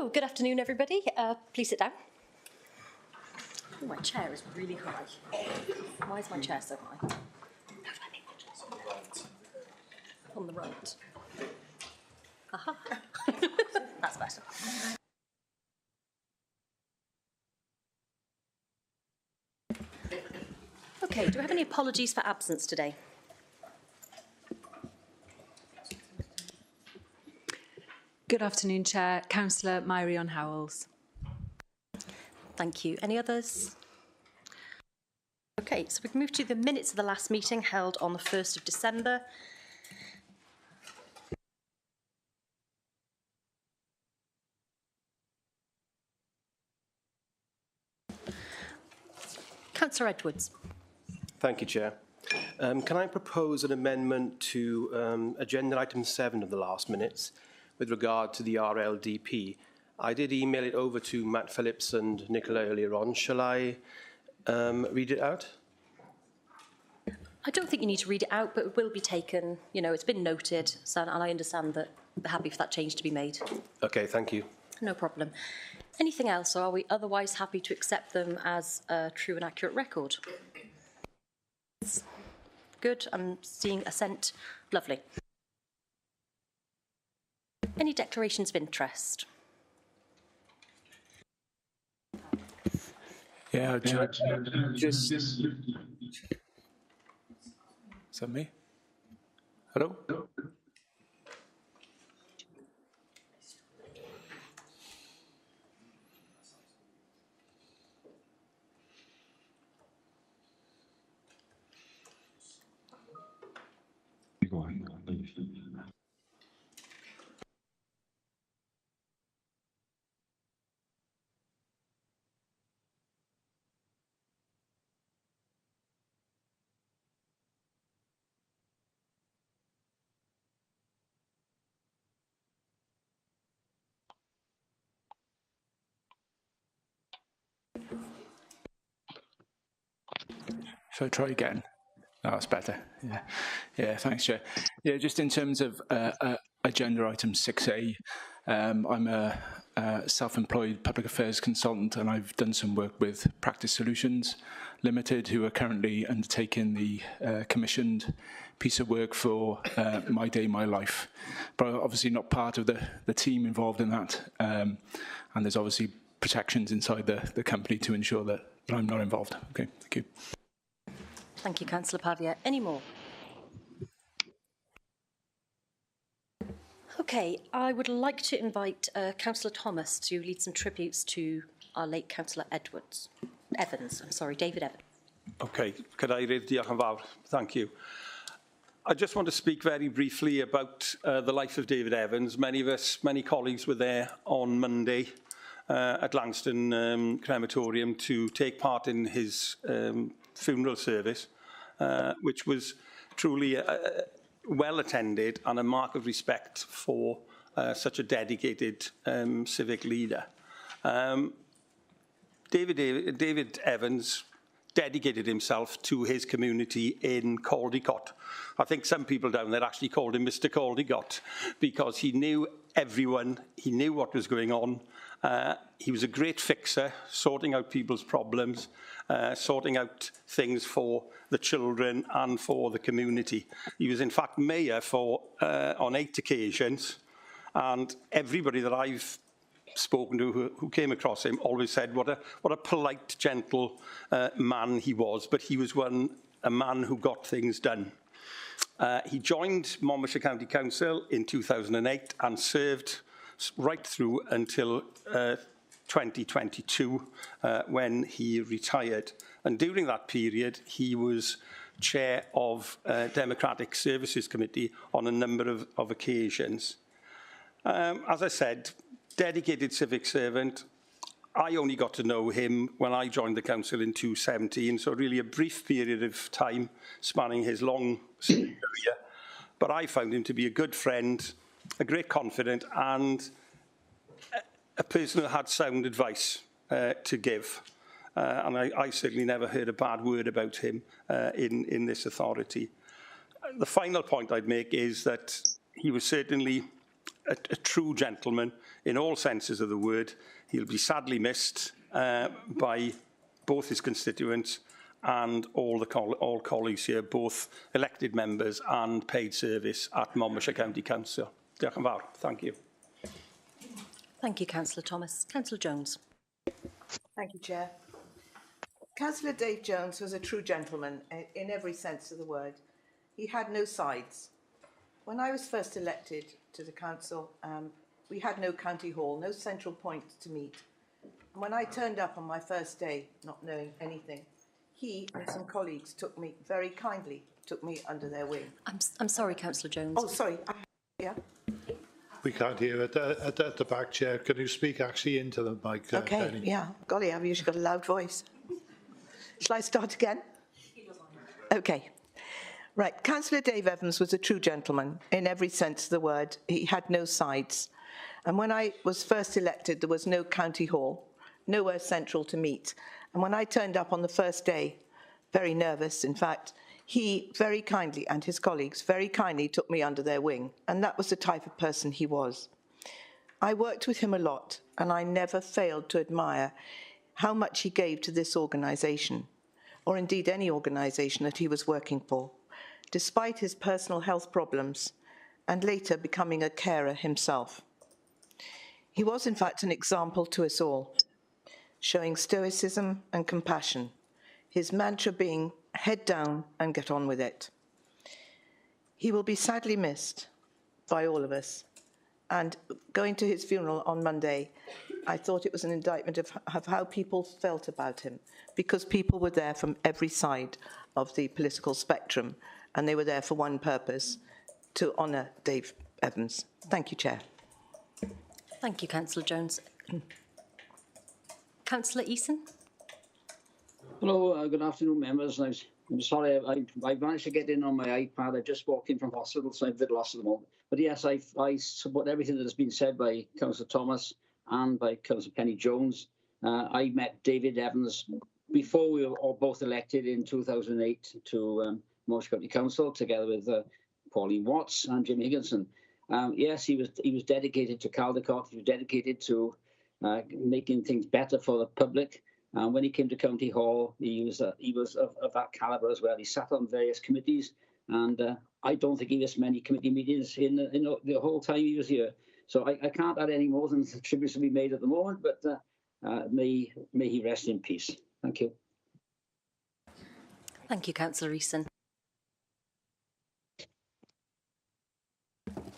So, good afternoon, everybody. Please sit down. Oh, my chair is really high. Why is my chair so high? How do I make my chair so high? On the right. Aha. That's better. Okay, do we have any apologies for absence today? Good afternoon, Chair. Councillor Myrion Howells. Thank you. Any others? Okay, so we can move to the minutes of the last meeting held on the 1st of December. Councillor Edwards. Thank you, Chair. Can I propose an amendment to agenda item 7 of the last minutes with regard to the RLDP? I did email it over to Matt Phillips and Nicola earlier on. Shall I read it out? I don't think you need to read it out, but it will be taken. You know, it's been noted, so, and I understand that they're happy for that change to be made. Okay, thank you. No problem. Anything else, or are we otherwise happy to accept them as a true and accurate record? Good, I'm seeing assent. Lovely. Any declarations of interest? Yeah, just... Is that me? Hello? Shall I try again? Oh, that's better. Yeah, thanks, Chair. Yeah, just in terms of agenda item 6A, I'm a self-employed public affairs consultant, and I've done some work with Practice Solutions Limited, who are currently undertaking the commissioned piece of work for My Day, My Life. But I'm obviously not part of the team involved in that, and there's obviously protections inside the company to ensure that I'm not involved. Okay, thank you. Thank you, Councillor Pavia. Any more? Okay, I would like to invite Councillor Thomas to lead some tributes to our late Councillor Evans. David Evans. Okay, could I read diolch yn fawr? Thank you. I just want to speak very briefly about the life of David Evans. Many colleagues were there on Monday at Langston Crematorium to take part in his funeral service, which was truly well attended and a mark of respect for such a dedicated civic leader. David Evans dedicated himself to his community in Caldicot. I think some people down there actually called him Mr. Caldicot because he knew everyone, he knew what was going on. He was a great fixer, sorting out people's problems, sorting out things for the children and for the community. He was in fact mayor on 8 occasions, and everybody that I've spoken to who came across him always said what a polite, gentle man he was, but he was a man who got things done. He joined Monmouthshire County Council in 2008 and served right through until 2022 when he retired. And during that period, he was chair of Democratic Services Committee on a number of occasions. As I said, dedicated civic servant. I only got to know him when I joined the council in 2017, so really a brief period of time spanning his long career. But I found him to be a good friend, a great confidant, and a person who had sound advice to give. And I certainly never heard a bad word about him in this authority. The final point I'd make is that he was certainly a true gentleman in all senses of the word. He'll be sadly missed by both his constituents and all colleagues here, both elected members and paid service at Monmouthshire County Council. Diolch yn fawr. Thank you. Thank you, Councillor Thomas. Councillor Jones. Thank you, Chair. Councillor Dave Jones was a true gentleman in every sense of the word. He had no sides. When I was first elected to the council, we had no county hall, no central point to meet. And when I turned up on my first day, not knowing anything, he and some colleagues took me very kindly, took me under their wing. I'm sorry, Councillor Jones. Oh, sorry. Yeah. We can't hear it at the back, Chair. Can you speak actually into the mic, Okay, Penny? yeah. Golly, I've usually got a loud voice. Shall I start again? Okay. Right. Councillor Dave Evans was a true gentleman in every sense of the word. He had no sides. And when I was first elected, there was no county hall, nowhere central to meet. And when I turned up on the first day, very nervous, in fact, he very kindly, and his colleagues very kindly, took me under their wing. And that was the type of person he was. I worked with him a lot, and I never failed to admire how much he gave to this organisation, or indeed any organisation that he was working for, despite his personal health problems, and later becoming a carer himself. He was, in fact, an example to us all, showing stoicism and compassion, his mantra being head down and get on with it. He will be sadly missed by all of us. And going to his funeral on Monday, I thought it was an indictment of how people felt about him, because people were there from every side of the political spectrum, and they were there for one purpose, to honour Dave Evans. Thank you, Chair. Thank you, Councillor Jones. Councillor Eason. Hello, good afternoon, members. I'm sorry, I managed to get in on my iPad. I just walked in from hospital, so I'm a bit lost at the moment. But yes, I support everything that has been said by Councillor Thomas and by Councillor Penny Jones. I met David Evans before we were all both elected in 2008 to Monmouthshire County Council, together with Pauline Watts and Jim Higginson. Yes, he was dedicated to Caldicot. He was dedicated to making things better for the public. When he came to County Hall, he was of that calibre as well. He sat on various committees, and I don't think he missed many committee meetings in the whole time he was here. So I can't add any more than the tributes to be made at the moment, but may he rest in peace. Thank you. Thank you, Councillor Eason.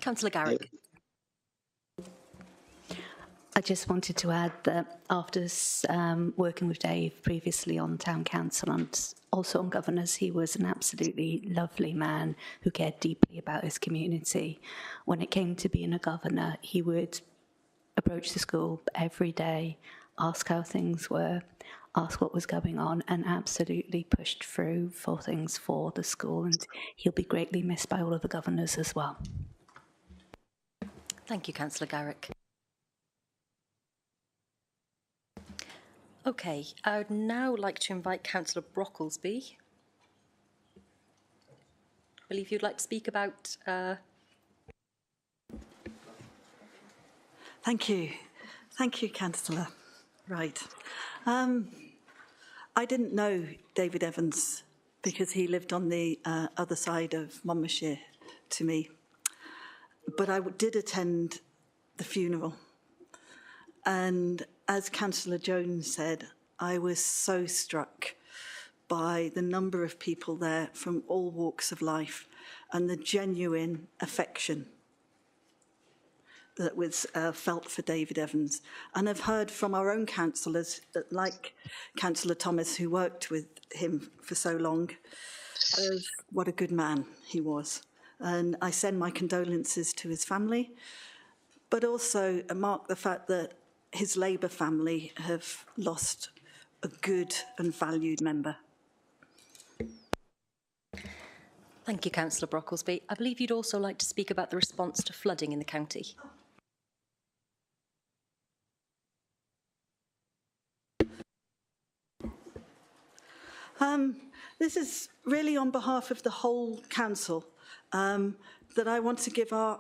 Councillor Garrick. I just wanted to add that after working with Dave previously on town council and also on governors, he was an absolutely lovely man who cared deeply about his community. When it came to being a governor, he would approach the school every day, ask how things were, ask what was going on, and absolutely pushed through for things for the school. And he'll be greatly missed by all of the governors as well. Thank you, Councillor Garrick. Okay, I would now like to invite Councillor Brocklesby. I believe you'd like to speak about... Thank you. Thank you, Councillor. Right. I didn't know David Evans because he lived on the other side of Monmouthshire to me. But I did attend the funeral. And as Councillor Jones said, I was so struck by the number of people there from all walks of life and the genuine affection that was felt for David Evans. And I've heard from our own councillors, like Councillor Thomas, who worked with him for so long, of what a good man he was. And I send my condolences to his family, but also mark the fact that his Labour family have lost a good and valued member. Thank you, Councillor Brocklesby. I believe you'd also like to speak about the response to flooding in the county. This is really on behalf of the whole council that I want to give our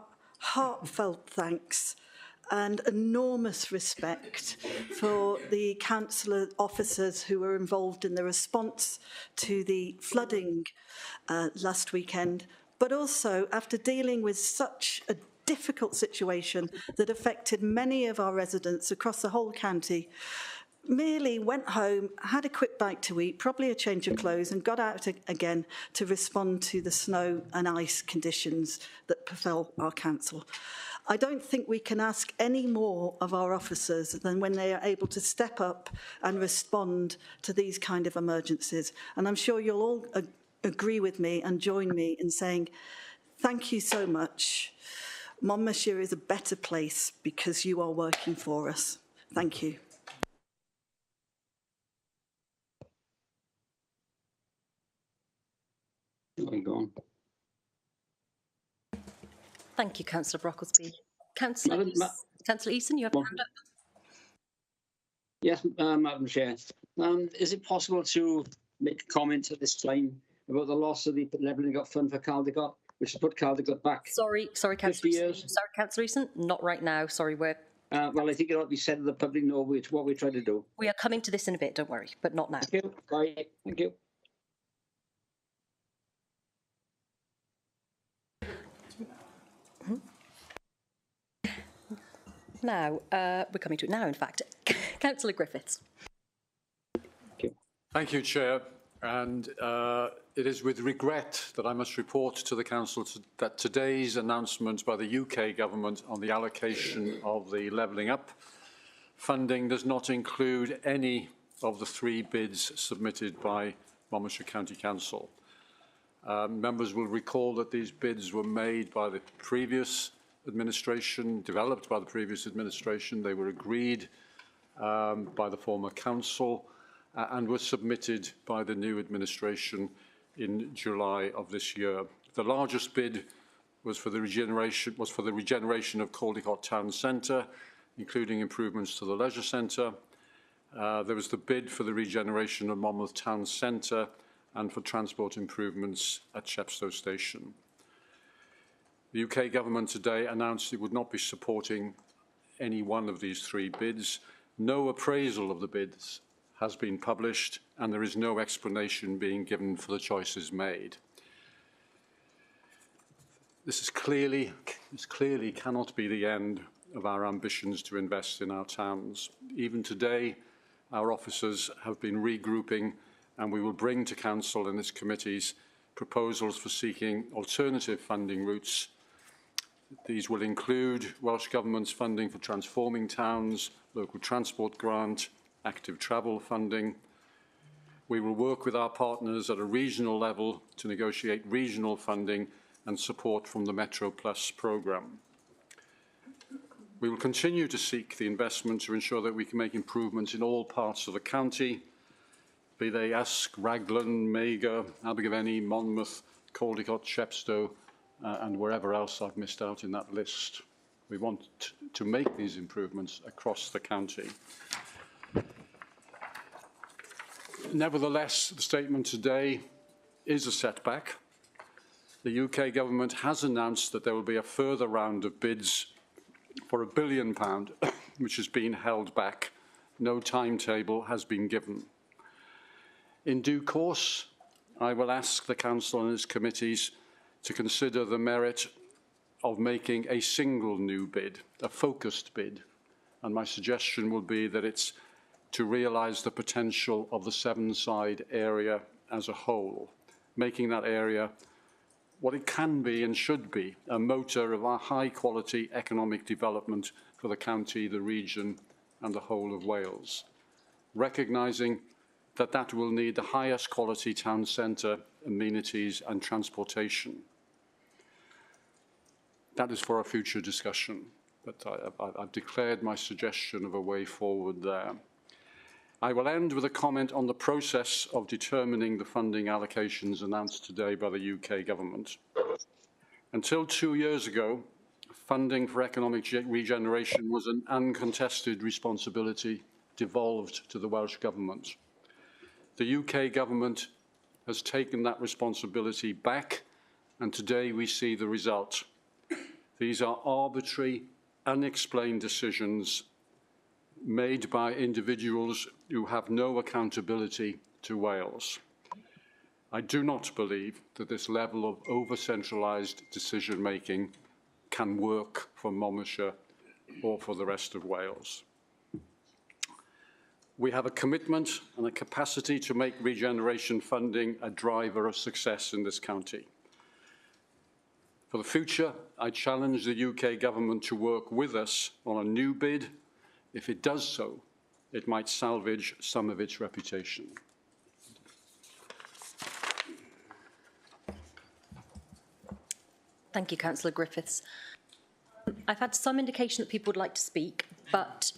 heartfelt thanks and enormous respect for the council officers who were involved in the response to the flooding last weekend, but also after dealing with such a difficult situation that affected many of our residents across the whole county, merely went home, had a quick bite to eat, probably a change of clothes, and got out again to respond to the snow and ice conditions that befell our council. I don't think we can ask any more of our officers than when they are able to step up and respond to these kind of emergencies. And I'm sure you'll all agree with me and join me in saying, thank you so much. Monmouthshire is a better place because you are working for us. Thank you. Thank you, Councillor Brocklesby. Councillor Eason, you have a hand up. Yes, Madam Chair. Is it possible to make a comment at this time about the loss of the levelling up fund for Caldicot, which has put Caldicot back? Sorry, Councillor Eason. Sorry, Councillor Eason. Not right now. Sorry, we're. Well, I think it ought to be said that the public know what we're trying to do. We are coming to this in a bit. Don't worry, but not now. Thank you. Bye. Thank you. Now, we're coming to it now, in fact. Councillor Griffiths. Thank you, Chair. And it is with regret that I must report to the Council that today's announcement by the UK Government on the allocation of the Levelling Up funding does not include any of the 3 bids submitted by Monmouthshire County Council. Members will recall that these bids were made by the previous administration, developed by the previous administration. They were agreed by the former council and were submitted by the new administration in July of this year. The largest bid was for the regeneration of Caldicot Town Centre, including improvements to the leisure centre. There was the bid for the regeneration of Monmouth Town Centre and for transport improvements at Chepstow Station. The UK Government today announced it would not be supporting any one of these 3 bids. No appraisal of the bids has been published, and there is no explanation being given for the choices made. This clearly cannot be the end of our ambitions to invest in our towns. Even today, our officers have been regrouping, and we will bring to Council and its committees proposals for seeking alternative funding routes. These will include Welsh Government's funding for transforming towns, local transport grant, active travel funding. We will work with our partners at a regional level to negotiate regional funding and support from the Metro Plus programme. We will continue to seek the investment to ensure that we can make improvements in all parts of the county, be they Usk, Raglan, Magor, Abergavenny, Monmouth, Caldicot, Chepstow, and wherever else I've missed out in that list. We want to make these improvements across the county. Nevertheless, the statement today is a setback. The UK Government has announced that there will be a further round of bids for £1 billion, which has been held back. No timetable has been given. In due course, I will ask the Council and its committees to consider the merit of making a single new bid, a focused bid. And my suggestion will be that it's to realise the potential of the Sevenside area as a whole, making that area what it can be and should be, a motor of our high-quality economic development for the county, the region and the whole of Wales, recognising that that will need the highest quality town centre, amenities and transportation. That is for a future discussion, but I've declared my suggestion of a way forward there. I will end with a comment on the process of determining the funding allocations announced today by the UK Government. Until 2 years ago, funding for economic regeneration was an uncontested responsibility devolved to the Welsh Government. The UK Government has taken that responsibility back, and today we see the result. These are arbitrary, unexplained decisions made by individuals who have no accountability to Wales. I do not believe that this level of over-centralised decision-making can work for Monmouthshire or for the rest of Wales. We have a commitment and a capacity to make regeneration funding a driver of success in this county. For the future, I challenge the UK government to work with us on a new bid. If it does so, it might salvage some of its reputation. Thank you, Councillor Griffiths. I've had some indication that people would like to speak, but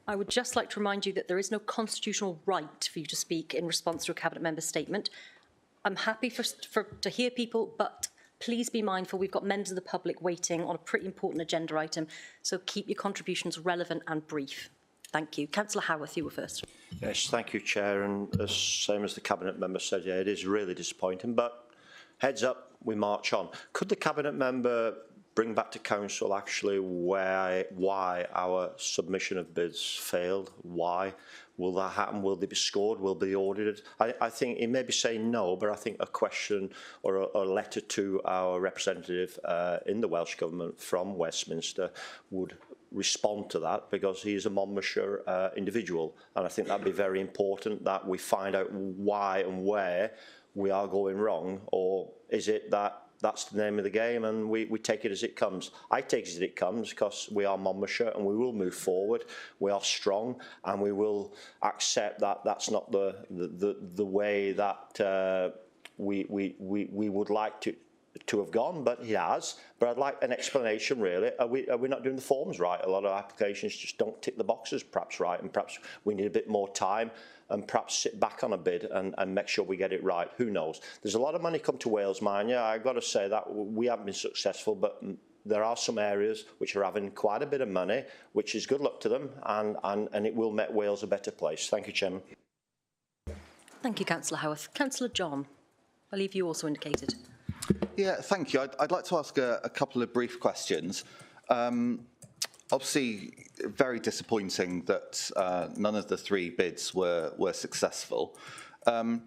I would just like to remind you that there is no constitutional right for you to speak in response to a Cabinet Member's statement. I'm happy to hear people, but please be mindful we've got members of the public waiting on a pretty important agenda item, so keep your contributions relevant and brief. Thank you. Councillor Howarth, you were first. Yes, thank you, Chair. And same as the Cabinet Member said, yeah, it is really disappointing, but heads up, we march on. Could the Cabinet Member bring back to Council actually why our submission of bids failed? Why? Will that happen? Will they be scored? Will they be audited? I think he may be saying no, but I think a question or a letter to our representative in the Welsh Government from Westminster would respond to that, because he is a Monmouthshire individual. And I think that'd be very important that we find out why and where we are going wrong, or is it that that's the name of the game and we take it as it comes? I take it as it comes because we are Monmouthshire and we will move forward. We are strong and we will accept that that's not the way that we would like to have gone, but it has. But I'd like an explanation, really. Are we not doing the forms right? A lot of applications just don't tick the boxes perhaps right, and perhaps we need a bit more time and perhaps sit back on a bid and make sure we get it right. Who knows? There's a lot of money come to Wales Mine. Yeah, I've got to say that we haven't been successful, but there are some areas which are having quite a bit of money, which is good luck to them, and it will make Wales a better place. Thank you, Chairman. Thank you, Councillor Howarth. Councillor John, I believe you also indicated. Yeah, thank you. I'd like to ask a couple of brief questions. Obviously, very disappointing that none of the three bids were successful. I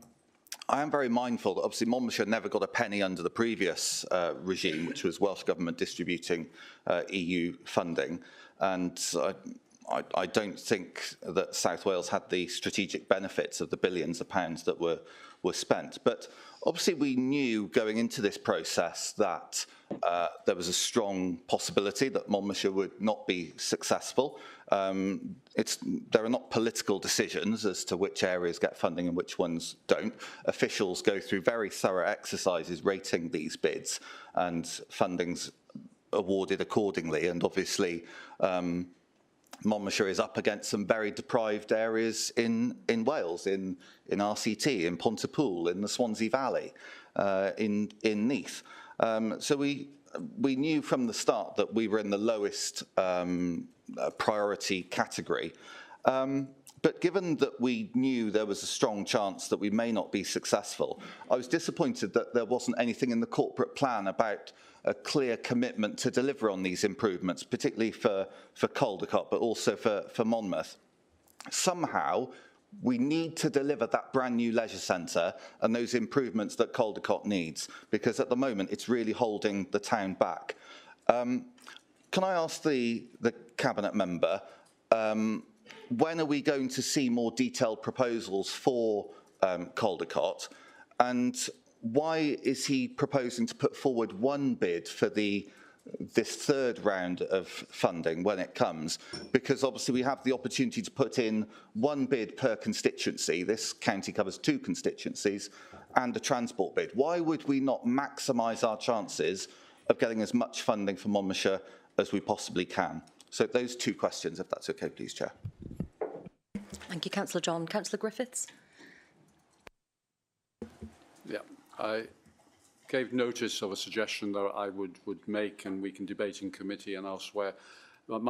am very mindful that obviously Monmouthshire never got a penny under the previous regime, which was Welsh Government distributing EU funding, and I don't think that South Wales had the strategic benefits of the billions of pounds that were spent. But obviously we knew going into this process that there was a strong possibility that Monmouthshire would not be successful. There are not political decisions as to which areas get funding and which ones don't. Officials go through very thorough exercises rating these bids, and funding's awarded accordingly. And obviously Monmouthshire is up against some very deprived areas in Wales, in RCT, in Pontypool, in the Swansea Valley, in Neath. So we knew from the start that we were in the lowest priority category. But given that we knew there was a strong chance that we may not be successful, I was disappointed that there wasn't anything in the corporate plan about a clear commitment to deliver on these improvements, particularly for Caldicot, but also for Monmouth. Somehow, we need to deliver that brand new leisure centre and those improvements that Caldicot needs, because at the moment it's really holding the town back. Can I ask the Cabinet Member, when are we going to see more detailed proposals for Caldicot, and why is he proposing to put forward one bid for this third round of funding when it comes? Because obviously we have the opportunity to put in one bid per constituency. This county covers 2 constituencies, and a transport bid. Why would we not maximise our chances of getting as much funding for Monmouthshire as we possibly can? So those 2 questions, if that's okay, please, Chair. Thank you, Councillor John. Councillor Griffiths. Yeah, I gave notice of a suggestion that I would make, and we can debate in committee and elsewhere. But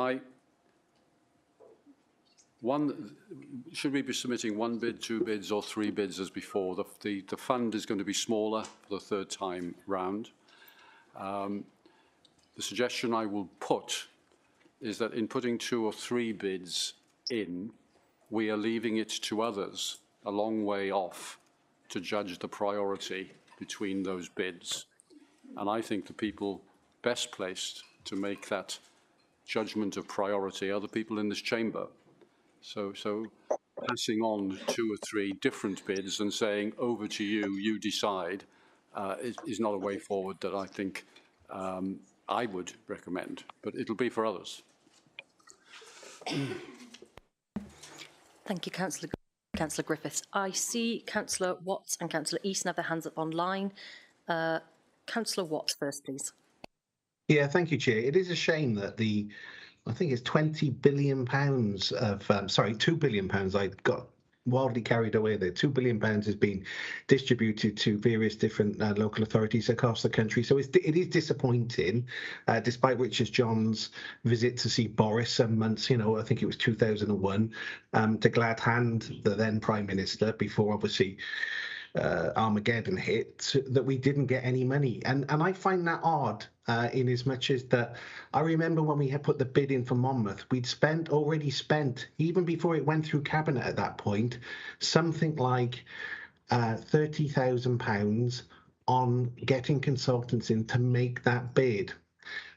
should we be submitting 1 bid, 2 bids, or 3 bids as before? The fund is going to be smaller for the 3rd time round. The suggestion I will put is that in putting 2 or 3 bids in, we are leaving it to others a long way off to judge the priority between those bids. And I think the people best placed to make that judgment of priority are the people in this chamber. So passing on 2 or 3 different bids and saying, over to you, you decide, is not a way forward that I think I would recommend, but it'll be for others. Thank you, Councillor Griffiths. I see Councillor Watts and Councillor Easton have their hands up online. Councillor Watts first, please. Yeah, thank you, Chair. It is a shame that I think it's £20 billion of, sorry, £2 billion. I got wildly carried away there. £2 billion has been distributed to various different local authorities across the country. So it is disappointing, despite Richard John's visit to see Boris some months, I think it was 2001, to glad hand the then Prime Minister before obviously Armageddon hit, that we didn't get any money. And I find that odd, in as much as that I remember when we had put the bid in for Monmouth, we'd already spent, even before it went through Cabinet at that point, something like £30,000 on getting consultants in to make that bid.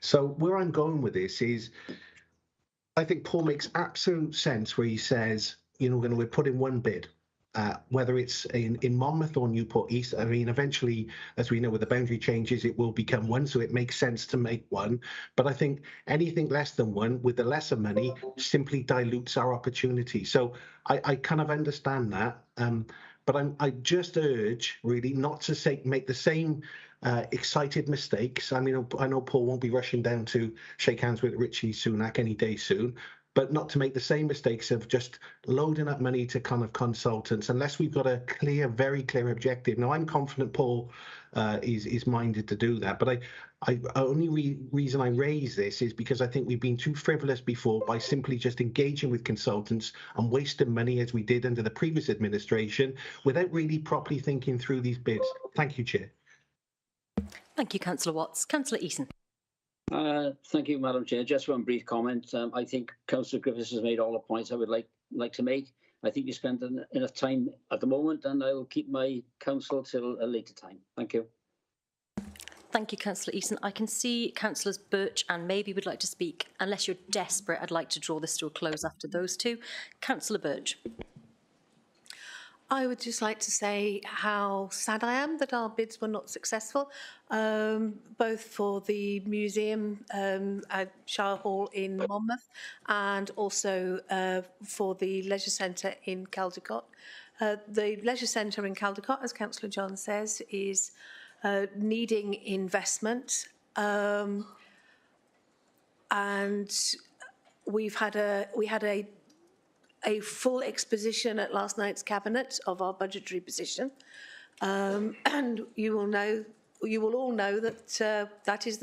So where I'm going with this is, I think Paul makes absolute sense where he says, we're putting one bid. Whether it's in Monmouth or Newport East, I mean, eventually, as we know, with the boundary changes, it will become one, so it makes sense to make one. But I think anything less than one, with the lesser money, simply dilutes our opportunity. So I kind of understand that, but I just urge, really, not to make the same excited mistakes. I mean, I know Paul won't be rushing down to shake hands with Richie Sunak any day soon, but not to make the same mistakes of just loading up money to kind of consultants unless we've got a very clear objective. Now, I'm confident Paul is minded to do that, but only reason I raise this is because I think we've been too frivolous before by simply just engaging with consultants and wasting money as we did under the previous administration without really properly thinking through these bids. Thank you, Chair. Thank you, Councillor Watts. Councillor Easton. Thank you, Madam Chair. Just one brief comment. I think Councillor Griffiths has made all the points I would like to make. I think you spent enough time at the moment, and I will keep my counsel till a later time. Thank you. Thank you, Councillor Easton. I can see Councillors Birch and Maybe would like to speak. Unless you're desperate, I'd like to draw this to a close after those two. Councillor Birch. I would just like to say how sad I am that our bids were not successful, both for the museum at Shire Hall in Monmouth and also for the leisure centre in Caldecott. The leisure centre in Caldecott, as Councillor John says, is needing investment, and we had a full exposition at last night's cabinet of our budgetary position, and you will all know that that is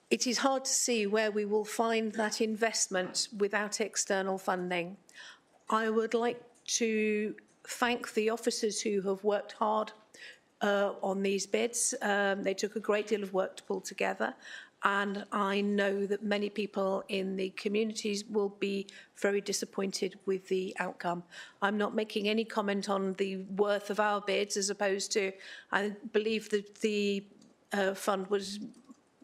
it is hard to see where we will find that investment without external funding. I would like to thank the officers who have worked hard on these bids. They took a great deal of work to pull together. And I know that many people in the communities will be very disappointed with the outcome. I'm not making any comment on the worth of our bids, as opposed to, I believe that the fund was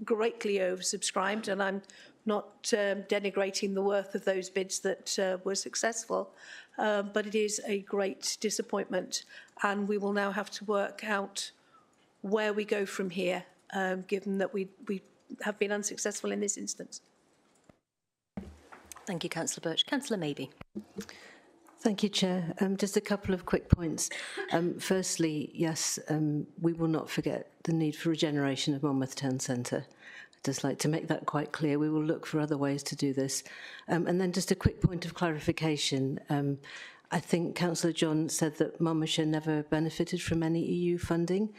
greatly oversubscribed, and I'm not denigrating the worth of those bids that were successful. But it is a great disappointment, and we will now have to work out where we go from here, given that we have been unsuccessful in this instance. Thank you, Councillor Birch. Councillor Maybe. Thank you, Chair. Just a couple of quick points. Firstly, yes, we will not forget the need for regeneration of Monmouth Town Centre. I'd just like to make that quite clear. We will look for other ways to do this. And then just a quick point of clarification. I think Councillor John said that Monmouthshire never benefited from any EU funding.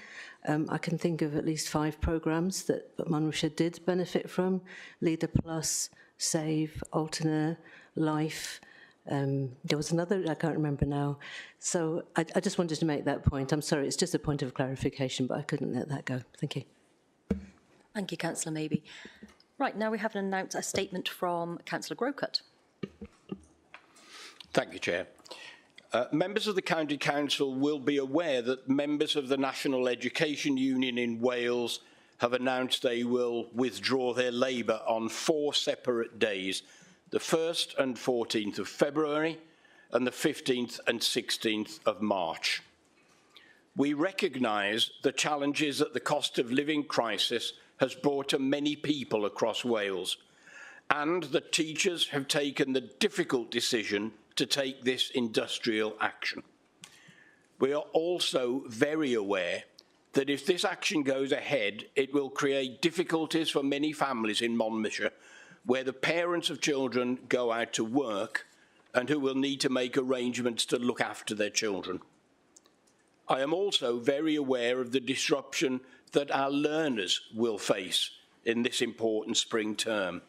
I can think of at least 5 programmes that Monmouthshire did benefit from: Leader Plus, Save, Alternate, Life. There was another, I can't remember now. So I just wanted to make that point. I'm sorry, it's just a point of clarification, but I couldn't let that go. Thank you. Thank you, Councillor Maybe. Right, now we have a statement from Councillor Grocott. Thank you, Chair. Members of the County Council will be aware that members of the National Education Union in Wales have announced they will withdraw their labour on 4 separate days, the 1st and 14th of February and the 15th and 16th of March. We recognise the challenges that the cost of living crisis has brought to many people across Wales, and that teachers have taken the difficult decision to take this industrial action. We are also very aware that if this action goes ahead, it will create difficulties for many families in Monmouthshire, where the parents of children go out to work and who will need to make arrangements to look after their children. I am also very aware of the disruption that our learners will face in this important spring term.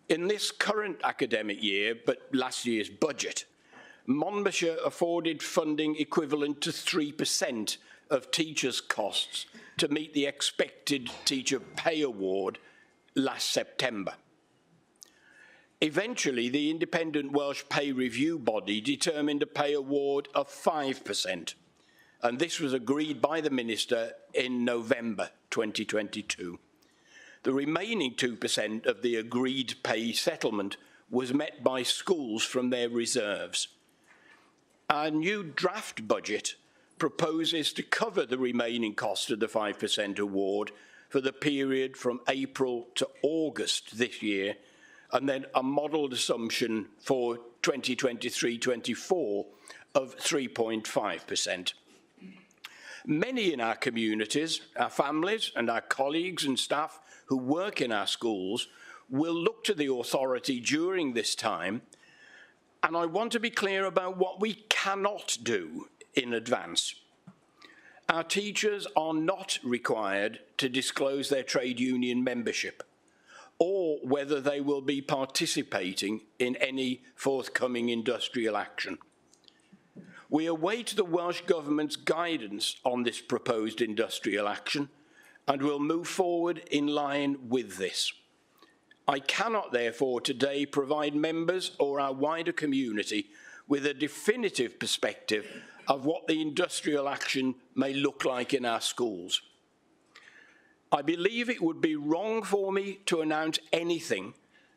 In this current academic year, but last year's budget, Monmouthshire afforded funding equivalent to 3% of teachers' costs to meet the expected teacher pay award last September. Eventually, the independent Welsh pay review body determined a pay award of 5%, and this was agreed by the Minister in November 2022. The remaining 2% of the agreed pay settlement was met by schools from their reserves. Our new draft budget proposes to cover the remaining cost of the 5% award for the period from April to August this year, and then a modelled assumption for 2023-24 of 3.5%. Many in our communities, our families and our colleagues and staff who work in our schools will look to the authority during this time, and I want to be clear about what we cannot do in advance. Our teachers are not required to disclose their trade union membership or whether they will be participating in any forthcoming industrial action. We await the Welsh Government's guidance on this proposed industrial action and will move forward in line with this. I cannot therefore today provide members or our wider community with a definitive perspective of what the industrial action may look like in our schools. I believe it would be wrong for me to announce anything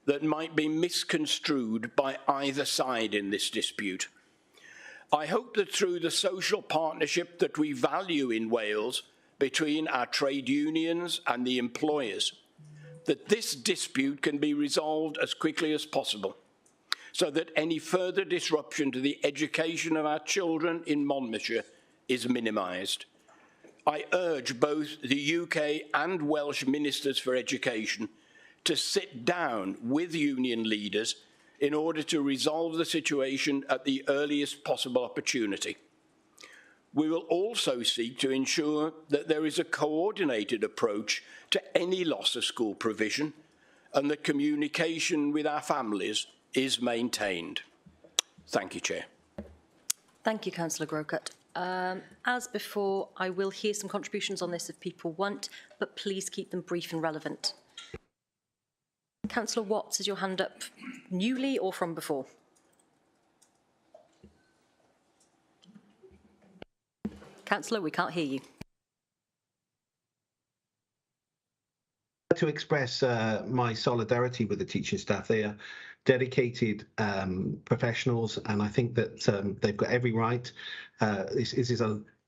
that might be misconstrued by either side in this dispute. I hope that through the social partnership that we value in Wales between our trade unions and the employers, that this dispute can be resolved as quickly as possible, so that any further disruption to the education of our children in Monmouthshire is minimised. I urge both the UK and Welsh Ministers for Education to sit down with union leaders in order to resolve the situation at the earliest possible opportunity. We will also seek to ensure that there is a coordinated approach to any loss of school provision and that communication with our families is maintained. Thank you, Chair. Thank you, Councillor Grocott. As before, I will hear some contributions on this if people want, but please keep them brief and relevant. Councillor Watts, is your hand up newly or from before? Councillor, we can't hear you. To express my solidarity with the teaching staff. They are dedicated professionals, and I think that they've got every right.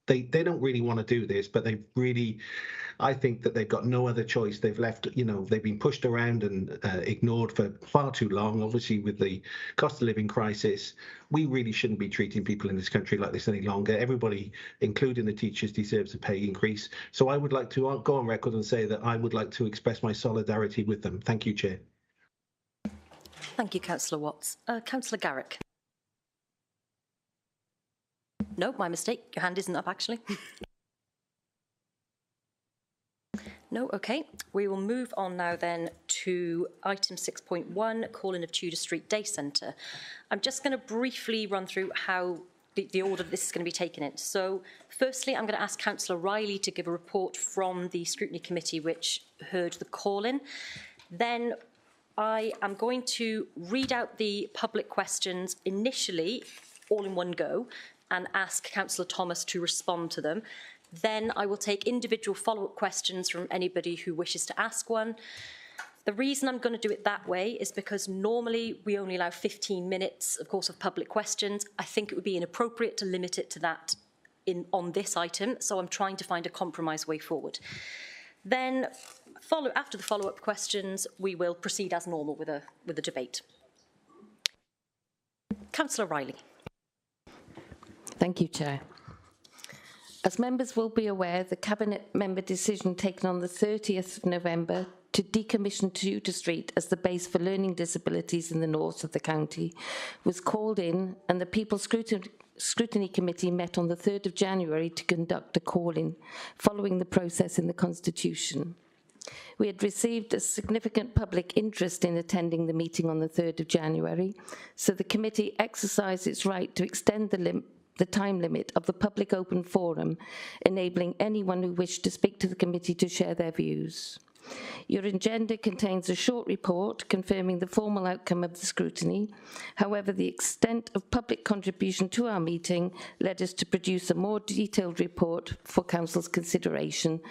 They don't really want to do this, but they've really, I think that they've got no other choice. They've left, they've been pushed around and ignored for far too long. Obviously, with the cost of living crisis, we really shouldn't be treating people in this country like this any longer. Everybody, including the teachers, deserves a pay increase. So I would like to go on record and say that I would like to express my solidarity with them. Thank you, Chair. Thank you, Councillor Watts. Councillor Garrick. No, my mistake. Your hand isn't up, actually. No, okay. We will move on now then to item 6.1, call-in of Tudor Street Day Centre. I'm just going to briefly run through how the order this is going to be taken in. So, firstly, I'm going to ask Councillor Riley to give a report from the Scrutiny Committee which heard the call-in. Then I am going to read out the public questions initially, all in one go, and ask Councillor Thomas to respond to them. Then I will take individual follow-up questions from anybody who wishes to ask one. The reason I'm going to do it that way is because normally we only allow 15 minutes, of course, of public questions. I think it would be inappropriate to limit it to that on this item, so I'm trying to find a compromise way forward. Then, after the follow-up questions, we will proceed as normal with a debate. Councillor Riley. Thank you, Chair. As members will be aware, the Cabinet member decision taken on the 30th of November to decommission Tudor Street as the base for learning disabilities in the north of the county was called in, and the People's Scrutiny Committee met on the 3rd of January to conduct a call-in, following the process in the Constitution. We had received a significant public interest in attending the meeting on the 3rd of January, so the committee exercised its right to extend the time limit of the public open forum, enabling anyone who wished to speak to the committee to share their views. Your agenda contains a short report confirming the formal outcome of the scrutiny. However, the extent of public contribution to our meeting led us to produce a more detailed report for Council's consideration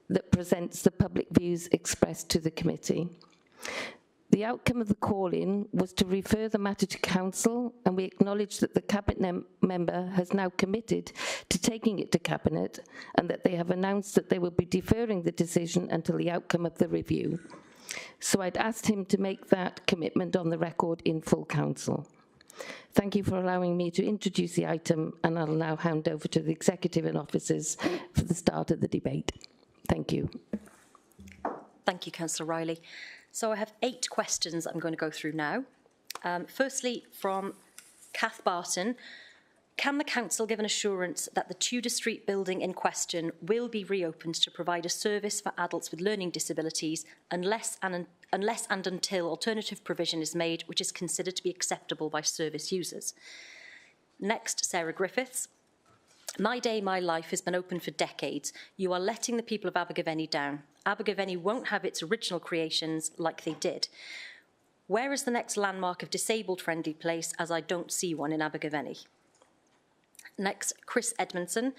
that presents the public views expressed to the committee. The outcome of the call-in was to refer the matter to Council, and we acknowledge that the Cabinet member has now committed to taking it to Cabinet, and that they have announced that they will be deferring the decision until the outcome of the review. So I'd asked him to make that commitment on the record in full Council. Thank you for allowing me to introduce the item, and I'll now hand over to the Executive and officers for the start of the debate. Thank you. Thank you, Councillor Riley. So I have 8 questions I'm going to go through now. Firstly, from Kath Barton. Can the Council give an assurance that the Tudor Street building in question will be reopened to provide a service for adults with learning disabilities unless and until alternative provision is made which is considered to be acceptable by service users? Next, Sarah Griffiths. My Day, My Life has been open for decades. You are letting the people of Abergavenny down. Abergavenny won't have its original creations like they did. Where is the next landmark of disabled-friendly place, as I don't see one in Abergavenny? Next, Chris Edmondson.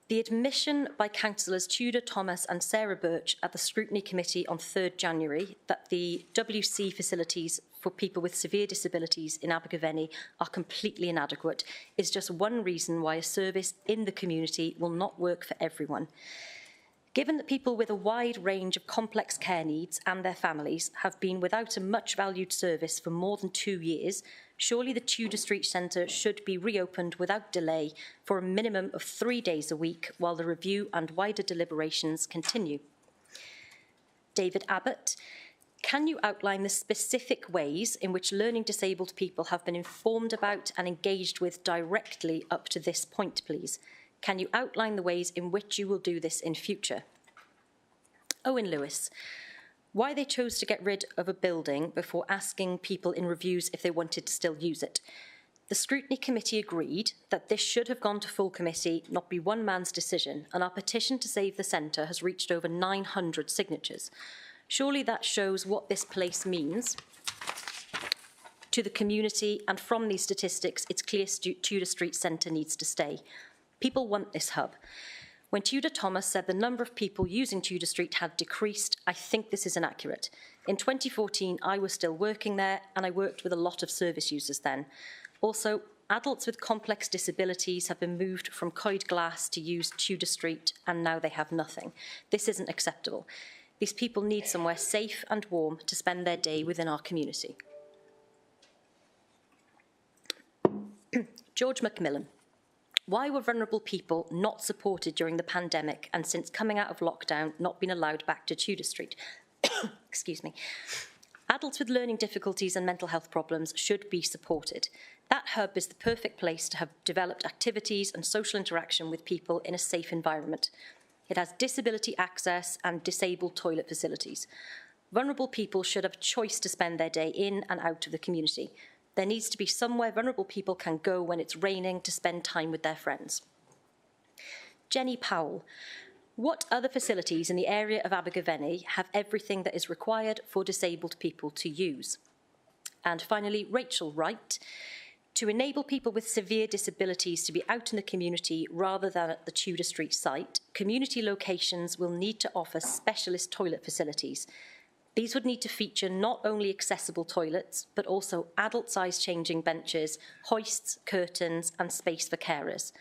The admission by councillors Tudor, Thomas and Sarah Birch at the Scrutiny Committee on 3rd January that the WC facilities for people with severe disabilities in Abergavenny are completely inadequate is just one reason why a service in the community will not work for everyone. Given that people with a wide range of complex care needs and their families have been without a much valued service for more than 2 years, surely the Tudor Street Centre should be reopened without delay for a minimum of 3 days a week while the review and wider deliberations continue. David Abbott, can you outline the specific ways in which learning disabled people have been informed about and engaged with directly up to this point, please? Can you outline the ways in which you will do this in future? Owen Lewis, why they chose to get rid of a building before asking people in reviews if they wanted to still use it. The Scrutiny Committee agreed that this should have gone to full committee, not be one man's decision, and our petition to save the centre has reached over 900 signatures. Surely that shows what this place means to the community, and from these statistics, it's clear Tudor Street Centre needs to stay. People want this hub. When Tudor Thomas said the number of people using Tudor Street had decreased, I think this is inaccurate. In 2014, I was still working there, and I worked with a lot of service users then. Also, adults with complex disabilities have been moved from Coed Glass to use Tudor Street, and now they have nothing. This isn't acceptable. These people need somewhere safe and warm to spend their day within our community. George Macmillan. Why were vulnerable people not supported during the pandemic and since coming out of lockdown not been allowed back to Tudor Street? Excuse me. Adults with learning difficulties and mental health problems should be supported. That hub is the perfect place to have developed activities and social interaction with people in a safe environment. It has disability access and disabled toilet facilities. Vulnerable people should have a choice to spend their day in and out of the community. There needs to be somewhere vulnerable people can go when it's raining to spend time with their friends. Jenny Powell. What other facilities in the area of Abergavenny have everything that is required for disabled people to use? And finally, Rachel Wright. To enable people with severe disabilities to be out in the community rather than at the Tudor Street site, community locations will need to offer specialist toilet facilities. These would need to feature not only accessible toilets, but also adult-sized changing benches, hoists, curtains, and space for carers.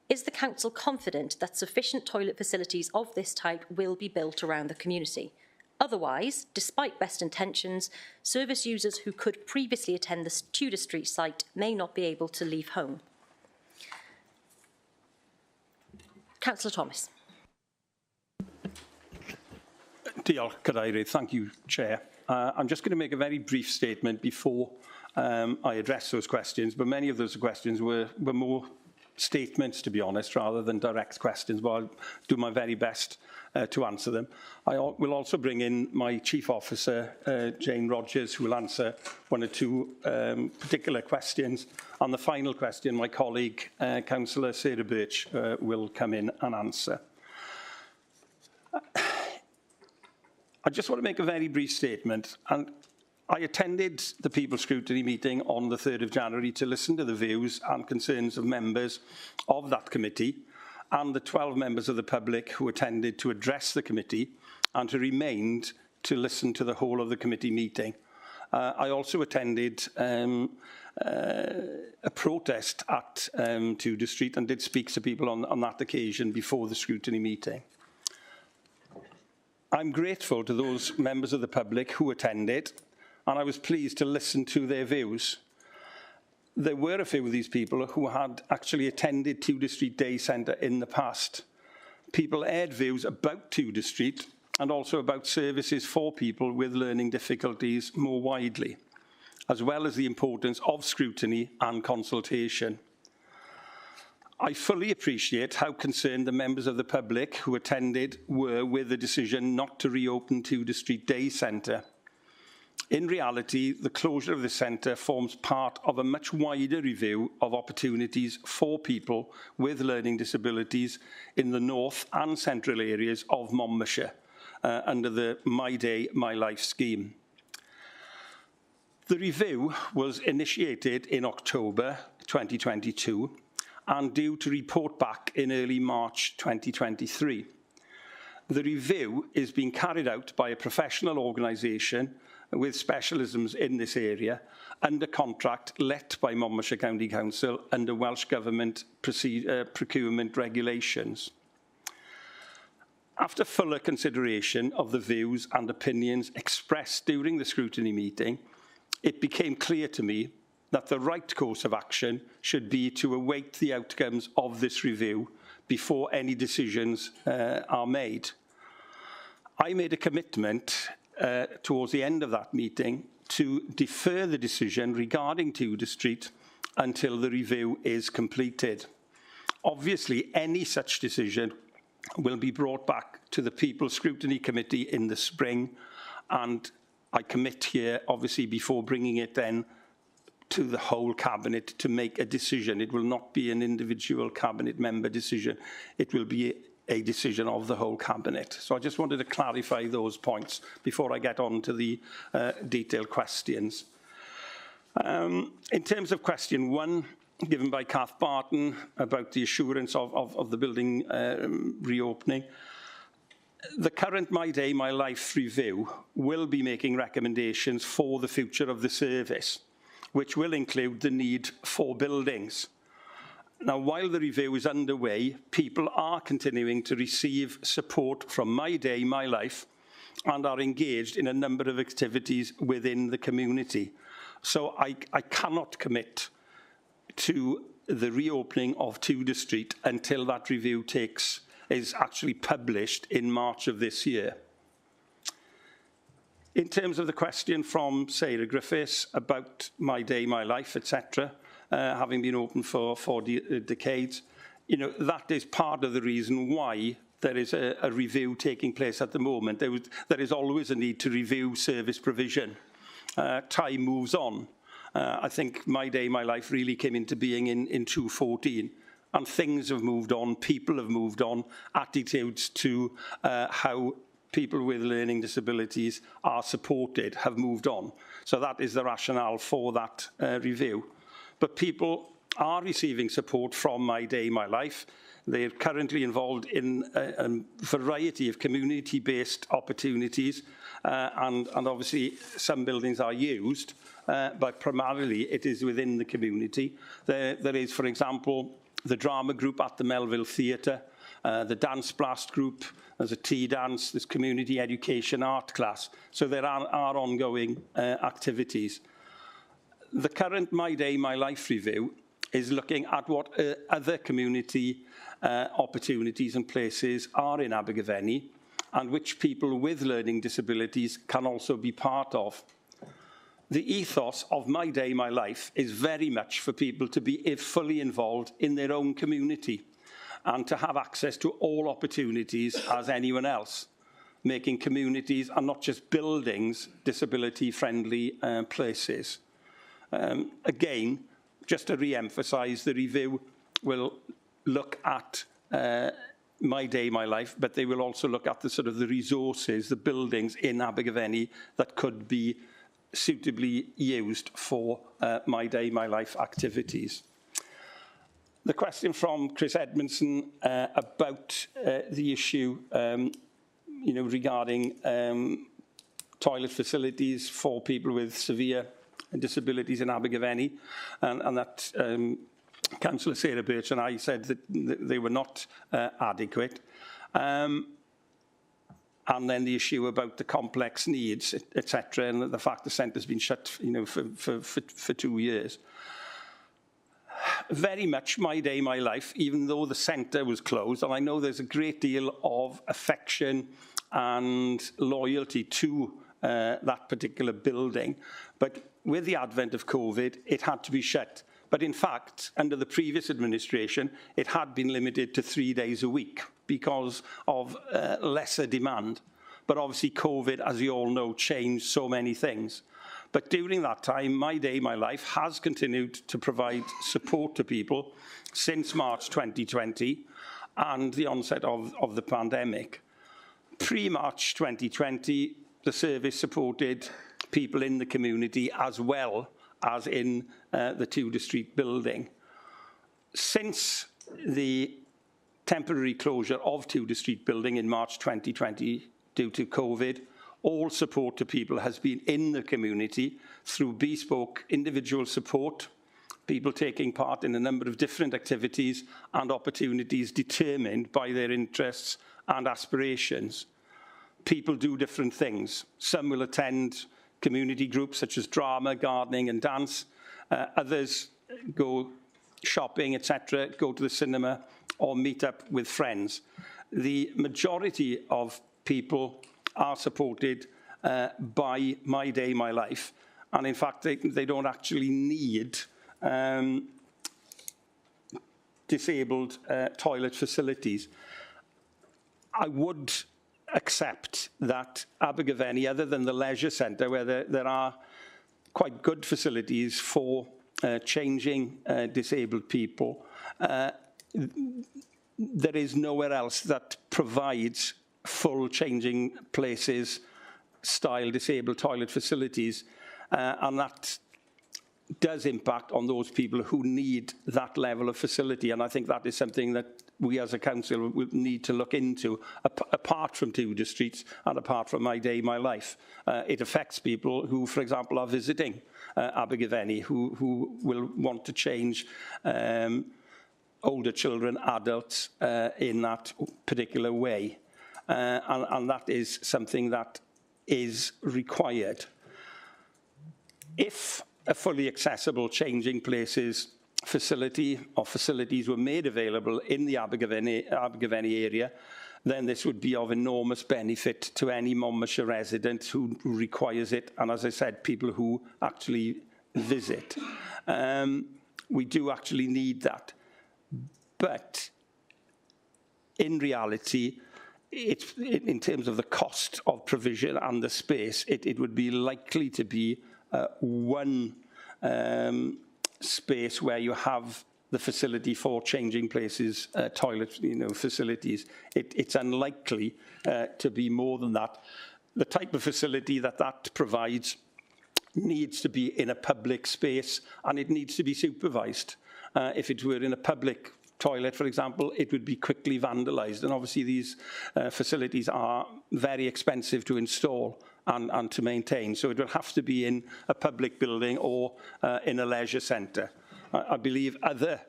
Is the Council confident that sufficient toilet facilities of this type will be built around the community? Otherwise, despite best intentions, service users who could previously attend the Tudor Street site may not be able to leave home. Councillor Thomas. Diolch, Cadeirydd. Thank you, Chair. I'm just going to make a very brief statement before I address those questions, but many of those questions were more statements, to be honest, rather than direct questions, but I'll do my very best to answer them. I will also bring in my Chief Officer, Jane Rogers, who will answer one or two particular questions. And the final question, my colleague, Councillor Sarah Birch, will come in and answer. I just want to make a very brief statement. And I attended the People's Scrutiny meeting on the 3rd of January to listen to the views and concerns of members of that committee and the 12 members of the public who attended to address the committee and who remained to listen to the whole of the committee meeting. I also attended a protest at Tudor Street and did speak to people on that occasion before the scrutiny meeting. I'm grateful to those members of the public who attended, and I was pleased to listen to their views. There were a few of these people who had actually attended Tudor Street Day Centre in the past. People aired views about Tudor Street and also about services for people with learning difficulties more widely, as well as the importance of scrutiny and consultation. I fully appreciate how concerned the members of the public who attended were with the decision not to reopen Tudor Street Day Centre. In reality, the closure of the centre forms part of a much wider review of opportunities for people with learning disabilities in the north and central areas of Monmouthshire under the My Day, My Life scheme. The review was initiated in October 2022 and due to report back in early March 2023. The review is being carried out by a professional organisation with specialisms in this area under contract let by Monmouthshire County Council under Welsh Government procurement regulations. After fuller consideration of the views and opinions expressed during the scrutiny meeting, it became clear to me that the right course of action should be to await the outcomes of this review before any decisions are made. I made a commitment towards the end of that meeting to defer the decision regarding Tudor Street until the review is completed. Obviously, any such decision will be brought back to the People's Scrutiny Committee in the spring, and I commit here, obviously, before bringing it then to the whole Cabinet to make a decision. It will not be an individual Cabinet member decision. It will be a decision of the whole Cabinet. So I just wanted to clarify those points before I get on to the detailed questions. In terms of question 1, given by Kath Barton about the assurance of the building reopening, the current My Day, My Life review will be making recommendations for the future of the service, which will include the need for buildings. Now, while the review is underway, people are continuing to receive support from My Day, My Life and are engaged in a number of activities within the community. So I cannot commit to the reopening of Tudor Street until that review is actually published in March of this year. In terms of the question from Sarah Griffiths about My Day, My Life, etc., having been open for 4 decades, that is part of the reason why there is a review taking place at the moment. There is always a need to review service provision. Time moves on, I think My Day, My Life really came into being in 2014. And things have moved on, people have moved on, attitudes to how people with learning disabilities are supported have moved on. So that is the rationale for that review. But people are receiving support from My Day, My Life. They're currently involved in a variety of community-based opportunities, and obviously some buildings are used, but primarily it is within the community. There is, for example, the drama group at the Melville Theatre, the Dance Blast group, there's a tea dance, there's community education art class. So there are ongoing activities. The current My Day, My Life review is looking at what other community opportunities and places are in Abergavenny and which people with learning disabilities can also be part of. The ethos of My Day, My Life is very much for people to be fully involved in their own community and to have access to all opportunities as anyone else, making communities and not just buildings disability-friendly places. Again, just to re-emphasise, the review will look at My Day, My Life, but they will also look at the sort of the resources, the buildings in Abergavenny that could be suitably used for My Day, My Life activities. The question from Chris Edmondson about the issue, regarding toilet facilities for people with severe disabilities in Abergavenny, and that Councillor Sarah Birch and I said that they were not adequate. And then the issue about the complex needs, etc., and the fact the centre's been shut, for 2 years. Very much My Day, My Life, even though the centre was closed, and I know there's a great deal of affection and loyalty to that particular building, but with the advent of COVID, it had to be shut. But in fact, under the previous administration, it had been limited to 3 days a week because of lesser demand. But obviously COVID, as you all know, changed so many things. But during that time, My Day, My Life has continued to provide support to people since March 2020 and the onset of the pandemic. Pre-March 2020, the service supported people in the community as well as in the Tudor Street building. Since the temporary closure of Tudor Street building in March 2020 due to COVID, all support to people has been in the community through bespoke individual support, people taking part in a number of different activities and opportunities determined by their interests and aspirations. People do different things. Some will attend community groups such as drama, gardening and dance. Others go shopping, etc., go to the cinema or meet up with friends. The majority of people are supported by My Day, My Life. And in fact, they don't actually need disabled toilet facilities. I would accept that Abergavenny, other than the leisure centre, where there are quite good facilities for changing disabled people, there is nowhere else that provides full changing places style disabled toilet facilities, and that does impact on those people who need that level of facility. And I think that is something that we as a council will need to look into, apart from Tudor Streets and apart from My Day, My Life. It affects people who, for example, are visiting Abergavenny, who will want to change older children, adults, in that particular way. And that is something that is required. If a fully accessible changing places facility or facilities were made available in the Abergavenny area, then this would be of enormous benefit to any Monmouthshire resident who requires it, and as I said, people who actually visit. We do actually need that. But in reality, in terms of the cost of provision and the space, it would be likely to be one space where you have the facility for changing places, toilet, facilities. It's unlikely to be more than that. The type of facility that provides needs to be in a public space, and it needs to be supervised. If it were in a public toilet, for example, it would be quickly vandalised. And obviously these facilities are very expensive to install and to maintain. So it will have to be in a public building or in a leisure centre. I believe other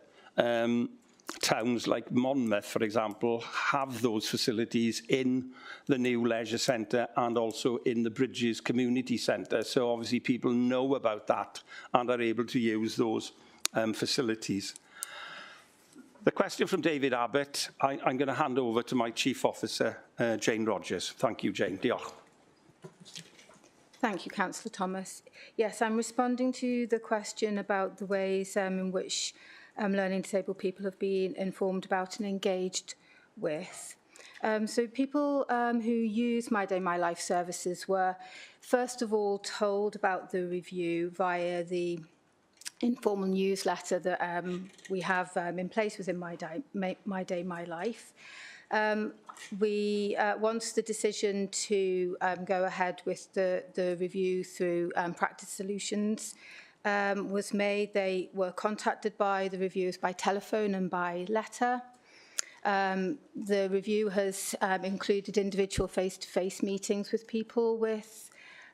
towns like Monmouth, for example, have those facilities in the new leisure centre and also in the Bridges Community Centre. So obviously people know about that and are able to use those facilities. The question from David Abbott, I'm going to hand over to my Chief Officer, Jane Rogers. Thank you, Jane. Diolch. Thank you, Councillor Thomas. Yes, I'm responding to the question about the ways in which learning disabled people have been informed about and engaged with. So people who use My Day, My Life services were first of all told about the review via the informal newsletter that we have in place within My Day, My Life. Once the decision to go ahead with the review through Practice Solutions was made, they were contacted by the reviewers by telephone and by letter. The review has included individual face-to-face meetings with people with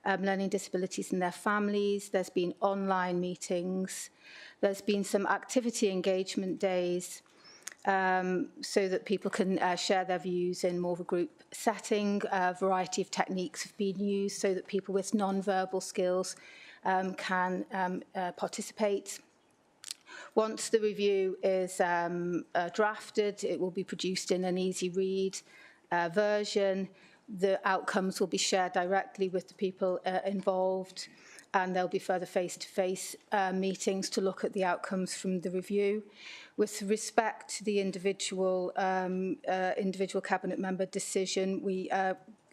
learning disabilities and their families. There's been online meetings. There's been some activity engagement days so that people can share their views in more of a group setting. A variety of techniques have been used so that people with non-verbal skills can participate. Once the review is drafted, it will be produced in an easy read version. The outcomes will be shared directly with the people involved, and there'll be further face-to-face meetings to look at the outcomes from the review. With respect to the individual cabinet member decision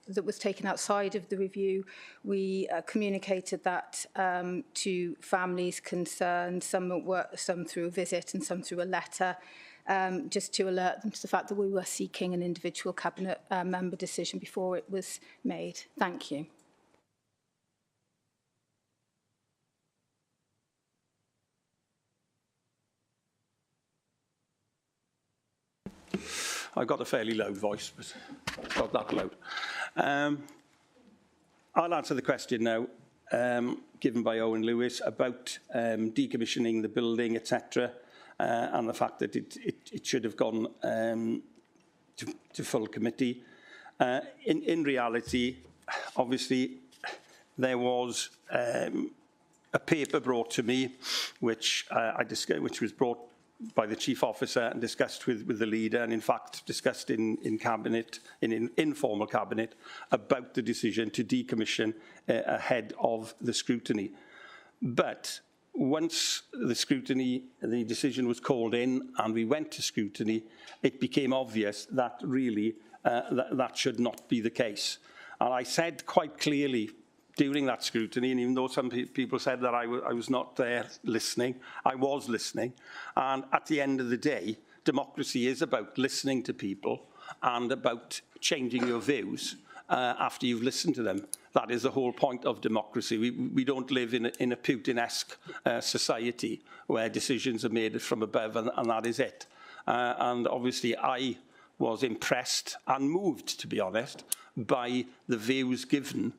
that was taken outside of the review, we communicated that to families concerned, some through a visit and some through a letter, just to alert them to the fact that we were seeking an individual cabinet member decision before it was made. Thank you. I've got a fairly loud voice, but it's not that loud. I'll answer the question now, given by Owen Lewis, about decommissioning the building, etc., and the fact that it should have gone to full committee. In reality, obviously, there was a paper brought to me, which was brought by the Chief Officer and discussed with the leader, and in fact discussed in cabinet, in an informal cabinet, about the decision to decommission ahead of the scrutiny. But once the decision was called in and we went to scrutiny, it became obvious that really that should not be the case. And I said quite clearly during that scrutiny, and even though some people said that I was not there listening, I was listening. And at the end of the day, democracy is about listening to people and about changing your views after you've listened to them. That is the whole point of democracy. We don't live in a Putin-esque society where decisions are made from above and that is it. And obviously I was impressed and moved, to be honest, by the views given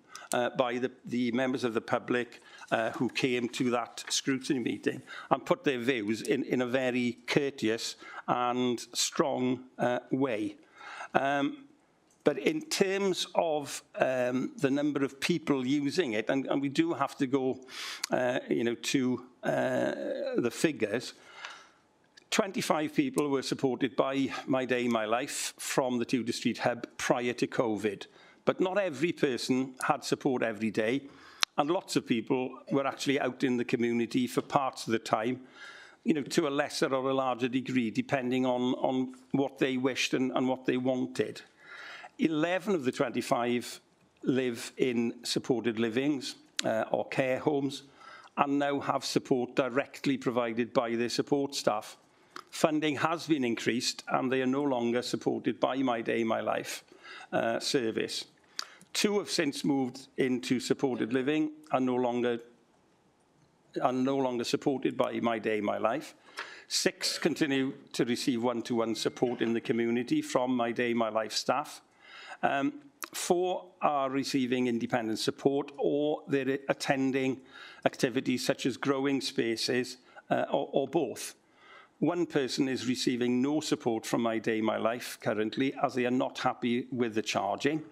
by the members of the public who came to that scrutiny meeting and put their views in a very courteous and strong way. But in terms of the number of people using it, and we do have to go to the figures, 25 people were supported by My Day, My Life from the Tudor Street Hub prior to COVID. But not every person had support every day, and lots of people were actually out in the community for parts of the time, to a lesser or a larger degree, depending on what they wished and what they wanted. 11 of the 25 live in supported livings or care homes, and now have support directly provided by their support staff. Funding has been increased and they are no longer supported by My Day, My Life service. 2 have since moved into supported living and no longer supported by My Day, My Life. 6 continue to receive one-to-one support in the community from My Day, My Life staff. 4 are receiving independent support or they're attending activities such as growing spaces or both. 1 person is receiving no support from My Day, My Life currently as they are not happy with the charging.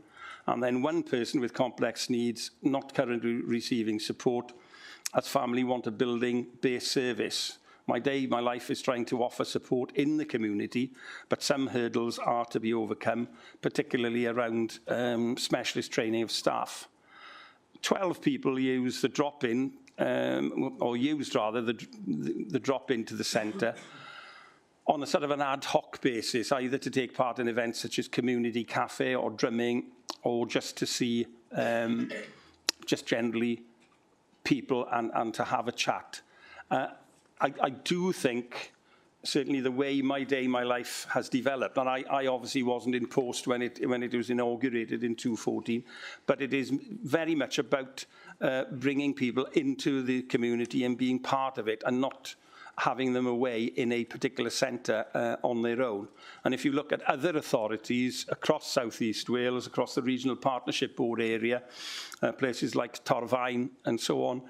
And then 1 person with complex needs not currently receiving support as family want a building-based service. My Day, My Life is trying to offer support in the community, but some hurdles are to be overcome, particularly around specialist training of staff. 12 people use the drop-in, or used rather, the drop-in to the centre on a sort of an ad hoc basis, either to take part in events such as community cafe or drumming, or just to see, just generally, people and to have a chat. I do think, certainly the way My Day, My Life has developed, and I obviously wasn't in post when it was inaugurated in 2014, but it is very much about bringing people into the community and being part of it and not having them away in a particular centre on their own. And if you look at other authorities across South East Wales, across the Regional Partnership Board area, places like Torfaen and so on,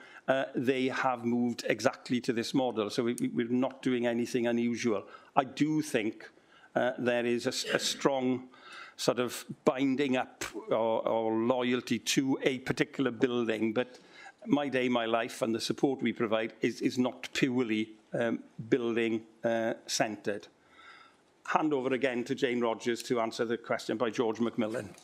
they have moved exactly to this model. So we're not doing anything unusual. I do think there is a strong sort of binding up or loyalty to a particular building, but My Day, My Life and the support we provide is not purely building centred. Hand over again to Jane Rogers to answer the question by George Macmillan.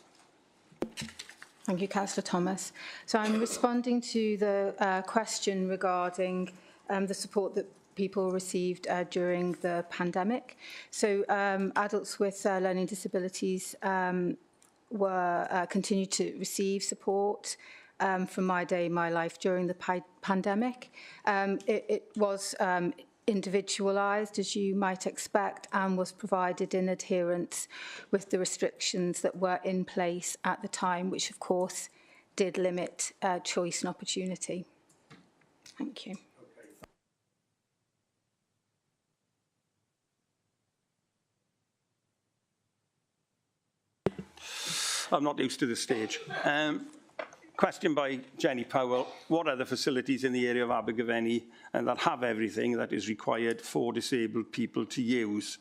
Thank you, Councillor Thomas. So I'm responding to the question regarding the support that people received during the pandemic. So adults with learning disabilities continued to receive support from My Day, My Life during the pandemic. It was individualised, as you might expect, and was provided in adherence with the restrictions that were in place at the time, which of course did limit choice and opportunity. Thank you. I'm not used to this stage. Question by Jenny Powell. What are the facilities in the area of Abergavenny that have everything that is required for disabled people to use?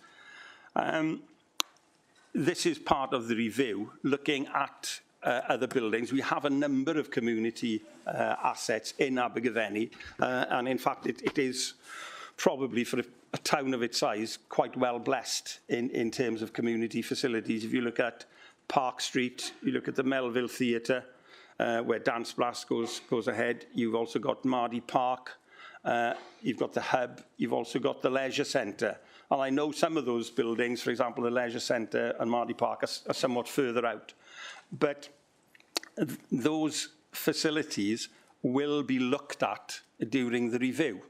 This is part of the review, looking at other buildings. We have a number of community assets in Abergavenny, and in fact it is probably, for a town of its size, quite well blessed in terms of community facilities. If you look at Park Street, you look at the Melville Theatre, where Dance Blast goes ahead. You've also got Mardy Park. You've got the Hub. You've also got the Leisure Centre. And I know some of those buildings, for example, the Leisure Centre and Mardy Park, are somewhat further out. But those facilities will be looked at during the review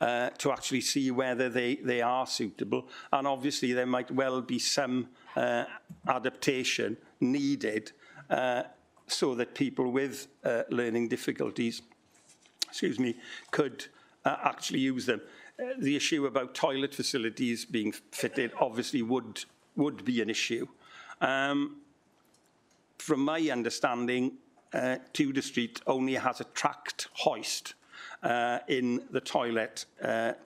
to actually see whether they are suitable. And obviously there might well be some adaptation needed so that people with learning difficulties, could actually use them. The issue about toilet facilities being fitted obviously would be an issue. From my understanding, Tudor Street only has a tracked hoist in the toilet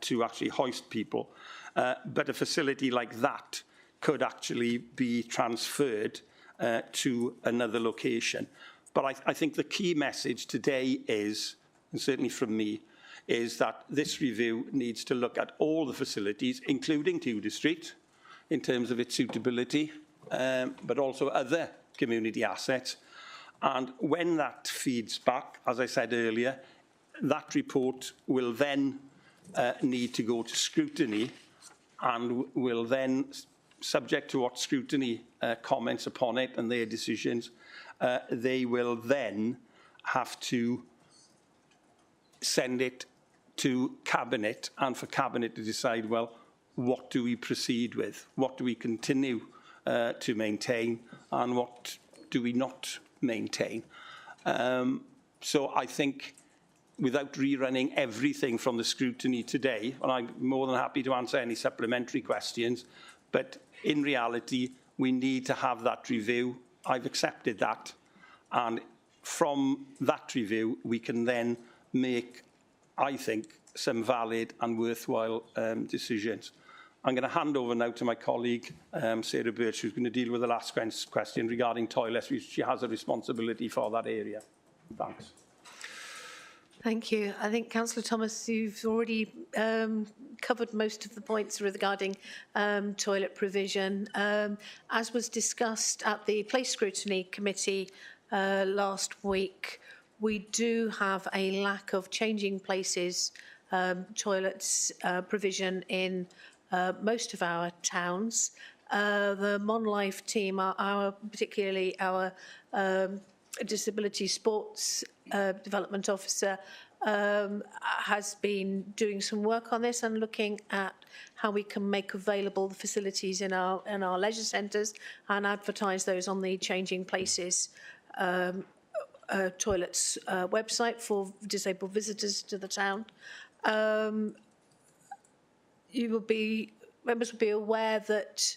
to actually hoist people, but a facility like that could actually be transferred to another location. But I think the key message today is, and certainly from me, is that this review needs to look at all the facilities, including Tudor Street, in terms of its suitability, but also other community assets. And when that feeds back, as I said earlier, that report will then need to go to scrutiny and will then, subject to what scrutiny comments upon it and their decisions, they will then have to send it to Cabinet and for Cabinet to decide, well, what do we proceed with? What do we continue to maintain and what do we not maintain? So I think without rerunning everything from the scrutiny today, and I'm more than happy to answer any supplementary questions, but in reality, we need to have that review. I've accepted that. And from that review, we can then make, I think, some valid and worthwhile decisions. I'm going to hand over now to my colleague, Sarah Birch, who's going to deal with the last question regarding toilets, which she has a responsibility for that area. Thanks. Thank you. I think, Councillor Thomas, you've already covered most of the points regarding toilet provision. As was discussed at the Place Scrutiny Committee last week, we do have a lack of changing places toilets provision in most of our towns. The Monlife team, particularly our Disability Sports Development Officer, has been doing some work on this and looking at how we can make available the facilities in our leisure centres and advertise those on the Changing Places toilets website for disabled visitors to the town. Members will be aware that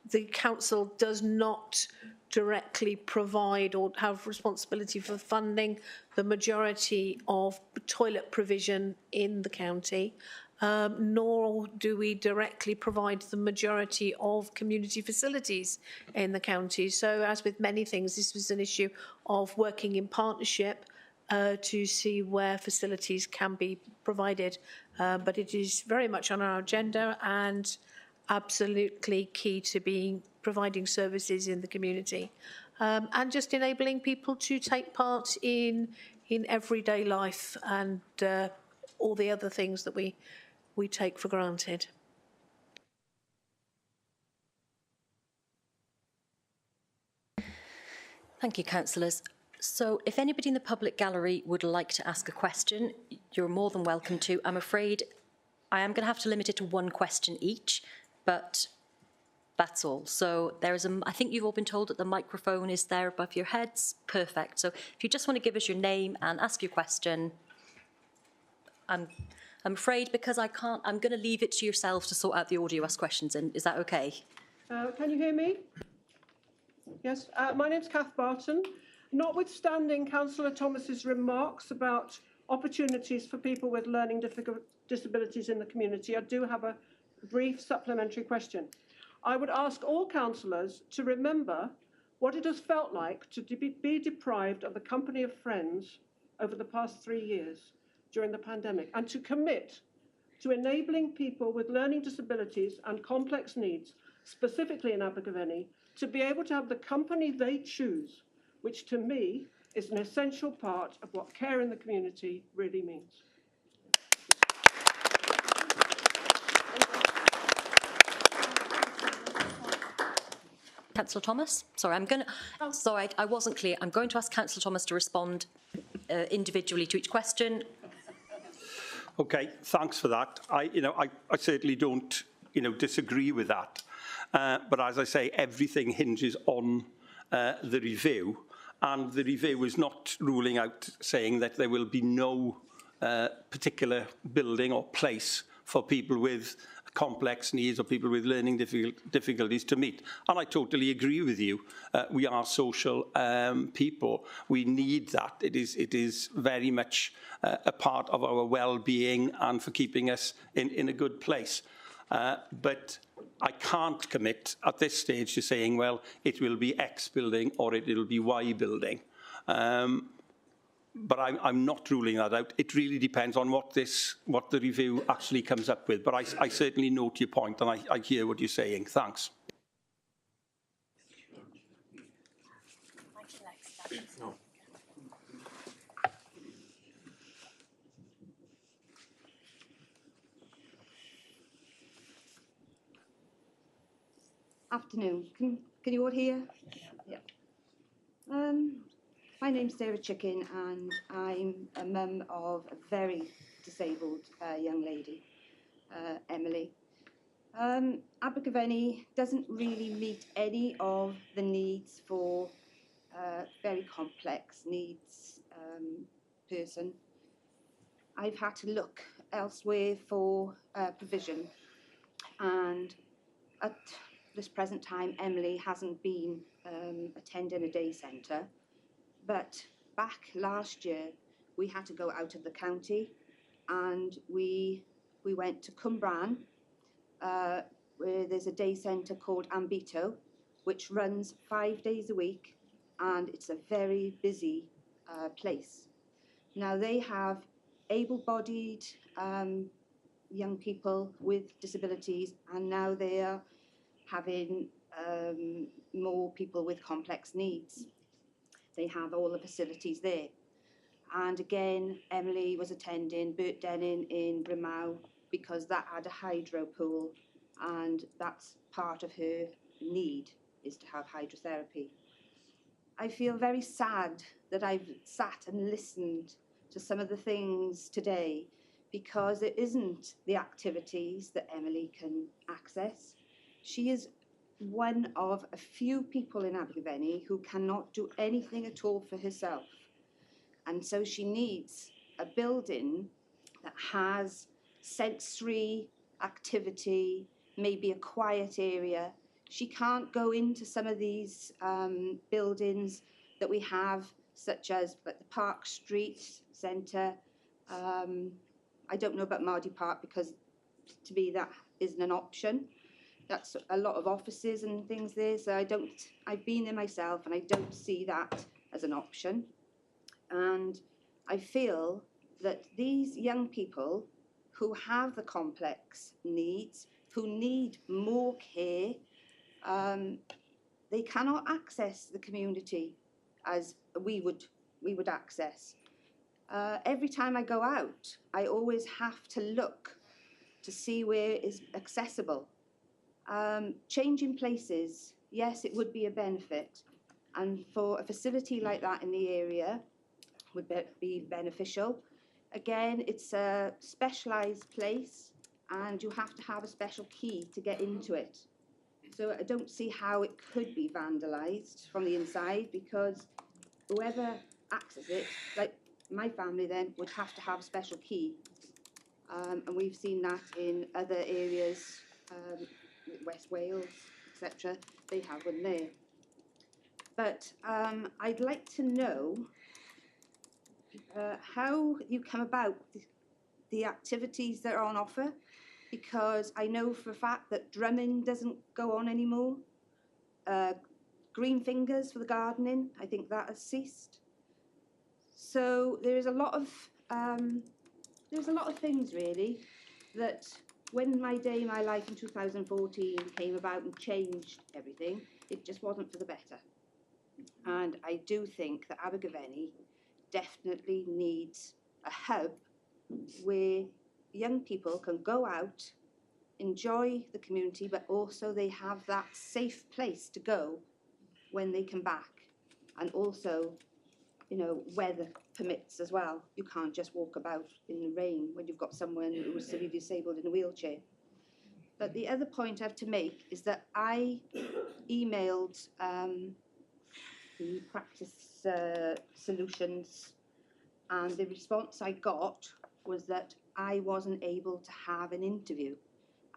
the council does not directly provide or have responsibility for funding the majority of toilet provision in the county, nor do we directly provide the majority of community facilities in the county. So, as with many things, this was an issue of working in partnership to see where facilities can be provided. But it is very much on our agenda and absolutely key to providing services in the community, and just enabling people to take part in everyday life and all the other things that we take for granted. Thank you, councillors. So if anybody in the public gallery would like to ask a question, you're more than welcome to. I'm afraid I am going to have to limit it to one question each, but that's all. So there is I think you've all been told that the microphone is there above your heads. Perfect. So if you just want to give us your name and ask your question, I'm afraid because I can't, I'm going to leave it to yourselves to sort out the audio ask questions in. Is that okay? Can you hear me? Yes. My name's Kath Barton. Notwithstanding Councillor Thomas's remarks about opportunities for people with learning disabilities in the community, I do have a brief supplementary question. I would ask all councillors to remember what it has felt like to be deprived of the company of friends over the past 3 years during the pandemic, and to commit to enabling people with learning disabilities and complex needs, specifically in Abergavenny, to be able to have the company they choose, which to me is an essential part of what care in the community really means. Councillor Thomas? Sorry, sorry, I wasn't clear. I'm going to ask Councillor Thomas to respond individually to each question. Okay, thanks for that. I certainly don't, disagree with that. But as I say, everything hinges on the review, and the review is not ruling out saying that there will be no particular building or place for people with complex needs or people with learning difficulties to meet. And I totally agree with you. We are social people. We need that. It is very much a part of our well-being and for keeping us in a good place. But I can't commit at this stage to saying, well, it will be X building or it will be Y building. But I'm not ruling that out. It really depends on what the review actually comes up with. But I certainly note your point and I hear what you're saying. Thanks. Afternoon. Can you all hear? Yeah. My name's Sarah Chicken and I'm a mum of a very disabled young lady, Emily. Abergavenny doesn't really meet any of the needs for very complex needs person. I've had to look elsewhere for provision, and at this present time Emily hasn't been attending a day centre, but back last year we had to go out of the county and we went to Cwmbran, where there's a day centre called Ambito, which runs 5 days a week, and it's a very busy place. Now they have able-bodied young people with disabilities, and now they are having more people with complex needs. They have all the facilities there. And again, Emily was attending Burt Dennin in Brimau because that had a hydro pool, and that's part of her need, is to have hydrotherapy. I feel very sad that I've sat and listened to some of the things today, because it isn't the activities that Emily can access. She is one of a few people in Abergavenny who cannot do anything at all for herself. And so she needs a building that has sensory activity, maybe a quiet area. She can't go into some of these buildings that we have, such as like the Park Street Centre. I don't know about Mardy Park, because to me that isn't an option. That's a lot of offices and things there, so I've been there myself and I don't see that as an option. And I feel that these young people who have the complex needs, who need more care, they cannot access the community as we would access. Every time I go out, I always have to look to see where is accessible. Changing places, yes, it would be a benefit, and for a facility like that in the area would be beneficial. Again, it's a specialised place and you have to have a special key to get into it. So I don't see how it could be vandalised from the inside, because whoever accesses it, like my family then, would have to have a special key. And we've seen that in other areas, West Wales, etc. They have one there. But I'd like to know how you come about the activities that are on offer, because I know for a fact that drumming doesn't go on anymore. Green fingers for the gardening, I think that has ceased. So there's a lot of things really that, when my day, my life in 2014 came about and changed everything, it just wasn't for the better. And I do think that Abergavenny definitely needs a hub where young people can go out, enjoy the community, but also they have that safe place to go when they come back. And also, you know, weather permits as well. You can't just walk about in the rain when you've got someone who is severely disabled in a wheelchair. But the other point I have to make is that I emailed the Practice Solutions, and the response I got was that I wasn't able to have an interview.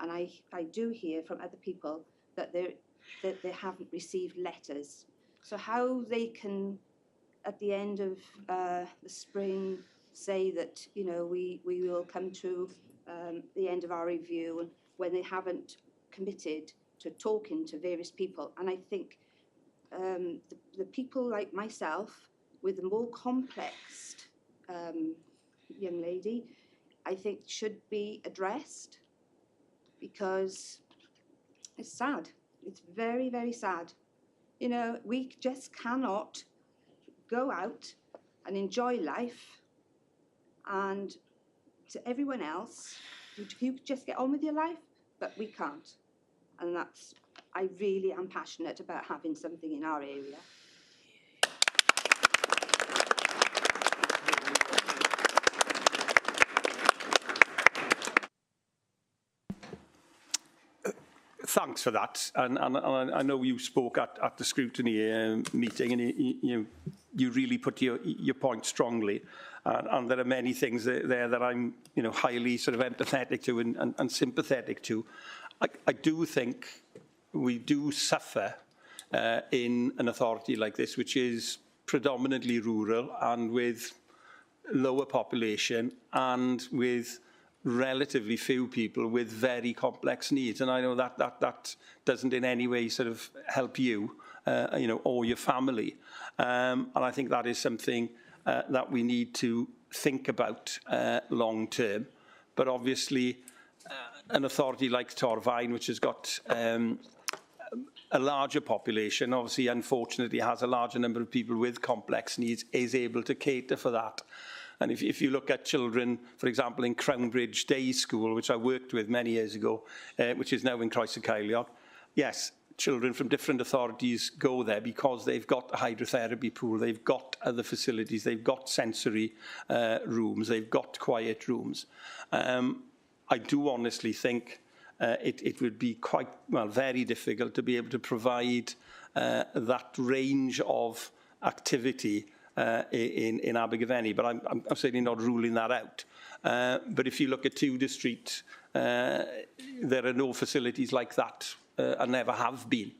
And I do hear from other people that they haven't received letters. So how they can, at the end of the spring, say that, you know, we will come to the end of our review, and when they haven't committed to talking to various people. And I think the people like myself with a more complex young lady, I think should be addressed, because it's sad. It's very, very sad. You know, we just cannot go out and enjoy life, and to everyone else, you just get on with your life, but we can't. And that's, I really am passionate about having something in our area. thanks for that. And I know you spoke at the scrutiny meeting, and you really put your point strongly. And there are many things there that I'm, highly sort of empathetic to and sympathetic to. I do think we do suffer in an authority like this, which is predominantly rural and with lower population and with relatively few people with very complex needs. And I know that doesn't in any way sort of help you, or your family. And I think that is something that we need to think about long term. But obviously, an authority like Torfaen, which has got a larger population, obviously, unfortunately, has a larger number of people with complex needs, is able to cater for that. And if you look at children, for example, in Crownbridge Day School, which I worked with many years ago, which is now in Croesau-Ceiliog, yes, children from different authorities go there because they've got a hydrotherapy pool, they've got other facilities, they've got sensory rooms, they've got quiet rooms. I do honestly think it would be very difficult to be able to provide that range of activity in Abergavenny, but I'm certainly not ruling that out. But if you look at Tudor Street, there are no facilities like that, and never have been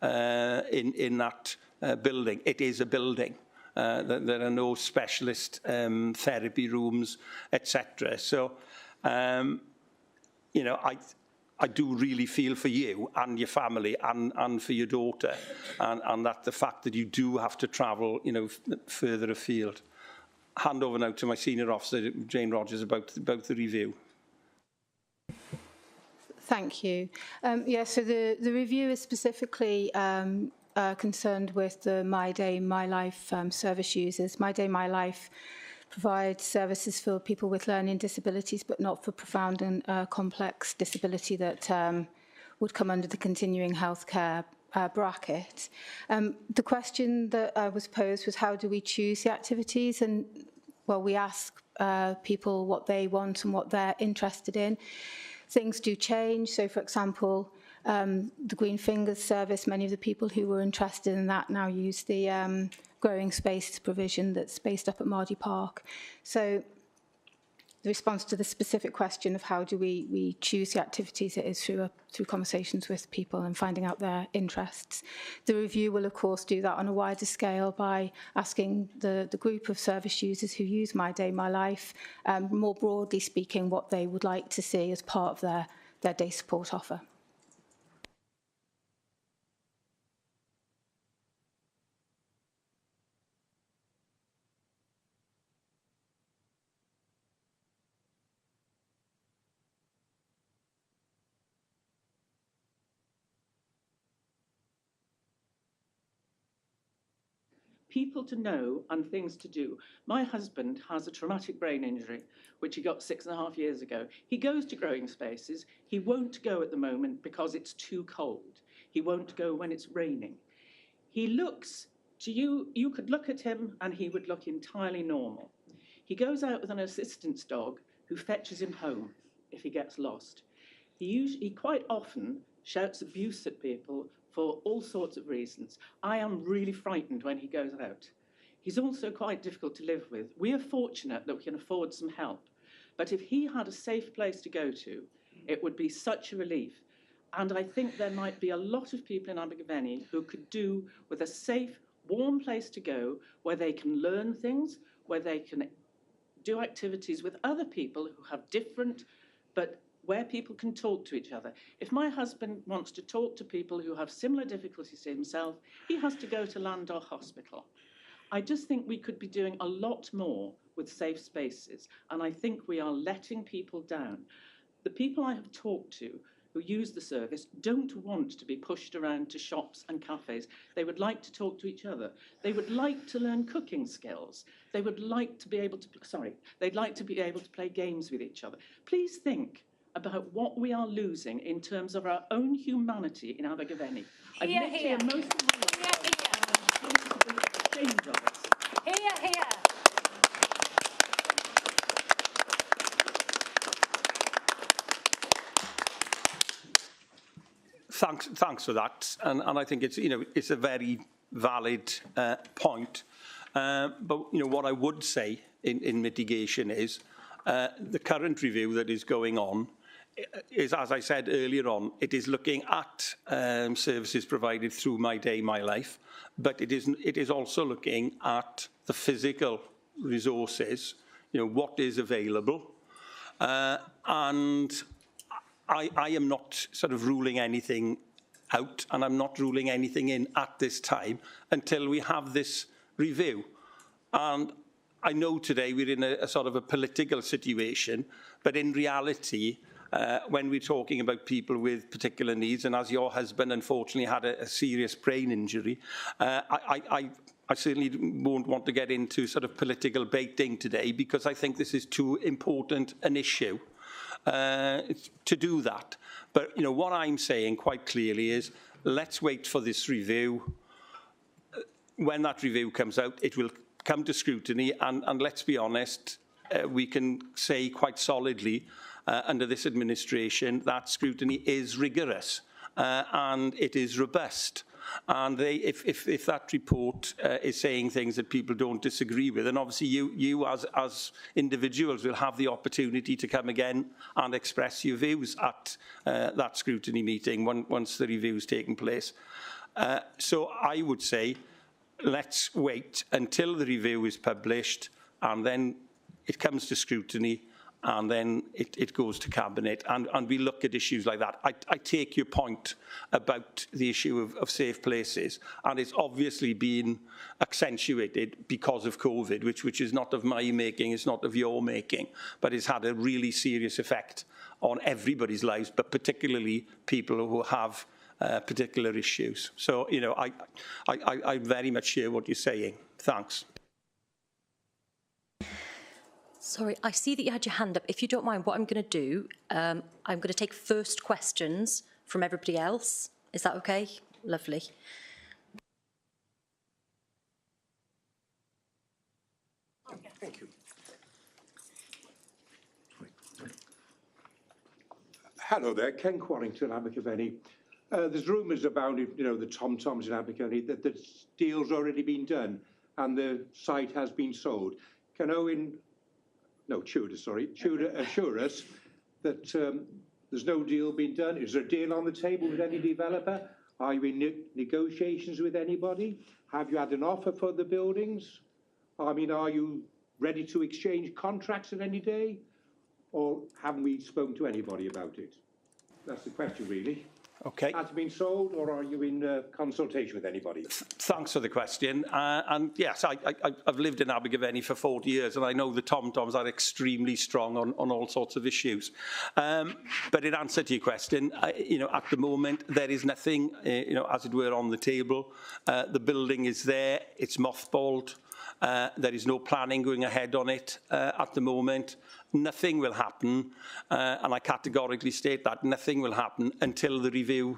in that building. It is a building. There are no specialist therapy rooms, etc. So, I do really feel for you and your family and for your daughter, and that the fact that you do have to travel, further afield. Hand over now to my senior officer, Jane Rogers, about the review. Thank you. So the review is specifically concerned with the My Day, My Life service users. My Day, My Life provides services for people with learning disabilities, but not for profound and complex disability that would come under the continuing healthcare bracket. The question that was posed was, how do we choose the activities? And, well, we ask people what they want and what they're interested in. Things do change. So, for example, the Green Fingers service, many of the people who were interested in that now use the growing space provision that's based up at Mardy Park. So the response to the specific question of how do we choose the activities, it is through conversations with people and finding out their interests. The review will, of course, do that on a wider scale by asking the group of service users who use My Day, My Life, more broadly speaking, what they would like to see as part of their day support offer. People to know and things to do. My husband has a traumatic brain injury, which he got 6.5 years ago. He goes to growing spaces. He won't go at the moment because it's too cold. He won't go when it's raining. He looks to you, you could look at him and he would look entirely normal. He goes out with an assistance dog who fetches him home if he gets lost. He quite often shouts abuse at people for all sorts of reasons. I am really frightened when he goes out. He's also quite difficult to live with. We are fortunate that we can afford some help. But if he had a safe place to go to, it would be such a relief. And I think there might be a lot of people in Abergavenny who could do with a safe, warm place to go where they can learn things, where they can do activities with other people who have different, but where people can talk to each other. If my husband wants to talk to people who have similar difficulties to himself, he has to go to Landau Hospital. I just think we could be doing a lot more with safe spaces, and I think we are letting people down. The people I have talked to who use the service don't want to be pushed around to shops and cafes. They would like to talk to each other. They would like to learn cooking skills. They would like to be able to, they'd like to be able to play games with each other. Please think about what we are losing in terms of our own humanity in Abergavenny. I've lived here most of my life, and I'm absolutely ashamed of it. Hear, hear. thanks for that, and I think it's it's a very valid point. But what I would say in mitigation is the current review that is going on is, as I said earlier on, it is looking at services provided through My Day, My Life, but it is also looking at the physical resources, what is available, and I am not sort of ruling anything out, and I'm not ruling anything in at this time until we have this review. And I know today we're in a sort of a political situation, but in reality, when we're talking about people with particular needs, and as your husband unfortunately had a serious brain injury, I certainly won't want to get into sort of political baiting today, because I think this is too important an issue to do that. But what I'm saying quite clearly is, let's wait for this review. When that review comes out, it will come to scrutiny, and let's be honest, we can say quite solidly under this administration that scrutiny is rigorous and it is robust. And if that report is saying things that people don't disagree with, then obviously you as individuals will have the opportunity to come again and express your views at that scrutiny meeting once the review's taken place. So I would say, let's wait until the review is published, and then it comes to scrutiny, and then it goes to Cabinet, and we look at issues like that. I take your point about the issue of safe places, and it's obviously been accentuated because of COVID, which is not of my making, it's not of your making, but it's had a really serious effect on everybody's lives, but particularly people who have particular issues. So, I very much hear what you're saying. Thanks. Sorry, I see that you had your hand up. If you don't mind, what I'm going to do, I'm going to take first questions from everybody else. Is that okay? Lovely. Thank you. Hello there, Ken Quarrington, Abergavenny. There's rumours about, the Tom-Toms in Abergavenny, that the deal's already been done and the site has been sold. Can Tudor assure us that there's no deal being done? Is there a deal on the table with any developer? Are you in negotiations with anybody? Have you had an offer for the buildings? I mean, are you ready to exchange contracts at any day? Or haven't we spoken to anybody about it? That's the question, really. Okay. Has it been sold, or are you in consultation with anybody? Thanks for the question. And yes, I've lived in Abergavenny for 40 years, and I know the Tom-Toms are extremely strong on all sorts of issues. But in answer to your question, at the moment, there is nothing, as it were, on the table. The building is there. It's mothballed. There is no planning going ahead on it at the moment. Nothing will happen, and I categorically state that nothing will happen until the review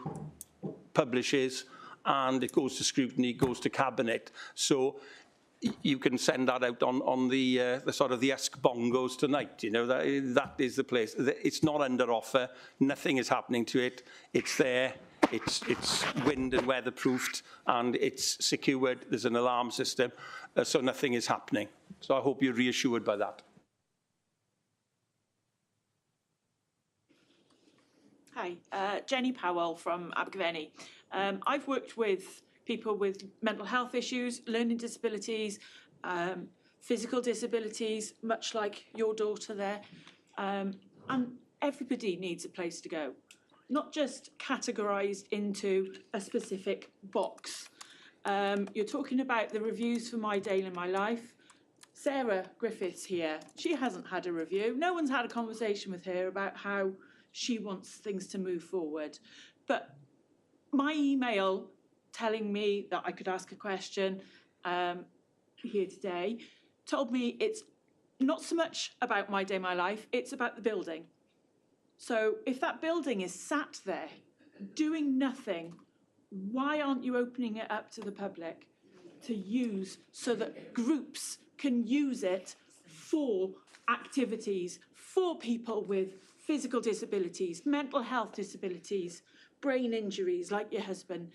publishes and it goes to scrutiny, goes to Cabinet. So you can send that out on the sort of the Escbongos tonight. That is the place. It's not under offer. Nothing is happening to it. It's there. It's wind and weatherproofed, and it's secured. There's an alarm system, so nothing is happening. So I hope you're reassured by that. Hi, Jenny Powell from Abergavenny. I've worked with people with mental health issues, learning disabilities, physical disabilities, much like your daughter there. And everybody needs a place to go, not just categorised into a specific box. You're talking about the reviews for My Day in My Life. Sarah Griffiths here, she hasn't had a review. No one's had a conversation with her about how she wants things to move forward. But my email telling me that I could ask a question here today told me it's not so much about My Day, My Life, it's about the building. So if that building is sat there doing nothing, why aren't you opening it up to the public to use so that groups can use it for activities for people with physical disabilities, mental health disabilities, brain injuries like your husband,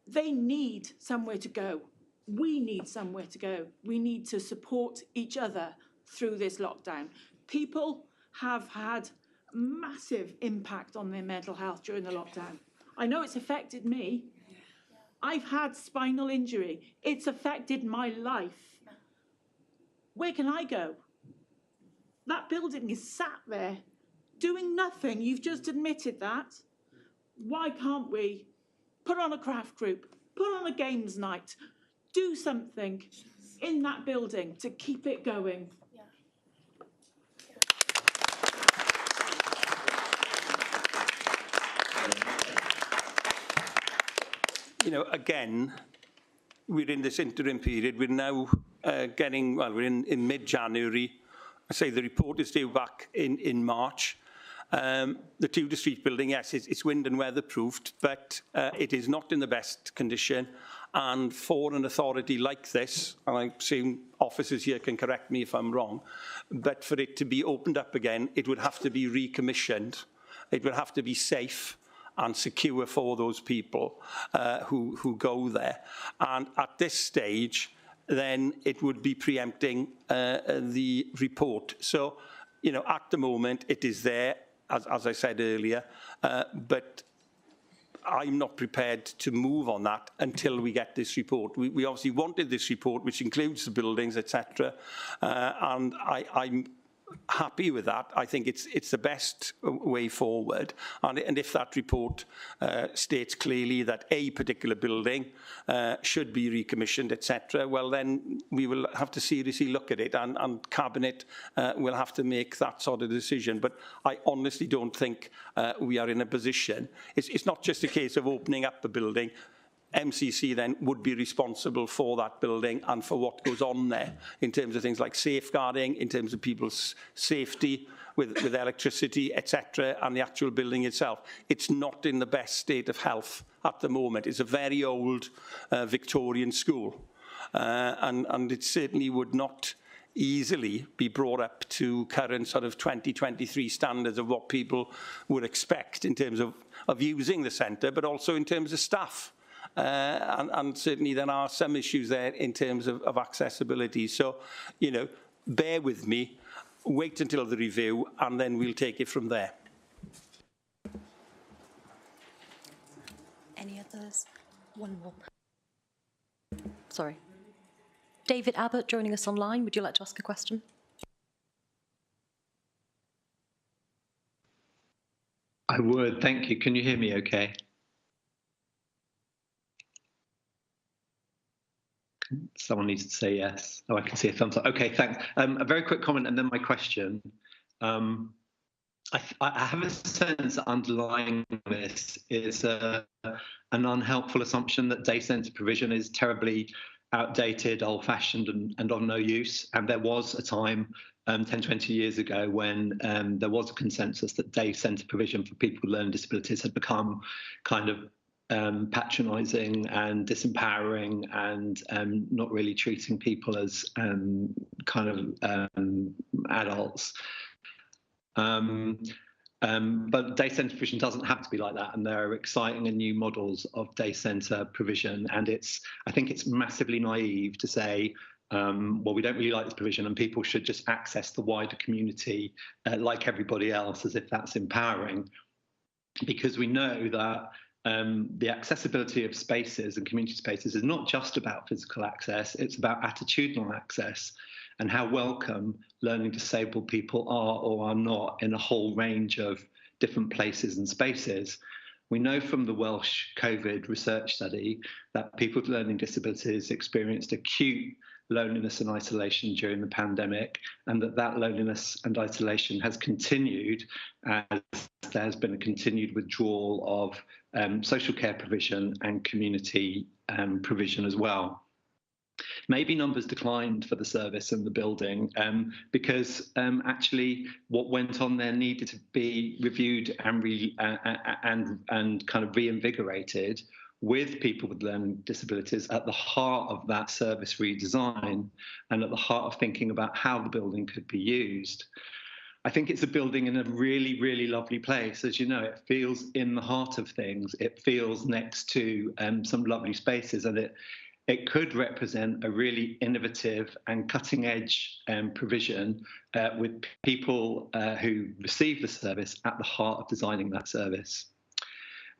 they need somewhere to go. We need somewhere to go. We need to support each other through this lockdown. People have had massive impact on their mental health during the lockdown. I know it's affected me. I've had spinal injury. It's affected my life. Where can I go? That building is sat there doing nothing. You've just admitted that. Why can't we put on a craft group, put on a games night, do something in that building to keep it going? You know, again, we're in this interim period. We're now we're in mid-January. I say the report is due back in March. The Tudor Street building, yes, it's wind and weather-proofed, but it is not in the best condition. And for an authority like this, and I assume officers here can correct me if I'm wrong, but for it to be opened up again, it would have to be recommissioned. It would have to be safe and secure for those people who go there. And at this stage, then it would be preempting the report. So, you know, at the moment, it is there, as I said earlier, but I'm not prepared to move on that until we get this report. We obviously wanted this report, which includes the buildings, etc., and I'm happy with that. I think it's the best way forward. And if that report states clearly that a particular building should be recommissioned, etc., well, then we will have to seriously look at it, and Cabinet will have to make that sort of decision. But I honestly don't think we are in a position. It's not just a case of opening up a building. MCC then would be responsible for that building and for what goes on there in terms of things like safeguarding, in terms of people's safety with electricity, etc., and the actual building itself. It's not in the best state of health at the moment. It's a very old Victorian school, and it certainly would not easily be brought up to current sort of 2023 standards of what people would expect in terms of using the centre, but also in terms of staff. And certainly there are some issues there in terms of accessibility. So, you know, bear with me, wait until the review, and then we'll take it from there. Any others? One more. Sorry. David Abbott joining us online. Would you like to ask a question? I would, thank you. Can you hear me okay? Someone needs to say yes. Oh, I can see a thumbs up. Okay, thanks. A very quick comment and then my question. I have a sense that underlying this is an unhelpful assumption that day centre provision is terribly outdated, old-fashioned and of no use. And there was a time 10, 20 years ago when there was a consensus that day centre provision for people with learning disabilities had become kind of patronising and disempowering and not really treating people as kind of adults. But day centre provision doesn't have to be like that, and there are exciting and new models of day centre provision, and I think it's massively naive to say, well, we don't really like this provision and people should just access the wider community like everybody else, as if that's empowering, because we know that the accessibility of spaces and community spaces is not just about physical access, it's about attitudinal access and how welcome learning disabled people are or are not in a whole range of different places and spaces. We know from the Welsh COVID research study that people with learning disabilities experienced acute loneliness and isolation during the pandemic, and that loneliness and isolation has continued as there has been a continued withdrawal of social care provision and community provision as well. Maybe numbers declined for the service and the building because actually what went on there needed to be reviewed and kind of reinvigorated, with people with learning disabilities at the heart of that service redesign and at the heart of thinking about how the building could be used. I think it's a building in a really, really lovely place. As you know, it feels in the heart of things. It feels next to some lovely spaces, and it could represent a really innovative and cutting-edge provision with people who receive the service at the heart of designing that service.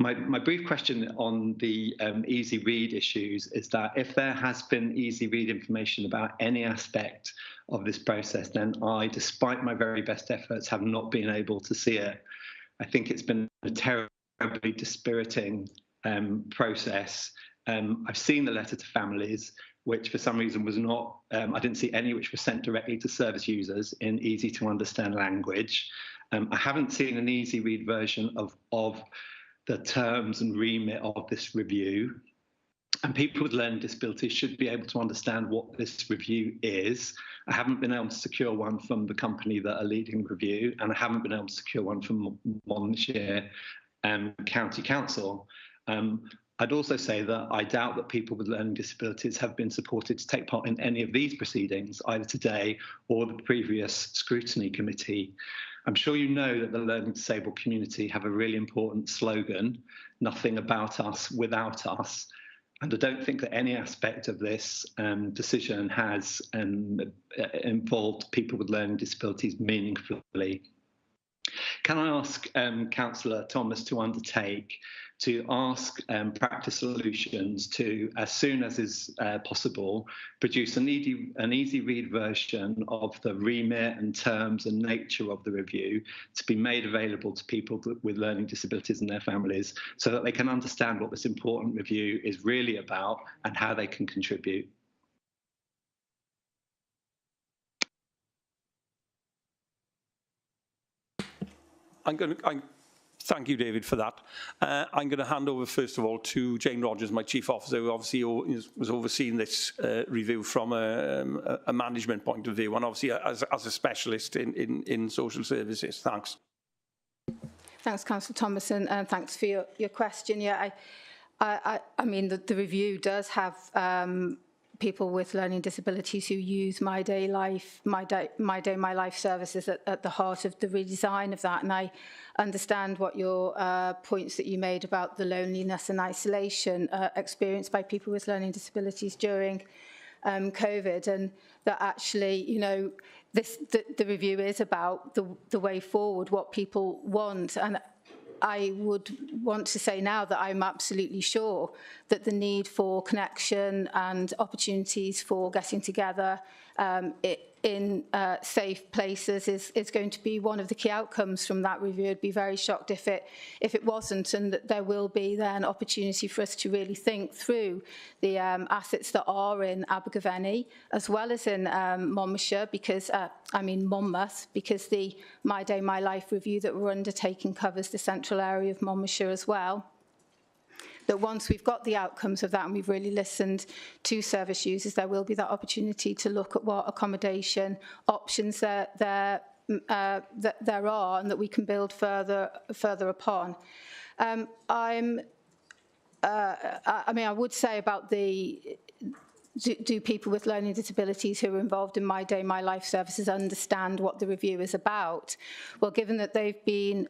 My brief question on the easy read issues is that if there has been easy read information about any aspect of this process, then I, despite my very best efforts, have not been able to see it. I think it's been a terribly dispiriting process. I've seen the letter to families, which for some reason was not, I didn't see any which were sent directly to service users in easy to understand language. I haven't seen an easy read version of the terms and remit of this review. And people with learning disabilities should be able to understand what this review is. I haven't been able to secure one from the company that are leading the review, and I haven't been able to secure one from Monmouthshire County Council. I'd also say that I doubt that people with learning disabilities have been supported to take part in any of these proceedings, either today or the previous scrutiny committee. I'm sure you know that the learning disabled community have a really important slogan, nothing about us without us. And I don't think that any aspect of this decision has involved people with learning disabilities meaningfully. Can I ask Councillor Thomas to undertake to ask Practice Solutions to, as soon as is possible, produce an easy read version of the remit and terms and nature of the review to be made available to people with learning disabilities and their families, so that they can understand what this important review is really about and how they can contribute? Thank you, David, for that. I'm going to hand over, first of all, to Jane Rogers, my Chief Officer, who obviously was overseeing this review from a management point of view, and obviously as a specialist in social services. Thanks. Thanks, Councillor Thomas, and thanks for your question. Yeah, I mean, the review does have people with learning disabilities who use My Day, My Life services at the heart of the redesign of that. And I understand what your points that you made about the loneliness and isolation experienced by people with learning disabilities during COVID, and that actually, you know, the review is about the way forward, what people want. And I would want to say now that I'm absolutely sure that the need for connection and opportunities for getting together in safe places is going to be one of the key outcomes from that review. I'd be very shocked if it wasn't, and that there will be then opportunity for us to really think through the assets that are in Abergavenny as well as in Monmouthshire, because Monmouth, because the My Day, My Life review that we're undertaking covers the central area of Monmouthshire as well. That once we've got the outcomes of that and we've really listened to service users, there will be that opportunity to look at what accommodation options there are and that we can build further upon. I would say about do people with learning disabilities who are involved in My Day, My Life services understand what the review is about? Well, given that they've been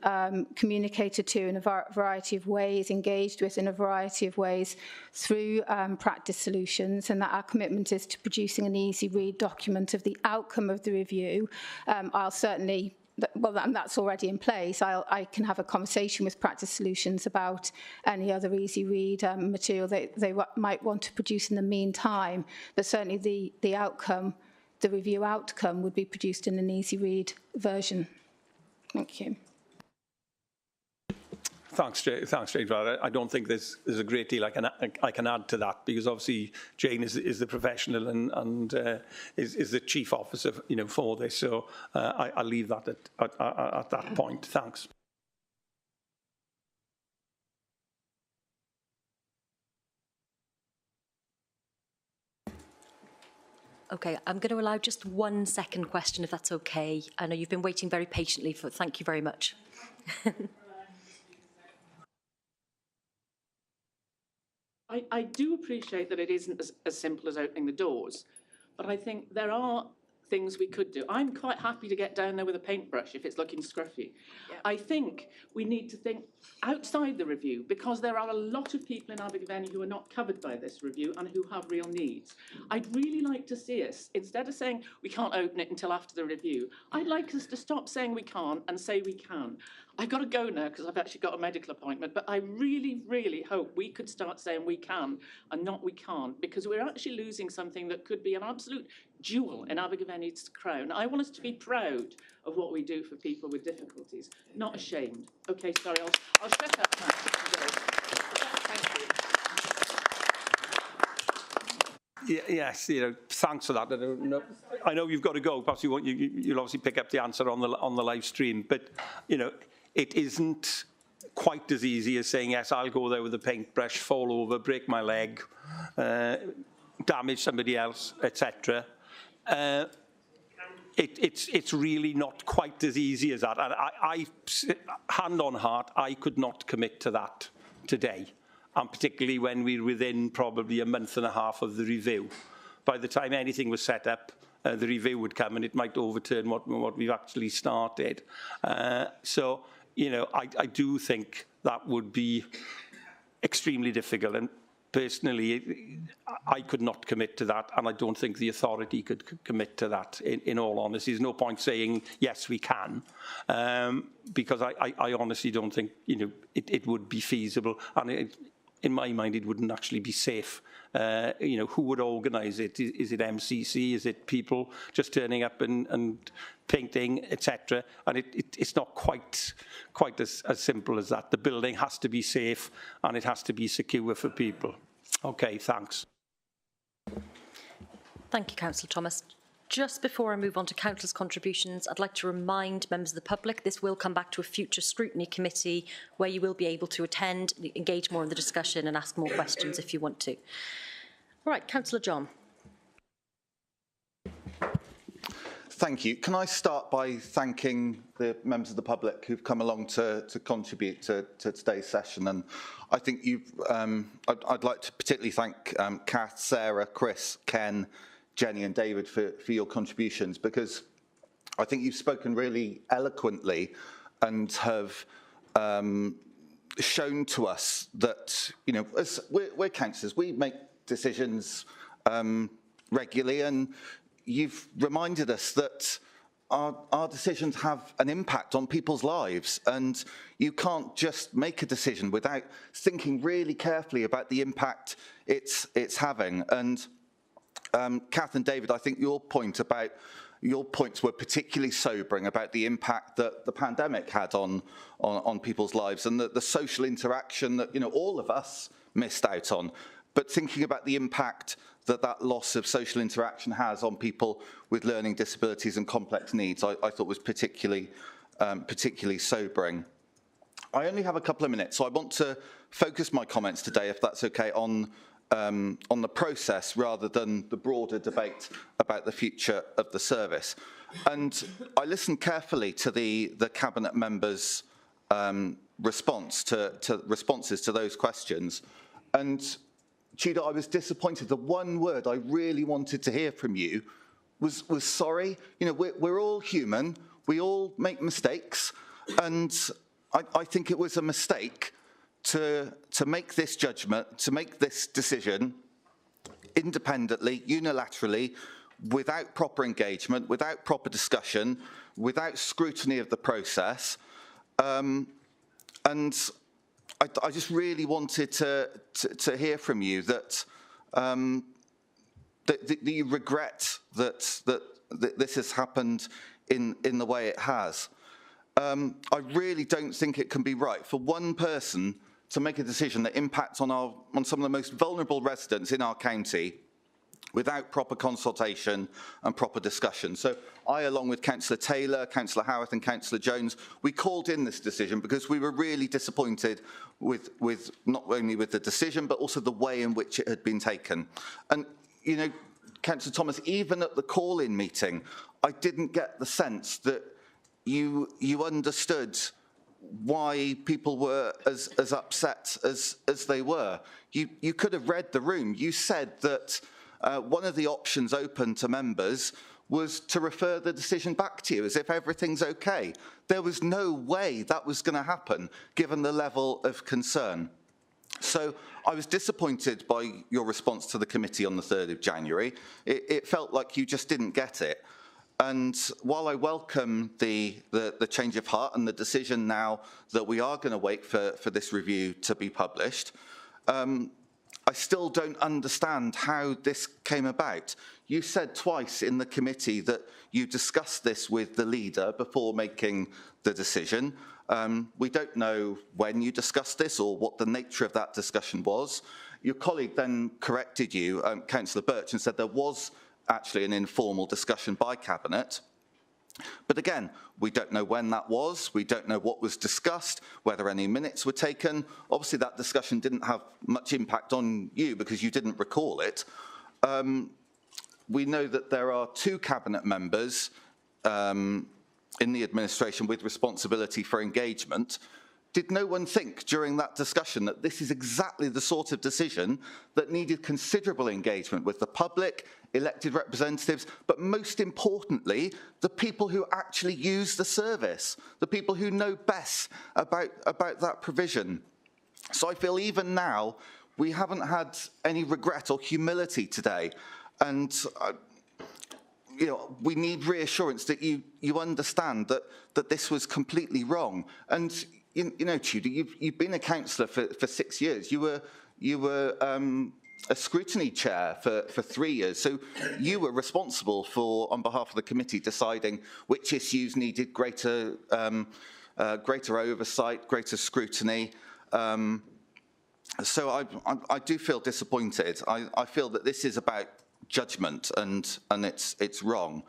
communicated to in a variety of ways, engaged with in a variety of ways through Practice Solutions, and that our commitment is to producing an easy read document of the outcome of the review, I'll certainly, well, and that's already in place. I can have a conversation with Practice Solutions about any other easy read material they might want to produce in the meantime. But certainly the outcome, the review outcome, would be produced in an easy read version. Thank you. Thanks, Jane. I don't think there's a great deal I can add to that, because obviously Jane is the professional and is the chief officer, you know, for this. So I'll leave that at that point. Thanks. Okay, I'm going to allow just 1 second question, if that's okay. I know you've been waiting very patiently for. Thank you very much. I do appreciate that it isn't as simple as opening the doors, but I think there are things we could do. I'm quite happy to get down there with a paintbrush if it's looking scruffy. Yep. I think we need to think outside the review, because there are a lot of people in Abergavenny who are not covered by this review and who have real needs. I'd really like to see us, instead of saying we can't open it until after the review, I'd like us to stop saying we can't and say we can. I've got to go now because I've actually got a medical appointment, but I really, really hope we could start saying we can and not we can't, because we're actually losing something that could be an absolute jewel in Abergavenny's crown. I want us to be proud of what we do for people with difficulties, not ashamed. Okay, sorry, I'll shut up now. Thank you. Yes, thanks for that. I know you've got to go. Perhaps you'll obviously pick up the answer on the live stream, but it isn't quite as easy as saying, yes, I'll go there with a paintbrush, fall over, break my leg, damage somebody else, etc. It's really not quite as easy as that. And I, hand on heart, I could not commit to that today, and particularly when we're within probably a month and a half of the review. By the time anything was set up, the review would come and it might overturn what we've actually started. So, I do think that would be extremely difficult. And personally, I could not commit to that, and I don't think the authority could commit to that, in all honesty. There's no point saying, yes, we can, because I honestly don't think, it would be feasible. And in my mind, it wouldn't actually be safe. Who would organise it? Is it MCC? Is it people just turning up and painting, etc.? And it's not quite as simple as that. The building has to be safe and it has to be secure for people. Okay, thanks. Thank you, Councillor Thomas. Just before I move on to councillors' contributions, I'd like to remind members of the public this will come back to a future scrutiny committee where you will be able to attend, engage more in the discussion and ask more questions if you want to. All right, Councillor John. Thank you. Can I start by thanking the members of the public who've come along to contribute to today's session? And I think I'd like to particularly thank Kath, Sarah, Chris, Ken, Jenny and David for your contributions, because I think you've spoken really eloquently and have shown to us that, as we're councillors, we make decisions regularly, and you've reminded us that our decisions have an impact on people's lives, and you can't just make a decision without thinking really carefully about the impact it's having. And Kath and David, I think your points were particularly sobering about the impact that the pandemic had on people's lives, and the social interaction that all of us missed out on. But thinking about the impact that loss of social interaction has on people with learning disabilities and complex needs, I thought was particularly sobering. I only have a couple of minutes, so I want to focus my comments today, if that's okay, on the process rather than the broader debate about the future of the service. And I listened carefully to the Cabinet members' responses to those questions. And Tudor, I was disappointed. The one word I really wanted to hear from you was sorry. We're all human. We all make mistakes. And I think it was a mistake to make this judgment, to make this decision independently, unilaterally, without proper engagement, without proper discussion, without scrutiny of the process. And I just really wanted to hear from you that you regret that this has happened in the way it has. I really don't think it can be right for one person to make a decision that impacts on some of the most vulnerable residents in our county without proper consultation and proper discussion. So I, along with Councillor Taylor, Councillor Howarth and Councillor Jones, we called in this decision because we were really disappointed with not only with the decision, but also the way in which it had been taken. And, Councillor Thomas, even at the call-in meeting, I didn't get the sense that you understood why people were as upset as they were. You could have read the room. You said that one of the options open to members was to refer the decision back to you as if everything's okay. There was no way that was going to happen, given the level of concern. So I was disappointed by your response to the committee on the 3rd of January. It felt like you just didn't get it. And while I welcome the change of heart and the decision now that we are going to wait for this review to be published, I still don't understand how this came about. You said twice in the committee that you discussed this with the leader before making the decision. We don't know when you discussed this or what the nature of that discussion was. Your colleague then corrected you, Councillor Birch, and said there was actually an informal discussion by Cabinet. But again, we don't know when that was, we don't know what was discussed, whether any minutes were taken. Obviously that discussion didn't have much impact on you because you didn't recall it. We know that there are 2 Cabinet members in the administration with responsibility for engagement. Did no one think during that discussion that this is exactly the sort of decision that needed considerable engagement with the public, elected representatives, but most importantly, the people who actually use the service, the people who know best about that provision? So I feel even now, we haven't had any regret or humility today. And you know, we need reassurance that you understand that this was completely wrong. And you know, Tudor, you've been a councillor for 6 years. You were a scrutiny chair for 3 years. So you were responsible for, on behalf of the committee, deciding which issues needed greater oversight, greater scrutiny. So I do feel disappointed. I feel that this is about judgment and it's wrong.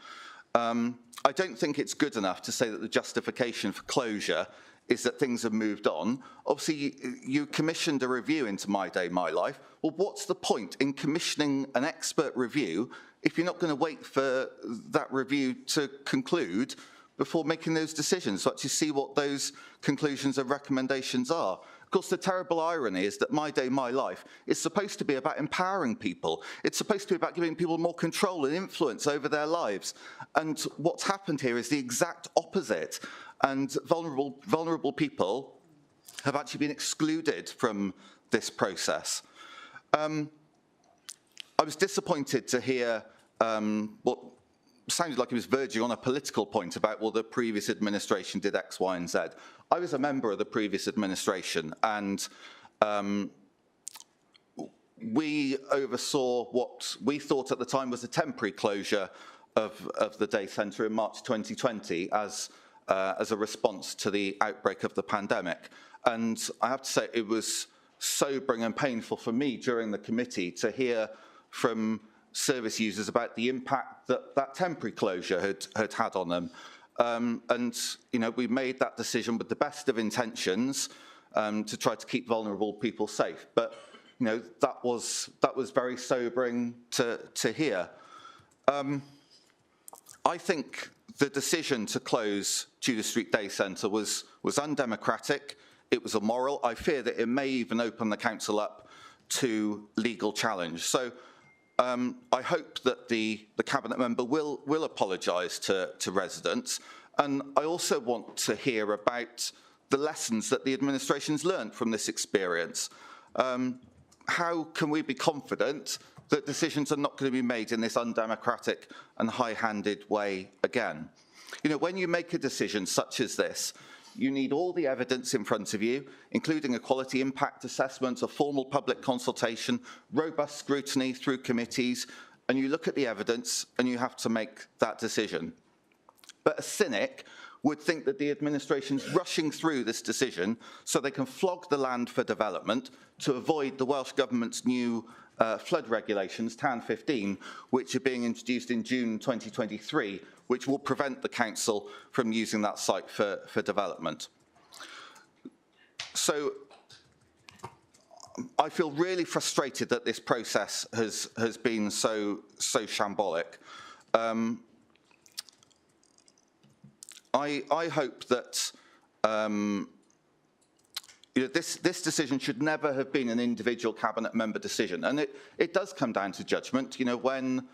I don't think it's good enough to say that the justification for closure is that things have moved on. Obviously, you commissioned a review into My Day, My Life. Well, what's the point in commissioning an expert review if you're not going to wait for that review to conclude before making those decisions, so actually see what those conclusions and recommendations are? Of course, the terrible irony is that My Day, My Life is supposed to be about empowering people. It's supposed to be about giving people more control and influence over their lives. And what's happened here is the exact opposite. And vulnerable people have actually been excluded from this process. I was disappointed to hear what sounded like it was verging on a political point about, well, the previous administration did X, Y, and Z. I was a member of the previous administration, and we oversaw what we thought at the time was a temporary closure of the day centre in March 2020 as a response to the outbreak of the pandemic. And I have to say, it was sobering and painful for me during the committee to hear from service users about the impact that that temporary closure had on them. And you know, we made that decision with the best of intentions to try to keep vulnerable people safe. But you know, that was very sobering to hear. I think the decision to close Tudor Street Day Centre was undemocratic. It was immoral. I fear that it may even open the council up to legal challenge. So I hope that the cabinet member will apologise to residents. And I also want to hear about the lessons that the administration's learned from this experience. How can we be confident that decisions are not going to be made in this undemocratic and high-handed way again? You know, when you make a decision such as this, you need all the evidence in front of you, including a quality impact assessment, a formal public consultation, robust scrutiny through committees, and you look at the evidence and you have to make that decision. But a cynic would think that the administration's rushing through this decision so they can flog the land for development to avoid the Welsh Government's new flood regulations, TAN 15, which are being introduced in June 2023, which will prevent the council from using that site for development. So I feel really frustrated that this process has been so shambolic. I hope that you know, this decision should never have been an individual cabinet member decision, and it does come down to judgment. You know, when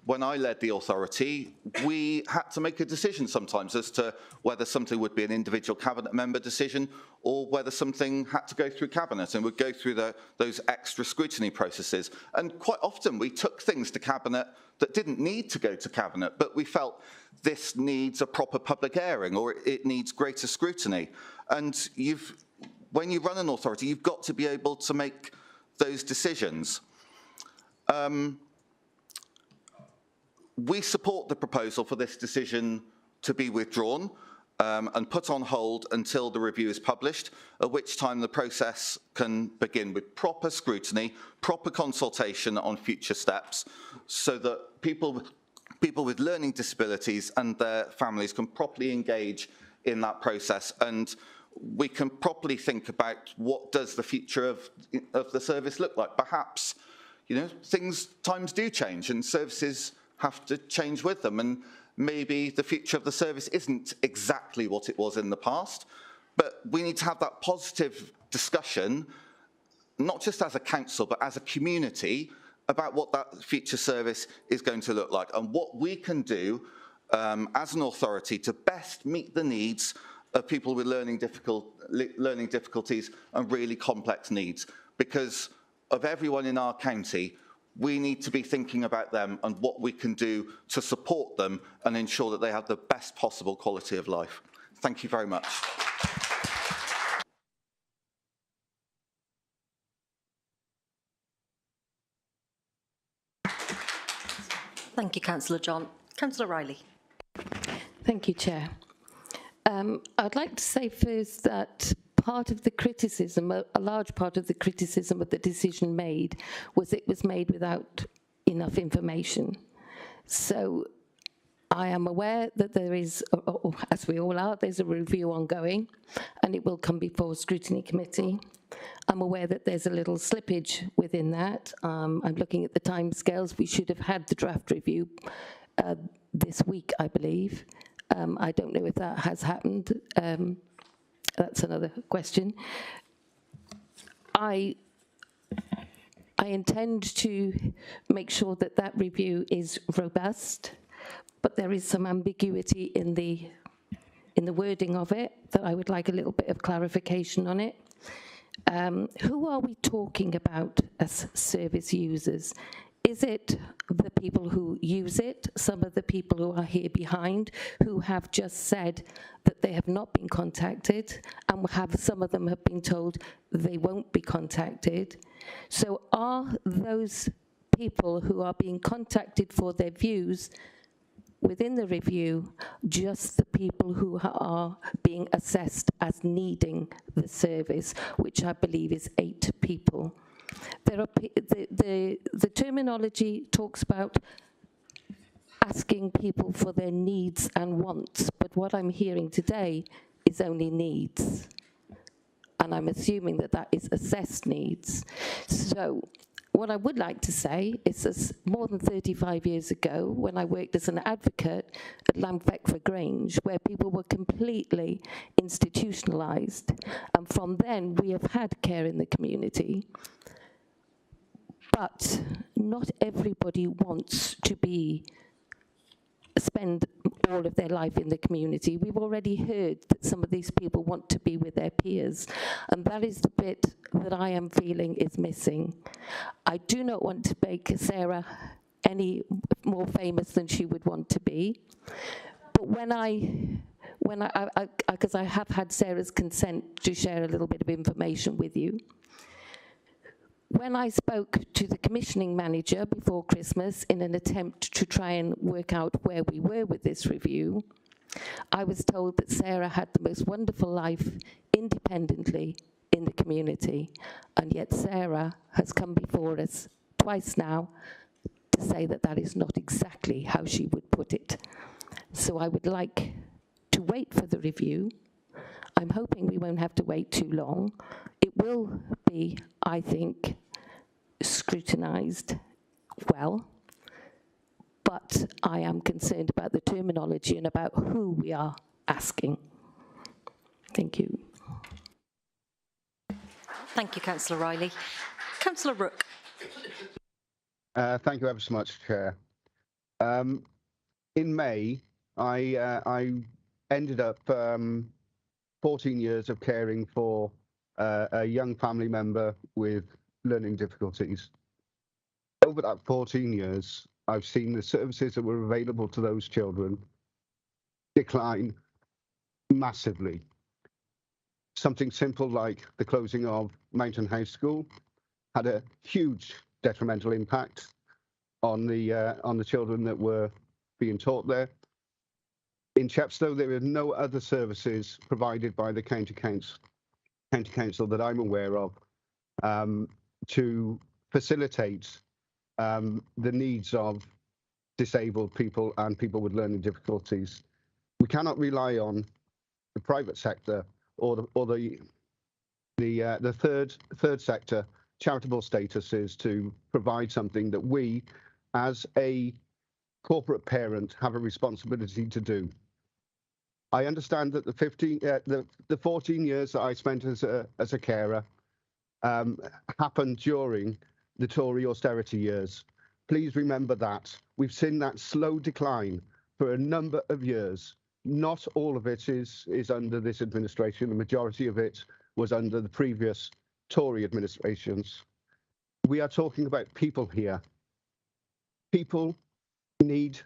when I led the authority, we had to make a decision sometimes as to whether something would be an individual cabinet member decision or whether something had to go through cabinet and would go through those extra scrutiny processes. And quite often we took things to cabinet that didn't need to go to cabinet, but we felt this needs a proper public airing or it needs greater scrutiny. And when you run an authority, you've got to be able to make those decisions. We support the proposal for this decision to be withdrawn and put on hold until the review is published, at which time the process can begin with proper scrutiny, proper consultation on future steps, so that people with learning disabilities and their families can properly engage in that process, and we can properly think about what does the future of the service look like. Perhaps, times do change and services have to change with them, and maybe the future of the service isn't exactly what it was in the past, but we need to have that positive discussion, not just as a council, but as a community, about what that future service is going to look like and what we can do as an authority to best meet the needs of people with learning difficulties and really complex needs. Because of everyone in our county, we need to be thinking about them and what we can do to support them and ensure that they have the best possible quality of life. Thank you very much. Thank you, Councillor John. Councillor Riley. Thank you, Chair. I'd like to say first that part of the criticism, a large part of the criticism of the decision made, was it was made without enough information. So I am aware that there is, as we all are, there's a review ongoing and it will come before Scrutiny Committee. I'm aware that there's a little slippage within that. I'm looking at the timescales. We should have had the draft review this week, I believe. I don't know if that has happened. That's another question. I intend to make sure that that review is robust, but there is some ambiguity in the wording of it that I would like a little bit of clarification on it. Who are we talking about as service users? Is it the people who use it, some of the people who are here behind, who have just said that they have not been contacted, and some of them have been told they won't be contacted? So are those people who are being contacted for their views within the review just the people who are being assessed as needing the service, which I believe is 8 people? There are, the terminology talks about asking people for their needs and wants, but what I'm hearing today is only needs. And I'm assuming that that is assessed needs. So what I would like to say is that more than 35 years ago, when I worked as an advocate at Llanfechra Grange, where people were completely institutionalised, and from then we have had care in the community. But not everybody wants to spend all of their life in the community. We've already heard that some of these people want to be with their peers, and that is the bit that I am feeling is missing. I do not want to make Sarah any more famous than she would want to be, but because I have had Sarah's consent to share a little bit of information with you. When I spoke to the commissioning manager before Christmas in an attempt to try and work out where we were with this review, I was told that Sarah had the most wonderful life independently in the community, and yet Sarah has come before us twice now to say that that is not exactly how she would put it. So I would like to wait for the review. I'm hoping we won't have to wait too long. It will be, I think, scrutinised well, but I am concerned about the terminology and about who we are asking. Thank you. Thank you, Councillor Riley. Councillor Rook. Thank you ever so much, Chair. In May, I ended up 14 years of caring for a young family member with learning difficulties. Over that 14 years, I've seen the services that were available to those children decline massively. Something simple like the closing of Mountain House School had a huge detrimental impact on the children that were being taught there. In Chepstow, there are no other services provided by the county council that I'm aware of to facilitate the needs of disabled people and people with learning difficulties. We cannot rely on the private sector or the third sector charitable statuses to provide something that we, as a corporate parent, have a responsibility to do. I understand that the 14 years that I spent as a carer happened during the Tory austerity years. Please remember that. We've seen that slow decline for a number of years. Not all of it is under this administration. The majority of it was under the previous Tory administrations. We are talking about people here. People need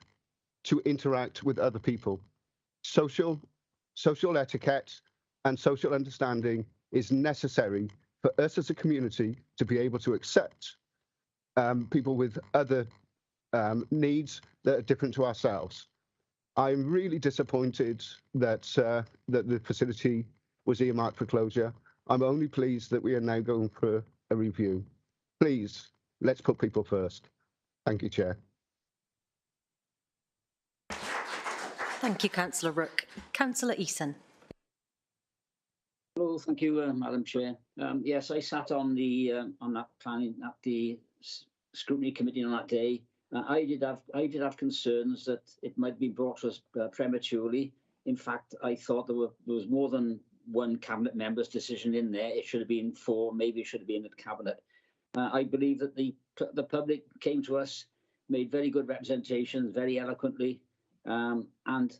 to interact with other people. Social etiquette and social understanding is necessary for us as a community to be able to accept people with other needs that are different to ourselves. I'm really disappointed that that the facility was earmarked for closure. I'm only pleased that we are now going for a review. Please, let's put people first. Thank you, Chair. Thank you, Councillor Rook. Councillor Eason. Hello, thank you, Madam Chair. Yes, I sat on that planning at the scrutiny committee on that day. I did have concerns that it might be brought to us prematurely. In fact, I thought there was more than one cabinet member's decision in there. It should have been 4, maybe it should have been at cabinet. I believe that the public came to us, made very good representations, very eloquently, and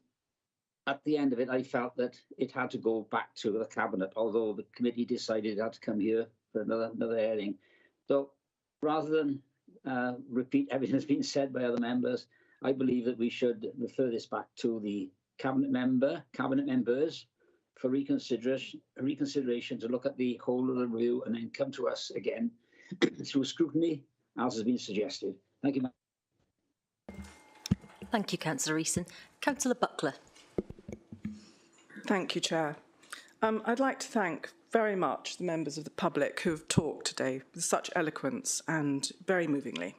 at the end of it, I felt that it had to go back to the cabinet, although the committee decided it had to come here for another hearing. So rather than repeat everything that's been said by other members, I believe that we should refer this back to the cabinet members for reconsideration to look at the whole of the review and then come to us again through scrutiny, as has been suggested. Thank you. Thank you, Councillor Eason. Councillor Buckler. Thank you, Chair. I'd like to thank very much the members of the public who have talked today with such eloquence and very movingly.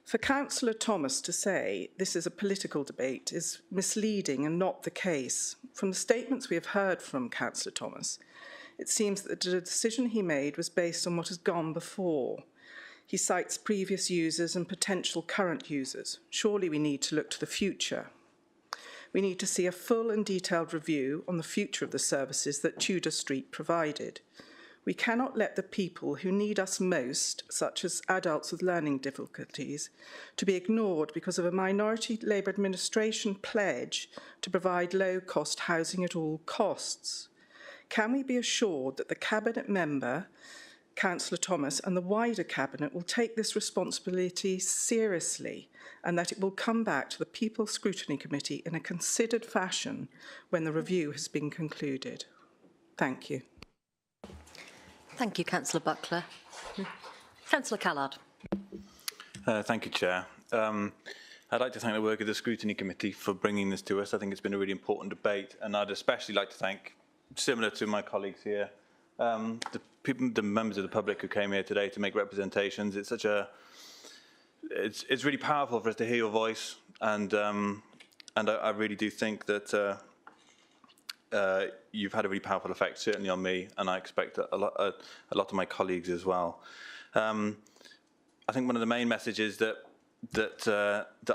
For Councillor Thomas to say this is a political debate is misleading and not the case. From the statements we have heard from Councillor Thomas, it seems that the decision he made was based on what has gone before. He cites previous users and potential current users. Surely we need to look to the future. We need to see a full and detailed review on the future of the services that Tudor Street provided. We cannot let the people who need us most, such as adults with learning difficulties, to be ignored because of a minority Labour administration pledge to provide low-cost housing at all costs. Can we be assured that the Cabinet member, Councillor Thomas, and the wider Cabinet will take this responsibility seriously and that it will come back to the People's Scrutiny Committee in a considered fashion when the review has been concluded? Thank you. Thank you, Councillor Buckler. Councillor Callard. Thank you, Chair. I'd like to thank the work of the Scrutiny Committee for bringing this to us. I think it's been a really important debate, and I'd especially like to thank, similar to my colleagues here, the members of the public who came here today to make representations. It's such a, it's really powerful for us to hear your voice, and I really do think that you've had a really powerful effect, certainly on me, and I expect a lot of my colleagues as well. I think one of the main messages that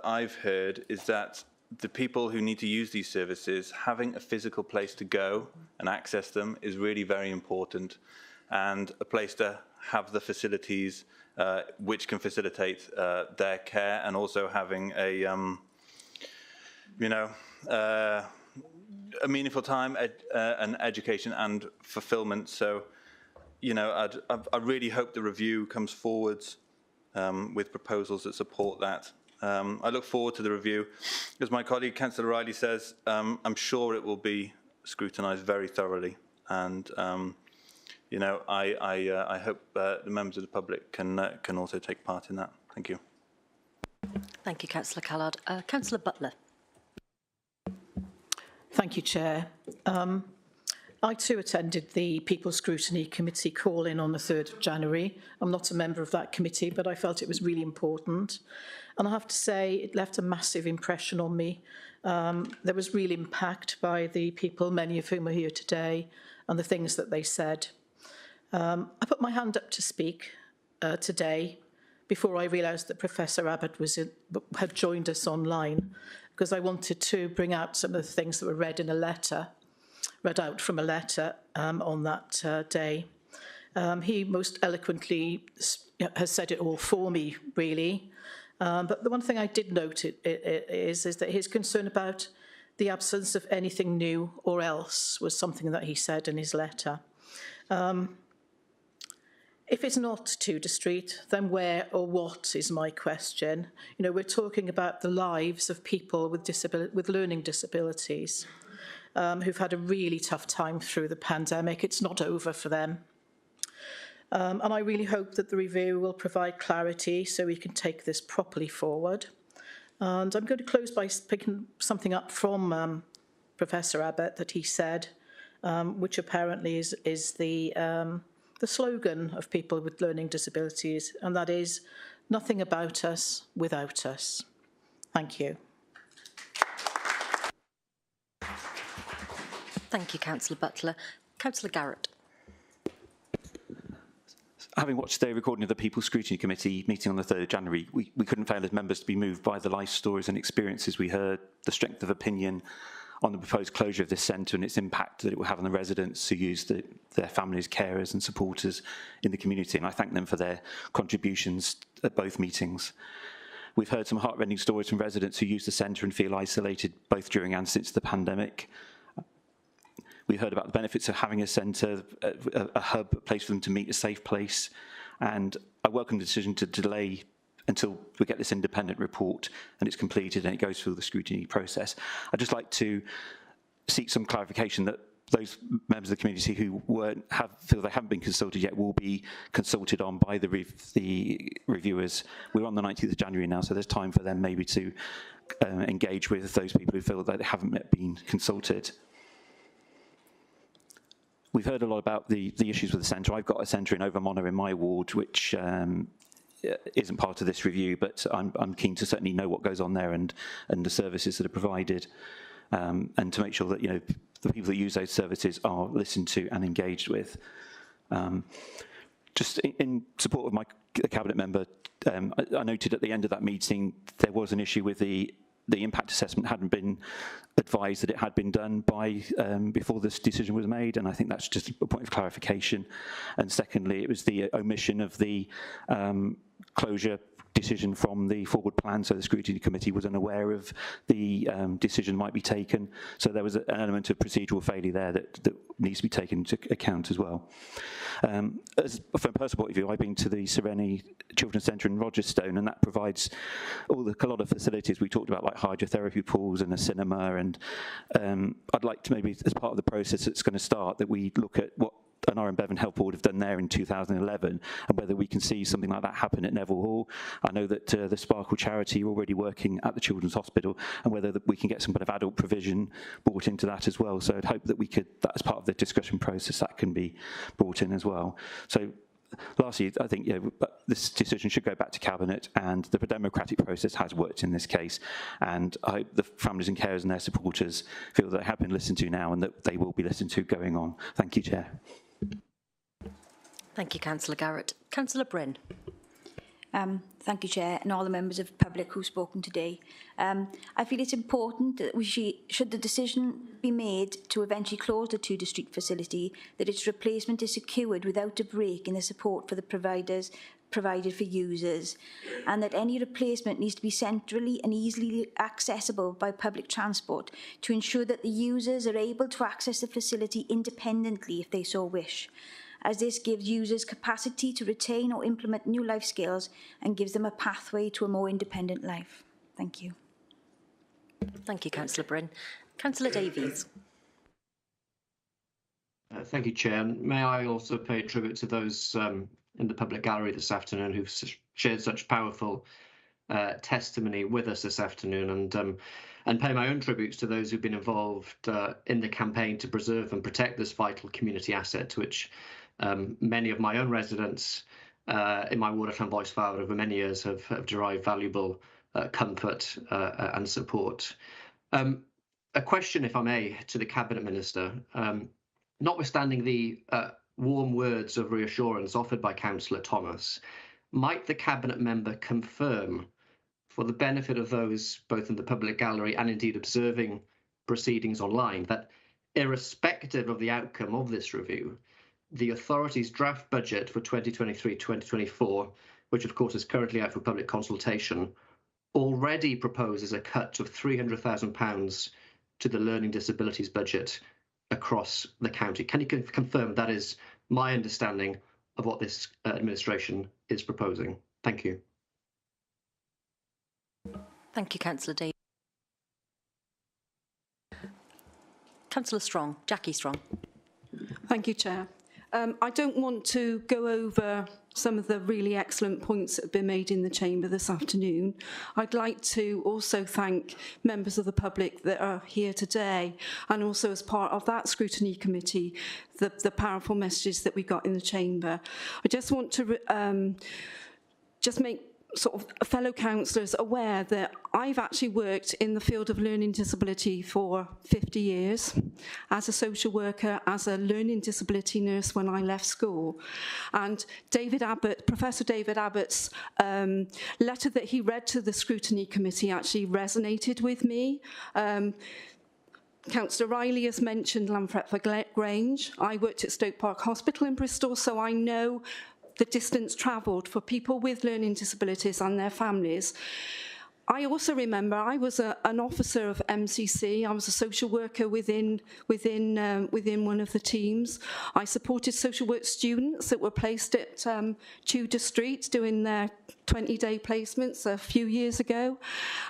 I've heard is that the people who need to use these services, having a physical place to go and access them is really very important, and a place to have the facilities which can facilitate their care, and also having a, a meaningful time, and education and fulfilment. So, I really hope the review comes forwards with proposals that support that. I look forward to the review. As my colleague, Councillor Riley, says, I'm sure it will be scrutinised very thoroughly. And, I hope the members of the public can also take part in that. Thank you. Thank you, Councillor Callard. Councillor Butler. Thank you, Chair. I too attended the People's Scrutiny Committee call-in on the 3rd of January. I'm not a member of that committee, but I felt it was really important. And I have to say, it left a massive impression on me. There was real impact by the people, many of whom are here today, and the things that they said. I put my hand up to speak today before I realised that Professor Abbott had joined us online, because I wanted to bring out some of the things that were read out from a letter on that day. He most eloquently has said it all for me, really. But the one thing I did note is that his concern about the absence of anything new or else was something that he said in his letter. If it's not Tudor Street, then where or what is my question? We're talking about the lives of people with learning disabilities who've had a really tough time through the pandemic. It's not over for them. And I really hope that the review will provide clarity so we can take this properly forward. And I'm going to close by picking something up from Professor Abbott that he said, which apparently is the slogan of people with learning disabilities, and that is, nothing about us without us. Thank you. Thank you, Councillor Butler. Councillor Garrett. Having watched the recording of the People's Scrutiny Committee meeting on the 3rd of January, we couldn't fail as members to be moved by the life stories and experiences we heard, the strength of opinion on the proposed closure of this centre and its impact that it will have on the residents who use their families, carers and supporters in the community. And I thank them for their contributions at both meetings. We've heard some heartrending stories from residents who use the centre and feel isolated both during and since the pandemic. We heard about the benefits of having a centre, a hub, a place for them to meet, a safe place. And I welcome the decision to delay until we get this independent report and it's completed and it goes through the scrutiny process. I'd just like to seek some clarification that those members of the community who feel they haven't been consulted yet will be consulted on by the reviewers. We're on the 19th of January now, so there's time for them maybe to engage with those people who feel that they haven't yet been consulted. We've heard a lot about the issues with the centre. I've got a centre in Overmonna in my ward, which isn't part of this review, but I'm keen to certainly know what goes on there and the services that are provided, and to make sure that the people that use those services are listened to and engaged with. Just in support of my cabinet member, I noted at the end of that meeting there was an issue with the impact assessment hadn't been advised that it had been done by before this decision was made, and I think that's just a point of clarification. And secondly, it was the omission of the closure decision from the forward plan, so the scrutiny committee was unaware of the decision might be taken. So there was an element of procedural failure there that needs to be taken into account as well. From a personal point of view, I've been to the Sereni Children's Centre in Rogerstone, and that provides a lot of facilities we talked about, like hydrotherapy pools and a cinema. And I'd like to maybe, as part of the process that's going to start, that we look at what an Iron Bevan Health Board have done there in 2011, and whether we can see something like that happen at Neville Hall. I know that the Sparkle charity are already working at the Children's Hospital, and whether we can get some kind of adult provision brought into that as well. So I'd hope that we could, that as part of the discussion process, that can be brought in as well. So lastly, I think this decision should go back to Cabinet, and the democratic process has worked in this case, and I hope the families and carers and their supporters feel that they have been listened to now and that they will be listened to going on. Thank you, Chair. Thank you, Councillor Garrett. Councillor Bryn. Thank you, Chair, and all the members of the public who've spoken today. I feel it's important that should the decision be made to eventually close the Tudor Street facility, that its replacement is secured without a break in the support for the providers provided for users, and that any replacement needs to be centrally and easily accessible by public transport to ensure that the users are able to access the facility independently if they so wish, as this gives users capacity to retain or implement new life skills and gives them a pathway to a more independent life. Thank you. Thank you, Councillor Bryn. Councillor Davies. Thank you, Chair. May I also pay tribute to those in the public gallery this afternoon who've shared such powerful testimony with us this afternoon, and pay my own tributes to those who've been involved in the campaign to preserve and protect this vital community asset, to which many of my own residents in my ward of Llanfaes Fawr over many years have derived valuable comfort and support. A question, if I may, to the Cabinet Minister. Notwithstanding the warm words of reassurance offered by Councillor Thomas, might the Cabinet Member confirm, for the benefit of those both in the public gallery and indeed observing proceedings online, that irrespective of the outcome of this review, the authority's draft budget for 2023-2024, which of course is currently out for public consultation, already proposes a cut of £300,000 to the learning disabilities budget across the county? Can you confirm that is my understanding of what this administration is proposing? Thank you. Thank you, Councillor Davies. Councillor Strong, Jackie Strong. Thank you, Chair. I don't want to go over some of the really excellent points that have been made in the chamber this afternoon. I'd like to also thank members of the public that are here today, and also as part of that scrutiny committee, the powerful messages that we got in the chamber. I just want to just make sort of fellow councillors aware that I've actually worked in the field of learning disability for 50 years as a social worker, as a learning disability nurse when I left school. And David Abbott, Professor David Abbott's letter that he read to the scrutiny committee actually resonated with me. Councillor Riley has mentioned Lamfretford Grange. I worked at Stoke Park Hospital in Bristol, so I know the distance travelled for people with learning disabilities and their families. I also remember I was an officer of MCC. I was a social worker within one of the teams. I supported social work students that were placed at Tudor Street doing their 20-day placements a few years ago.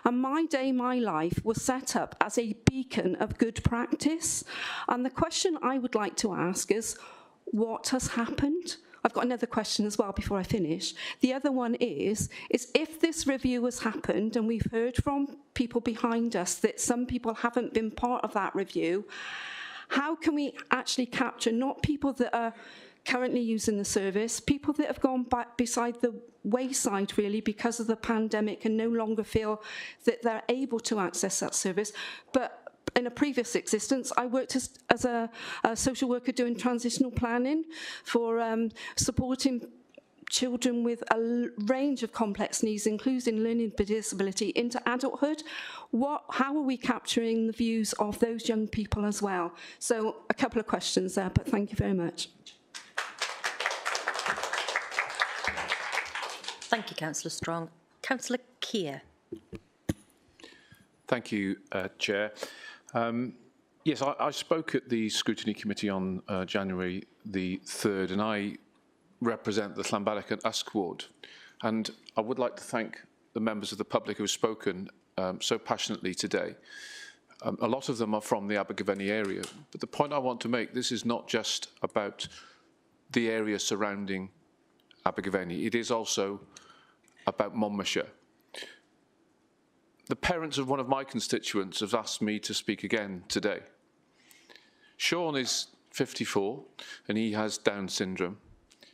And My Day, My Life was set up as a beacon of good practice. And the question I would like to ask is, what has happened? I've got another question as well before I finish. The other one is if this review has happened, and we've heard from people behind us that some people haven't been part of that review, how can we actually capture not people that are currently using the service, people that have gone back beside the wayside really because of the pandemic and no longer feel that they're able to access that service, but in a previous existence, I worked as a social worker doing transitional planning for supporting children with a range of complex needs, including learning disability, into adulthood. How are we capturing the views of those young people as well? So a couple of questions there, but thank you very much. Thank you, Councillor Strong. Councillor Keir. Thank you, Chair. Yes, I spoke at the Scrutiny Committee on January the 3rd, and I represent the Llanbalech and Usk ward. And I would like to thank the members of the public who have spoken so passionately today. A lot of them are from the Abergavenny area, but the point I want to make, this is not just about the area surrounding Abergavenny, it is also about Monmouthshire. The parents of one of my constituents have asked me to speak again today. Sean is 54 and he has Down syndrome.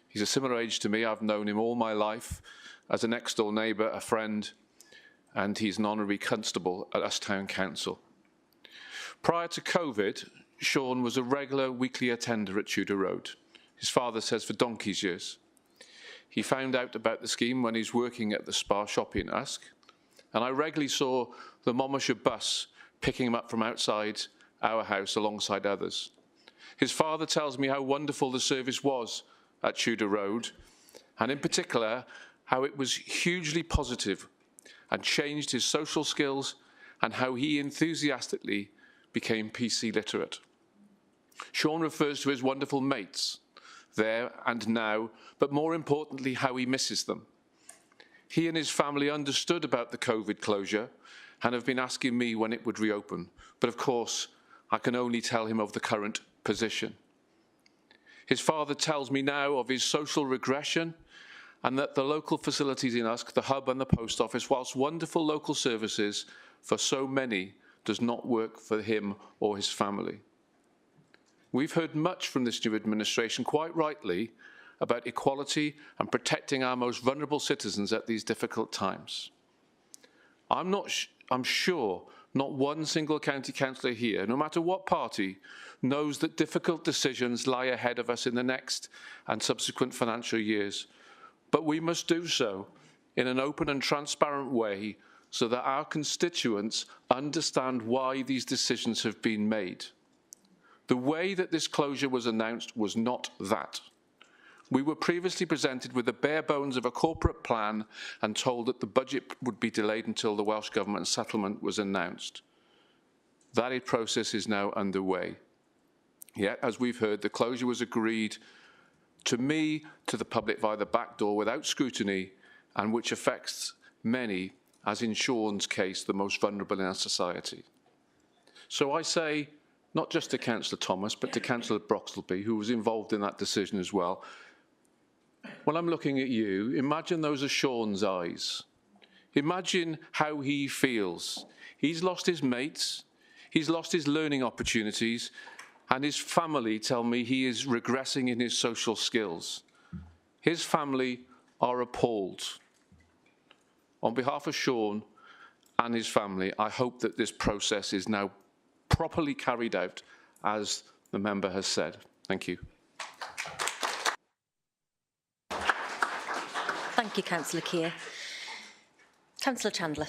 He's a similar age to me. I've known him all my life as a next door neighbour, a friend, and he's an honorary constable at Usk Town Council. Prior to COVID, Sean was a regular weekly attender at Tudor Road. His father says for donkey's years. He found out about the scheme when he's working at the Spar shop in Usk, and I regularly saw the Monmouthshire bus picking him up from outside our house alongside others. His father tells me how wonderful the service was at Tudor Road and in particular, how it was hugely positive and changed his social skills and how he enthusiastically became PC literate. Sean refers to his wonderful mates there and now, but more importantly, how he misses them. He and his family understood about the COVID closure and have been asking me when it would reopen. But of course, I can only tell him of the current position. His father tells me now of his social regression and that the local facilities in Usk, the hub and the post office, whilst wonderful local services for so many, does not work for him or his family. We've heard much from this new administration, quite rightly, about equality and protecting our most vulnerable citizens at these difficult times. I'm sure not one single county councillor here, no matter what party, knows that difficult decisions lie ahead of us in the next and subsequent financial years. But we must do so in an open and transparent way so that our constituents understand why these decisions have been made. The way that this closure was announced was not that. We were previously presented with the bare bones of a corporate plan and told that the budget would be delayed until the Welsh Government settlement was announced. That process is now underway. Yet, as we've heard, the closure was agreed to me, to the public via the back door without scrutiny, and which affects many, as in Sean's case, the most vulnerable in our society. So I say, not just to Councillor Thomas, but to Councillor Broxelby, who was involved in that decision as well. When I'm looking at you, imagine those are Sean's eyes. Imagine how he feels. He's lost his mates, he's lost his learning opportunities, and his family tell me he is regressing in his social skills. His family are appalled. On behalf of Sean and his family, I hope that this process is now properly carried out, as the member has said. Thank you. Thank you, Councillor Keir. Councillor Chandler.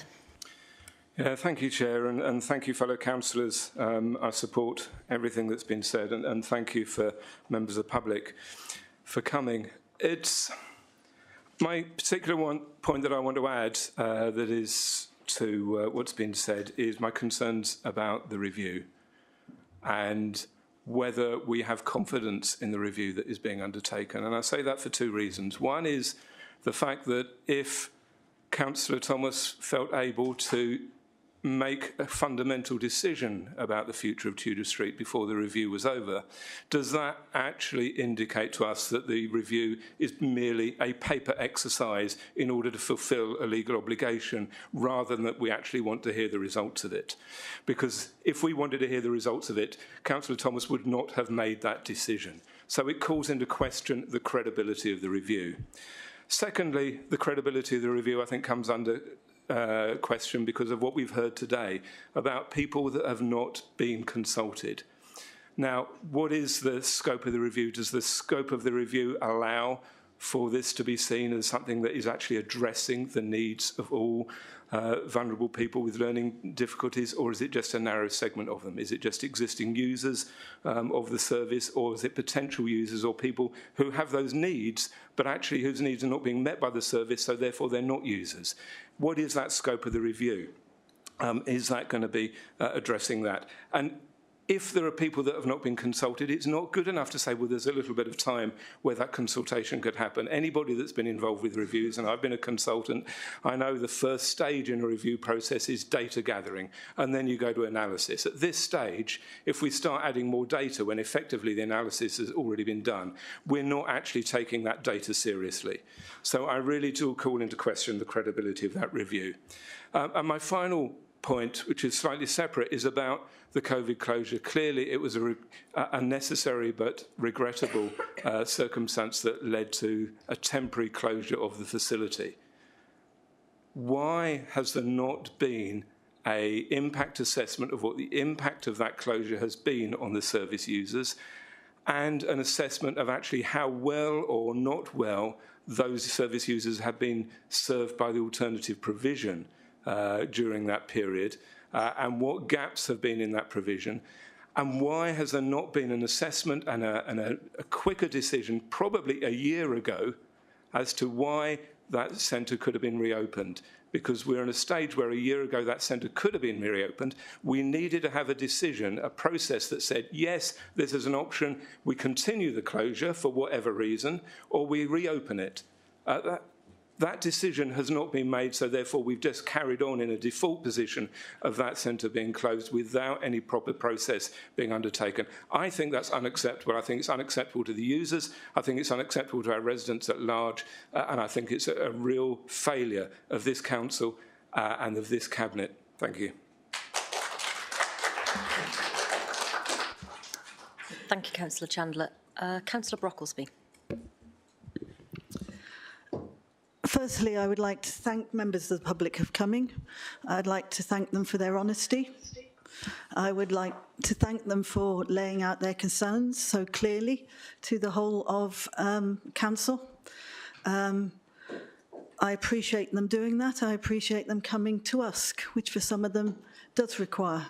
Yeah, thank you, Chair, and thank you, fellow councillors. I support everything that's been said, and thank you for members of the public for coming. It's my particular point that I want to add that is to what's been said is my concerns about the review and whether we have confidence in the review that is being undertaken. And I say that for two reasons. One is the fact that if Councillor Thomas felt able to make a fundamental decision about the future of Tudor Street before the review was over, does that actually indicate to us that the review is merely a paper exercise in order to fulfil a legal obligation, rather than that we actually want to hear the results of it? Because if we wanted to hear the results of it, Councillor Thomas would not have made that decision. So it calls into question the credibility of the review. Secondly, the credibility of the review, I think, comes under question because of what we've heard today about people that have not been consulted. Now, what is the scope of the review? Does the scope of the review allow for this to be seen as something that is actually addressing the needs of all vulnerable people with learning difficulties, or is it just a narrow segment of them? Is it just existing users of the service, or is it potential users or people who have those needs, but actually whose needs are not being met by the service, so therefore they're not users? What is that scope of the review? Is that going to be addressing that? And if there are people that have not been consulted, it's not good enough to say, well, there's a little bit of time where that consultation could happen. Anybody that's been involved with reviews, and I've been a consultant, I know the first stage in a review process is data gathering, and then you go to analysis. At this stage, if we start adding more data when effectively the analysis has already been done, we're not actually taking that data seriously. So I really do call into question the credibility of that review. And my final point, which is slightly separate, is about the COVID closure. Clearly, it was a necessary but regrettable circumstance that led to a temporary closure of the facility. Why has there not been an impact assessment of what the impact of that closure has been on the service users, and an assessment of actually how well or not well those service users have been served by the alternative provision during that period, and what gaps have been in that provision, and why has there not been an assessment and a quicker decision, probably a year ago, as to why that centre could have been reopened, because we're in a stage where a year ago that centre could have been reopened. We needed to have a decision, a process that said, yes, this is an option, we continue the closure for whatever reason, or we reopen it. That decision has not been made, so therefore we've just carried on in a default position of that centre being closed without any proper process being undertaken. I think that's unacceptable. I think it's unacceptable to the users. I think it's unacceptable to our residents at large. And I think it's a real failure of this council and of this cabinet. Thank you. Thank you, Councillor Chandler. Councillor Brocklesby. Firstly, I would like to thank members of the public for coming. I'd like to thank them for their honesty. I would like to thank them for laying out their concerns so clearly to the whole of Council. I appreciate them doing that. I appreciate them coming to us, which for some of them does require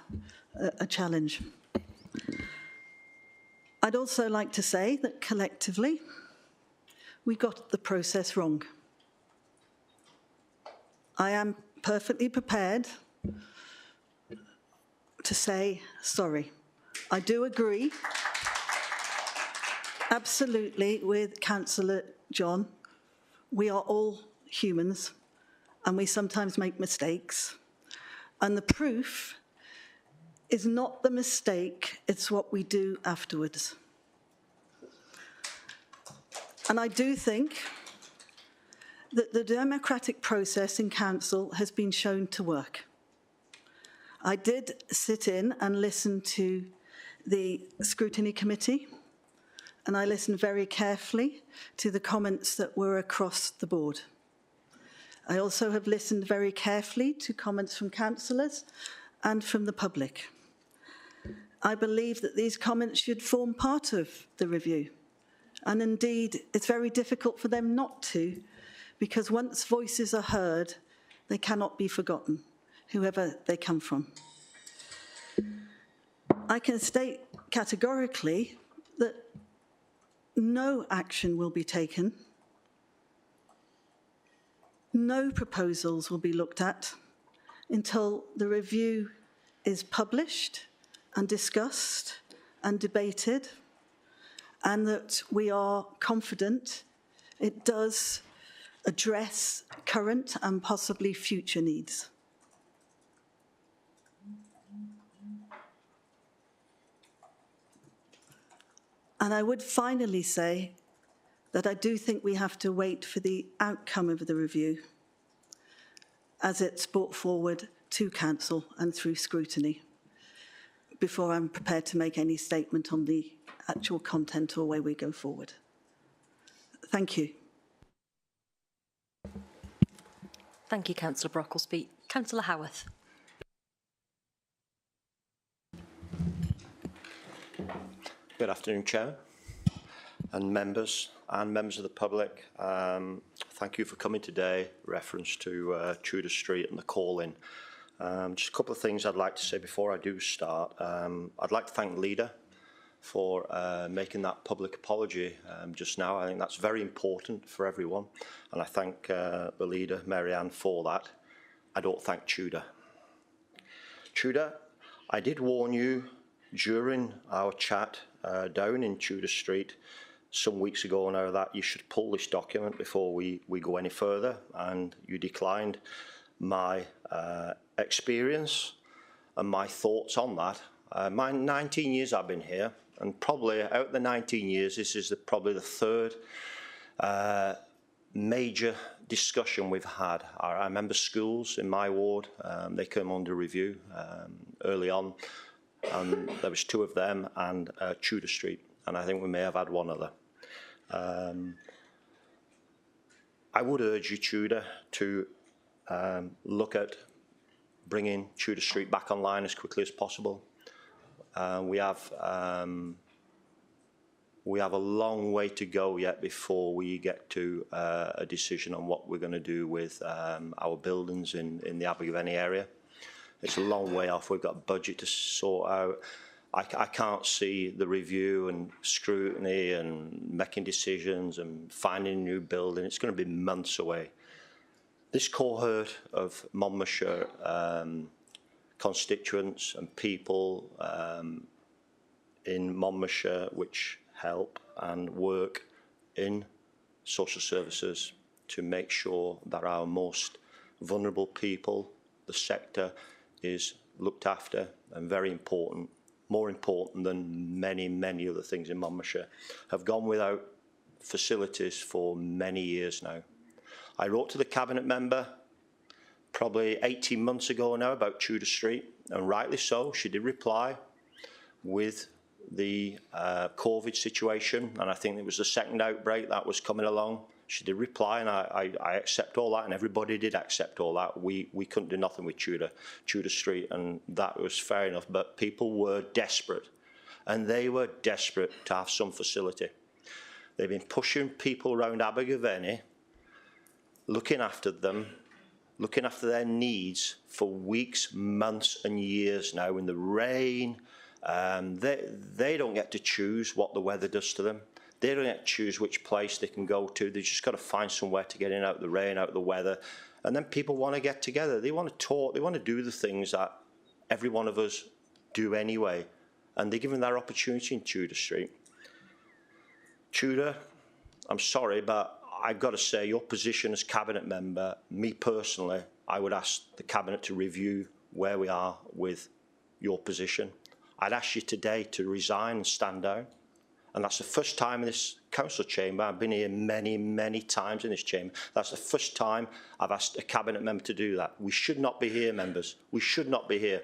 a challenge. I'd also like to say that collectively, we got the process wrong. I am perfectly prepared to say sorry. I do agree absolutely with Councillor John. We are all humans and we sometimes make mistakes. And the proof is not the mistake, it's what we do afterwards. And I do think that the democratic process in Council has been shown to work. I did sit in and listen to the scrutiny committee, and I listened very carefully to the comments that were across the board. I also have listened very carefully to comments from councillors and from the public. I believe that these comments should form part of the review. And indeed, it's very difficult for them not to, because once voices are heard, they cannot be forgotten, whoever they come from. I can state categorically that no action will be taken, no proposals will be looked at until the review is published and discussed and debated, and that we are confident it does address current and possibly future needs. And I would finally say that I do think we have to wait for the outcome of the review as it's brought forward to Council and through scrutiny before I'm prepared to make any statement on the actual content or way we go forward. Thank you. Thank you, Councillor Brocklesby. Councillor Howarth. Good afternoon, Chair and members of the public. Thank you for coming today. Reference to Tudor Street and the call-in. Just a couple of things I'd like to say before I do start. I'd like to thank Leader for making that public apology just now. I think that's very important for everyone, and I thank the Leader, Mary-Ann, for that. I don't thank Tudor. Tudor, I did warn you during our chat down in Tudor Street some weeks ago now that you should pull this document before we go any further, and you declined my experience and my thoughts on that. My 19 years I've been here, and probably out of the 19 years, this is probably the third major discussion we've had. I remember schools in my ward, they came under review early on, and there was two of them and Tudor Street, and I think we may have had one other. I would urge you, Tudor, to look at bringing Tudor Street back online as quickly as possible. We have a long way to go yet before we get to a decision on what we're going to do with our buildings in the Abergavenny area. It's a long way off. We've got a budget to sort out. I can't see the review and scrutiny and making decisions and finding a new building. It's going to be months away. This cohort of Monmouthshire constituents and people in Monmouthshire which help and work in social services to make sure that our most vulnerable people, the sector, is looked after and very important, more important than many, many other things in Monmouthshire, have gone without facilities for many years now. I wrote to the Cabinet member probably 18 months ago now about Tudor Street, and rightly so, she did reply with the COVID situation, and I think it was the second outbreak that was coming along. She did reply, and I accept all that, and everybody did accept all that. We couldn't do nothing with Tudor Street, and that was fair enough, but people were desperate, and they were desperate to have some facility. They've been pushing people around Abergavenny, looking after them, looking after their needs for weeks, months and years now in the rain. They don't get to choose what the weather does to them. They don't get to choose which place they can go to. They just got to find somewhere to get in out of the rain, out of the weather. And then people want to get together. They want to talk. They want to do the things that every one of us do anyway. And they're given that opportunity in Tudor Street. Tudor, I'm sorry, but I've got to say your position as Cabinet member, me personally, I would ask the Cabinet to review where we are with your position. I'd ask you today to resign and stand down. And that's the first time in this council chamber. I've been here many, many times in this chamber. That's the first time I've asked a Cabinet member to do that. We should not be here, members. We should not be here.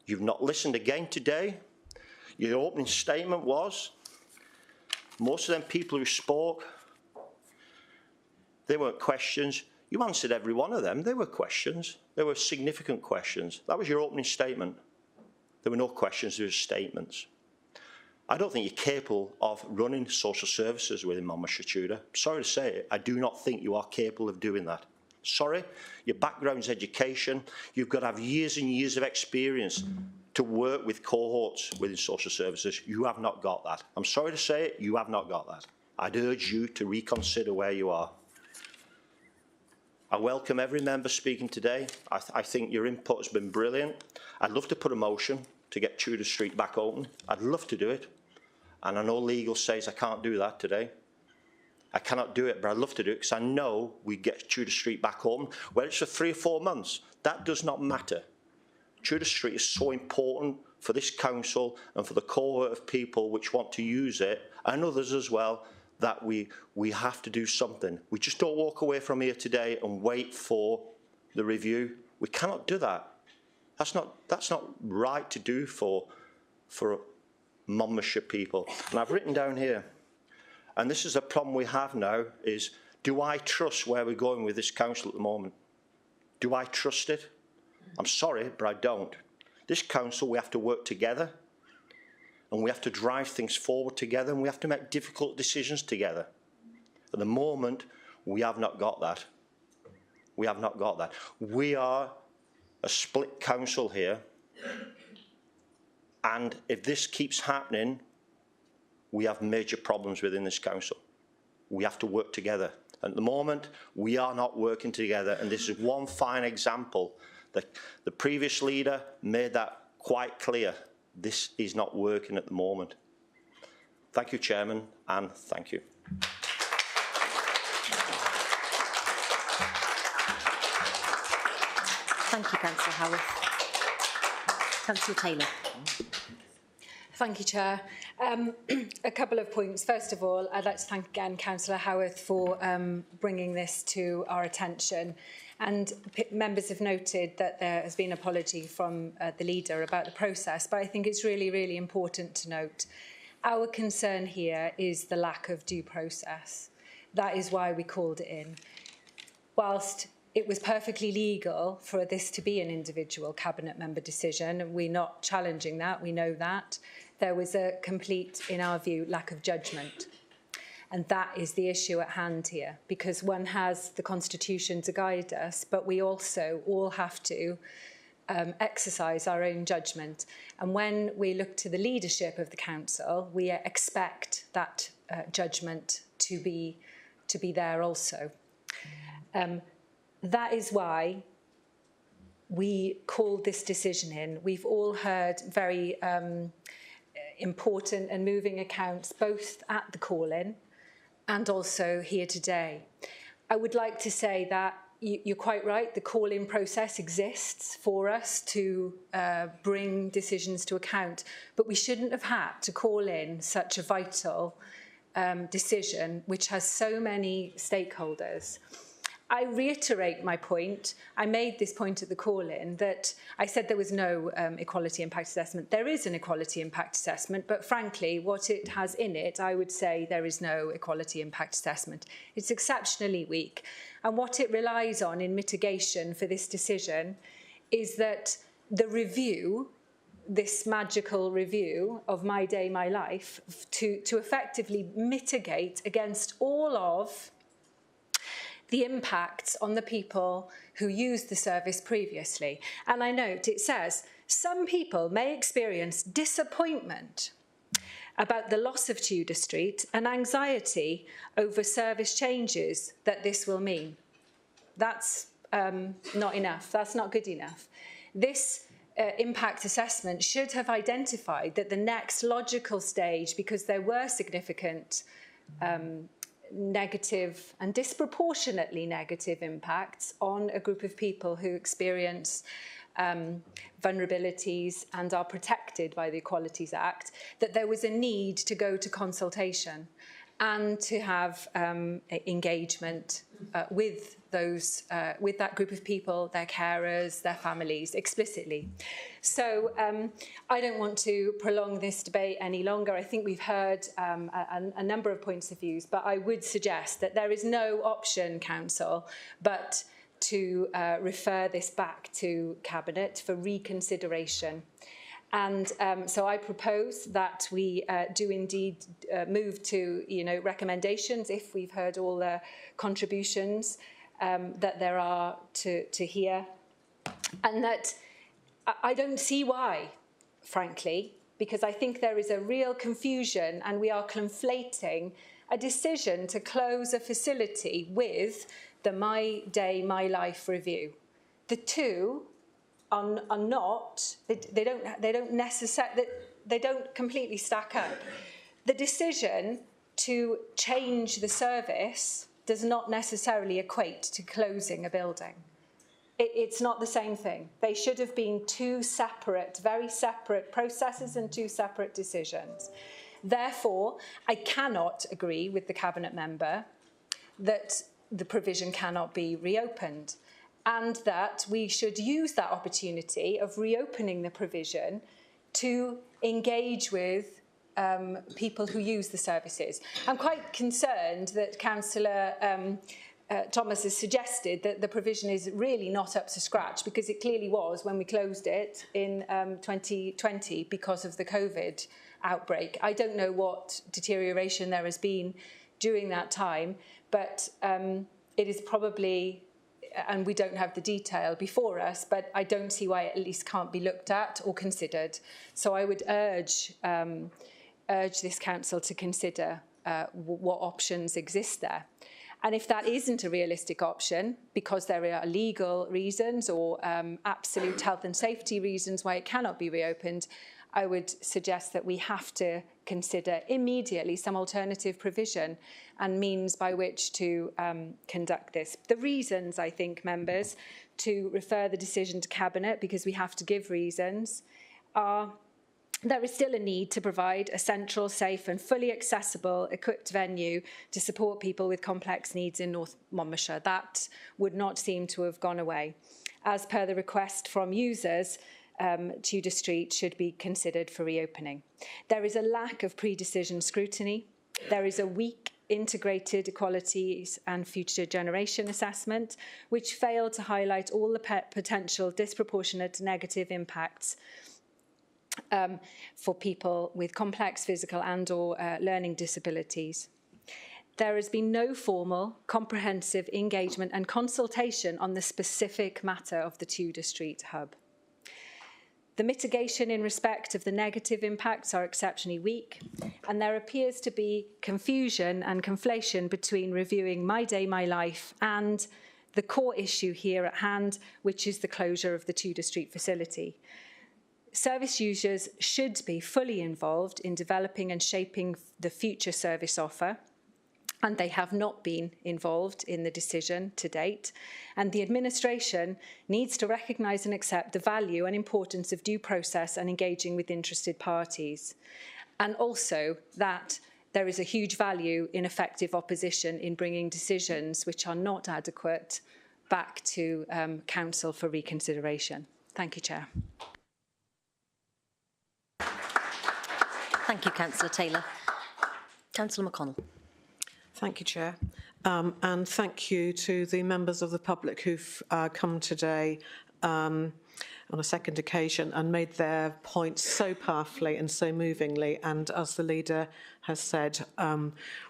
You've not listened again today. Your opening statement was, most of them people who spoke, they weren't questions. You answered every one of them. They were questions. They were significant questions. That was your opening statement. There were no questions, there were statements. I don't think you're capable of running social services within Monmouthshire Tudor. Sorry to say it, I do not think you are capable of doing that. Sorry, your background's education. You've got to have years and years of experience to work with cohorts within social services. You have not got that. I'm sorry to say it, you have not got that. I'd urge you to reconsider where you are. I welcome every member speaking today. I think your input has been brilliant. I'd love to put a motion to get Tudor Street back open. I'd love to do it. And I know legal says I can't do that today. I cannot do it, but I'd love to do it because I know we get Tudor Street back open. Whether it's for 3 or 4 months, that does not matter. Tudor Street is so important for this council and for the cohort of people which want to use it, and others as well, that we have to do something. We just don't walk away from here today and wait for the review. We cannot do that. That's not right to do for Monmouthshire people. And I've written down here, and this is a problem we have now, is do I trust where we're going with this council at the moment? Do I trust it? I'm sorry, but I don't. This council, we have to work together, and we have to drive things forward together, and we have to make difficult decisions together. At the moment, we have not got that. We have not got that. We are a split council here, and if this keeps happening, we have major problems within this council. We have to work together. At the moment, we are not working together, and this is one fine example. The previous leader made that quite clear. This is not working at the moment. Thank you, Chairman, and thank you. Thank you, Councillor Howarth. Councillor Taylor. Thank you, Chair. A couple of points. First of all, I'd like to thank again Councillor Howarth for bringing this to our attention. And members have noted that there has been an apology from the leader about the process, but I think it's really, really important to note our concern here is the lack of due process. That is why we called it in. Whilst it was perfectly legal for this to be an individual Cabinet member decision, and we're not challenging that, we know that, there was a complete, in our view, lack of judgment. And that is the issue at hand here, because one has the Constitution to guide us, but we also all have to exercise our own judgment. And when we look to the leadership of the council, we expect that judgment to be there also. That is why we called this decision in. We've all heard very important and moving accounts, both at the call-in and also here today. I would like to say that you're quite right, the call-in process exists for us to bring decisions to account, but we shouldn't have had to call in such a vital decision which has so many stakeholders. I reiterate my point. I made this point at the call-in that I said there was no equality impact assessment. There is an equality impact assessment, but frankly, what it has in it, I would say there is no equality impact assessment. It's exceptionally weak. And what it relies on in mitigation for this decision is that the review, this magical review of My Day, My Life, to effectively mitigate against all of the impacts on the people who used the service previously. And I note it says, some people may experience disappointment about the loss of Tudor Street and anxiety over service changes that this will mean. That's not enough. That's not good enough. This impact assessment should have identified that the next logical stage, because there were significant negative and disproportionately negative impacts on a group of people who experience vulnerabilities and are protected by the Equalities Act, that there was a need to go to consultation and to have engagement with that group of people, their carers, their families, explicitly. So I don't want to prolong this debate any longer. I think we've heard a number of points of views, but I would suggest that there is no option, Council, but to refer this back to Cabinet for reconsideration. And so I propose that we do indeed move to, recommendations if we've heard all the contributions that there are to hear. And that I don't see why, frankly, because I think there is a real confusion and we are conflating a decision to close a facility with the My Day, My Life review. The two are not, they don't completely stack up. The decision to change the service does not necessarily equate to closing a building. It's not the same thing. They should have been two separate, very separate processes and two separate decisions. Therefore, I cannot agree with the Cabinet member that the provision cannot be reopened, and that we should use that opportunity of reopening the provision to engage with people who use the services. I'm quite concerned that Councillor Thomas has suggested that the provision is really not up to scratch, because it clearly was when we closed it in 2020 because of the COVID outbreak. I don't know what deterioration there has been during that time, but it is probably, and we don't have the detail before us, but I don't see why it at least can't be looked at or considered. So I would urge this council to consider what options exist there. And if that isn't a realistic option, because there are legal reasons or absolute health and safety reasons why it cannot be reopened, I would suggest that we have to consider immediately some alternative provision and means by which to conduct this. The reasons, I think, members, to refer the decision to Cabinet, because we have to give reasons, are there is still a need to provide a central, safe and fully accessible, equipped venue to support people with complex needs in North Monmouthshire. That would not seem to have gone away. As per the request from users, Tudor Street should be considered for reopening. There is a lack of pre-decision scrutiny. There is a weak integrated equalities and future generation assessment, which failed to highlight all the potential disproportionate negative impacts for people with complex physical and or learning disabilities. There has been no formal, comprehensive engagement and consultation on the specific matter of the Tudor Street hub. The mitigation in respect of the negative impacts are exceptionally weak, and there appears to be confusion and conflation between reviewing My Day, My Life and the core issue here at hand, which is the closure of the Tudor Street facility. Service users should be fully involved in developing and shaping the future service offer, and they have not been involved in the decision to date. And the administration needs to recognise and accept the value and importance of due process and engaging with interested parties. And also that there is a huge value in effective opposition in bringing decisions which are not adequate back to Council for reconsideration. Thank you, Chair. Thank you, Councillor Taylor. Councillor McConnell. Thank you, Chair. And thank you to the members of the public who've come today on a second occasion and made their points so powerfully and so movingly. And as the leader has said,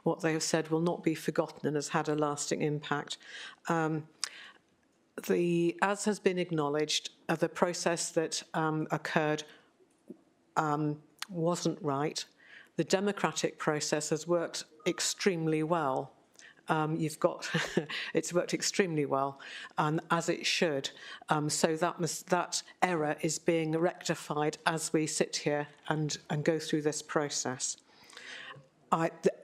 what they have said will not be forgotten and has had a lasting impact. As has been acknowledged, the process that occurred wasn't right. The democratic process has worked extremely well. It's worked extremely well, as it should. So that error is being rectified as we sit here and go through this process.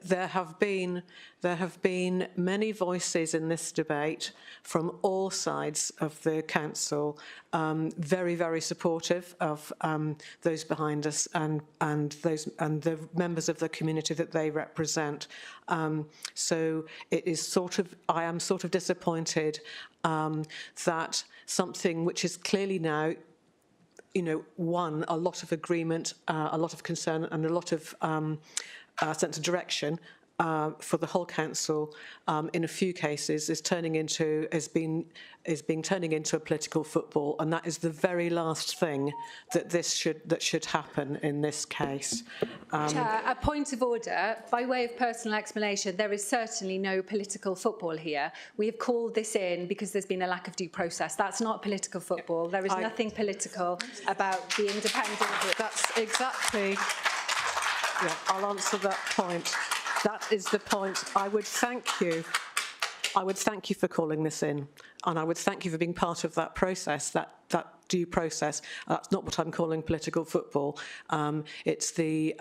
There have been many voices in this debate from all sides of the council, very, very supportive of those behind us and the members of the community that they represent. So it is I am sort of disappointed that something which is clearly now, one, a lot of agreement, a lot of concern, and a lot of sense of direction for the whole council, in a few cases, is turning into a political football, and that is the very last thing that should happen in this case. Chair, a point of order. By way of personal explanation, there is certainly no political football here. We have called this in because there's been a lack of due process. That's not political football. There is nothing political about the independent. That's exactly. Yeah, I'll answer that point. That is the point. I would thank you for calling this in, and I would thank you for being part of that process, that due process. That's not what I'm calling political football. It's the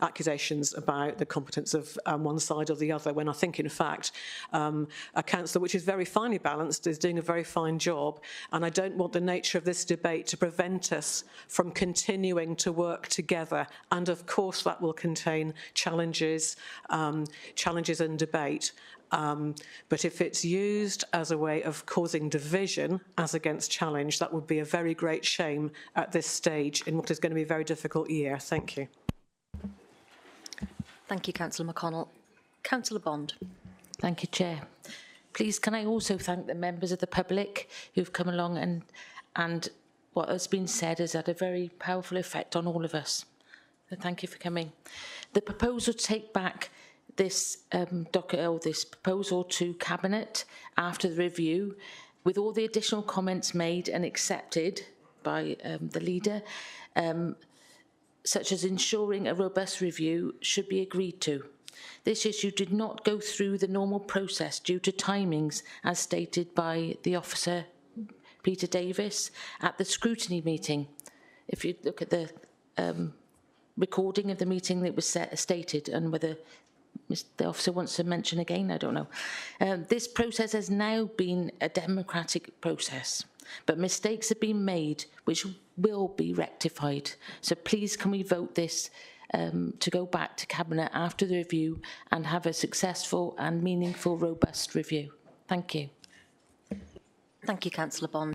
accusations about the competence of one side or the other, when I think, in fact, a council which is very finely balanced is doing a very fine job, and I don't want the nature of this debate to prevent us from continuing to work together. And of course that will contain challenges and debate. But if it's used as a way of causing division as against challenge, that would be a very great shame at this stage in what is going to be a very difficult year. Thank you. Thank you, Councillor McConnell. Councillor Bond. Thank you, Chair. Please, can I also thank the members of the public who've come along and what has been said has had a very powerful effect on all of us. So thank you for coming. The proposal to take back this this proposal to Cabinet after the review, with all the additional comments made and accepted by the leader, such as ensuring a robust review, should be agreed to. This issue did not go through the normal process due to timings, as stated by the officer, Peter Davis, at the scrutiny meeting. If you look at the recording of the meeting that was stated, and whether the officer wants to mention again, I don't know. This process has now been a democratic process, but mistakes have been made which will be rectified. So please, can we vote this to go back to Cabinet after the review and have a successful and meaningful, robust review? Thank you. Thank you, Councillor Bond.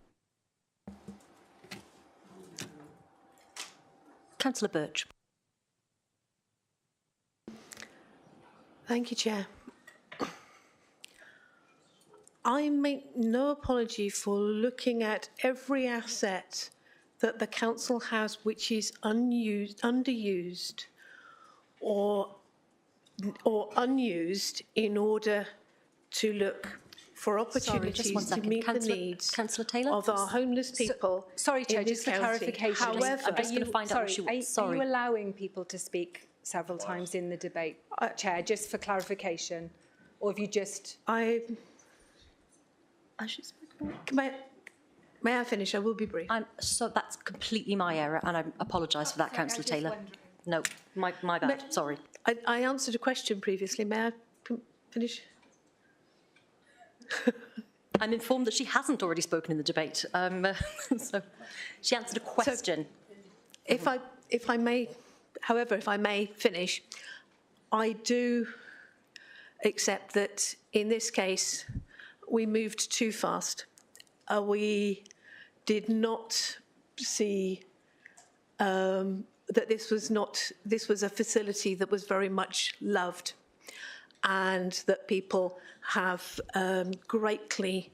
Councillor Birch. Thank you, Chair. I make no apology for looking at every asset that the council has which is underused or unused in order to look for opportunities to meet the needs Councillor Taylor? of our homeless people. Sorry, Chair, in just this for county. clarification. However, I'm just going to find out what she wants. Are you allowing people to speak several times in the debate, Chair, just for clarification? Or have you just... May I finish? I will be brief. So that's completely my error, and I apologise for that, Councillor Taylor. No, my bad. Sorry. I answered a question previously. May I finish? I'm informed that she hasn't already spoken in the debate. So she answered a question. So if I may, however, if I may finish, I do accept that in this case we moved too fast. We did not see that this was a facility that was very much loved, and that people have greatly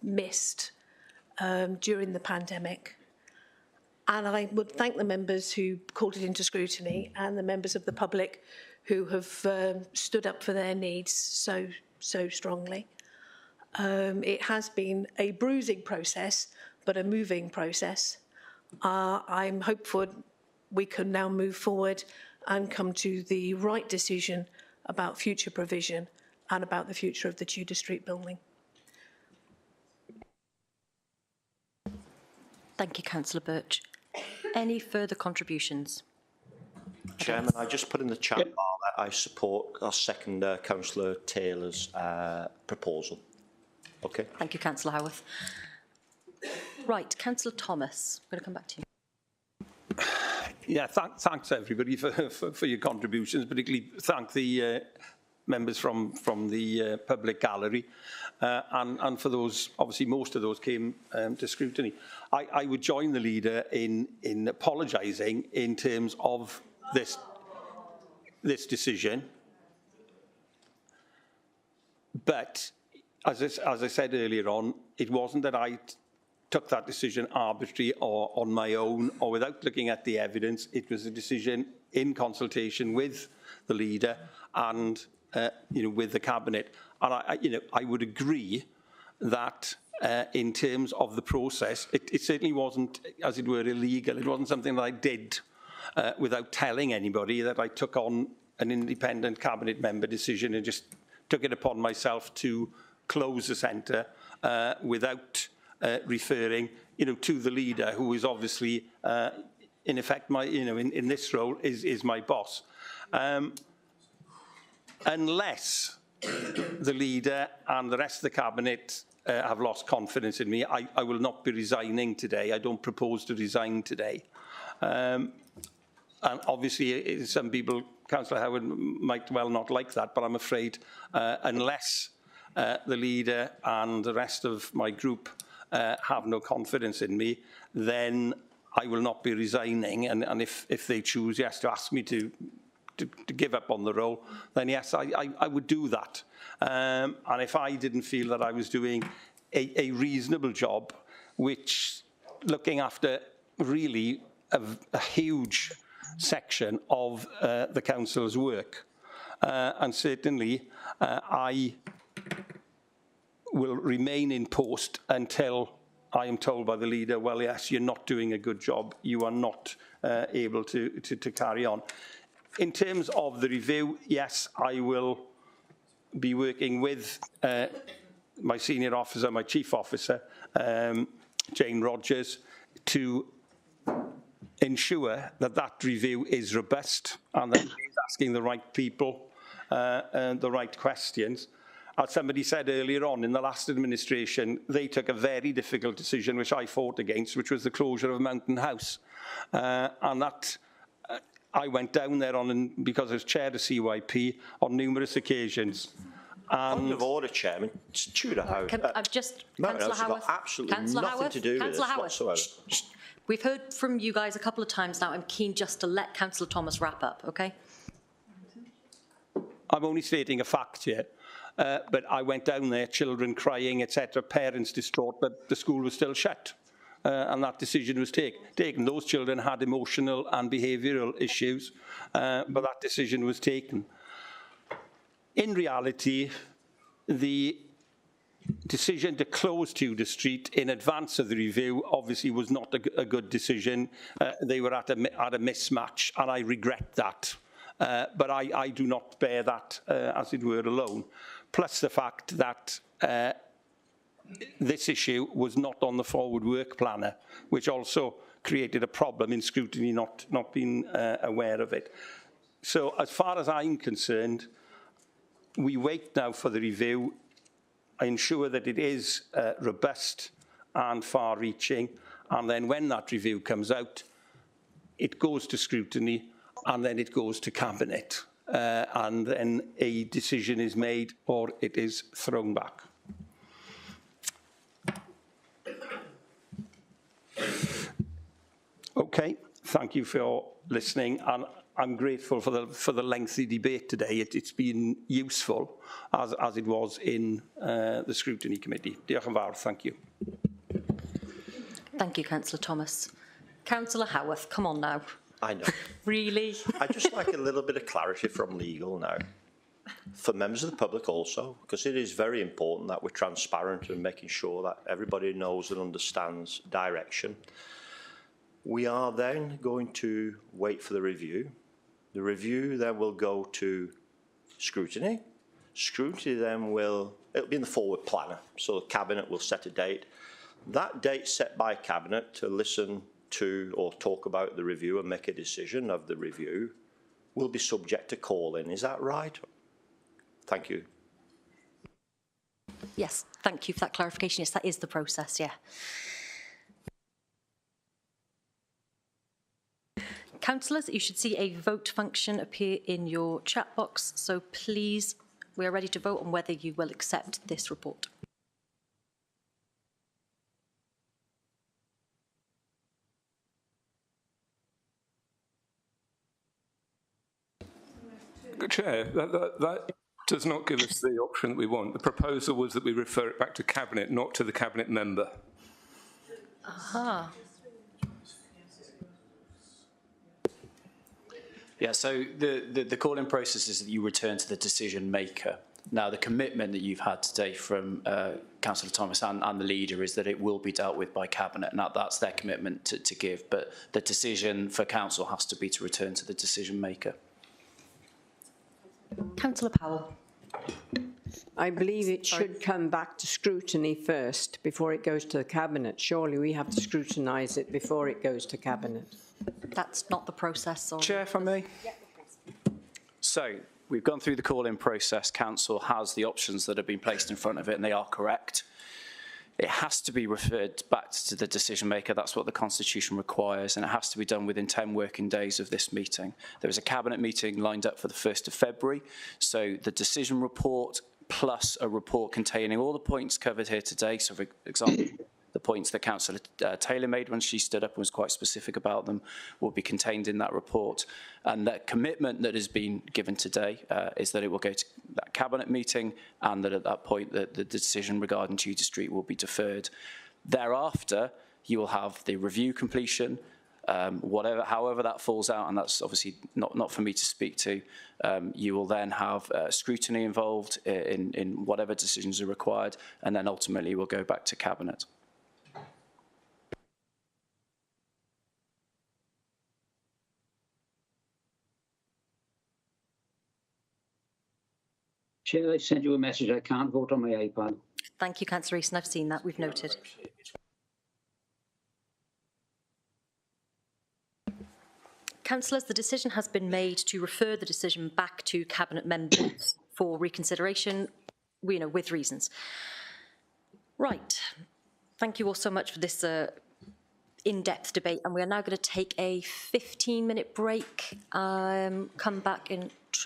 missed during the pandemic. And I would thank the members who called it into scrutiny and the members of the public who have stood up for their needs so strongly. It has been a bruising process, but a moving process. I'm hopeful we can now move forward and come to the right decision about future provision and about the future of the Tudor Street building. Thank you, Councillor Birch. Any further contributions? Chairman, I just put in the chat bar that I support, I second Councillor Taylor's proposal. Okay. Thank you, Councillor Howarth. Right, Councillor Thomas, I'm going to come back to you. Yeah, thanks everybody for your contributions, particularly thank the members from the public gallery, and for those, obviously most of those came to scrutiny. I would join the leader in apologising in terms of this decision, but as I said earlier on, it wasn't that I took that decision arbitrarily or on my own or without looking at the evidence. It was a decision in consultation with the leader and with the cabinet. And I would agree that in terms of the process, it certainly wasn't, as it were, illegal. It wasn't something that I did without telling anybody, that I took on an independent cabinet member decision and just took it upon myself to close the centre without referring, to the leader, who is obviously, in effect, my, in this role, is my boss. Unless the leader and the rest of the cabinet have lost confidence in me, I will not be resigning today. I don't propose to resign today. And obviously, some people, Councillor Howard, might well not like that, but I'm afraid unless the leader and the rest of my group have no confidence in me, then I will not be resigning. And if they choose, yes, to ask me to give up on the role, then yes, I would do that. And if I didn't feel that I was doing a reasonable job, which looking after really a huge section of the council's work, and certainly I will remain in post until I am told by the leader, well, yes, you're not doing a good job. You are not able to carry on. In terms of the review, yes, I will be working with my senior officer, my chief officer, Jane Rogers, to ensure that that review is robust and that it's asking the right people and the right questions. As somebody said earlier on, in the last administration, they took a very difficult decision, which I fought against, which was the closure of Mountain House. And that I went down there because I was chair of CYP on numerous occasions. Point of order, Chairman. Tudor House. Councillor Howarth. Absolutely nothing to do with this whatsoever. We've heard from you guys a couple of times now. I'm keen just to let Councillor Thomas wrap up, okay? I'm only stating a fact here. But I went down there, children crying, etc., parents distraught, but the school was still shut. And that decision was taken. Those children had emotional and behavioural issues, but that decision was taken. In reality, the decision to close Tudor Street in advance of the review obviously was not a good decision. They were at a mismatch, and I regret that. But I do not bear that, as it were, alone. Plus the fact that this issue was not on the forward work planner, which also created a problem in scrutiny not being aware of it. So as far as I'm concerned, we wait now for the review. I ensure that it is robust and far-reaching, and then when that review comes out, it goes to scrutiny, and then it goes to Cabinet, and then a decision is made or it is thrown back. Okay, thank you for listening, and I'm grateful for the lengthy debate today. It's been useful, as it was in the Scrutiny Committee. Diolch yn fawr, thank you. Thank you, Councillor Thomas. Councillor Howarth, come on now. I know. Really? I'd just like a little bit of clarity from legal now. For members of the public also, because it is very important that we're transparent and making sure that everybody knows and understands direction. We are then going to wait for the review. The review then will go to scrutiny. Scrutiny then it'll be in the forward planner, so the Cabinet will set a date. That date set by Cabinet to listen to or talk about the review and make a decision of the review will be subject to call-in. Is that right? Thank you. Yes, thank you for that clarification. Yes, that is the process, yeah. Councillors, you should see a vote function appear in your chat box, so please, we are ready to vote on whether you will accept this report. Chair, that does not give us the option that we want. The proposal was that we refer it back to Cabinet, not to the Cabinet member. Aha. Yeah, so the call-in process is that you return to the decision maker. Now, the commitment that you've had today from Councillor Thomas and the leader is that it will be dealt with by Cabinet, and that's their commitment to give. But the decision for Council has to be to return to the decision maker. Councillor Powell. I believe it should come back to scrutiny first before it goes to the Cabinet. Surely we have to scrutinise it before it goes to Cabinet. That's not the process. Chair, if I may. Yeah. So we've gone through the call-in process. Council has the options that have been placed in front of it, and they are correct. It has to be referred back to the decision maker. That's what the Constitution requires, and it has to be done within 10 working days of this meeting. There is a Cabinet meeting lined up for the 1st of February, so the decision report plus a report containing all the points covered here today, so for example, the points that Councillor Taylor made when she stood up and was quite specific about them will be contained in that report. And that commitment that has been given today is that it will go to that Cabinet meeting, and that at that point the decision regarding Tudor Street will be deferred. Thereafter, you will have the review completion, however that falls out, and that's obviously not for me to speak to. You will then have scrutiny involved in whatever decisions are required, and then ultimately we'll go back to Cabinet. Chair, I sent you a message. I can't vote on my iPad. Thank you, Councillor Easton. I've seen that. We've noted. Councillors, the decision has been made to refer the decision back to Cabinet members for reconsideration, with reasons. Right. Thank you all so much for this in-depth debate, and we are now going to take a 15-minute break, come back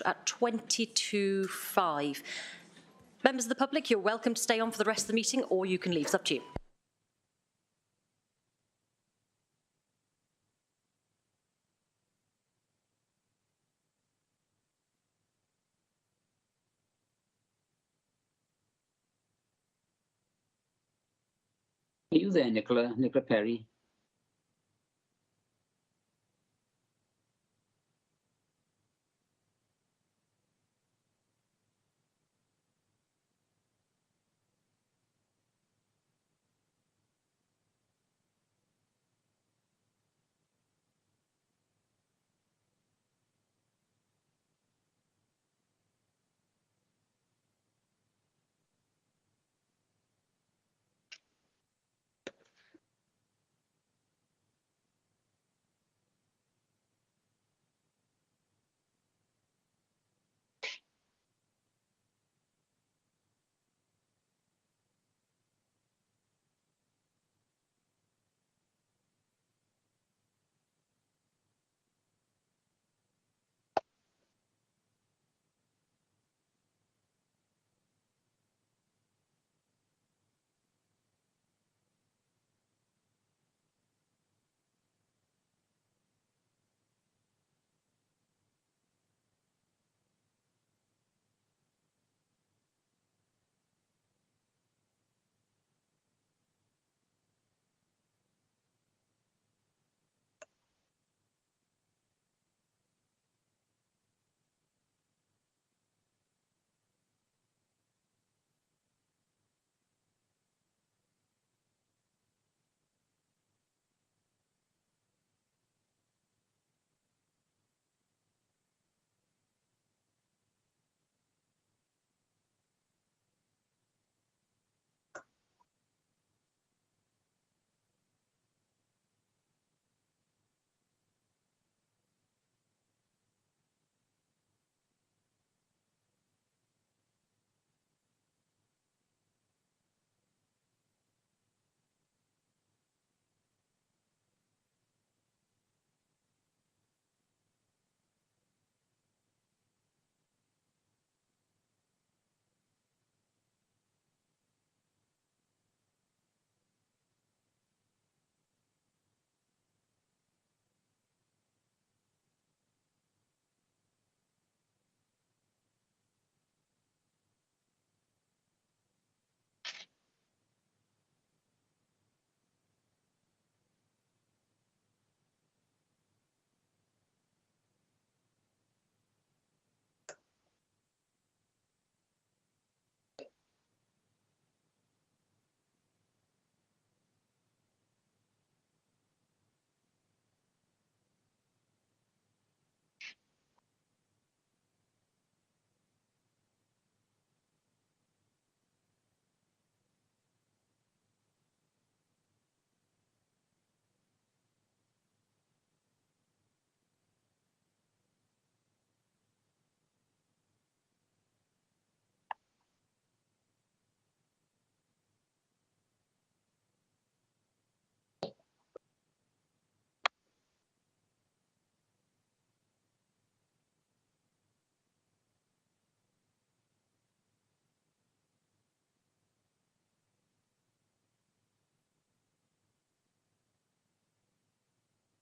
at 20 to 5. Members of the public, you're welcome to stay on for the rest of the meeting, or you can leave. It's up to you. Are you there, Nicola Perry?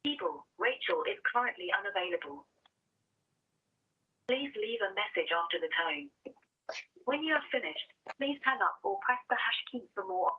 People, Rachel is currently unavailable. Please leave a message after the tone. When you have finished, please hang up or press the hash key for more.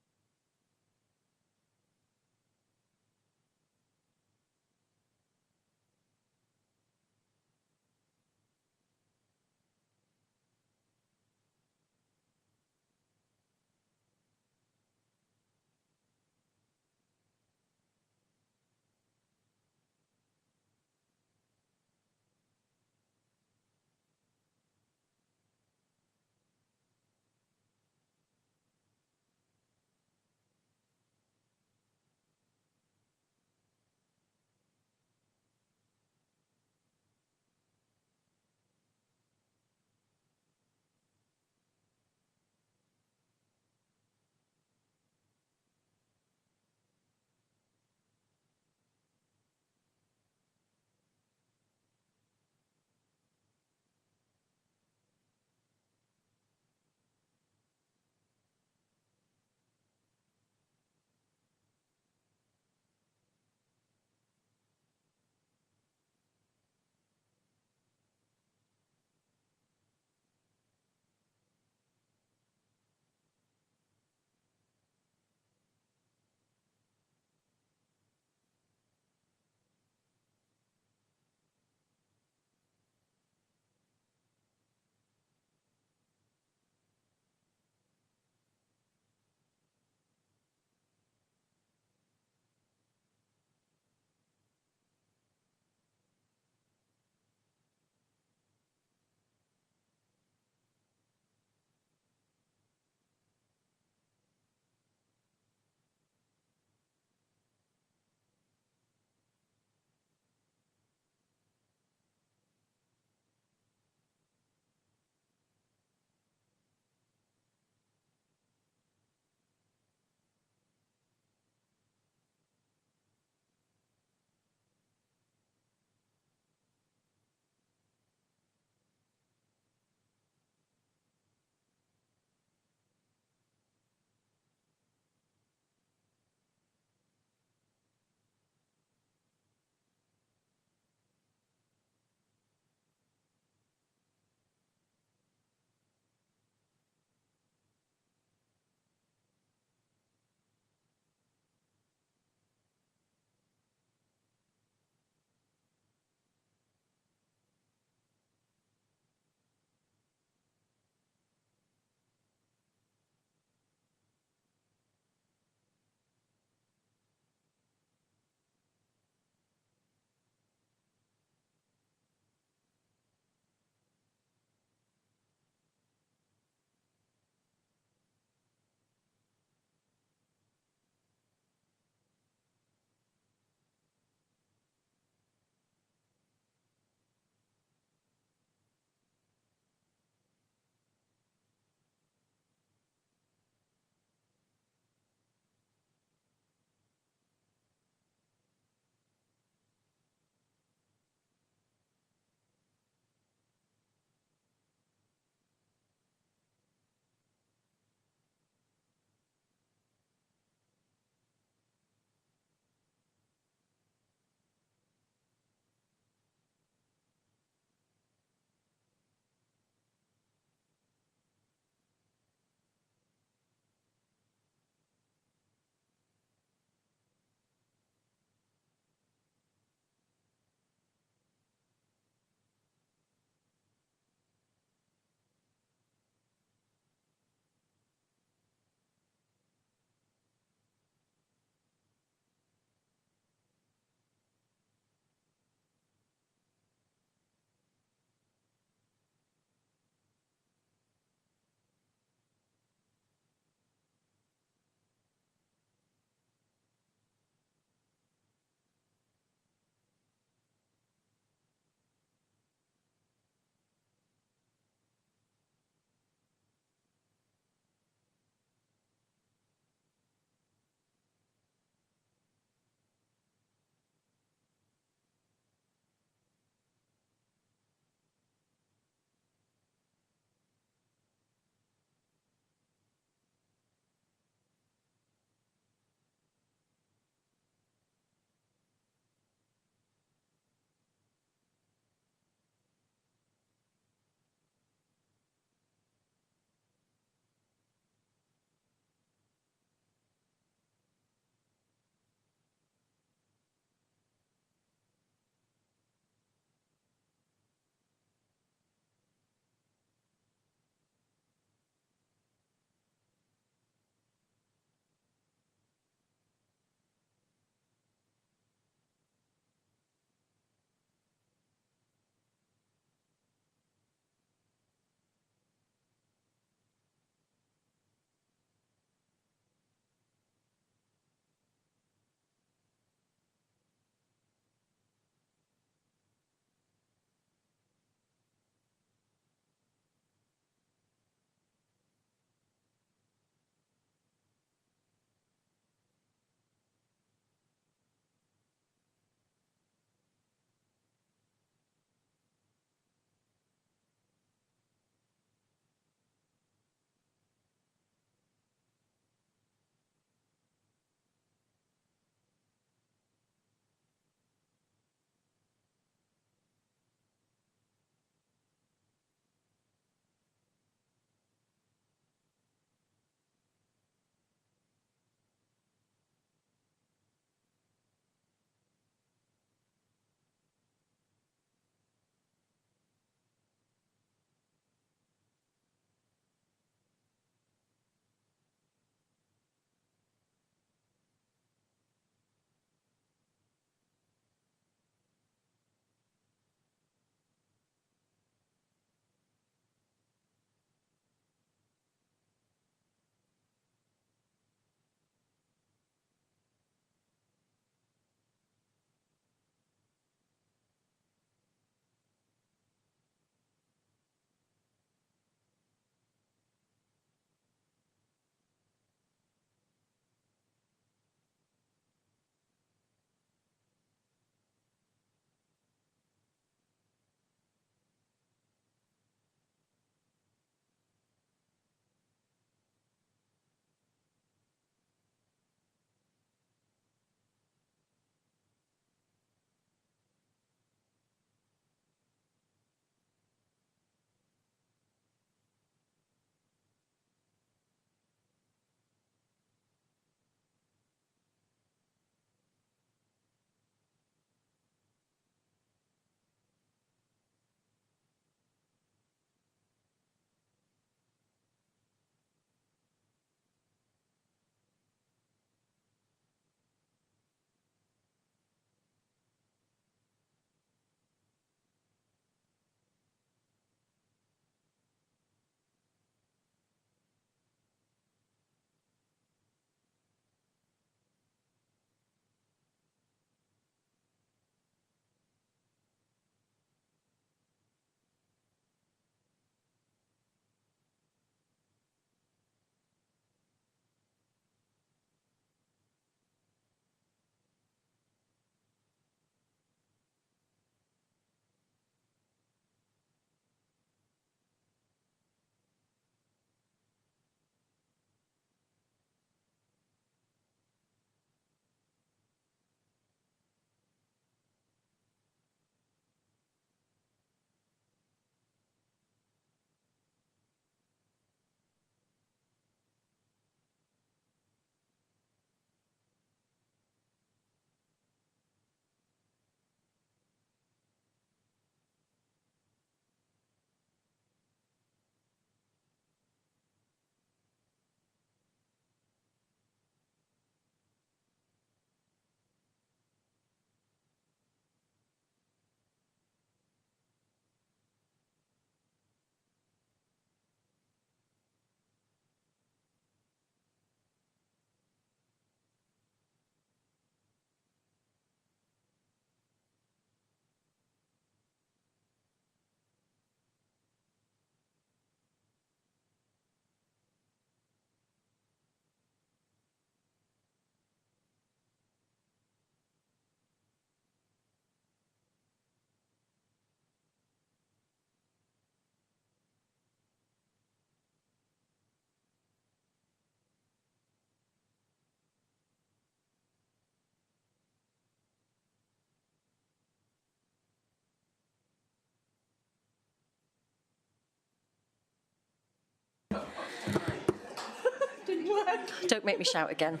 Don't make me shout again.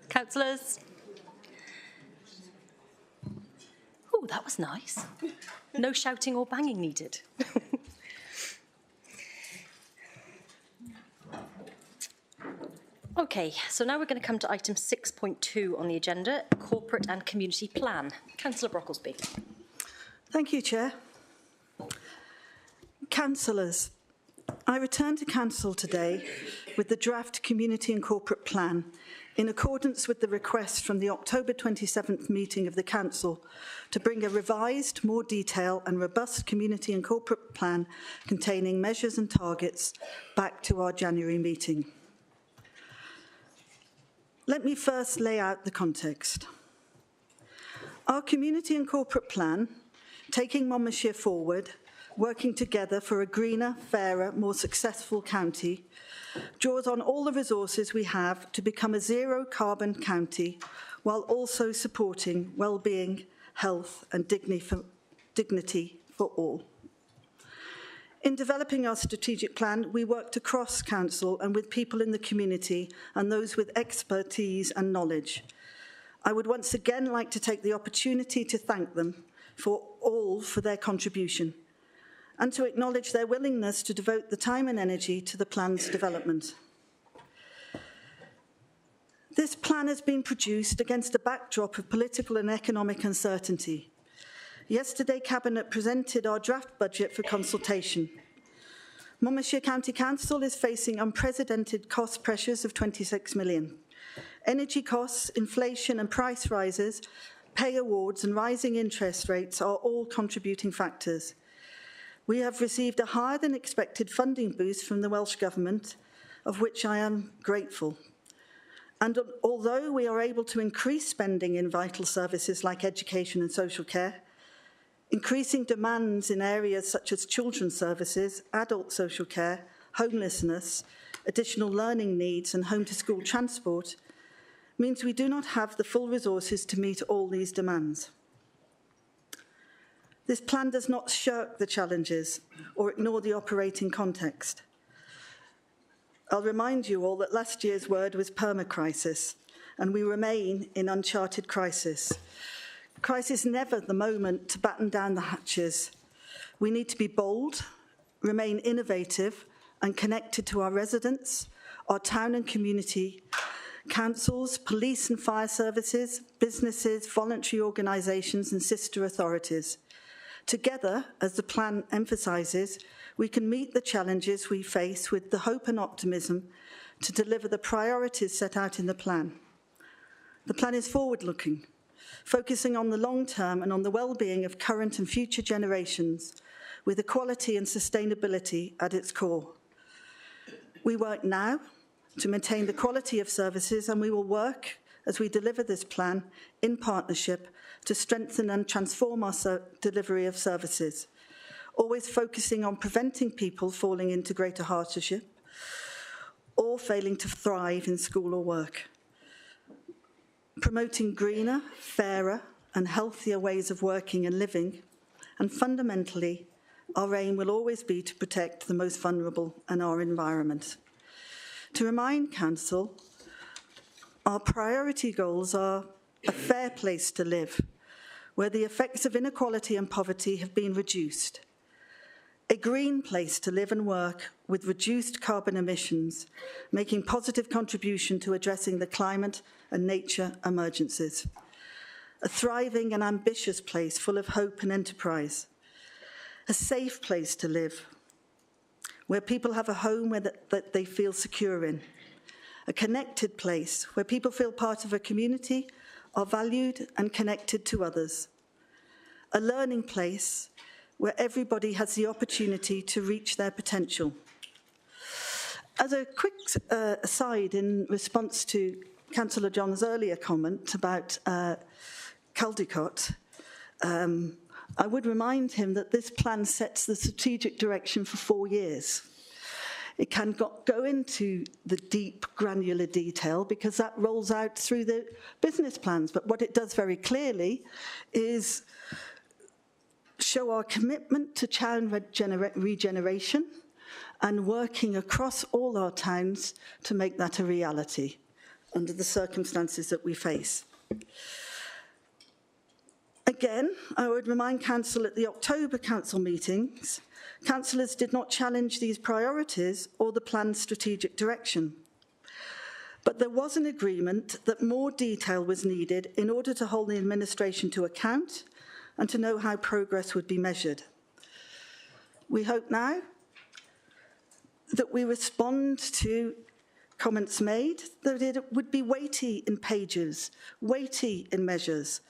Councillors? Oh, that was nice. No shouting or banging needed. Okay, so now we're going to come to item 6.2 on the agenda, Corporate and Community Plan. Councillor Brocklesby. Thank you, Chair. Councillors, I return to Council today with the draft Community and Corporate Plan in accordance with the request from the October 27th meeting of the Council to bring a revised, more detailed and robust Community and Corporate Plan containing measures and targets back to our January meeting. Let me first lay out the context. Our Community and Corporate Plan, taking Monmouthshire forward, working together for a greener, fairer, more successful county, draws on all the resources we have to become a zero-carbon county while also supporting well-being, health and dignity for all. In developing our strategic plan, we worked across Council and with people in the community and those with expertise and knowledge. I would once again like to take the opportunity to thank them for their contribution and to acknowledge their willingness to devote the time and energy to the plan's development. This plan has been produced against a backdrop of political and economic uncertainty. Yesterday, Cabinet presented our draft budget for consultation. Monmouthshire County Council is facing unprecedented cost pressures of 26 million. Energy costs, inflation and price rises, pay awards and rising interest rates are all contributing factors. We have received a higher than expected funding boost from the Welsh Government, of which I am grateful. And although we are able to increase spending in vital services like education and social care, increasing demands in areas such as children's services, adult social care, homelessness, additional learning needs and home-to-school transport means we do not have the full resources to meet all these demands. This plan does not shirk the challenges or ignore the operating context. I'll remind you all that last year's word was permacrisis, and we remain in uncharted crisis. Crisis is never the moment to batten down the hatches. We need to be bold, remain innovative and connected to our residents, our town and community, councils, police and fire services, businesses, voluntary organisations and sister authorities. Together, as the plan emphasises, we can meet the challenges we face with the hope and optimism to deliver the priorities set out in the plan. The plan is forward-looking, focusing on the long term and on the well-being of current and future generations, with equality and sustainability at its core. We work now to maintain the quality of services, and we will work as we deliver this plan in partnership to strengthen and transform our delivery of services, always focusing on preventing people falling into greater hardship or failing to thrive in school or work. Promoting greener, fairer and healthier ways of working and living, and fundamentally, our aim will always be to protect the most vulnerable in our environment. To remind Council, our priority goals are a fair place to live, where the effects of inequality and poverty have been reduced, a green place to live and work with reduced carbon emissions, making positive contribution to addressing the climate and nature emergencies, a thriving and ambitious place full of hope and enterprise, a safe place to live, where people have a home that they feel secure in, a connected place where people feel part of a community, are valued and connected to others, a learning place where everybody has the opportunity to reach their potential. As a quick aside in response to Councillor John's earlier comment about Caldicot, I would remind him that this plan sets the strategic direction for 4 years. It can go into the deep, granular detail because that rolls out through the business plans. But what it does very clearly is show our commitment to town regeneration, and working across all our towns to make that a reality under the circumstances that we face. Again, I would remind Council at the October Council meetings, councillors did not challenge these priorities or the planned strategic direction. But there was an agreement that more detail was needed in order to hold the administration to account and to know how progress would be measured. We hope now that we respond to comments made, that it would be weighty in pages, weighty in measures.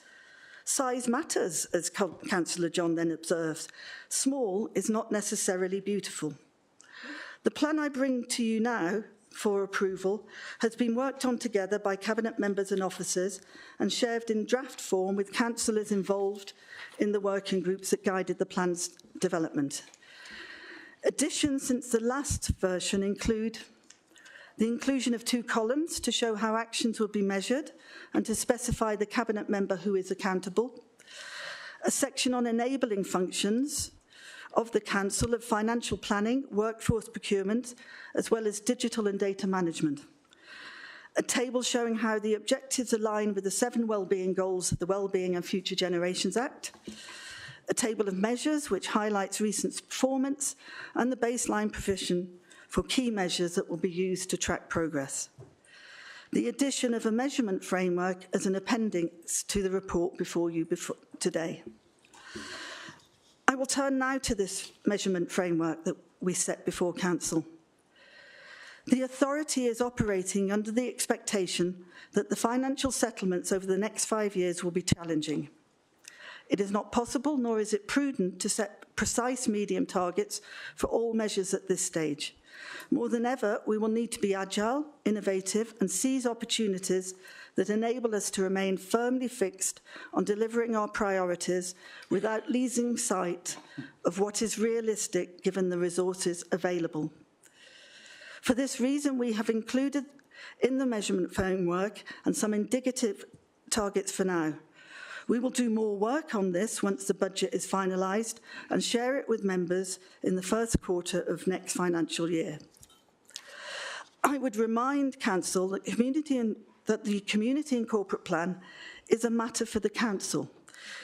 Size matters, as Councillor John then observes. Small is not necessarily beautiful. The plan I bring to you now for approval has been worked on together by Cabinet members and officers and shared in draft form with councillors involved in the working groups that guided the plan's development. Additions since the last version include the inclusion of 2 columns to show how actions will be measured and to specify the Cabinet member who is accountable, a section on enabling functions of the Council of financial planning, workforce procurement, as well as digital and data management, a table showing how the objectives align with the 7 wellbeing goals of the Wellbeing and Future Generations Act, a table of measures which highlights recent performance, and the baseline provision for key measures that will be used to track progress. The addition of a measurement framework as an appendix to the report before you today. I will turn now to this measurement framework that we set before Council. The authority is operating under the expectation that the financial settlements over the next 5 years will be challenging. It is not possible, nor is it prudent, to set precise medium targets for all measures at this stage. More than ever, we will need to be agile, innovative, and seize opportunities that enable us to remain firmly fixed on delivering our priorities without losing sight of what is realistic given the resources available. For this reason, we have included in the measurement framework and some indicative targets for now. We will do more work on this once the budget is finalised and share it with members in the first quarter of next financial year. I would remind Council that the Community and Corporate Plan is a matter for the Council.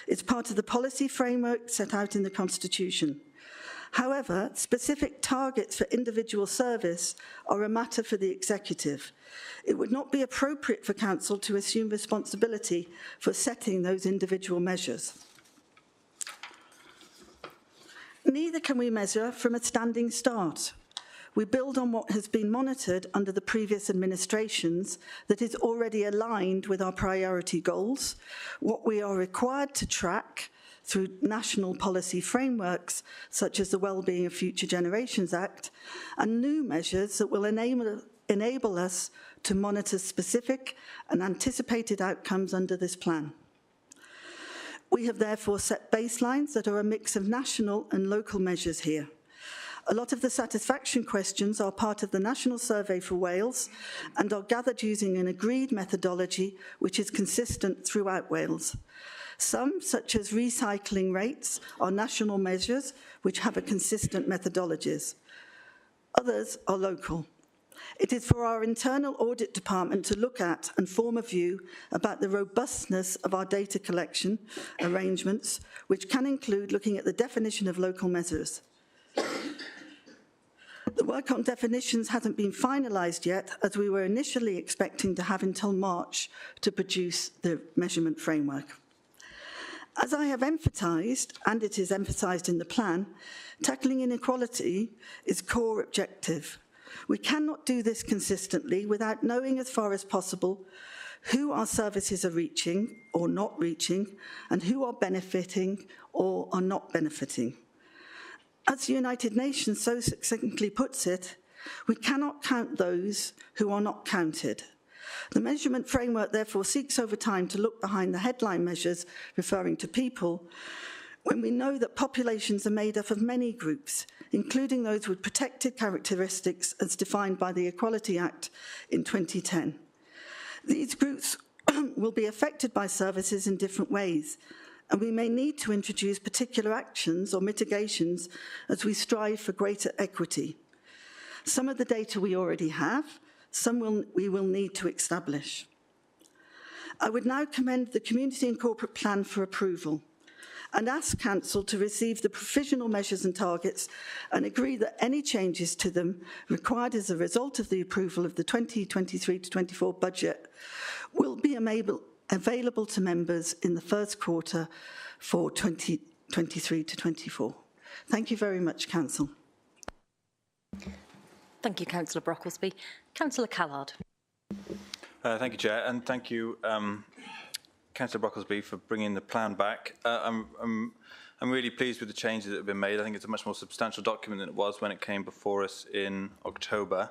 It's part of the policy framework set out in the Constitution. However, specific targets for individual service are a matter for the Executive. It would not be appropriate for Council to assume responsibility for setting those individual measures. Neither can we measure from a standing start. We build on what has been monitored under the previous administrations that is already aligned with our priority goals, what we are required to track through national policy frameworks such as the Wellbeing of Future Generations Act, and new measures that will enable us to monitor specific and anticipated outcomes under this plan. We have therefore set baselines that are a mix of national and local measures here. A lot of the satisfaction questions are part of the National Survey for Wales and are gathered using an agreed methodology which is consistent throughout Wales. Some, such as recycling rates, are national measures which have a consistent methodologies. Others are local. It is for our internal audit department to look at and form a view about the robustness of our data collection arrangements, which can include looking at the definition of local measures. The work on definitions hasn't been finalised yet, as we were initially expecting to have until March to produce the measurement framework. As I have emphasised, and it is emphasised in the plan, tackling inequality is core objective. We cannot do this consistently without knowing as far as possible who our services are reaching or not reaching, and who are benefiting or are not benefiting. As the United Nations so succinctly puts it, we cannot count those who are not counted. The measurement framework therefore seeks over time to look behind the headline measures referring to people, when we know that populations are made up of many groups, including those with protected characteristics as defined by the Equality Act in 2010. These groups will be affected by services in different ways, and we may need to introduce particular actions or mitigations as we strive for greater equity. Some of the data we already have, some we will need to establish. I would now commend the Community and Corporate Plan for approval and ask Council to receive the provisional measures and targets and agree that any changes to them required as a result of the approval of the 2023-24 budget will be available to members in the first quarter for 2023-24. Thank you very much, Council. Thank you, Councillor Brocklesby. Councillor Callard. Thank you, Chair, and thank you, Councillor Brocklesby, for bringing the plan back. I'm really pleased with the changes that have been made. I think it's a much more substantial document than it was when it came before us in October.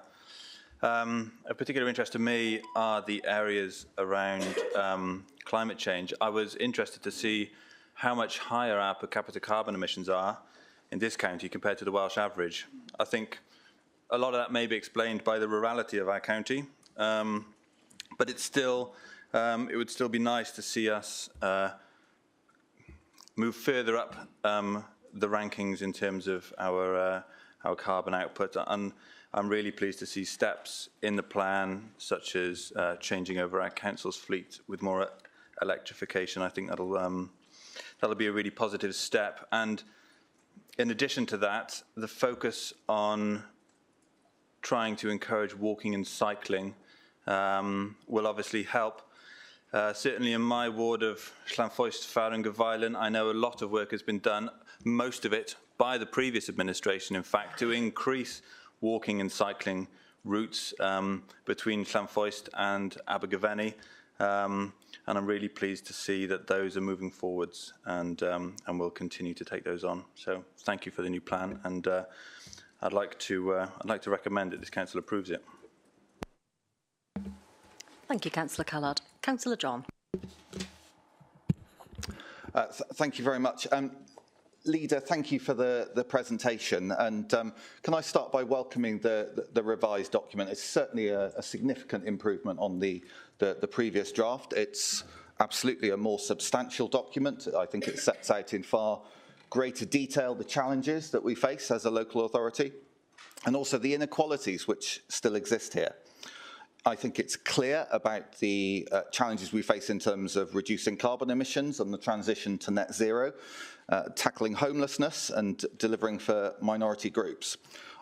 Of particular interest to me are the areas around climate change. I was interested to see how much higher our per capita carbon emissions are in this county compared to the Welsh average. I think a lot of that may be explained by the rurality of our county, but it's still, it would still be nice to see us move further up the rankings in terms of our carbon output. And I'm really pleased to see steps in the plan, such as changing over our council's fleet with more electrification. I think that'll be a really positive step. And in addition to that, the focus on trying to encourage walking and cycling will obviously help. Certainly in my ward of Llanfoist, Farren, Gavilan, I know a lot of work has been done, most of it by the previous administration, in fact, to increase walking and cycling routes between Llanfoist and Abergavenny. And I'm really pleased to see that those are moving forwards, and we'll continue to take those on. So thank you for the new plan, and I'd like to recommend that this council approves it. Thank you, Councillor Callard. Councillor John. Thank you very much. Leader, thank you for the presentation. And can I start by welcoming the revised document? It's certainly a significant improvement on the previous draft. It's absolutely a more substantial document. I think it sets out in far greater detail the challenges that we face as a local authority, and also the inequalities which still exist here. I think it's clear about the challenges we face in terms of reducing carbon emissions and the transition to net zero, tackling homelessness and delivering for minority groups.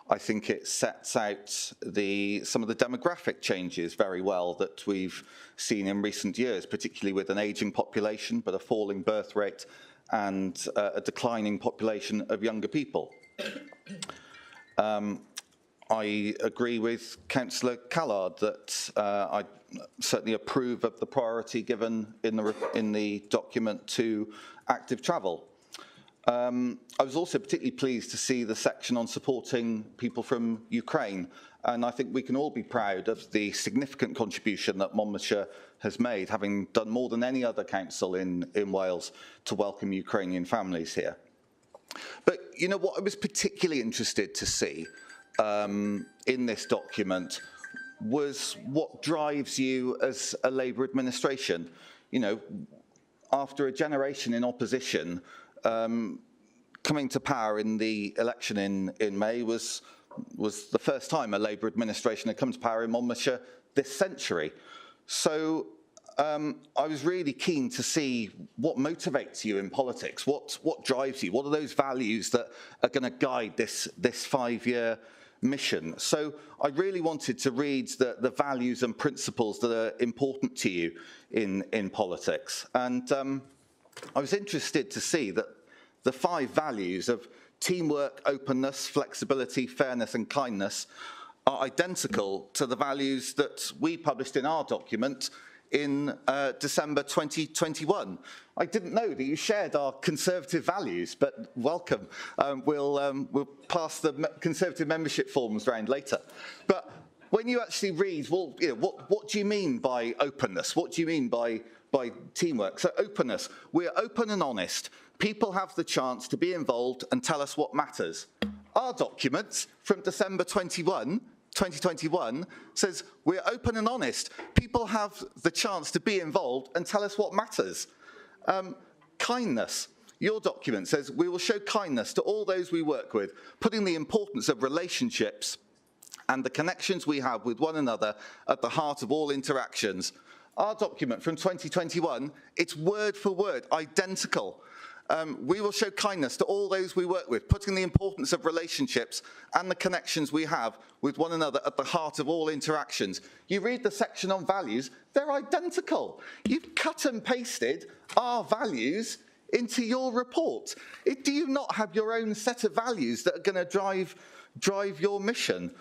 I think it sets out some of the demographic changes very well that we've seen in recent years, particularly with an ageing population, but a falling birth rate and a declining population of younger people. I agree with Councillor Callard that I certainly approve of the priority given in the document to active travel. I was also particularly pleased to see the section on supporting people from Ukraine, and I think we can all be proud of the significant contribution that Monmouthshire has made, having done more than any other council in Wales to welcome Ukrainian families here. But you know what I was particularly interested to see in this document was what drives you as a Labour administration. You know, after a generation in opposition, coming to power in the election in May was the first time a Labour administration had come to power in Monmouthshire this century. So I was really keen to see what motivates you in politics, what drives you, what are those values that are going to guide this 5-year mission. So I really wanted to read the values and principles that are important to you in politics. And I was interested to see that the 5 values of teamwork, openness, flexibility, fairness and kindness are identical to the values that we published in our document in December 2021. I didn't know that you shared our Conservative values, but welcome. We'll pass the Conservative membership forms round later. But when you actually read, well, you know, what do you mean by openness? What do you mean by teamwork? So openness, we're open and honest. People have the chance to be involved and tell us what matters. Our document from December 2021 says we're open and honest. People have the chance to be involved and tell us what matters. Kindness. Your document says we will show kindness to all those we work with, putting the importance of relationships and the connections we have with one another at the heart of all interactions. Our document from 2021, it's word for word, identical. We will show kindness to all those we work with, putting the importance of relationships and the connections we have with one another at the heart of all interactions. You read the section on values, they're identical. You've cut and pasted our values into your report. Do you not have your own set of values that are going to drive your mission?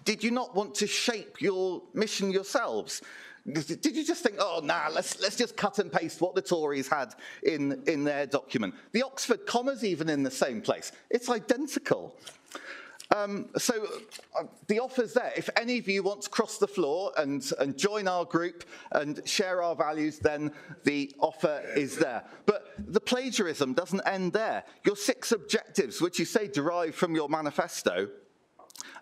Did you not want to shape your mission yourselves? Did you just think, oh, nah, let's just cut and paste what the Tories had in their document? The Oxford comma's even in the same place. It's identical. So the offer's there. If any of you want to cross the floor and join our group and share our values, then the offer is there. But the plagiarism doesn't end there. Your 6 objectives, which you say derive from your manifesto,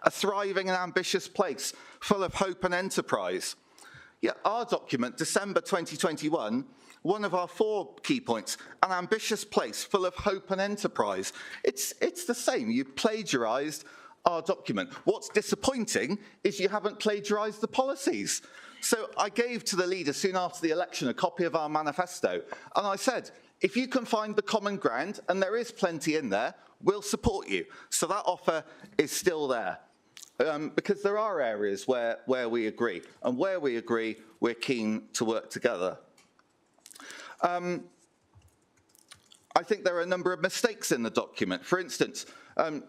a thriving and ambitious place full of hope and enterprise. Yet our document, December 2021, one of our 4 key points, an ambitious place full of hope and enterprise. It's the same. You plagiarised our document. What's disappointing is you haven't plagiarised the policies. So I gave to the leader soon after the election a copy of our manifesto, and I said, if you can find the common ground, and there is plenty in there, we'll support you. So that offer is still there. Because there are areas where we agree, and where we agree, we're keen to work together. I think there are a number of mistakes in the document. For instance,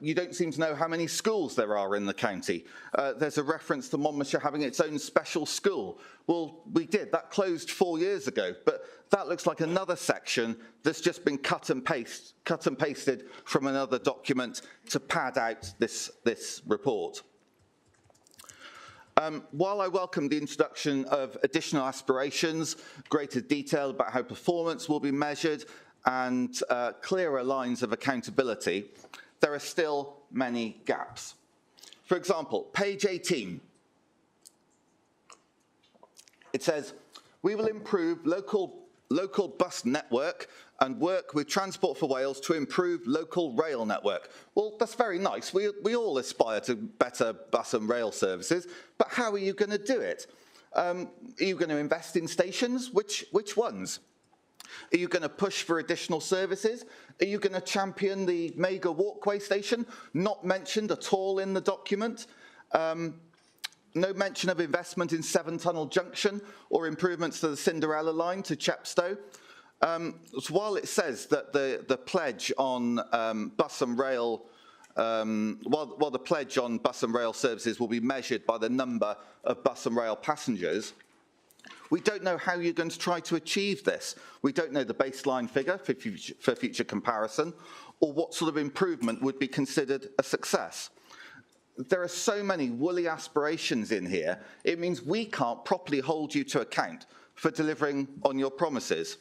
you don't seem to know how many schools there are in the county. There's a reference to Monmouthshire having its own special school. Well, we did. That closed 4 years ago, but that looks like another section that's just been cut and pasted from another document to pad out this report. While I welcome the introduction of additional aspirations, greater detail about how performance will be measured, and clearer lines of accountability, there are still many gaps. For example, page 18, it says, we will improve local bus network and work with Transport for Wales to improve local rail network. Well, that's very nice. We all aspire to better bus and rail services, but how are you going to do it? Are you going to invest in stations? Which ones? Are you going to push for additional services? Are you going to champion the Mega Walkway station? Not mentioned at all in the document. No mention of investment in Seven Tunnel Junction or improvements to the Cinderella line to Chepstow. So while it says that the pledge on bus and rail, while the pledge on bus and rail services will be measured by the number of bus and rail passengers, we don't know how you're going to try to achieve this. We don't know the baseline figure for future comparison, or what sort of improvement would be considered a success. There are so many woolly aspirations in here, it means we can't properly hold you to account for delivering on your promises.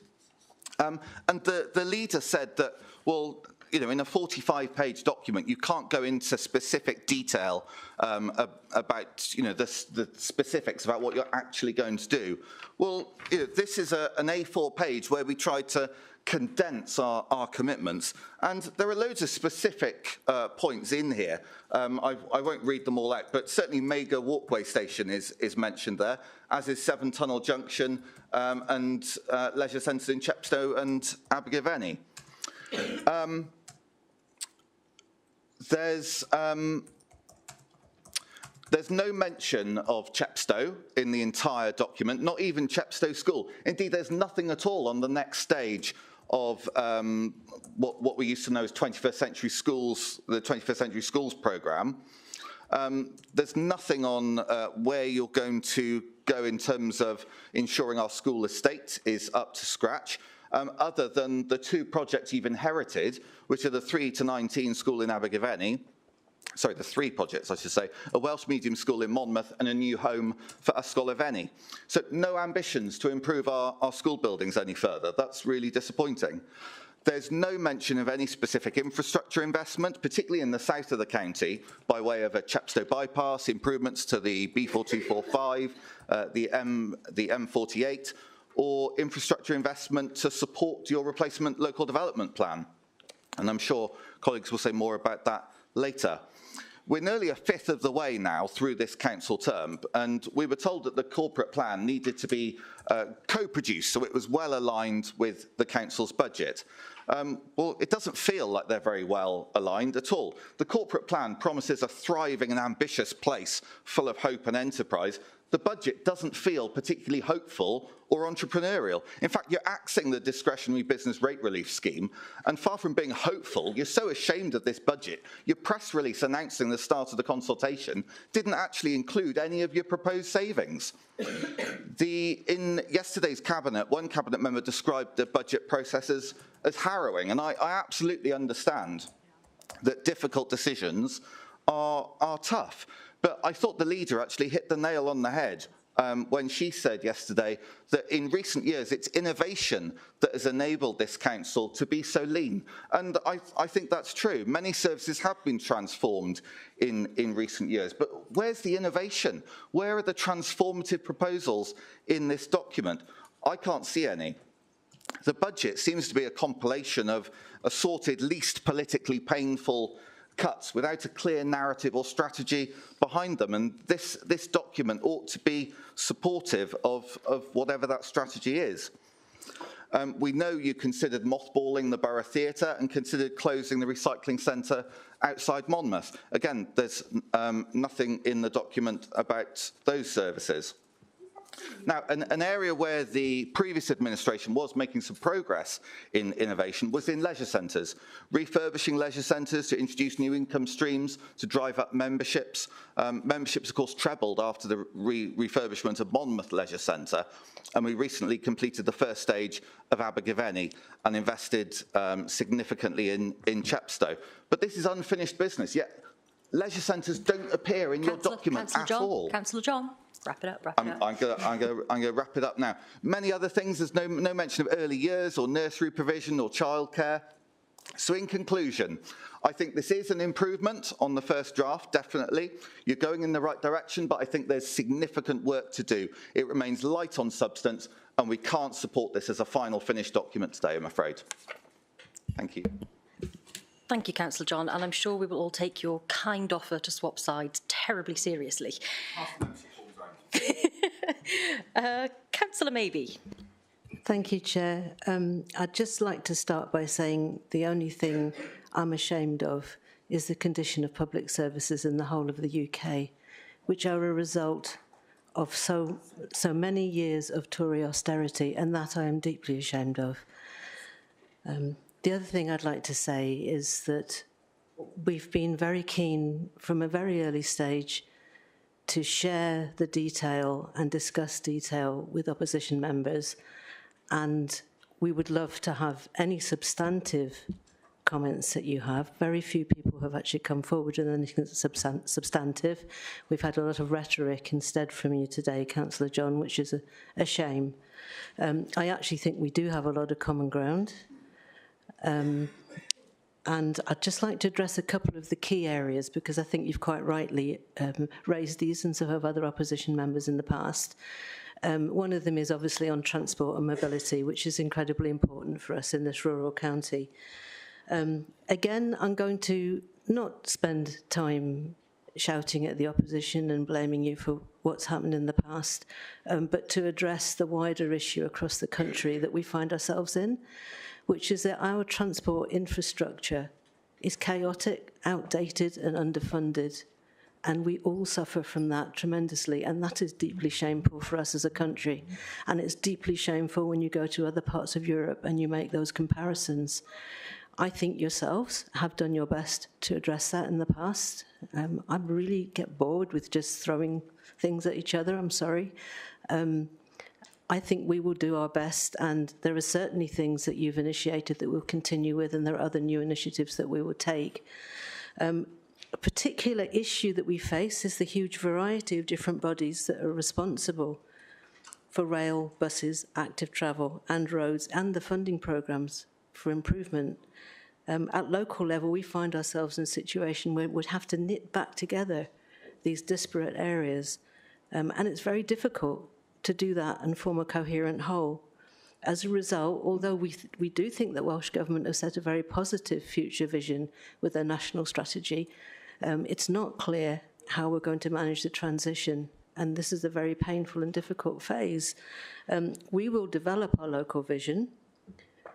And the leader said that, well, you know, in a 45-page document, you can't go into specific detail about, you know, the specifics about what you're actually going to do. Well, you know, this is an A4 page where we tried to condense our commitments, and there are loads of specific points in here. I won't read them all out, but certainly Mega Walkway Station is mentioned there, as is Seven Tunnel Junction and leisure centres in Chepstow and Abergavenny. There's no mention of Chepstow in the entire document, not even Chepstow School. Indeed, there's nothing at all on the next stage of what we used to know as 21st Century Schools, the 21st Century Schools programme. There's nothing on where you're going to go in terms of ensuring our school estate is up to scratch, other than the 2 projects you've inherited, which are the 3 to 19 school in Abergavenny, sorry, the 3 projects, I should say, a Welsh medium school in Monmouth and a new home for Ysgolefenni. So no ambitions to improve our school buildings any further. That's really disappointing. There's no mention of any specific infrastructure investment, particularly in the south of the county, by way of a Chepstow bypass, improvements to the B4245, the M48, or infrastructure investment to support your replacement local development plan. And I'm sure colleagues will say more about that later. We're nearly a fifth of the way now through this council term, and we were told that the corporate plan needed to be co-produced, so it was well aligned with the council's budget. Well, it doesn't feel like they're very well aligned at all. The corporate plan promises a thriving and ambitious place full of hope and enterprise. The budget doesn't feel particularly hopeful or entrepreneurial. In fact, you're axing the discretionary business rate relief scheme, and far from being hopeful, you're so ashamed of this budget, your press release announcing the start of the consultation didn't actually include any of your proposed savings. In yesterday's cabinet, one cabinet member described the budget processes as harrowing, and I absolutely understand that difficult decisions are tough. But I thought the leader actually hit the nail on the head when she said yesterday that in recent years it's innovation that has enabled this council to be so lean. And I think that's true. Many services have been transformed in recent years. But where's the innovation? Where are the transformative proposals in this document? I can't see any. The budget seems to be a compilation of assorted, least politically painful cuts without a clear narrative or strategy behind them. And this document ought to be supportive of whatever that strategy is. We know you considered mothballing the Borough Theatre and considered closing the recycling centre outside Monmouth. Again, there's nothing in the document about those services. Now, an area where the previous administration was making some progress in innovation was in leisure centres, refurbishing leisure centres to introduce new income streams, to drive up memberships. Memberships, of course, trebled after the refurbishment of Monmouth Leisure Centre, and we recently completed the first stage of Abergavenny and invested significantly in Chepstow. But this is unfinished business, yet leisure centres don't appear in your document at all. Councillor John. Wrap it up, I'm going to wrap it up now. Many other things, there's no mention of early years or nursery provision or childcare. So in conclusion, I think this is an improvement on the first draft, definitely. You're going in the right direction, but I think there's significant work to do. It remains light on substance, and we can't support this as a final finished document today, I'm afraid. Thank you. Thank you, Councillor John, and I'm sure we will all take your kind offer to swap sides terribly seriously. Councillor Maybe. Thank you, Chair. I'd just like to start by saying the only thing I'm ashamed of is the condition of public services in the whole of the UK, which are a result of so many years of Tory austerity, and that I am deeply ashamed of. The other thing I'd like to say is that we've been very keen from a very early stage to share the detail and discuss detail with opposition members, and we would love to have any substantive comments that you have. Very few people have actually come forward with anything substantive. We've had a lot of rhetoric instead from you today, Councillor John, which is a shame. I actually think we do have a lot of common ground. And I'd just like to address a couple of the key areas, because I think you've quite rightly raised these, and so have other opposition members in the past. One of them is obviously on transport and mobility, which is incredibly important for us in this rural county. Again, I'm going to not spend time shouting at the opposition and blaming you for what's happened in the past, but to address the wider issue across the country that we find ourselves in, which is that our transport infrastructure is chaotic, outdated and underfunded. And we all suffer from that tremendously. And that is deeply shameful for us as a country. And it's deeply shameful when you go to other parts of Europe and you make those comparisons. I think yourselves have done your best to address that in the past. I really get bored with just throwing things at each other, I'm sorry. I think we will do our best, and there are certainly things that you've initiated that we'll continue with, and there are other new initiatives that we will take. A particular issue that we face is the huge variety of different bodies that are responsible for rail, buses, active travel, and roads, and the funding programmes for improvement. At local level, we find ourselves in a situation where we'd have to knit back together these disparate areas, and it's very difficult to do that and form a coherent whole. As a result, although we do think that Welsh Government have set a very positive future vision with their national strategy, It's not clear how we're going to manage the transition, and this is a very painful and difficult phase. We will develop our local vision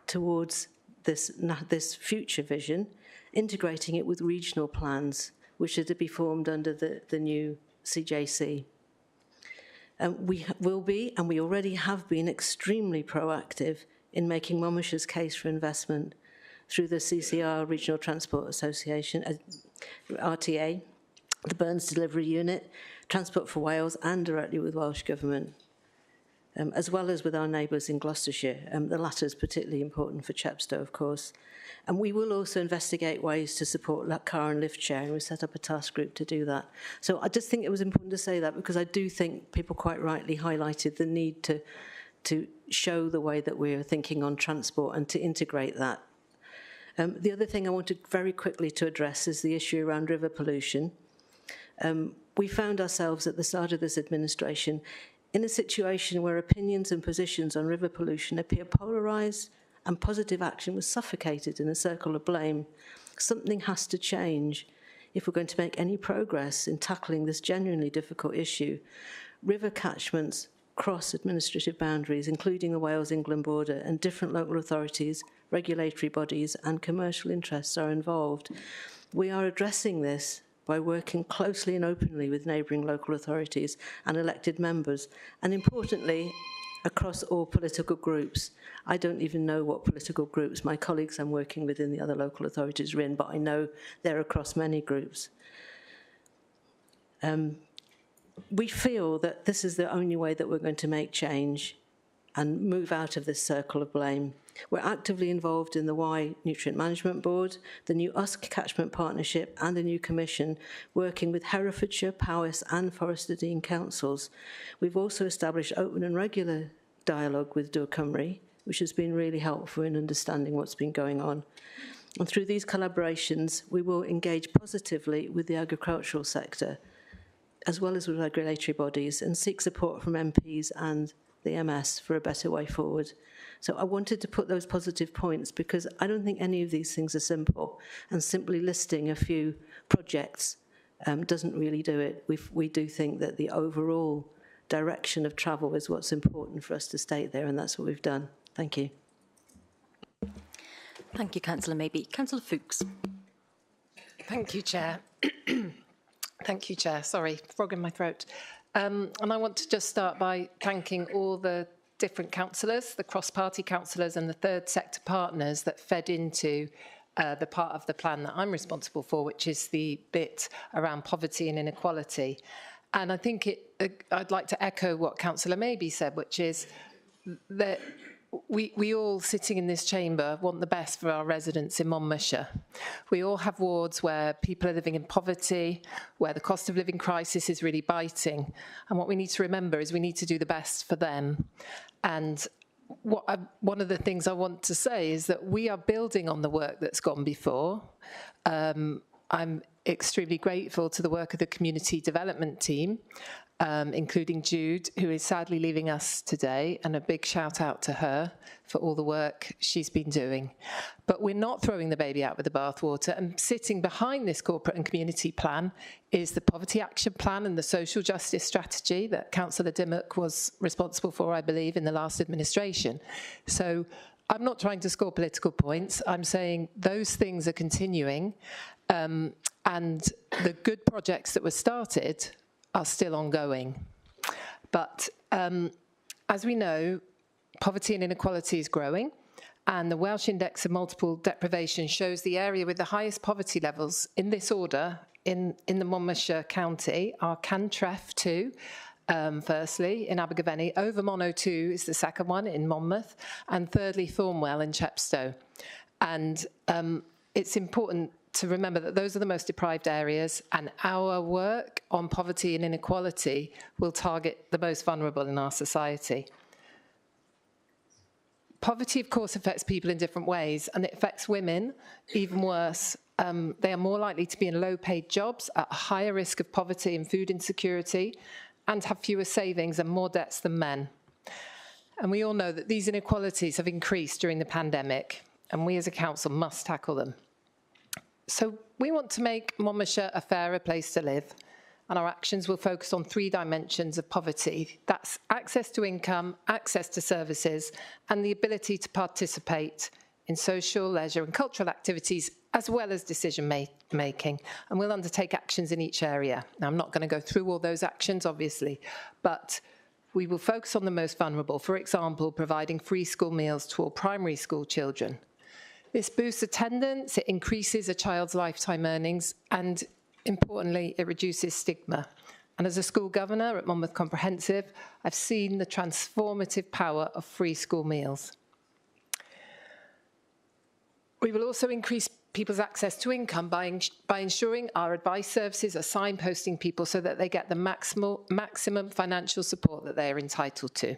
towards this future vision, integrating it with regional plans, which are to be formed under the new CJC. We will be, and we already have been, extremely proactive in making Monmouthshire's case for investment through the CCR Regional Transport Association, RTA, the Burns Delivery Unit, Transport for Wales, and directly with Welsh Government, as well as with our neighbours in Gloucestershire. The latter is particularly important for Chepstow, of course. And we will also investigate ways to support car and lift sharing. We set up a task group to do that. So I just think it was important to say that, because I do think people quite rightly highlighted the need to show the way that we're thinking on transport and to integrate that. The other thing I wanted very quickly to address is the issue around river pollution. We found ourselves at the start of this administration in a situation where opinions and positions on river pollution appear polarised and positive action was suffocated in a circle of blame. Something has to change if we're going to make any progress in tackling this genuinely difficult issue. River catchments cross administrative boundaries, including the Wales-England border, and different local authorities, regulatory bodies and commercial interests are involved. We are addressing this by working closely and openly with neighbouring local authorities and elected members, and importantly, across all political groups. I don't even know what political groups my colleagues I'm working with in the other local authorities are in, but I know they're across many groups. We feel that this is the only way that we're going to make change and move out of this circle of blame. We're actively involved in the Wye Nutrient Management Board, the new Usk Catchment Partnership and the new Commission, working with Herefordshire, Powys and Forest of Dean councils. We've also established open and regular dialogue with Dŵr Cymru, which has been really helpful in understanding what's been going on. And through these collaborations, we will engage positively with the agricultural sector, as well as with regulatory bodies, and seek support from MPs and the MS for a better way forward. So I wanted to put those positive points, because I don't think any of these things are simple, and simply listing a few projects doesn't really do it. We do think that the overall direction of travel is what's important for us to state there, and that's what we've done. Thank you. Thank you, Councillor Maybe. Councillor Fuchs. Thank you, Chair. Thank you, Chair. Sorry, frog in my throat. And I want to just start by thanking all the different councillors, the cross-party councillors and the third sector partners that fed into the part of the plan that I'm responsible for, which is the bit around poverty and inequality. And I think I'd like to echo what Councillor Maybe said, which is that we all sitting in this chamber want the best for our residents in Monmouthshire. We all have wards where people are living in poverty, where the cost of living crisis is really biting. And what we need to remember is we need to do the best for them. And one of the things I want to say is that we are building on the work that's gone before. I'm extremely grateful to the work of the community development team, including Jude, who is sadly leaving us today, and a big shout out to her for all the work she's been doing. But we're not throwing the baby out with the bathwater, and sitting behind this corporate and community plan is the Poverty Action Plan and the Social Justice Strategy that Councillor Dimmock was responsible for, I believe, in the last administration. So I'm not trying to score political points. I'm saying those things are continuing, and the good projects that were started are still ongoing. But as we know, poverty and inequality is growing, and the Welsh Index of Multiple Deprivation shows the area with the highest poverty levels in this order in the Monmouthshire County are Cantref 2, firstly, in Abergavenny. Overmono 2 is the second one in Monmouth, and thirdly, Thornwell in Chepstow. And it's important to remember that those are the most deprived areas, and our work on poverty and inequality will target the most vulnerable in our society. Poverty, of course, affects people in different ways, and it affects women even worse. They are more likely to be in low-paid jobs, at a higher risk of poverty and food insecurity, and have fewer savings and more debts than men. And we all know that these inequalities have increased during the pandemic, and we as a council must tackle them. So we want to make Monmouthshire a fairer place to live, and our actions will focus on 3 dimensions of poverty. That's access to income, access to services, and the ability to participate in social, leisure and cultural activities, as well as decision making. And we'll undertake actions in each area. Now, I'm not going to go through all those actions, obviously, but we will focus on the most vulnerable. For example, providing free school meals to all primary school children. This boosts attendance, it increases a child's lifetime earnings, and importantly, it reduces stigma. And as a school governor at Monmouth Comprehensive, I've seen the transformative power of free school meals. We will also increase people's access to income by ensuring our advice services are signposting people so that they get the maximum financial support that they are entitled to.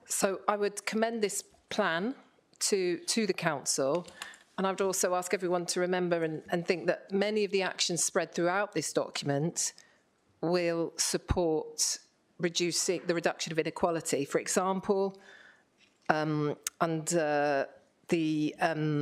So I would commend this plan to the council, and I would also ask everyone to remember and think that many of the actions spread throughout this document will support reducing the reduction of inequality. For example, under the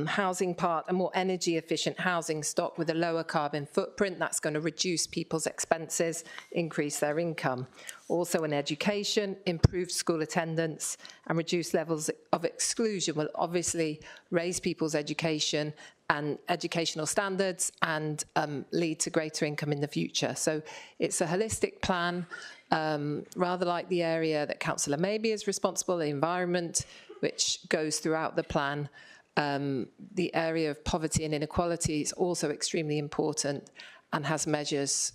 housing part, a more energy efficient housing stock with a lower carbon footprint, that's going to reduce people's expenses, increase their income. Also in education, improved school attendance and reduced levels of exclusion will obviously raise people's education and educational standards and lead to greater income in the future. So it's a holistic plan, rather like the area that Councillor Maybe is responsible, the environment, which goes throughout the plan. The area of poverty and inequality is also extremely important and has measures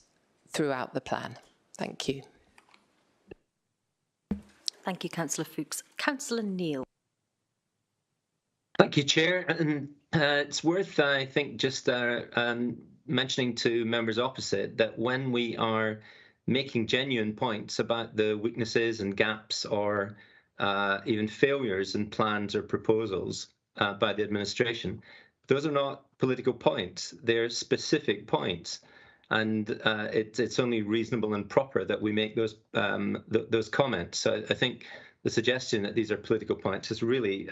throughout the plan. Thank you. Thank you, Councillor Fuchs. Councillor Neil. Thank you, Chair. And it's worth, I think, just mentioning to members opposite that when we are making genuine points about the weaknesses and gaps or even failures in plans or proposals by the administration, those are not political points, they're specific points. And it's only reasonable and proper that we make those comments. So I think the suggestion that these are political points is really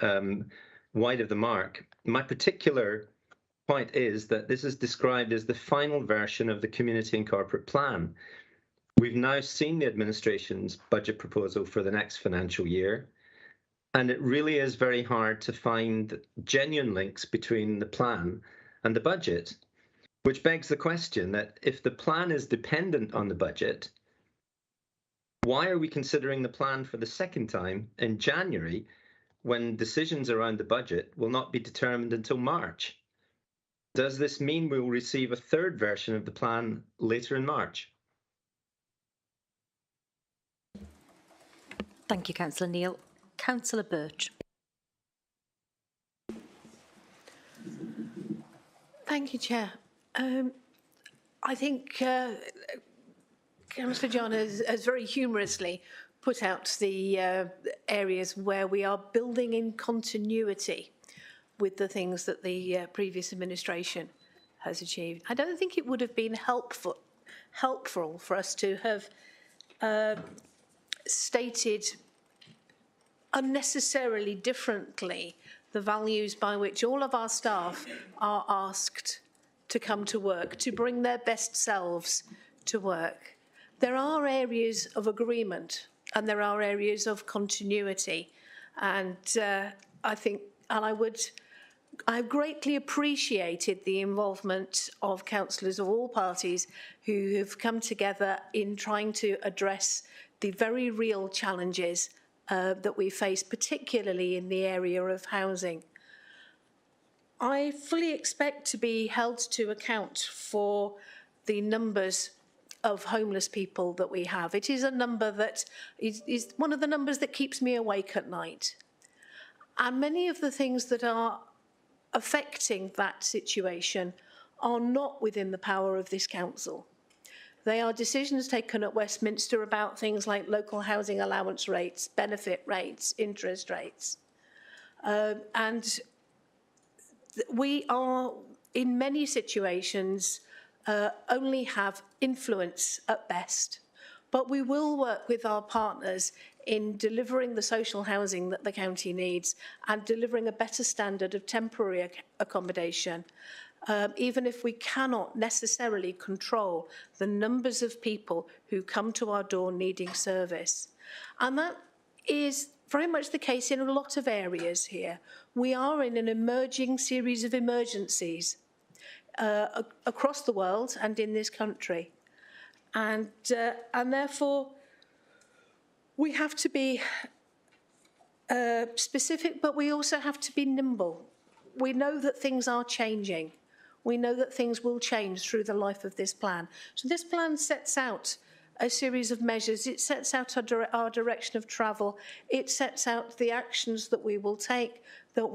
wide of the mark. My particular point is that this is described as the final version of the Community and Corporate Plan. We've now seen the administration's budget proposal for the next financial year, and it really is very hard to find genuine links between the plan and the budget, which begs the question that if the plan is dependent on the budget, why are we considering the plan for the second time in January when decisions around the budget will not be determined until March? Does this mean we will receive a third version of the plan later in March? Thank you, Councillor Neil. Councillor Birch. Thank you, Chair. I think Councillor John has very humorously put out the areas where we are building in continuity with the things that the previous administration has achieved. I don't think it would have been helpful for us to have stated unnecessarily differently the values by which all of our staff are asked to come to work, to bring their best selves to work. There are areas of agreement and there are areas of continuity, and I've greatly appreciated the involvement of councillors of all parties who have come together in trying to address the very real challenges that we face, particularly in the area of housing. I fully expect to be held to account for the numbers of homeless people that we have. It is a number that is one of the numbers that keeps me awake at night. And many of the things that are affecting that situation are not within the power of this council. They are decisions taken at Westminster about things like local housing allowance rates, benefit rates, interest rates. And we are, in many situations, only have influence at best. But we will work with our partners in delivering the social housing that the county needs and delivering a better standard of temporary accommodation, even if we cannot necessarily control the numbers of people who come to our door needing service. And that is very much the case in a lot of areas here. We are in an emerging series of emergencies across the world and in this country. And therefore, we have to be specific, but we also have to be nimble. We know that things are changing. We know that things will change through the life of this plan. So this plan sets out a series of measures. It sets out our direction of travel. It sets out the actions that we will take, where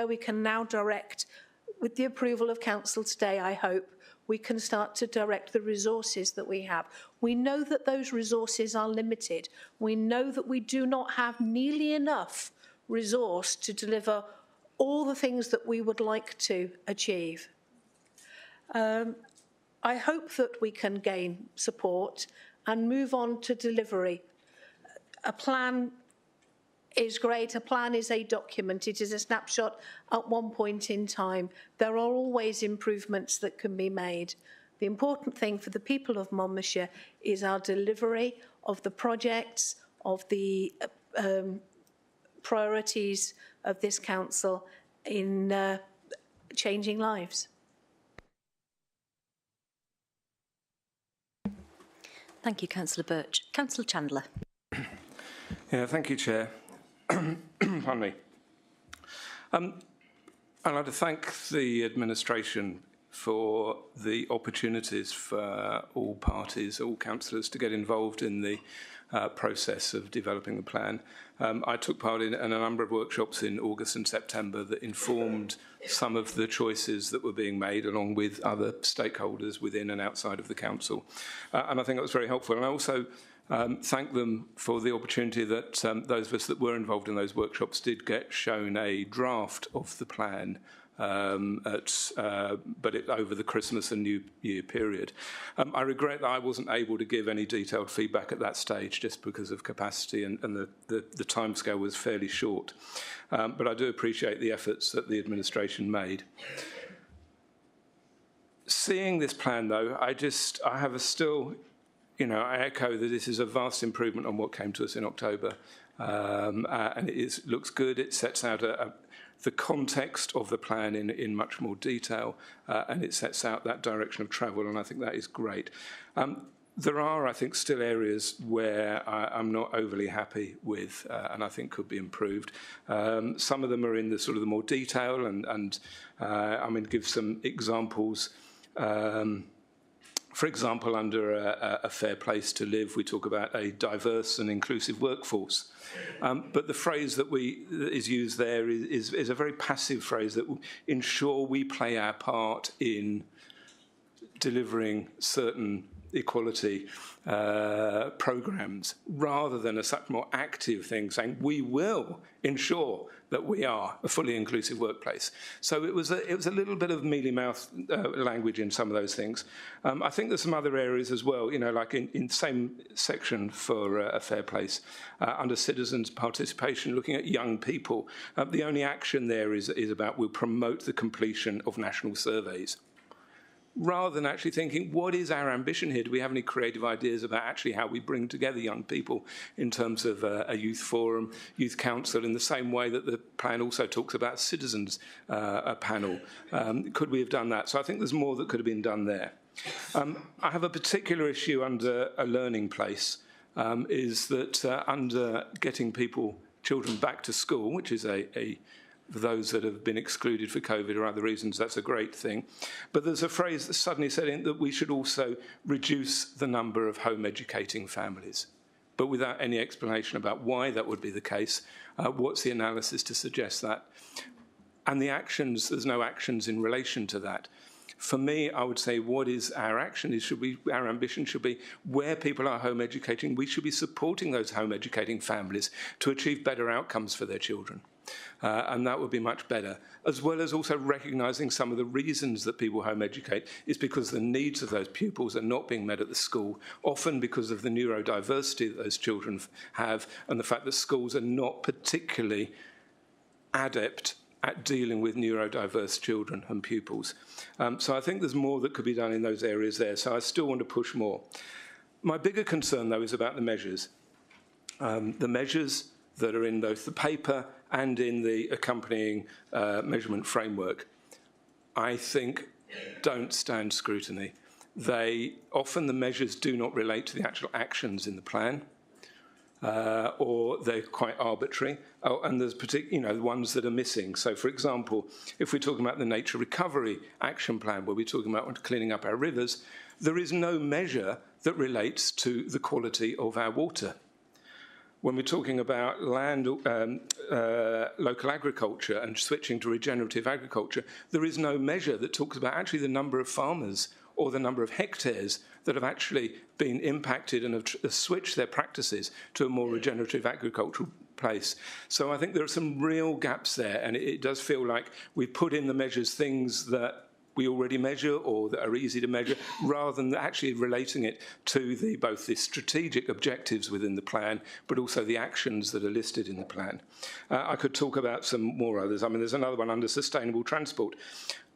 we can now direct, with the approval of council today, I hope, we can start to direct the resources that we have. We know that those resources are limited. We know that we do not have nearly enough resource to deliver all the things that we would like to achieve. I hope that we can gain support and move on to delivery. A plan is great. A plan is a document. It is a snapshot at one point in time. There are always improvements that can be made. The important thing for the people of Monmouthshire is our delivery of the projects, of the priorities of this council in changing lives. Thank you, Councillor Birch. Councillor Chandler. Yeah, thank you, Chair. Pardon me. I'd like to thank the administration for the opportunities for all parties, all councillors, to get involved in the process of developing the plan. I took part in a number of workshops in August and September that informed some of the choices that were being made, along with other stakeholders within and outside of the council. And I think that was very helpful. And I also thank them for the opportunity that those of us that were involved in those workshops did get shown a draft of the plan over the Christmas and New Year period. I regret that I wasn't able to give any detailed feedback at that stage just because of capacity and the timescale was fairly short. But I do appreciate the efforts that the administration made. Seeing this plan, though, I have a still, I echo that this is a vast improvement on what came to us in October. And it looks good. It sets out the context of the plan in much more detail, and it sets out that direction of travel, and I think that is great. There are, I think, still areas where I'm not overly happy with, and I think could be improved. Some of them are in the sort of the more detail, and I'm going to give some examples. For example, under a fair place to live, we talk about a diverse and inclusive workforce. But the phrase that is used there is a very passive phrase that will ensure we play our part in delivering certain equality programmes, rather than a such more active thing saying we will ensure that we are a fully inclusive workplace. So it was a little bit of mealy-mouthed language in some of those things. I think there's some other areas as well, like in the same section for a fair place, under citizens' participation, looking at young people. The only action there is about we'll promote the completion of national surveys, rather than actually thinking, what is our ambition here? Do we have any creative ideas about actually how we bring together young people in terms of a youth forum, youth council, in the same way that the plan also talks about citizens panel? Could we have done that? So I think there's more that could have been done there. I have a particular issue under a learning place, is that under getting children back to school, which is for those that have been excluded for COVID or other reasons, that's a great thing. But there's a phrase that suddenly said in that we should also reduce the number of home educating families, but without any explanation about why that would be the case. What's the analysis to suggest that? And the actions, there's no actions in relation to that. For me, I would say what is our action is our ambition should be where people are home educating, we should be supporting those home educating families to achieve better outcomes for their children. And that would be much better, as well as also recognising some of the reasons that people home educate is because the needs of those pupils are not being met at the school, often because of the neurodiversity that those children have and the fact that schools are not particularly adept at dealing with neurodiverse children and pupils. So I think there's more that could be done in those areas there, so I still want to push more. My bigger concern, though, is about the measures. The measures that are in both the paper and in the accompanying measurement framework, I think don't stand scrutiny. Often the measures do not relate to the actual actions in the plan, or they're quite arbitrary, and there's the ones that are missing. So, for example, if we're talking about the Nature Recovery Action Plan, where we're talking about cleaning up our rivers, there is no measure that relates to the quality of our water. When we're talking about land, local agriculture and switching to regenerative agriculture, there is no measure that talks about actually the number of farmers or the number of hectares that have actually been impacted and have switched their practices to a more regenerative agricultural place. So I think there are some real gaps there, and it does feel like we put in the measures things that we already measure or that are easy to measure, rather than actually relating it to both the strategic objectives within the plan, but also the actions that are listed in the plan. I could talk about some more others. I mean, there's another one under sustainable transport.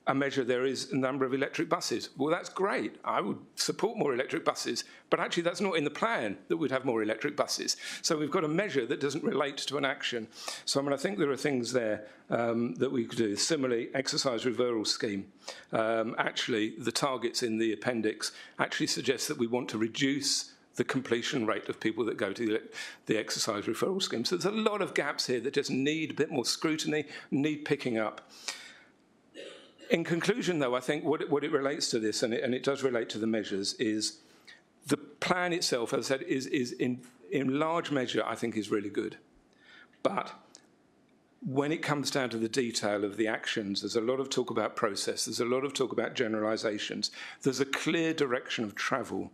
A measure there is a number of electric buses. Well, that's great. I would support more electric buses, but actually that's not in the plan that we'd have more electric buses. So we've got a measure that doesn't relate to an action. So I mean, I think there are things there that we could do. Similarly, exercise referral scheme. Actually, the targets in the appendix actually suggest that we want to reduce the completion rate of people that go to the exercise referral scheme. So there's a lot of gaps here that just need a bit more scrutiny, need picking up. In conclusion, though, I think what it relates to this, and it does relate to the measures, is the plan itself, as I said, is in large measure, I think, is really good. But when it comes down to the detail of the actions, there's a lot of talk about process, there's a lot of talk about generalisations, there's a clear direction of travel.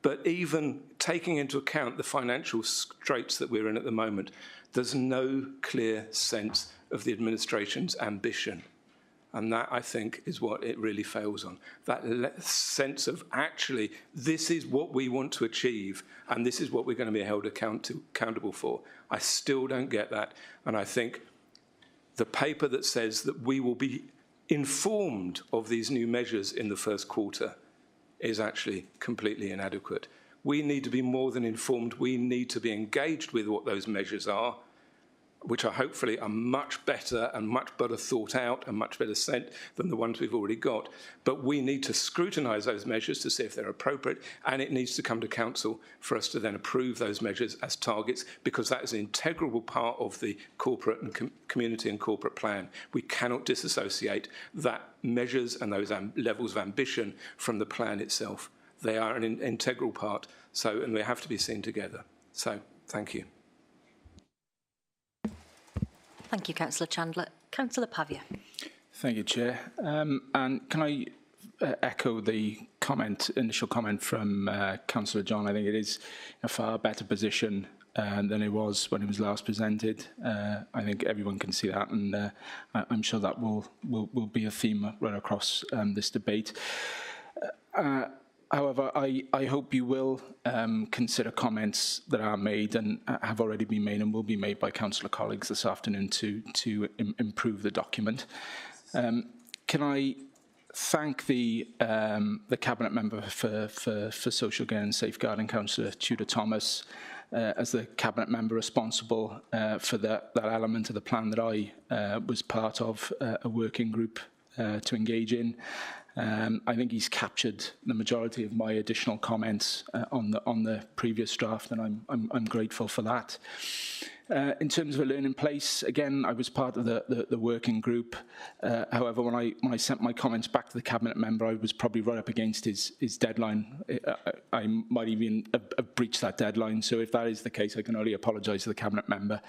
But even taking into account the financial straits that we're in at the moment, there's no clear sense of the administration's ambition. And that, I think, is what it really fails on. That sense of, actually, this is what we want to achieve, and this is what we're going to be held accountable for. I still don't get that. And I think the paper that says that we will be informed of these new measures in the first quarter is actually completely inadequate. We need to be more than informed. We need to be engaged with what those measures are, which are hopefully are much better and much better thought out and much better sent than the ones we've already got. But we need to scrutinise those measures to see if they're appropriate, and it needs to come to Council for us to then approve those measures as targets, because that is an integral part of the corporate and community and corporate plan. We cannot disassociate that measures and those levels of ambition from the plan itself. They are an integral part, and they have to be seen together. So, thank you. Thank you, Councillor Chandler. Councillor Pavia. Thank you, Chair. And can I echo the initial comment from Councillor John? I think it is a far better position than it was when it was last presented. I think everyone can see that, and I'm sure that will be a theme right across this debate. However, I hope you will consider comments that are made and have already been made and will be made by councillor colleagues this afternoon to improve the document. Can I thank the Cabinet Member for Social Care and Safeguarding, Councillor Tudor Thomas, as the Cabinet Member responsible for that element of the plan that I was part of, a working group to engage in. I think he's captured the majority of my additional comments on the previous draft, and I'm grateful for that. In terms of a learning place, again, I was part of the working group. However, when I sent my comments back to the Cabinet Member, I was probably right up against his deadline. I might even have breached that deadline. So if that is the case, I can only apologise to the Cabinet Member.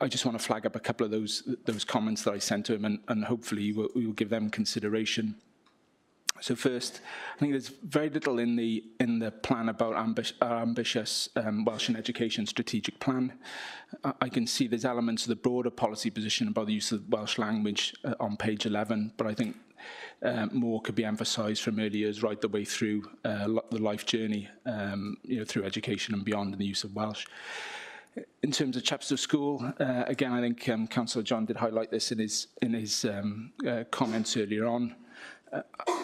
I just want to flag up a couple of those comments that I sent to him, and hopefully we will give them consideration. So first, I think there's very little in the plan about our ambitious Welsh and Education strategic plan. I can see there's elements of the broader policy position about the use of Welsh language on page 11, but I think more could be emphasised from early years right the way through the life journey, through education and beyond, in the use of Welsh. In terms of Chepstow School, again, I think Councillor John did highlight this in his comments earlier on.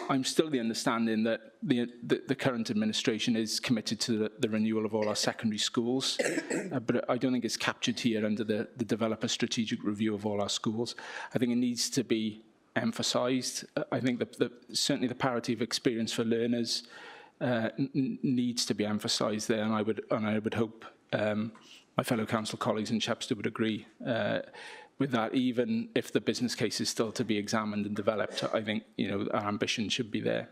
I'm still of the understanding that the current administration is committed to the renewal of all our secondary schools, but I don't think it's captured here under the developer strategic review of all our schools. I think it needs to be emphasised. I think that certainly the parity of experience for learners needs to be emphasised there, and I would hope my fellow council colleagues in Chepstow would agree with that, even if the business case is still to be examined and developed. I think our ambition should be there.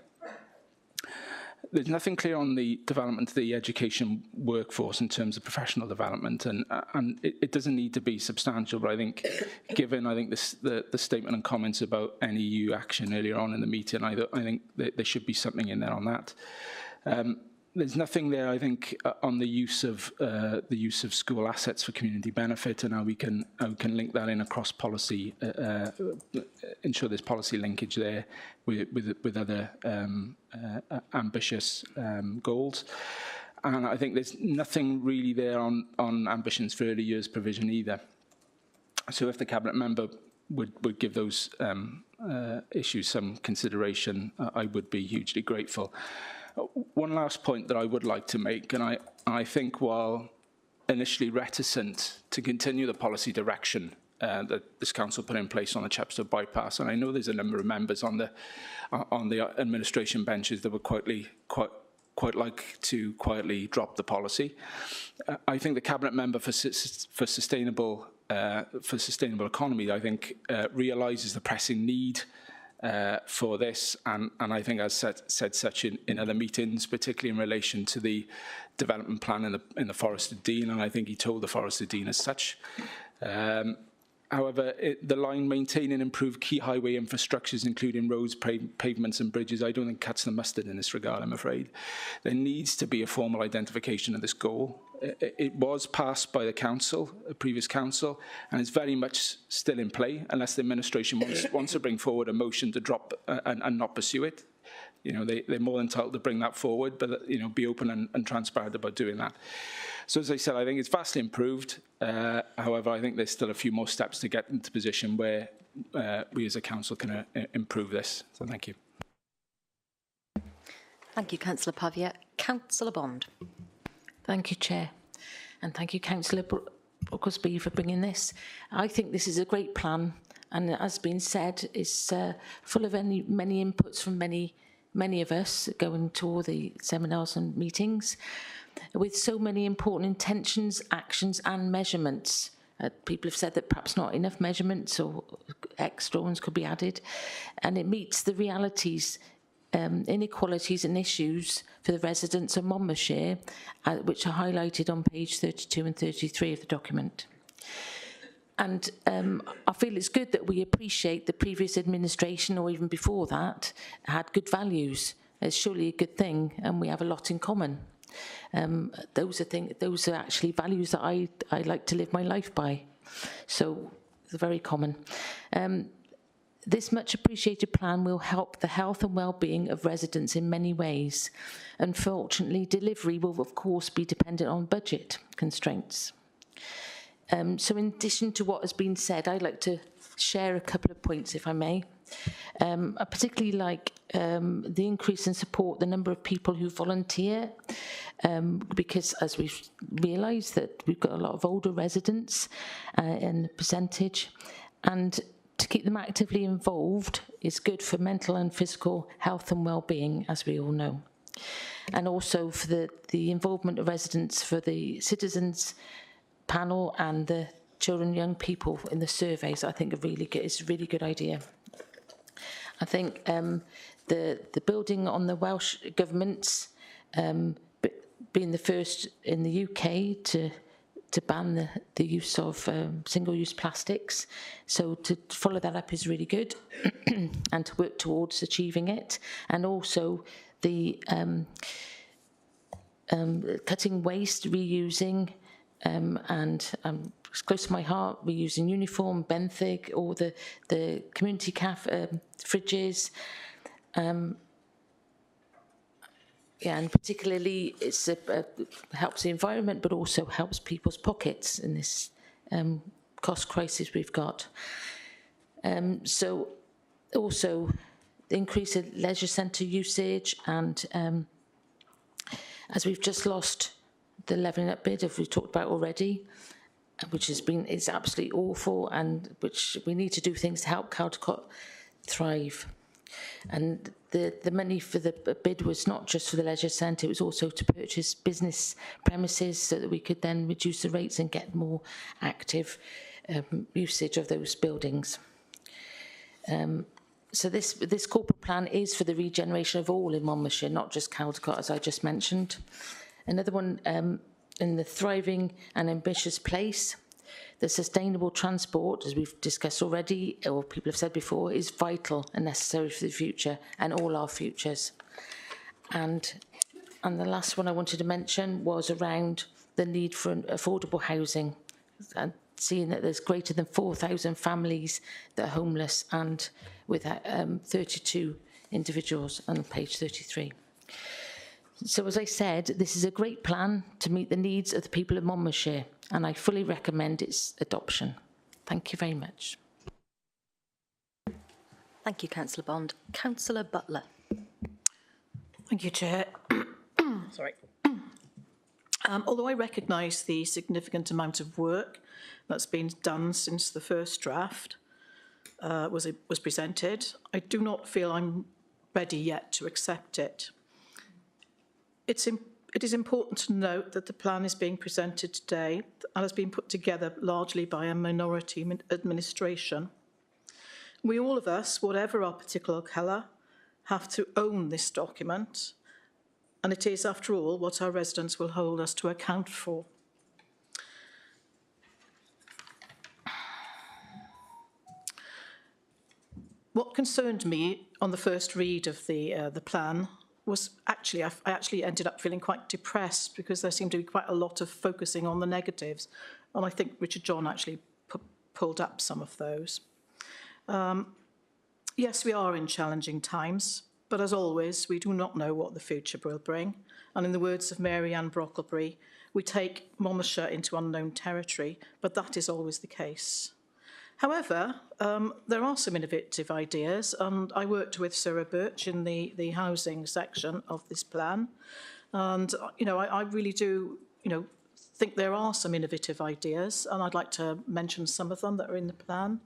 There's nothing clear on the development of the education workforce in terms of professional development, and it doesn't need to be substantial. But I think, given the statement and comments about any EU action earlier on in the meeting, I think that there should be something in there on that. There's nothing there, I think, on the use of school assets for community benefit, and how we can link that in across policy, ensure there's policy linkage there with other ambitious goals. And I think there's nothing really there on ambitions for early years provision either. So if the Cabinet member would give those issues some consideration, I would be hugely grateful. One last point that I would like to make, and I think while initially reticent to continue the policy direction that this council put in place on the Chepstow bypass, and I know there's a number of members on the administration benches that would quite like to quietly drop the policy. I think the Cabinet member for sustainable economy, I think, realises the pressing need for this, and I think I've said such in other meetings, particularly in relation to the development plan in the Forest of Dean, and I think he told the Forest of Dean as such. However, the line maintain and improve key highway infrastructures, including roads, pavements and bridges, I don't think cuts the mustard in this regard, I'm afraid. There needs to be a formal identification of this goal. It was passed by the council, a previous council, and it's very much still in play unless the administration wants to bring forward a motion to drop and not pursue it. They're more than entitled to bring that forward, but be open and transparent about doing that. So as I said, I think it's vastly improved. However, I think there's still a few more steps to get into a position where we as a council can improve this. So thank you. Thank you, Councillor Pavia. Councillor Bond. Thank you, Chair. And thank you, Councillor Brooklesby, for bringing this. I think this is a great plan, and as has been said, it's full of many inputs from many of us going to all the seminars and meetings, with so many important intentions, actions and measurements. People have said that perhaps not enough measurements or extra ones could be added, and it meets the realities, inequalities and issues for the residents of Monmouthshire, which are highlighted on page 32 and 33 of the document. And I feel it's good that we appreciate the previous administration, or even before that, had good values. It's surely a good thing, and we have a lot in common. Those are actually values that I like to live my life by. So they're very common. This much appreciated plan will help the health and well-being of residents in many ways. Unfortunately, delivery will of course be dependent on budget constraints. So in addition to what has been said, I'd like to share a couple of points, if I may. I particularly like the increase in support, the number of people who volunteer, because as we've realised that we've got a lot of older residents in the percentage, and to keep them actively involved is good for mental and physical health and well-being, as we all know. And also for the involvement of residents, for the citizens panel and the children and young people in the surveys, I think is a really good idea. I think the building on the Welsh Government's being the first in the UK to to ban the use of single-use plastics. So to follow that up is really good and to work towards achieving it. And also the cutting waste, reusing, and it's close to my heart, reusing uniform, Benthic, or the community fridges. Yeah, and particularly it's helps the environment, but also helps people's pockets in this cost crisis we've got. So also the increase in leisure centre usage, and as we've just lost the levelling up bid, as we've talked about already, which is absolutely awful, and which we need to do things to help Caldecott thrive. And the money for the bid was not just for the leisure centre, it was also to purchase business premises so that we could then reduce the rates and get more active usage of those buildings. So this corporate plan is for the regeneration of all in Monmouthshire, not just Caldecott, as I just mentioned. Another one, in the thriving and ambitious place, the sustainable transport, as we've discussed already, or people have said before, is vital and necessary for the future and all our futures. And the last one I wanted to mention was around the need for affordable housing, and seeing that there's greater than 4,000 families that are homeless, and with 32 individuals on page 33. So as I said, this is a great plan to meet the needs of the people of Monmouthshire, and I fully recommend its adoption. Thank you very much. Thank you, Councillor Bond. Councillor Butler. Thank you, Chair. Sorry. Although I recognise the significant amount of work that's been done since the first draft was presented, I do not feel I'm ready yet to accept it. It is important to note that the plan is being presented today and has been put together largely by a minority administration. We, all of us, whatever our particular colour, have to own this document, and it is, after all, what our residents will hold us to account for. What concerned me on the first read of the plan was actually, I actually ended up feeling quite depressed because there seemed to be quite a lot of focusing on the negatives. And I think Richard John actually pulled up some of those. Yes, we are in challenging times, but as always, we do not know what the future will bring. And in the words of Mary Ann Brocklebury, we take Monmouthshire into unknown territory, but that is always the case. However, there are some innovative ideas, and I worked with Sarah Birch in the housing section of this plan. And, I really do, think there are some innovative ideas, and I'd like to mention some of them that are in the plan.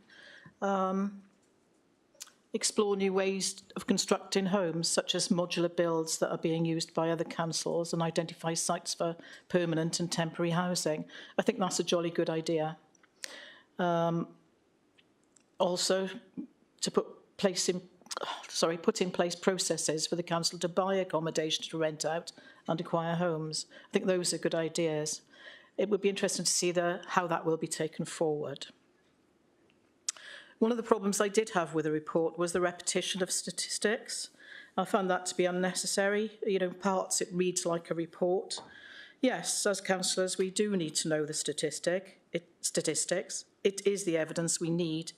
Explore new ways of constructing homes, such as modular builds that are being used by other councils, and identify sites for permanent and temporary housing. I think that's a jolly good idea. Also, to put in place processes for the council to buy accommodation to rent out and acquire homes. I think those are good ideas. It would be interesting to see how that will be taken forward. One of the problems I did have with the report was the repetition of statistics. I found that to be unnecessary. Parts it reads like a report. Yes, as councillors, we do need to know the statistics. It is the evidence we need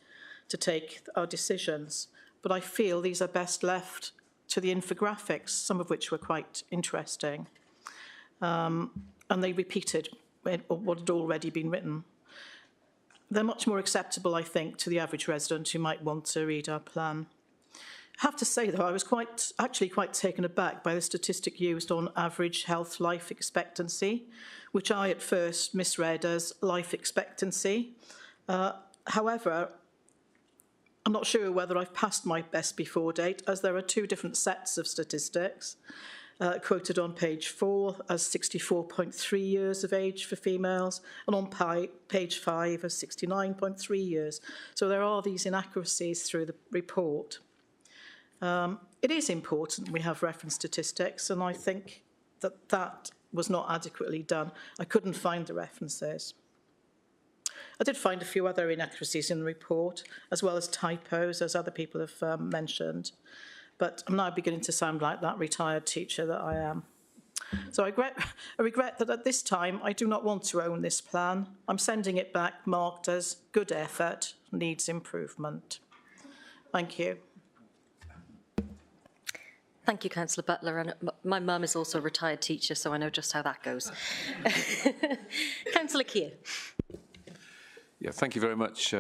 to take our decisions. But I feel these are best left to the infographics, some of which were quite interesting. And they repeated what had already been written. They're much more acceptable, I think, to the average resident who might want to read our plan. I have to say, though, I was actually quite taken aback by the statistic used on average health life expectancy, which I at first misread as life expectancy. However, I'm not sure whether I've passed my best before date, as there are two different sets of statistics, quoted on page 4 as 64.3 years of age for females, and on page 5 as 69.3 years. So there are these inaccuracies through the report. It is important we have reference statistics, and I think that was not adequately done. I couldn't find the references. I did find a few other inaccuracies in the report, as well as typos, as other people have mentioned. But I'm now beginning to sound like that retired teacher that I am. So I regret that at this time I do not want to own this plan. I'm sending it back marked as good effort, needs improvement. Thank you. Thank you, Councillor Butler. And my mum is also a retired teacher, so I know just how that goes. Councillor Keir. Yeah, thank you very much,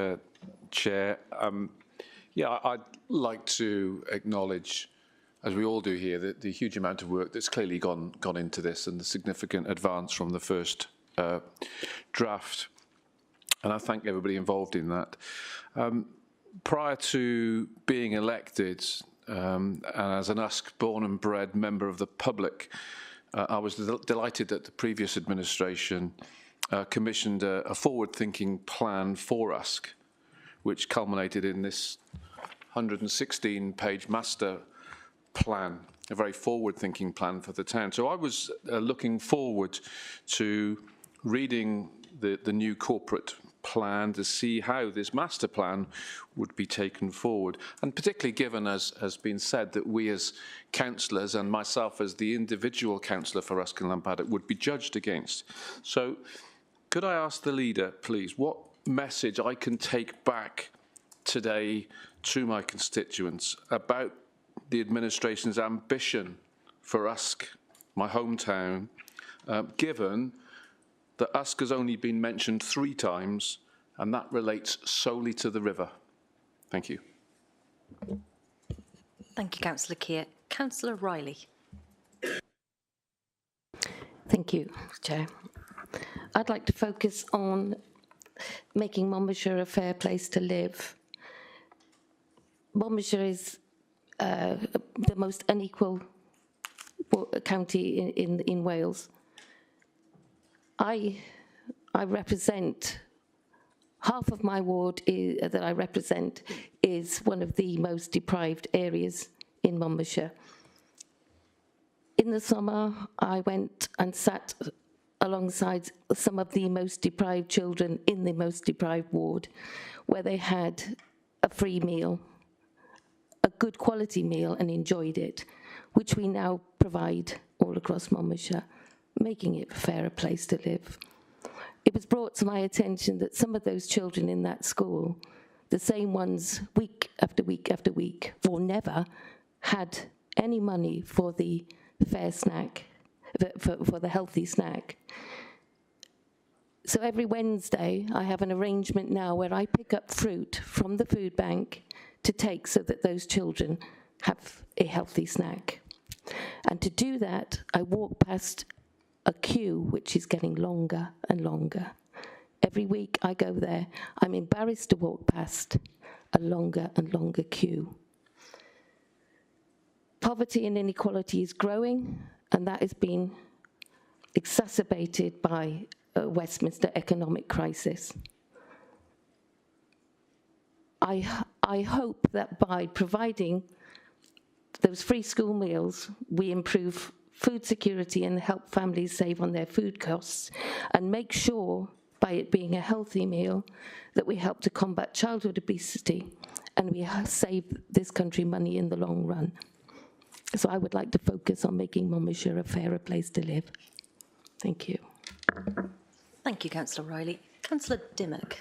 Chair. Yeah, I'd like to acknowledge, as we all do here, the huge amount of work that's clearly gone into this and the significant advance from the first draft. And I thank everybody involved in that. Prior to being elected, and as an Usk born and bred member of the public, I was delighted that the previous administration commissioned a forward-thinking plan for Usk, which culminated in this 116-page master plan, a very forward-thinking plan for the town. So I was looking forward to reading the new corporate plan to see how this master plan would be taken forward. And particularly given, as has been said, that we as councillors and myself as the individual councillor for Usk and Lampaddock would be judged against. So could I ask the leader, please, what message I can take back today to my constituents about the administration's ambition for Usk, my hometown, given that Usk has only been mentioned 3 times, and that relates solely to the river. Thank you. Thank you, Councillor Keir. Councillor Riley. Thank you, Chair. I'd like to focus on making Monmouthshire a fair place to live. Monmouthshire is the most unequal county in Wales. I represent, half of my ward that I represent is one of the most deprived areas in Monmouthshire. In the summer, I went and sat alongside some of the most deprived children in the most deprived ward, where they had a free meal, a good quality meal, and enjoyed it, which we now provide all across Monmouthshire, making it a fairer place to live. It was brought to my attention that some of those children in that school, the same ones week after week after week, or never, had any money for the fair snack, for the healthy snack. So every Wednesday, I have an arrangement now where I pick up fruit from the food bank to take so that those children have a healthy snack. And to do that, I walk past a queue which is getting longer and longer. Every week I go there, I'm embarrassed to walk past a longer and longer queue. Poverty and inequality is growing, and that has been exacerbated by Westminster economic crisis. I hope that by providing those free school meals, we improve food security and help families save on their food costs, and make sure, by it being a healthy meal, that we help to combat childhood obesity and we save this country money in the long run. So I would like to focus on making Monmouthshire a fairer place to live. Thank you. Thank you, Councillor Riley. Councillor Dimmock.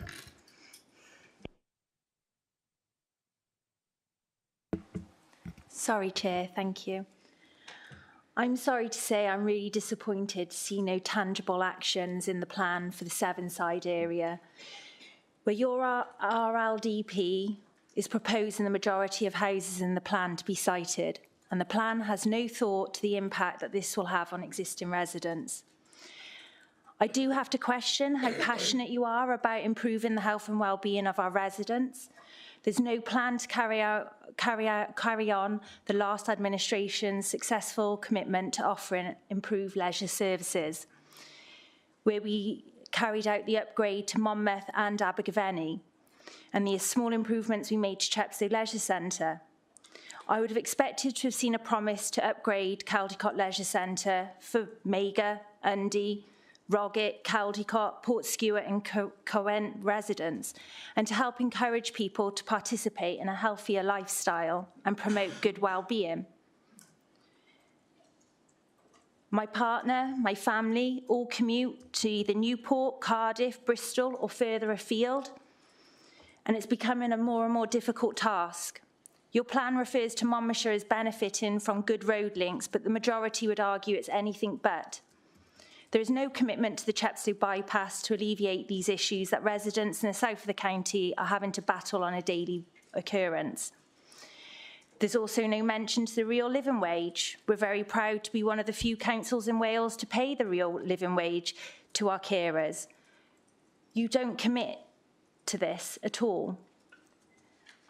Sorry, Chair, thank you. I'm sorry to say I'm really disappointed to see no tangible actions in the plan for the Sevenside area, where your RLDP is proposing the majority of houses in the plan to be sited, and the plan has no thought to the impact that this will have on existing residents. I do have to question how passionate you are about improving the health and well-being of our residents. There's no plan to carry on the last administration's successful commitment to offering improved leisure services, where we carried out the upgrade to Monmouth and Abergavenny, and the small improvements we made to Chepstow Leisure Centre. I would have expected to have seen a promise to upgrade Caldicot Leisure Centre for Mega, Undy, Roggett, Caldicot, Portskewer and Coent residents, and to help encourage people to participate in a healthier lifestyle and promote good well-being. My partner, my family, all commute to either Newport, Cardiff, Bristol or further afield, and it's becoming a more and more difficult task. Your plan refers to Monmouthshire as benefiting from good road links, but the majority would argue it's anything but. There is no commitment to the Chepstow bypass to alleviate these issues that residents in the south of the county are having to battle on a daily occurrence. There's also no mention to the real living wage. We're very proud to be one of the few councils in Wales to pay the real living wage to our carers. You don't commit to this at all.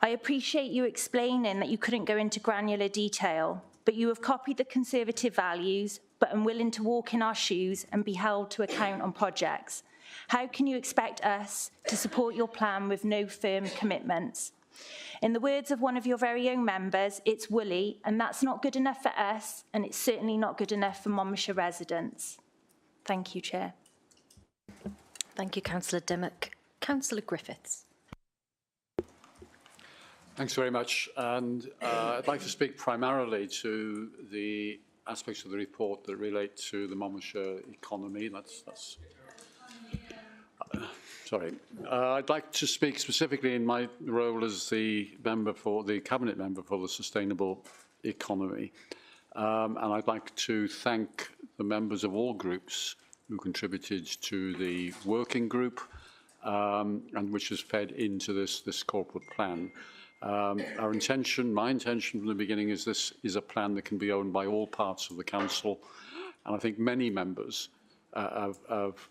I appreciate you explaining that you couldn't go into granular detail, but you have copied the Conservative values, but unwilling to walk in our shoes and be held to account on projects. How can you expect us to support your plan with no firm commitments? In the words of one of your very own members, it's woolly, and that's not good enough for us, and it's certainly not good enough for Monmouthshire residents. Thank you, Chair. Thank you, Councillor Dimmock. Councillor Griffiths. Thanks very much. And I'd like to speak primarily to the aspects of the report that relate to the Monmouthshire economy. Sorry. I'd like to speak specifically in my role as the Cabinet Member for the Sustainable Economy. And I'd like to thank the members of all groups who contributed to the working group and which has fed into this corporate plan. My intention from the beginning is this is a plan that can be owned by all parts of the council, and I think many members have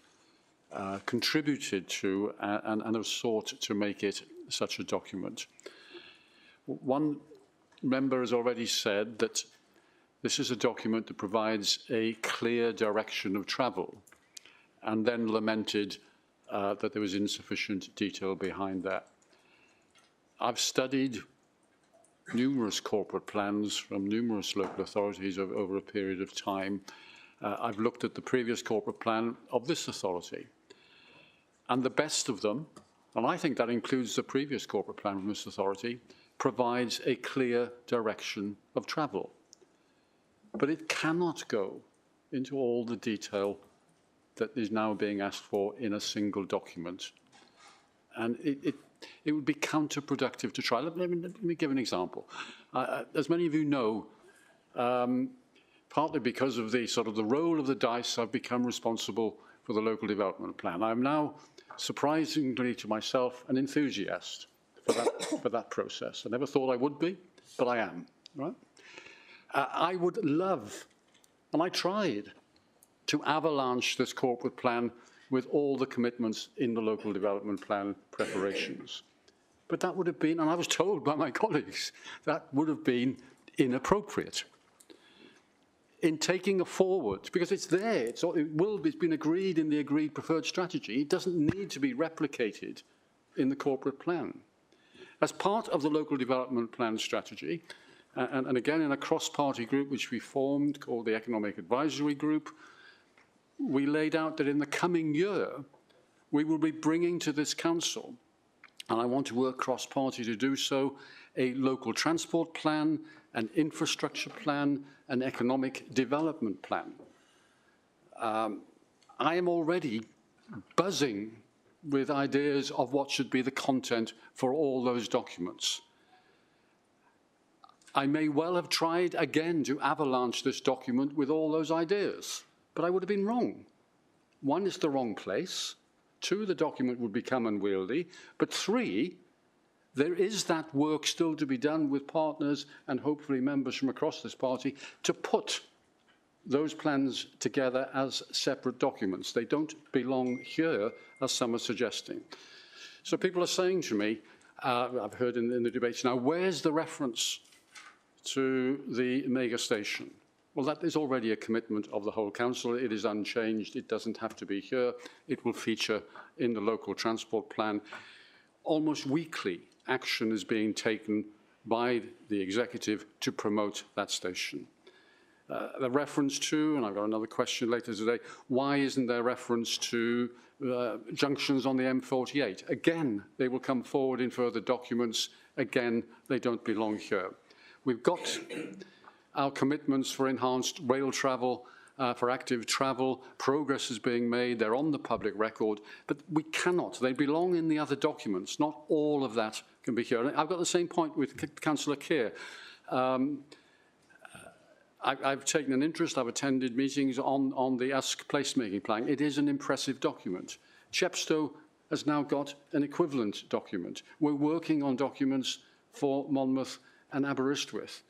contributed to and have sought to make it such a document. One member has already said that this is a document that provides a clear direction of travel, and then lamented that there was insufficient detail behind that. I've studied numerous corporate plans from numerous local authorities over a period of time. I've looked at the previous corporate plan of this authority, and the best of them, and I think that includes the previous corporate plan from this authority, provides a clear direction of travel. But it cannot go into all the detail that is now being asked for in a single document. And it would be counterproductive to try. Let me give an example. As many of you know, partly because of the role of the dice, I've become responsible for the local development plan. I'm now, surprisingly to myself, an enthusiast for that process. I never thought I would be, but I am. Right? I would love, and I tried, to avalanche this corporate plan with all the commitments in the local development plan preparations. But that would have been, and I was told by my colleagues, that would have been inappropriate. In taking it forward, because it's there, it's been agreed in the agreed preferred strategy, it doesn't need to be replicated in the corporate plan. As part of the local development plan strategy, and again in a cross-party group which we formed called the Economic Advisory Group, we laid out that in the coming year, we will be bringing to this council, and I want to work cross-party to do so, a local transport plan, an infrastructure plan, an economic development plan. I am already buzzing with ideas of what should be the content for all those documents. I may well have tried again to avalanche this document with all those ideas, but I would have been wrong. One, it's the wrong place. Two, the document would become unwieldy. But three, there is that work still to be done with partners and hopefully members from across this party to put those plans together as separate documents. They don't belong here, as some are suggesting. So people are saying to me, I've heard in the debates now, where's the reference to the mega station? Well, that is already a commitment of the whole council. It is unchanged. It doesn't have to be here. It will feature in the local transport plan. Almost weekly, action is being taken by the executive to promote that station. The reference to, and I've got another question later today, why isn't there reference to junctions on the M48? Again, they will come forward in further documents. Again, they don't belong here. We've got our commitments for enhanced rail travel, for active travel. Progress is being made. They're on the public record, but we cannot. They belong in the other documents. Not all of that can be here. And I've got the same point with Councillor Keir. I've taken an interest. I've attended meetings on the Usk placemaking plan. It is an impressive document. Chepstow has now got an equivalent document. We're working on documents for Monmouth and Aberystwyth.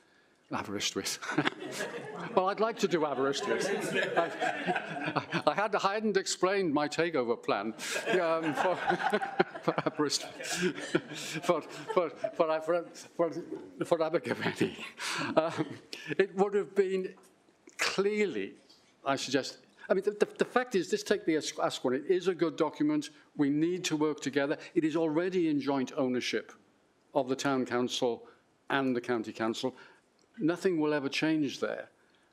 Well, I'd like to do Aberystwyth. I hadn't explained my takeover plan for Aberystwyth, for Abergavenny. It would have been clearly, I suggest. I mean, the fact is, let's take the Usk one. It is a good document. We need to work together. It is already in joint ownership of the Town Council and the County Council. Nothing will ever change there.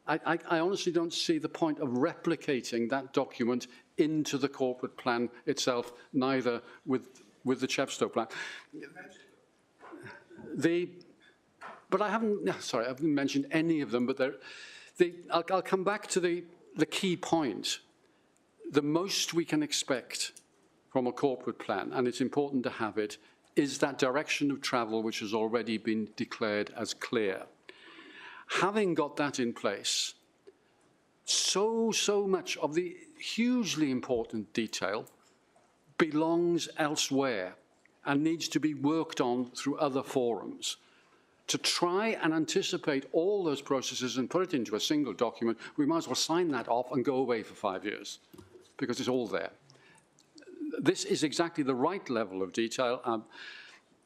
I honestly don't see the point of replicating that document into the corporate plan itself, neither with the Chepstow plan. But I haven't mentioned any of them, but I'll come back to the key point. The most we can expect from a corporate plan, and it's important to have it, is that direction of travel which has already been declared as clear. Having got that in place, so much of the hugely important detail belongs elsewhere and needs to be worked on through other forums. To try and anticipate all those processes and put it into a single document, we might as well sign that off and go away for 5 years, because it's all there. This is exactly the right level of detail. I'm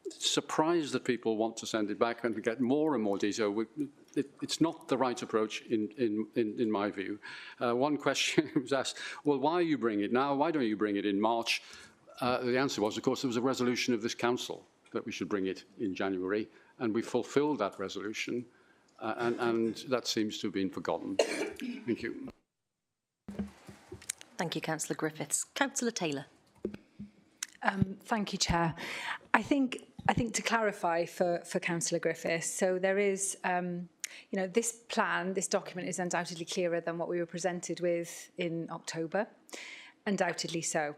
surprised that people want to send it back and get more and more detail. It's not the right approach in my view. One question was asked, well, why are you bringing it now? Why don't you bring it in March? The answer was, of course, there was a resolution of this council that we should bring it in January, and we fulfilled that resolution, and that seems to have been forgotten. Thank you. Thank you, Councillor Griffiths. Councillor Taylor. Thank you, Chair. I think to clarify for Councillor Griffiths, so there is, this plan, this document is undoubtedly clearer than what we were presented with in October, undoubtedly so.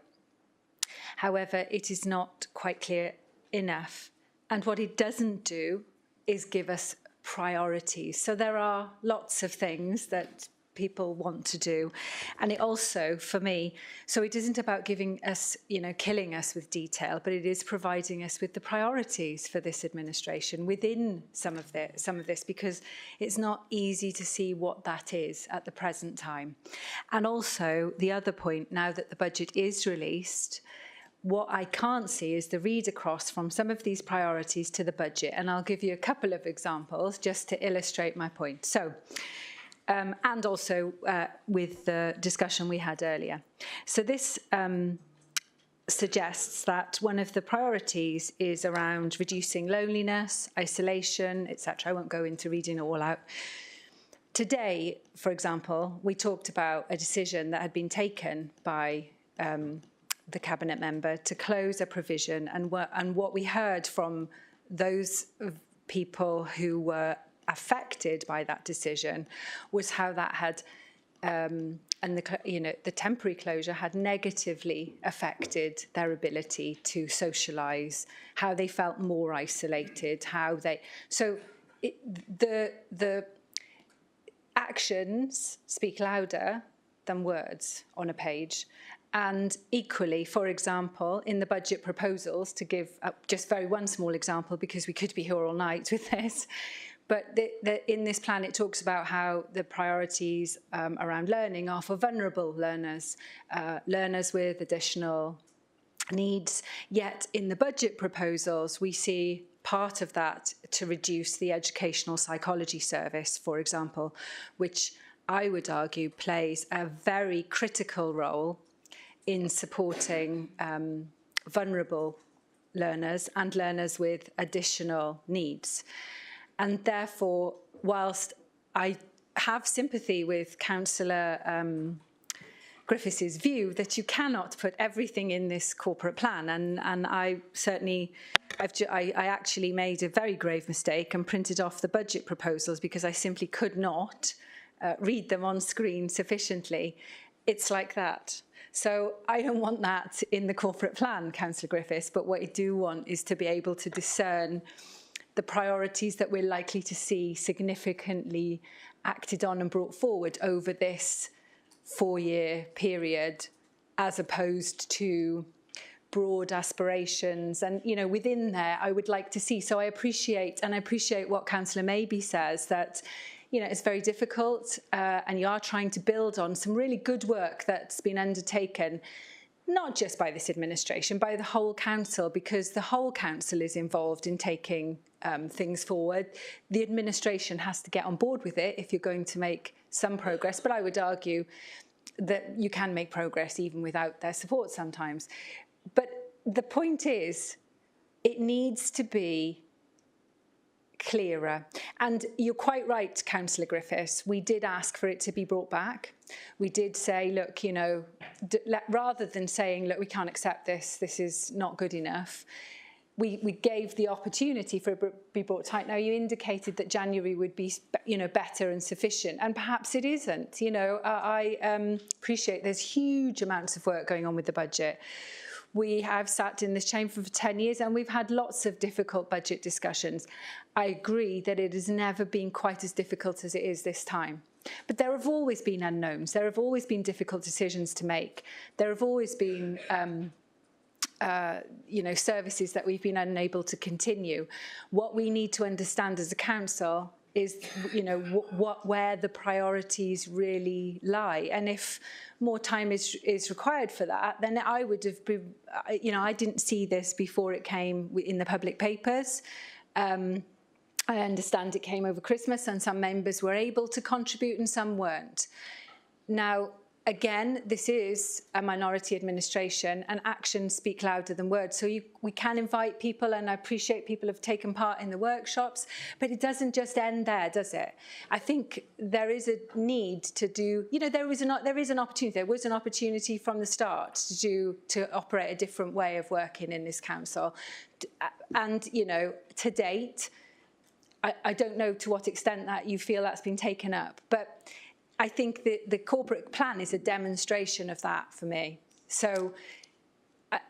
However, it is not quite clear enough. And what it doesn't do is give us priorities. So there are lots of things that people want to do. And it also, for me, so it isn't about giving us, killing us with detail, but it is providing us with the priorities for this administration within some of this, because it's not easy to see what that is at the present time. And also, the other point, now that the budget is released, what I can't see is the read across from some of these priorities to the budget. And I'll give you a couple of examples just to illustrate my point. So, and also with the discussion we had earlier. So this suggests that one of the priorities is around reducing loneliness, isolation, etc. I won't go into reading it all out. Today, for example, we talked about a decision that had been taken by the Cabinet member to close a provision, and what we heard from those people who were affected by that decision was how that had and the temporary closure had negatively affected their ability to socialise, how they felt more isolated, the actions speak louder than words on a page. And equally, for example, in the budget proposals, to give just one small example, because we could be here all night with this, but in this plan, it talks about how the priorities around learning are for vulnerable learners, learners with additional needs. Yet in the budget proposals, we see part of that to reduce the educational psychology service, for example, which I would argue plays a very critical role in supporting vulnerable learners and learners with additional needs. And therefore, whilst I have sympathy with Councillor Griffiths' view that you cannot put everything in this corporate plan, and I certainly, I actually made a very grave mistake and printed off the budget proposals because I simply could not read them on screen sufficiently. It's like that. So I don't want that in the corporate plan, Councillor Griffiths, but what I do want is to be able to discern the priorities that we're likely to see significantly acted on and brought forward over this 4-year period, as opposed to broad aspirations. And, you know, within there, I would like to see, so I appreciate what Councillor Maybe says, that, you know, it's very difficult and you are trying to build on some really good work that's been undertaken, not just by this administration, by the whole council, because the whole council is involved in taking things forward. The administration has to get on board with it if you're going to make some progress, but I would argue that you can make progress even without their support sometimes. But the point is, it needs to be clearer. And you're quite right, Councillor Griffiths, we did ask for it to be brought back. We did say, look, you know, rather than saying, look, we can't accept this, this is not good enough, we gave the opportunity for it to be brought tight. Now, you indicated that January would be, you know, better and sufficient, and perhaps it isn't. You know, I appreciate there's huge amounts of work going on with the budget. We have sat in this chamber for 10 years and we've had lots of difficult budget discussions. I agree that it has never been quite as difficult as it is this time. But there have always been unknowns. There have always been difficult decisions to make. There have always been you know, services that we've been unable to continue. What we need to understand as a council is, you know, where the priorities really lie. And if more time is required for that, then I would have been, you know, I didn't see this before it came in the public papers. I understand it came over Christmas and some members were able to contribute and some weren't. Now, again, this is a minority administration and actions speak louder than words. So we can invite people, and I appreciate people have taken part in the workshops, but it doesn't just end there, does it? I think there is a need to do, you know, there was an opportunity from the start to operate a different way of working in this council. And, you know, to date, I don't know to what extent that you feel that's been taken up, but I think that the corporate plan is a demonstration of that for me. So,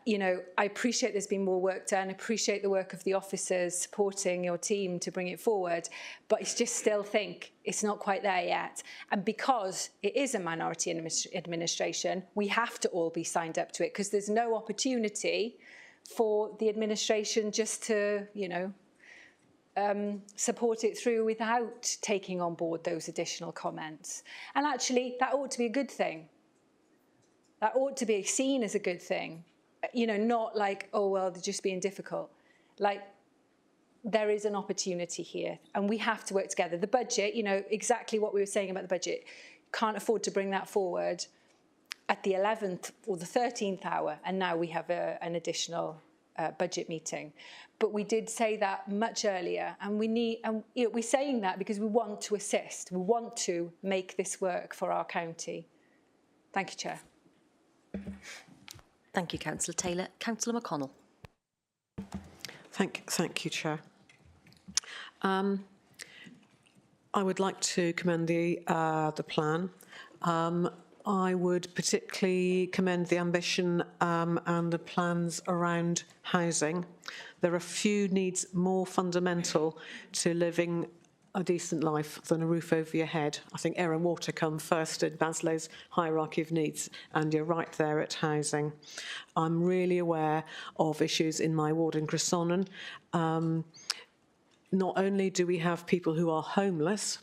you know, I appreciate there's been more work done. I appreciate the work of the officers supporting your team to bring it forward. But I just still think it's not quite there yet. And because it is a minority administration, we have to all be signed up to it, because there's no opportunity for the administration just to, you know, support it through without taking on board those additional comments. And actually, that ought to be a good thing. That ought to be seen as a good thing. You know, not like, oh, well, they're just being difficult. Like, there is an opportunity here, and we have to work together. The budget, you know, exactly what we were saying about the budget, can't afford to bring that forward at the 11th or the 13th hour, and now we have an additional budget meeting. But we did say that much earlier, and you know, we're saying that because we want to assist. We want to make this work for our county. Thank you, Chair. Thank you, Councillor Taylor. Councillor McConnell. Thank you, Chair. I would like to commend the plan. I would particularly commend the ambition and the plans around housing. There are few needs more fundamental to living a decent life than a roof over your head. I think air and water come first in Maslow's hierarchy of needs, and you're right there at housing. I'm really aware of issues in my ward in Cressonon. Not only do we have people who are homeless,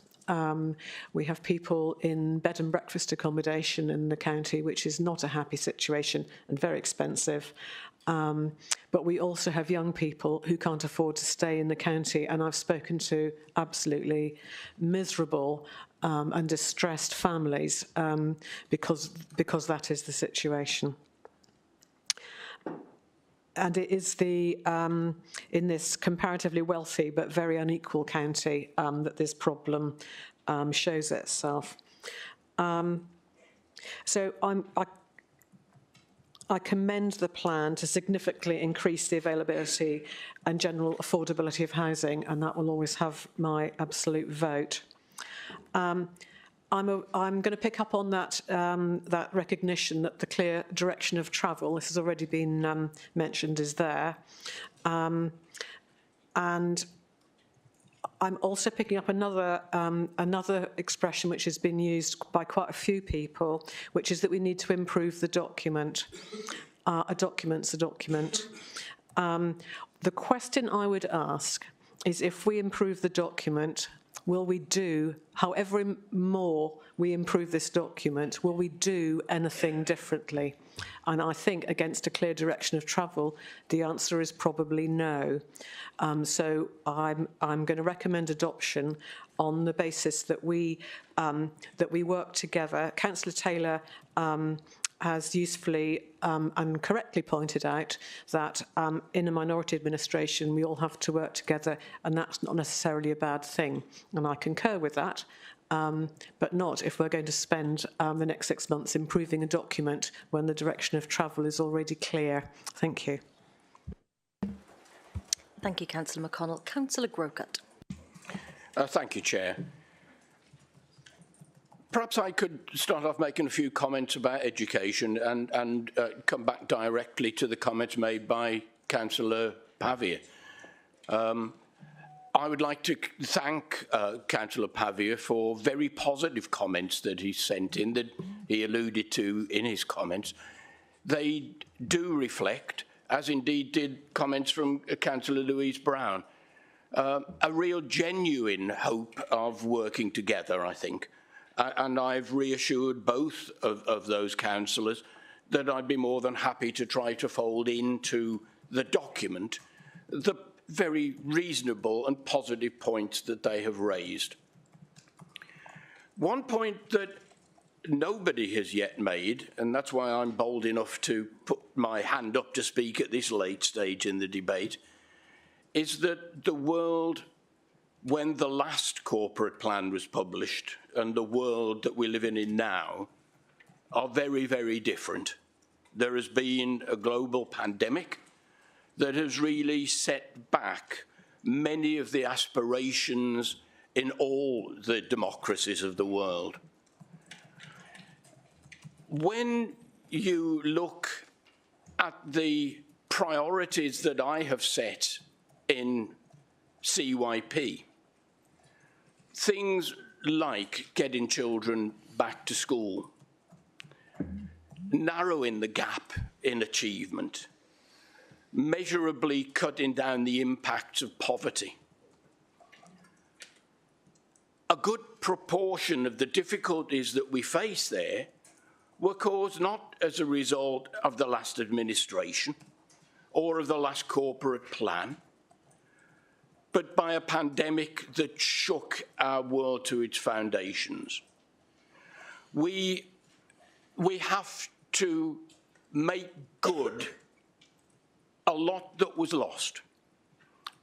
we have people in bed and breakfast accommodation in the county, which is not a happy situation and very expensive. But we also have young people who can't afford to stay in the county, and I've spoken to absolutely miserable and distressed families because that is the situation. it is the in this comparatively wealthy but very unequal county that this problem shows itself. So I commend the plan to significantly increase the availability and general affordability of housing, and that will always have my absolute vote. I'm going to pick up on that that recognition that the clear direction of travel, this has already been mentioned, is there. And I'm also picking up another expression which has been used by quite a few people, which is that we need to improve the document. A document's a document. The question I would ask is, if we improve the document, will we do, however more we improve this document, will we do anything differently? And I think, against a clear direction of travel, the answer is probably no. So I'm going to recommend adoption on the basis that we work together. Councillor Taylor has usefully and correctly pointed out that in a minority administration we all have to work together, and that's not necessarily a bad thing. And I concur with that. But not if we're going to spend the next 6 months improving a document when the direction of travel is already clear. Thank you. Thank you, Councillor McConnell. Councillor Grocott. Thank you, Chair. Perhaps I could start off making a few comments about education and come back directly to the comments made by Councillor Pavia. I would like to thank Councillor Pavia for very positive comments that he sent in, that he alluded to in his comments. They do reflect, as indeed did comments from Councillor Louise Brown, a real genuine hope of working together, I think. And I've reassured both of those councillors that I'd be more than happy to try to fold into the document the very reasonable and positive points that they have raised. One point that nobody has yet made, and that's why I'm bold enough to put my hand up to speak at this late stage in the debate, is that the world, when the last corporate plan was published, and the world that we're living in now, are very, very different. There has been a global pandemic that has really set back many of the aspirations in all the democracies of the world. When you look at the priorities that I have set in CYP, things like getting children back to school, narrowing the gap in achievement, measurably cutting down the impacts of poverty. A good proportion of the difficulties that we face there were caused not as a result of the last administration or of the last corporate plan, but by a pandemic that shook our world to its foundations. We have to make good a lot that was lost.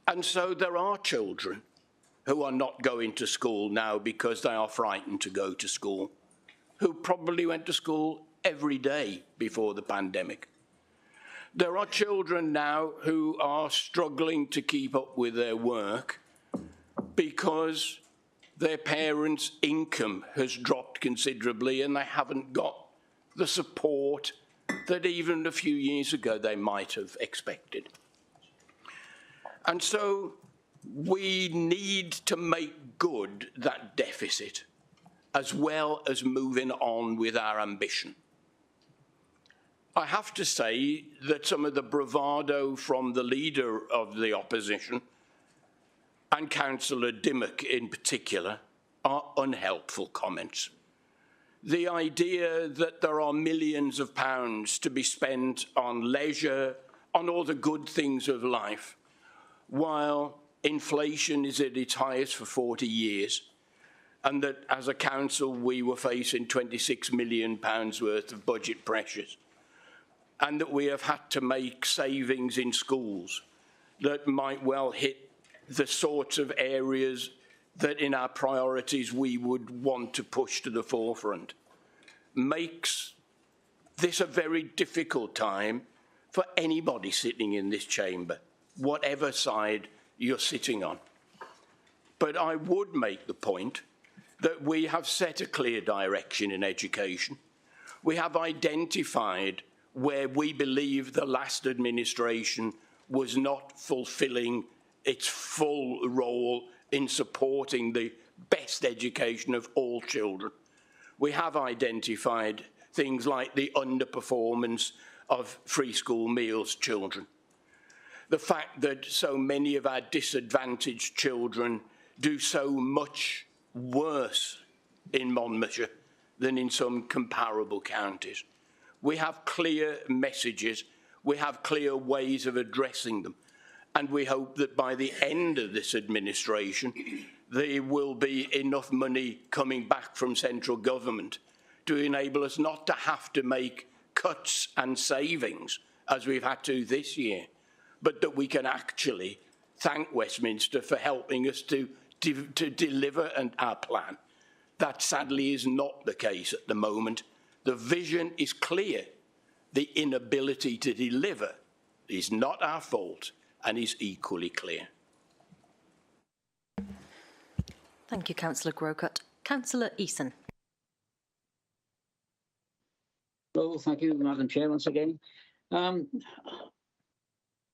And so there are children who are not going to school now because they are frightened to go to school, who probably went to school every day before the pandemic. There are children now who are struggling to keep up with their work because their parents' income has dropped considerably and they haven't got the support that even a few years ago they might have expected. And so we need to make good that deficit, as well as moving on with our ambition. I have to say that some of the bravado from the leader of the opposition, and Councillor Dimmock in particular, are unhelpful comments. The idea that there are millions of pounds to be spent on leisure, on all the good things of life, while inflation is at its highest for 40 years, and that as a council we were facing £26 million worth of budget pressures, and that we have had to make savings in schools that might well hit the sorts of areas that in our priorities we would want to push to the forefront, makes this a very difficult time for anybody sitting in this chamber, whatever side you're sitting on. But I would make the point that we have set a clear direction in education. We have identified where we believe the last administration was not fulfilling its full role in supporting the best education of all children. We have identified things like the underperformance of free school meals children. The fact that so many of our disadvantaged children do so much worse in Monmouthshire than in some comparable counties. We have clear messages, we have clear ways of addressing them, and we hope that by the end of this administration there will be enough money coming back from central government to enable us not to have to make cuts and savings as we've had to this year, but that we can actually thank Westminster for helping us to deliver our plan. That sadly is not the case at the moment. The vision is clear. The inability to deliver is not our fault and is equally clear. Thank you, Councillor Grocott. Councillor Eason. Hello, thank you, Madam Chair, once again.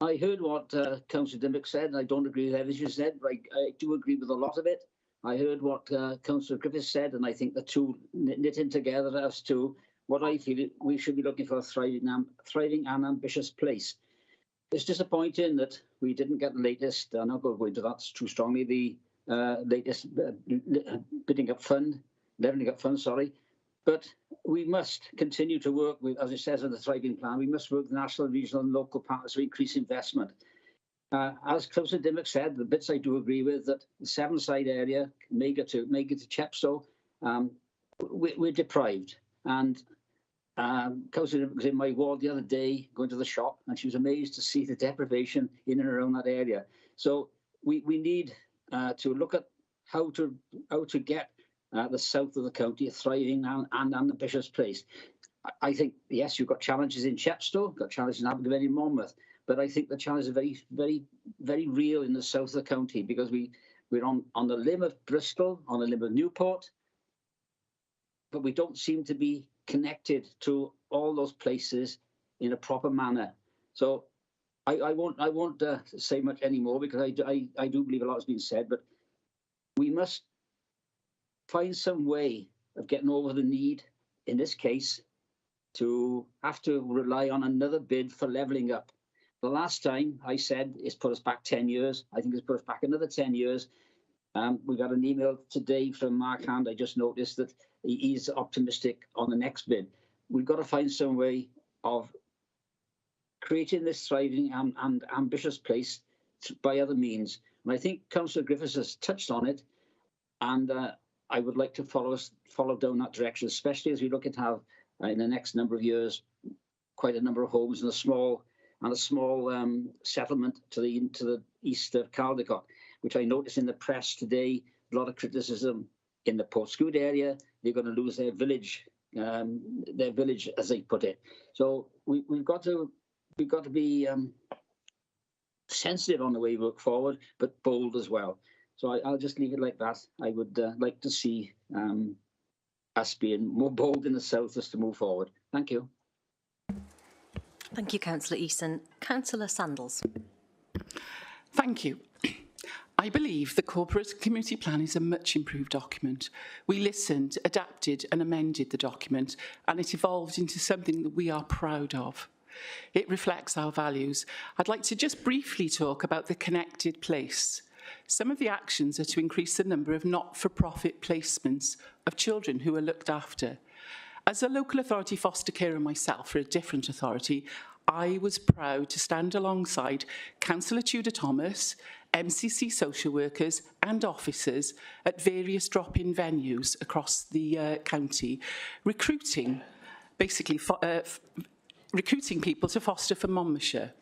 I heard what Councillor Dimmock said, and I don't agree with everything she said, but I do agree with a lot of it. I heard what Councillor Griffiths said, and I think the two knitting together as to what I feel we should be looking for a thriving and ambitious place. It's disappointing that we didn't get the latest, I'm not going to go into that too strongly, the latest levelling up fund, but we must continue to work with, as it says in the Thriving Plan, we must work with national, regional and local partners to increase investment. As Councillor Dimmock said, the bits I do agree with, that the Sevenside area, make it to Chepstow, we're deprived. And Councillor Dimmock was in my ward the other day, going to the shop, and she was amazed to see the deprivation in and around that area. So we need to look at how to get the south of the county a thriving and ambitious place. I think, yes, you've got challenges in Chepstow, got challenges in Abergavenny and Monmouth, but I think the challenges are very, very, very real in the south of the county, because we're on the limb of Bristol, on the limb of Newport, but we don't seem to be connected to all those places in a proper manner. So I won't say much anymore, because I do believe a lot has been said, but we must find some way of getting over the need, in this case, to have to rely on another bid for levelling up. The last time I said it's put us back 10 years. I think it's put us back another 10 years. We got an email today from Mark Hand. I just noticed that he's optimistic on the next bid. We've got to find some way of creating this thriving and ambitious place by other means. And I think Councillor Griffiths has touched on it, and I would like to follow down that direction, especially as we look at how in the next number of years, quite a number of homes in a small settlement to the east of Caldecott, which I noticed in the press today, a lot of criticism in the Portsmouth area. They're going to lose their village, as they put it. So we've got to be sensitive on the way we work forward, but bold as well. So I'll just leave it like that. I would like to see us being more bold in the south as to move forward. Thank you. Thank you, Councillor Eason. Councillor Sandals. Thank you. I believe the Corporate Community Plan is a much improved document. We listened, adapted and amended the document, and it evolved into something that we are proud of. It reflects our values. I'd like to just briefly talk about the connected place. Some of the actions are to increase the number of not-for-profit placements of children who are looked after. As a local authority foster carer myself for a different authority, I was proud to stand alongside Councillor Tudor Thomas, MCC social workers and officers at various drop-in venues across the county, recruiting basically recruiting people to foster for Monmouthshire.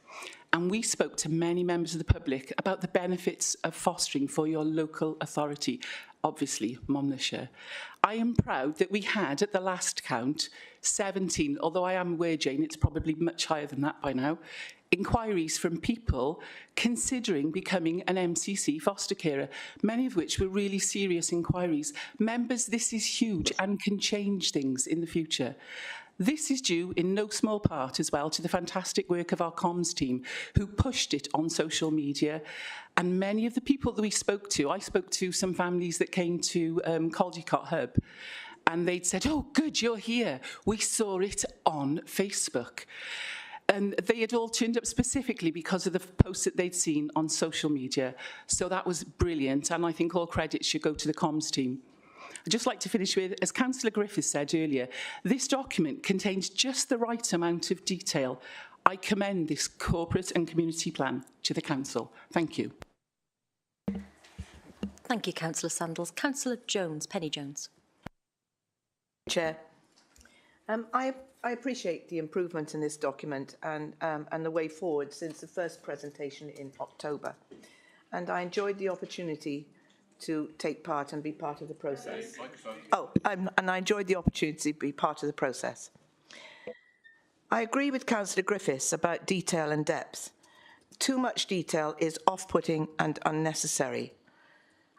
And we spoke to many members of the public about the benefits of fostering for your local authority, obviously Monmouthshire. I am proud that we had, at the last count, 17, although I am aware, Jane, it's probably much higher than that by now, inquiries from people considering becoming an MCC foster carer, many of which were really serious inquiries. Members, this is huge and can change things in the future. This is due in no small part as well to the fantastic work of our comms team who pushed it on social media. And many of the people that we spoke to, I spoke to some families that came to Caldecott Hub, and they'd said, oh, good, you're here. We saw it on Facebook. And they had all turned up specifically because of the posts that they'd seen on social media. So that was brilliant, and I think all credit should go to the comms team. I'd just like to finish with, as Councillor Griffiths said earlier, this document contains just the right amount of detail. I commend this corporate and community plan to the Council. Thank you. Thank you, Councillor Sandals. Councillor Jones, Penny Jones. Chair, I appreciate the improvement in this document and the way forward since the first presentation in October. And I enjoyed the opportunity to take part and be part of the process. And I enjoyed the opportunity to be part of the process. I agree with Councillor Griffiths about detail and depth. Too much detail is off-putting and unnecessary.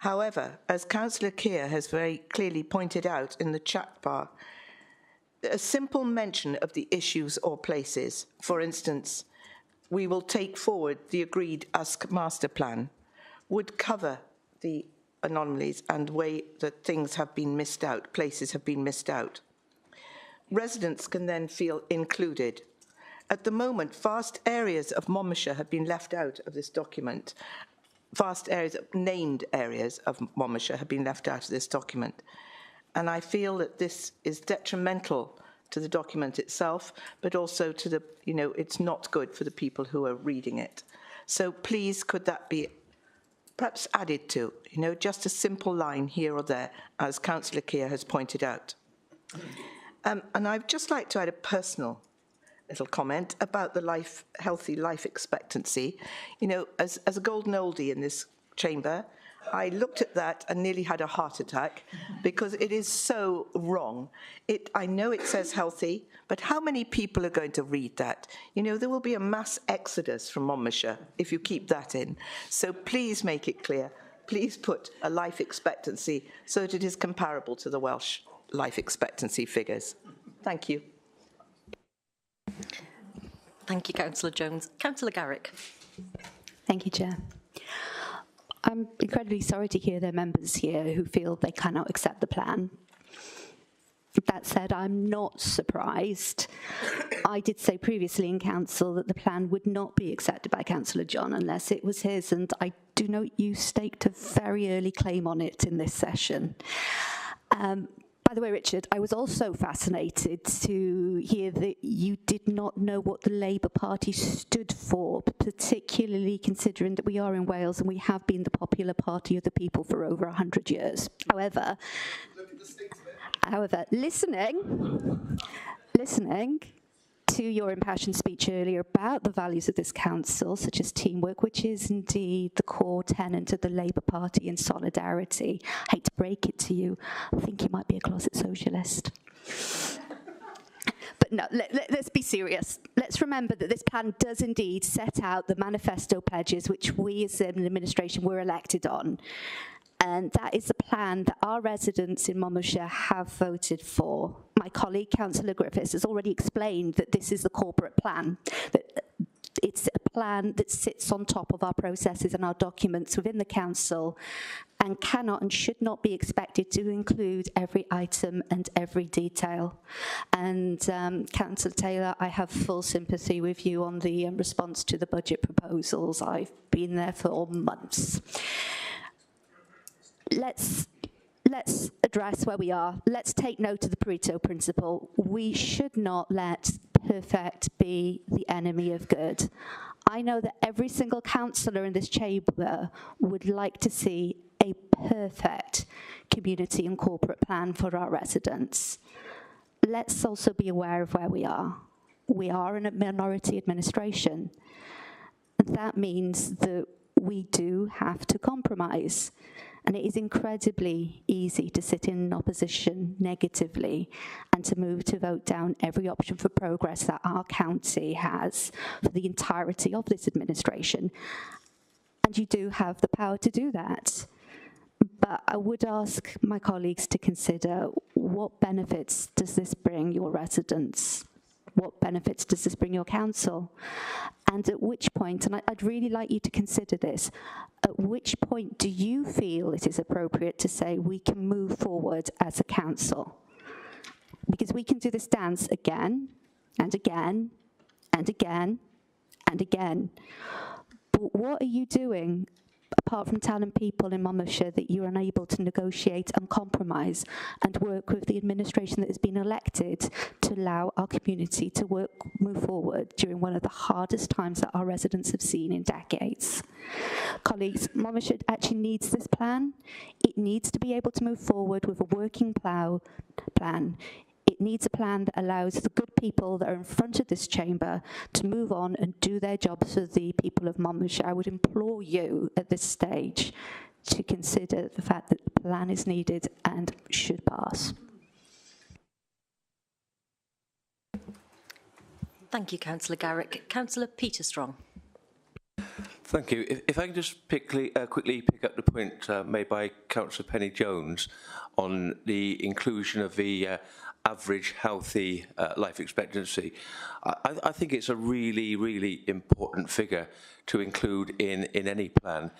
However, as Councillor Keir has very clearly pointed out in the chat bar, a simple mention of the issues or places, for instance, we will take forward the agreed USC master plan, would cover the anomalies and the way that things have been missed out, places have been missed out. Residents can then feel included. At the moment, vast areas of Monmouthshire have been left out of this document. Vast areas, named areas of Monmouthshire have been left out of this document. And I feel that this is detrimental to the document itself, but also to the, it's not good for the people who are reading it. So please, could that be perhaps added to, just a simple line here or there, as Councillor Keir has pointed out. And I'd just like to add a personal little comment about the healthy life expectancy. As a golden oldie in this chamber, I looked at that and nearly had a heart attack because it is so wrong. I know it says healthy, but how many people are going to read that? There will be a mass exodus from Monmouthshire if you keep that in. So please make it clear. Please put a life expectancy so that it is comparable to the Welsh life expectancy figures. Thank you. Thank you, Councillor Jones. Councillor Garrick. Thank you, Chair. I'm incredibly sorry to hear there are members here who feel they cannot accept the plan. That said, I'm not surprised. I did say previously in Council that the plan would not be accepted by Councillor John unless it was his, and I do note you staked a very early claim on it in this session. By the way, Richard, I was also fascinated to hear that you did not know what the Labour Party stood for, particularly considering that we are in Wales and we have been the popular party of the people for over 100 years. However, listening to your impassioned speech earlier about the values of this council, such as teamwork, which is indeed the core tenet of the Labour Party, and solidarity. I hate to break it to you, I think you might be a closet socialist. But no, let's be serious. Let's remember that this plan does indeed set out the manifesto pledges which we as an administration were elected on. And that is the plan that our residents in Monmouthshire have voted for. My colleague, Councillor Griffiths, has already explained that this is the corporate plan, that it's a plan that sits on top of our processes and our documents within the council and cannot and should not be expected to include every item and every detail. And Councillor Taylor, I have full sympathy with you on the response to the budget proposals. I've been there for months. Let's address where we are. Let's take note of the Pareto principle. We should not let perfect be the enemy of good. I know that every single councillor in this chamber would like to see a perfect community and corporate plan for our residents. Let's also be aware of where we are. we are in a minority administration. That means that we do have to compromise. And it is incredibly easy to sit in opposition negatively and to move to vote down every option for progress that our county has for the entirety of this administration. And you do have the power to do that. But I would ask my colleagues to consider, what benefits does this bring your residents? What benefits does this bring your council? And at which point, and I'd really like you to consider this, at which point do you feel it is appropriate to say we can move forward as a council? Because we can do this dance again and again and again and again. But what are you doing, apart from telling people in Monmouthshire that you're unable to negotiate and compromise and work with the administration that has been elected to allow our community to move forward during one of the hardest times that our residents have seen in decades? Colleagues, Monmouthshire actually needs this plan. It needs to be able to move forward with a working plan. It needs a plan that allows the good people that are in front of this chamber to move on and do their jobs for the people of Monmouthshire. I would implore you at this stage to consider the fact that the plan is needed and should pass. Thank you, Councillor Garrick. Councillor Peter Strong. Thank you. If I can just quickly pick up the point made by Councillor Penny Jones on the inclusion of the average healthy life expectancy. I think it's a really, really important figure to include in any plan.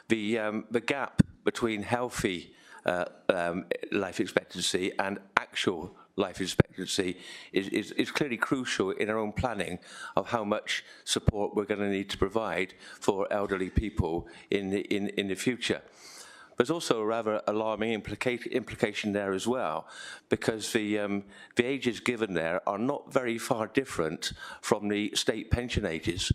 The gap between healthy life expectancy and actual life expectancy is clearly crucial in our own planning of how much support we're going to need to provide for elderly people in the future. There's also a rather alarming implication there as well, because the ages given there are not very far different from the state pension ages,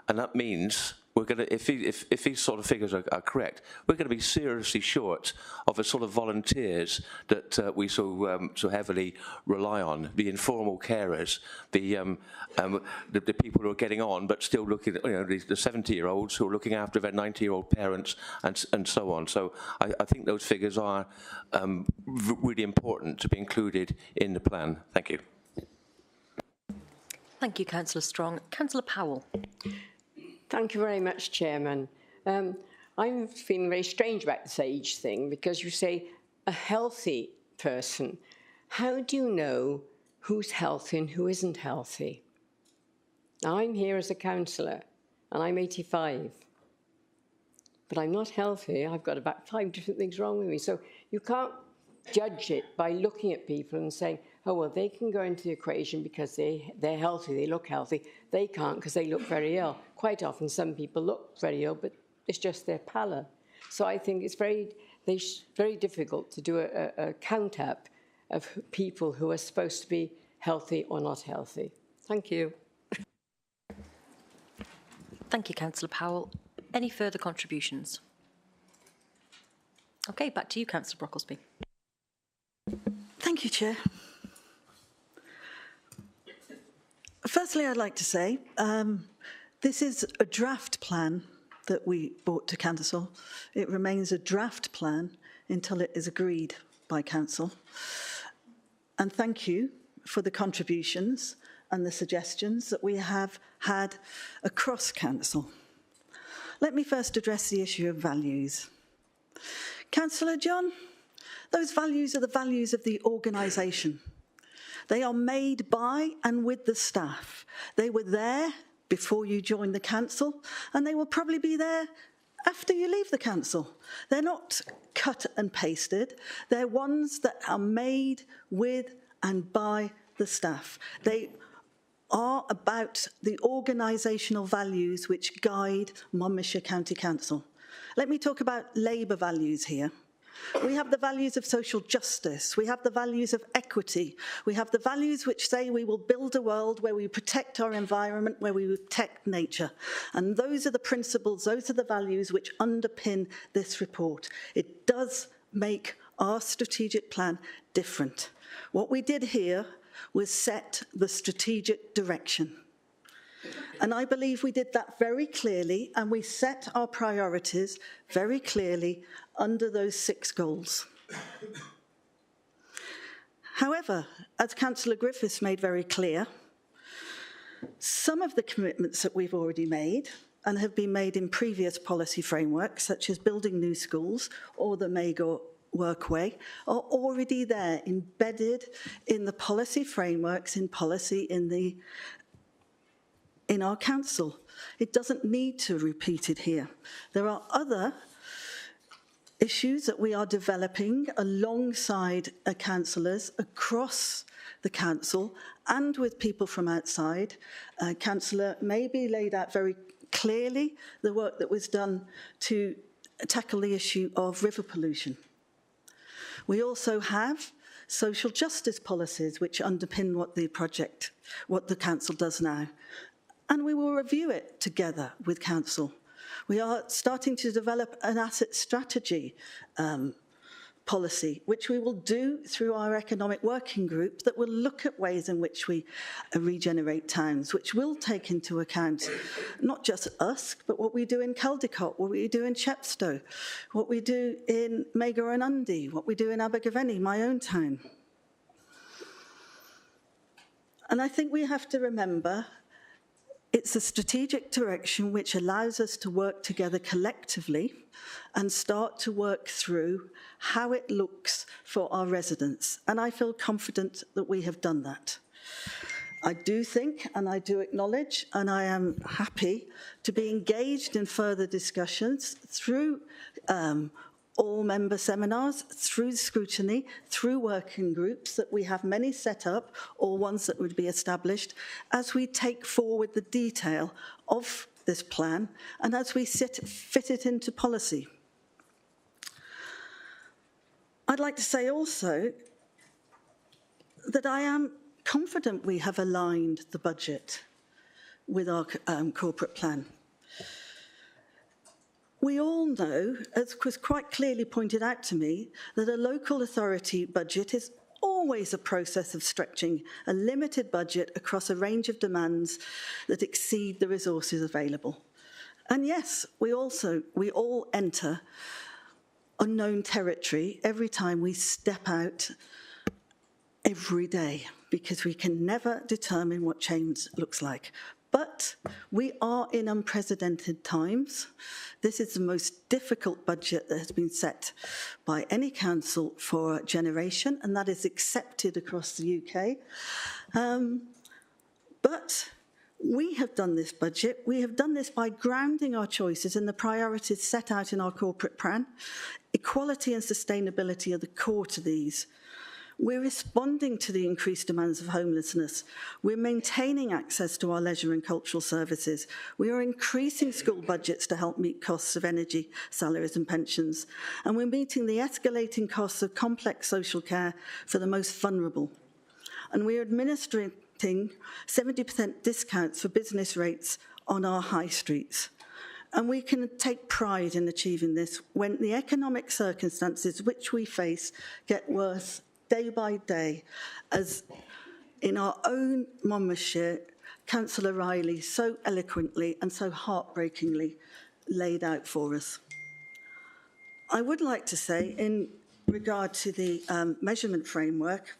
and that means we're going to, if these sort of figures are correct, we're going to be seriously short of the sort of volunteers that we so heavily rely on, the informal carers, the people who are getting on but still looking, the 70-year-olds who are looking after their 90-year-old parents and so on. So I think those figures are really important to be included in the plan. Thank you. Thank you, Councillor Strong. Councillor Powell. Thank you very much, Chairman. I'm feeling very strange about this age thing, because you say a healthy person. How do you know who's healthy and who isn't healthy? Now, I'm here as a councillor, and I'm 85. But I'm not healthy. I've got about 5 different things wrong with me. So you can't judge it by looking at people and saying, oh, well, they can go into the equation because they're healthy, they look healthy. They can't because they look very ill. Quite often, some people look very ill, but it's just their pallor. So I think it's very difficult to do a count-up of people who are supposed to be healthy or not healthy. Thank you. Thank you, Councillor Powell. Any further contributions? OK, back to you, Councillor Brocklesby. Thank you, Chair. Firstly, I'd like to say this is a draft plan that we brought to Council. It remains a draft plan until it is agreed by Council. And thank you for the contributions and the suggestions that we have had across Council. Let me first address the issue of values. Councillor John, those values are the values of the organisation. They are made by and with the staff. They were there before you joined the council, and they will probably be there after you leave the council. They're not cut and pasted. They're ones that are made with and by the staff. They are about the organisational values which guide Monmouthshire County Council. Let me talk about Labour values here. We have the values of social justice. We have the values of equity. We have the values which say we will build a world where we protect our environment, where we protect nature. And those are the principles, those are the values which underpin this report. It does make our strategic plan different. What we did here was set the strategic direction. And I believe we did that very clearly, and we set our priorities very clearly under those 6 goals. However, as Councillor Griffiths made very clear, some of the commitments that we've already made and have been made in previous policy frameworks, such as building new schools or the Magor Workway, are already there, embedded in the policy frameworks, in policy in our council. It doesn't need to repeat it here. There are other issues that we are developing alongside councillors across the council and with people from outside. Councillor Maybe laid out very clearly the work that was done to tackle the issue of river pollution. We also have social justice policies which underpin what the council does now. And we will review it together with council. We are starting to develop an asset strategy policy, which we will do through our economic working group that will look at ways in which we regenerate towns, which will take into account not just Usk, but what we do in Caldicot, what we do in Chepstow, what we do in Magor and Undy, what we do in Abergavenny, my own town. And I think we have to remember it's a strategic direction which allows us to work together collectively and start to work through how it looks for our residents. And I feel confident that we have done that. I do think, and I do acknowledge, and I am happy to be engaged in further discussions through all member seminars, through scrutiny, through working groups that we have many set up or ones that would be established as we take forward the detail of this plan and as we fit it into policy. I'd like to say also that I am confident we have aligned the budget with our corporate plan. We all know, as was quite clearly pointed out to me, that a local authority budget is always a process of stretching a limited budget across a range of demands that exceed the resources available. And yes, we all enter unknown territory every time we step out every day, because we can never determine what change looks like. But we are in unprecedented times. This is the most difficult budget that has been set by any council for a generation, and that is accepted across the UK. But we have done this budget. We have done this by grounding our choices in the priorities set out in our corporate plan. Equality and sustainability are the core to these. We're responding to the increased demands of homelessness. We're maintaining access to our leisure and cultural services. We are increasing school budgets to help meet costs of energy, salaries and pensions. And we're meeting the escalating costs of complex social care for the most vulnerable. And we're administering 70% discounts for business rates on our high streets. And we can take pride in achieving this when the economic circumstances which we face get worse day by day, as in our own Monmouthshire, Councillor Riley so eloquently and so heartbreakingly laid out for us. I would like to say, in regard to the measurement framework,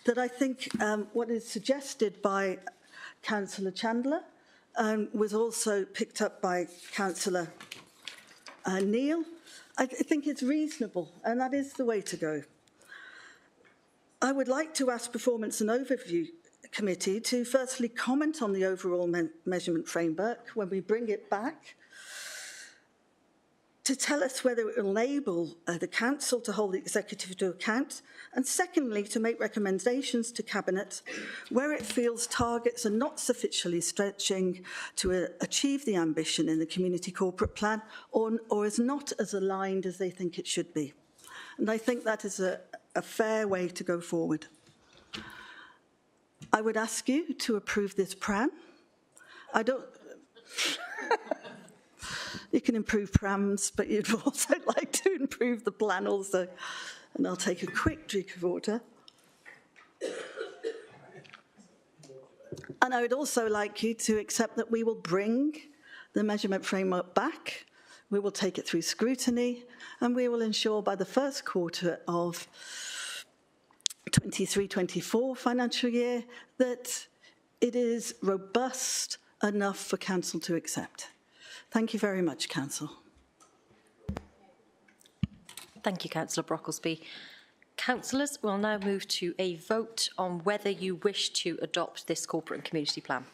that I think what is suggested by Councillor Chandler was also picked up by Councillor Neil. I think it's reasonable, and that is the way to go. I would like to ask Performance and Overview Committee to firstly comment on the overall measurement framework when we bring it back, to tell us whether it will enable the Council to hold the Executive to account, and secondly, to make recommendations to Cabinet where it feels targets are not sufficiently stretching to achieve the ambition in the Community Corporate Plan or is not as aligned as they think it should be. And I think that is a fair way to go forward. I would ask you to approve this plan. I don't... You can improve prams, but you'd also like to improve the plan also. And I'll take a quick drink of water. And I would also like you to accept that we will bring the measurement framework back, we will take it through scrutiny, and we will ensure by the first quarter of 23-24 financial year that it is robust enough for Council to accept. Thank you very much, Council. Thank you, Councillor Brocklesby. Councillors, we'll now move to a vote on whether you wish to adopt this corporate and community plan.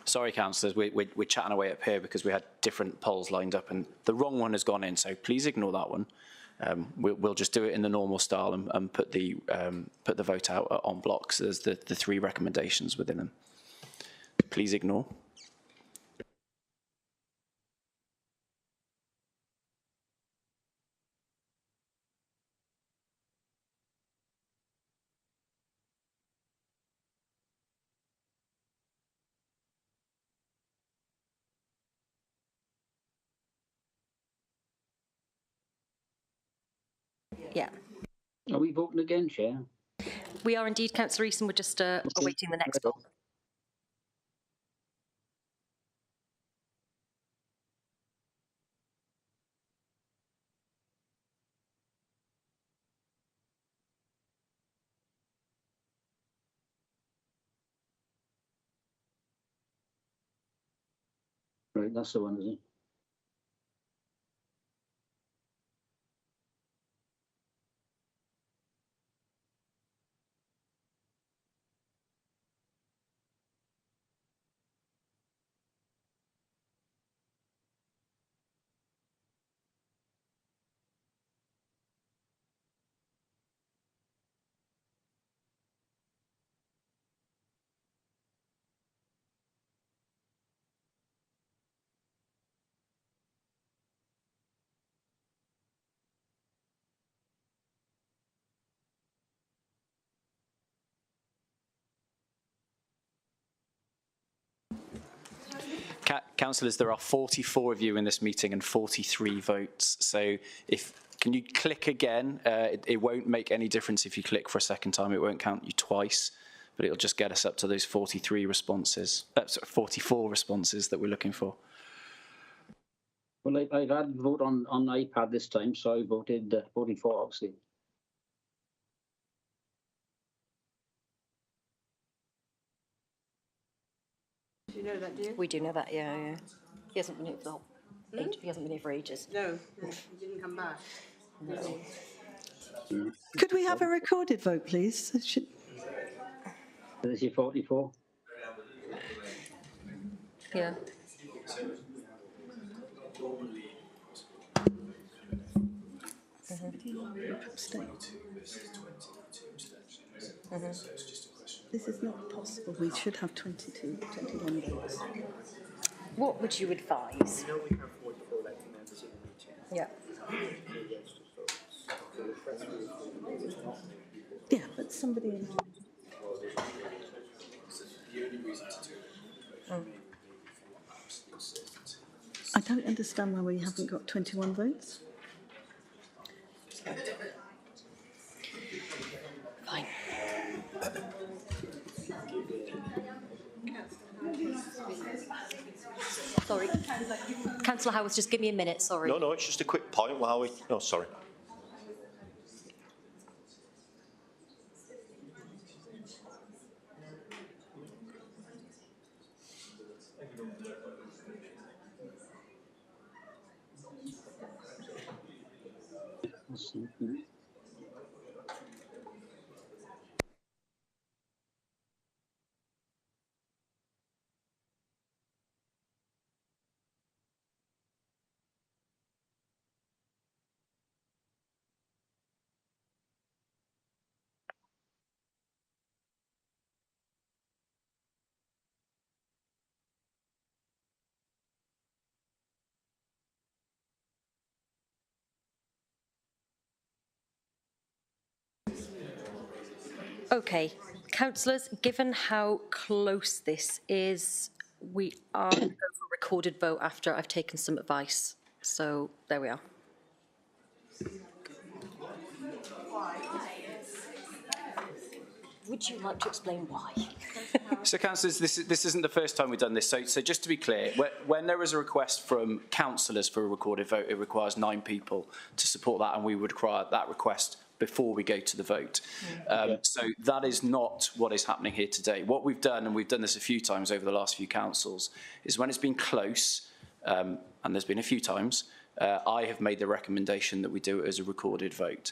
Sorry, councillors, we're chatting away up here because we had different polls lined up and the wrong one has gone in, so please ignore that one. We'll just do it in the normal style and put the vote out on blocks. So there's the 3 recommendations within them. Please ignore. Yeah. Are we voting again, Chair? We are indeed, Councillor Easton. We're just awaiting the next poll. Right, that's the one, isn't it? Councillors, there are 44 of you in this meeting and 43 votes. So can you click again? It won't make any difference if you click for a second time. It won't count you twice, but it'll just get us up to those 43 responses. Sorry, 44 responses that we're looking for. Well, I've had a vote on iPad this time, so I voted 44, obviously. Do you know that, do you? We do know that, yeah. He hasn't been here for the whole age. He hasn't been here for ages. No, he didn't come back. No. Could we have a recorded vote, please? Is he 44? Yeah. This is not possible. We should have 21 votes. What would you advise? No, we have 44 elected members in the meeting. Yeah. Yeah, but somebody in. I don't understand why we haven't got 21 votes. Fine. Sorry. Councillor Howard, just give me a minute, sorry. No, it's just a quick point while we... Oh, sorry. Okay, councillors, given how close this is, we are going to go for a recorded vote after I've taken some advice. So there we are. Would you like to explain why? So, councillors, this isn't the first time we've done this. So just to be clear, when there is a request from councillors for a recorded vote, it requires 9 people to support that, and we would require that request before we go to the vote. So that is not what is happening here today. What we've done, and we've done this a few times over the last few councils, is when it's been close, and there's been a few times, I have made the recommendation that we do it as a recorded vote.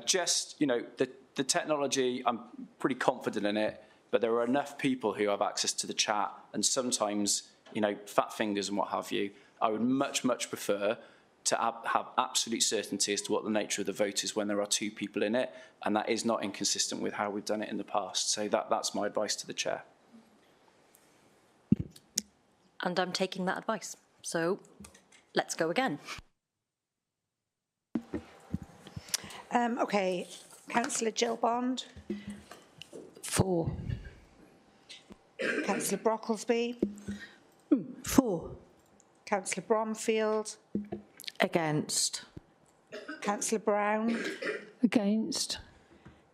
Just, you know, the technology, I'm pretty confident in it, but there are enough people who have access to the chat, and sometimes, you know, fat fingers and what have you. I would much prefer to have absolute certainty as to what the nature of the vote is when there are 2 people in it, and that is not inconsistent with how we've done it in the past. So that's my advice to the chair. And I'm taking that advice. So let's go again. Okay, Councillor Jill Bond. 4. Councillor Brocklesby. 4. Councillor Bromfield. Against. Councillor Brown. Against.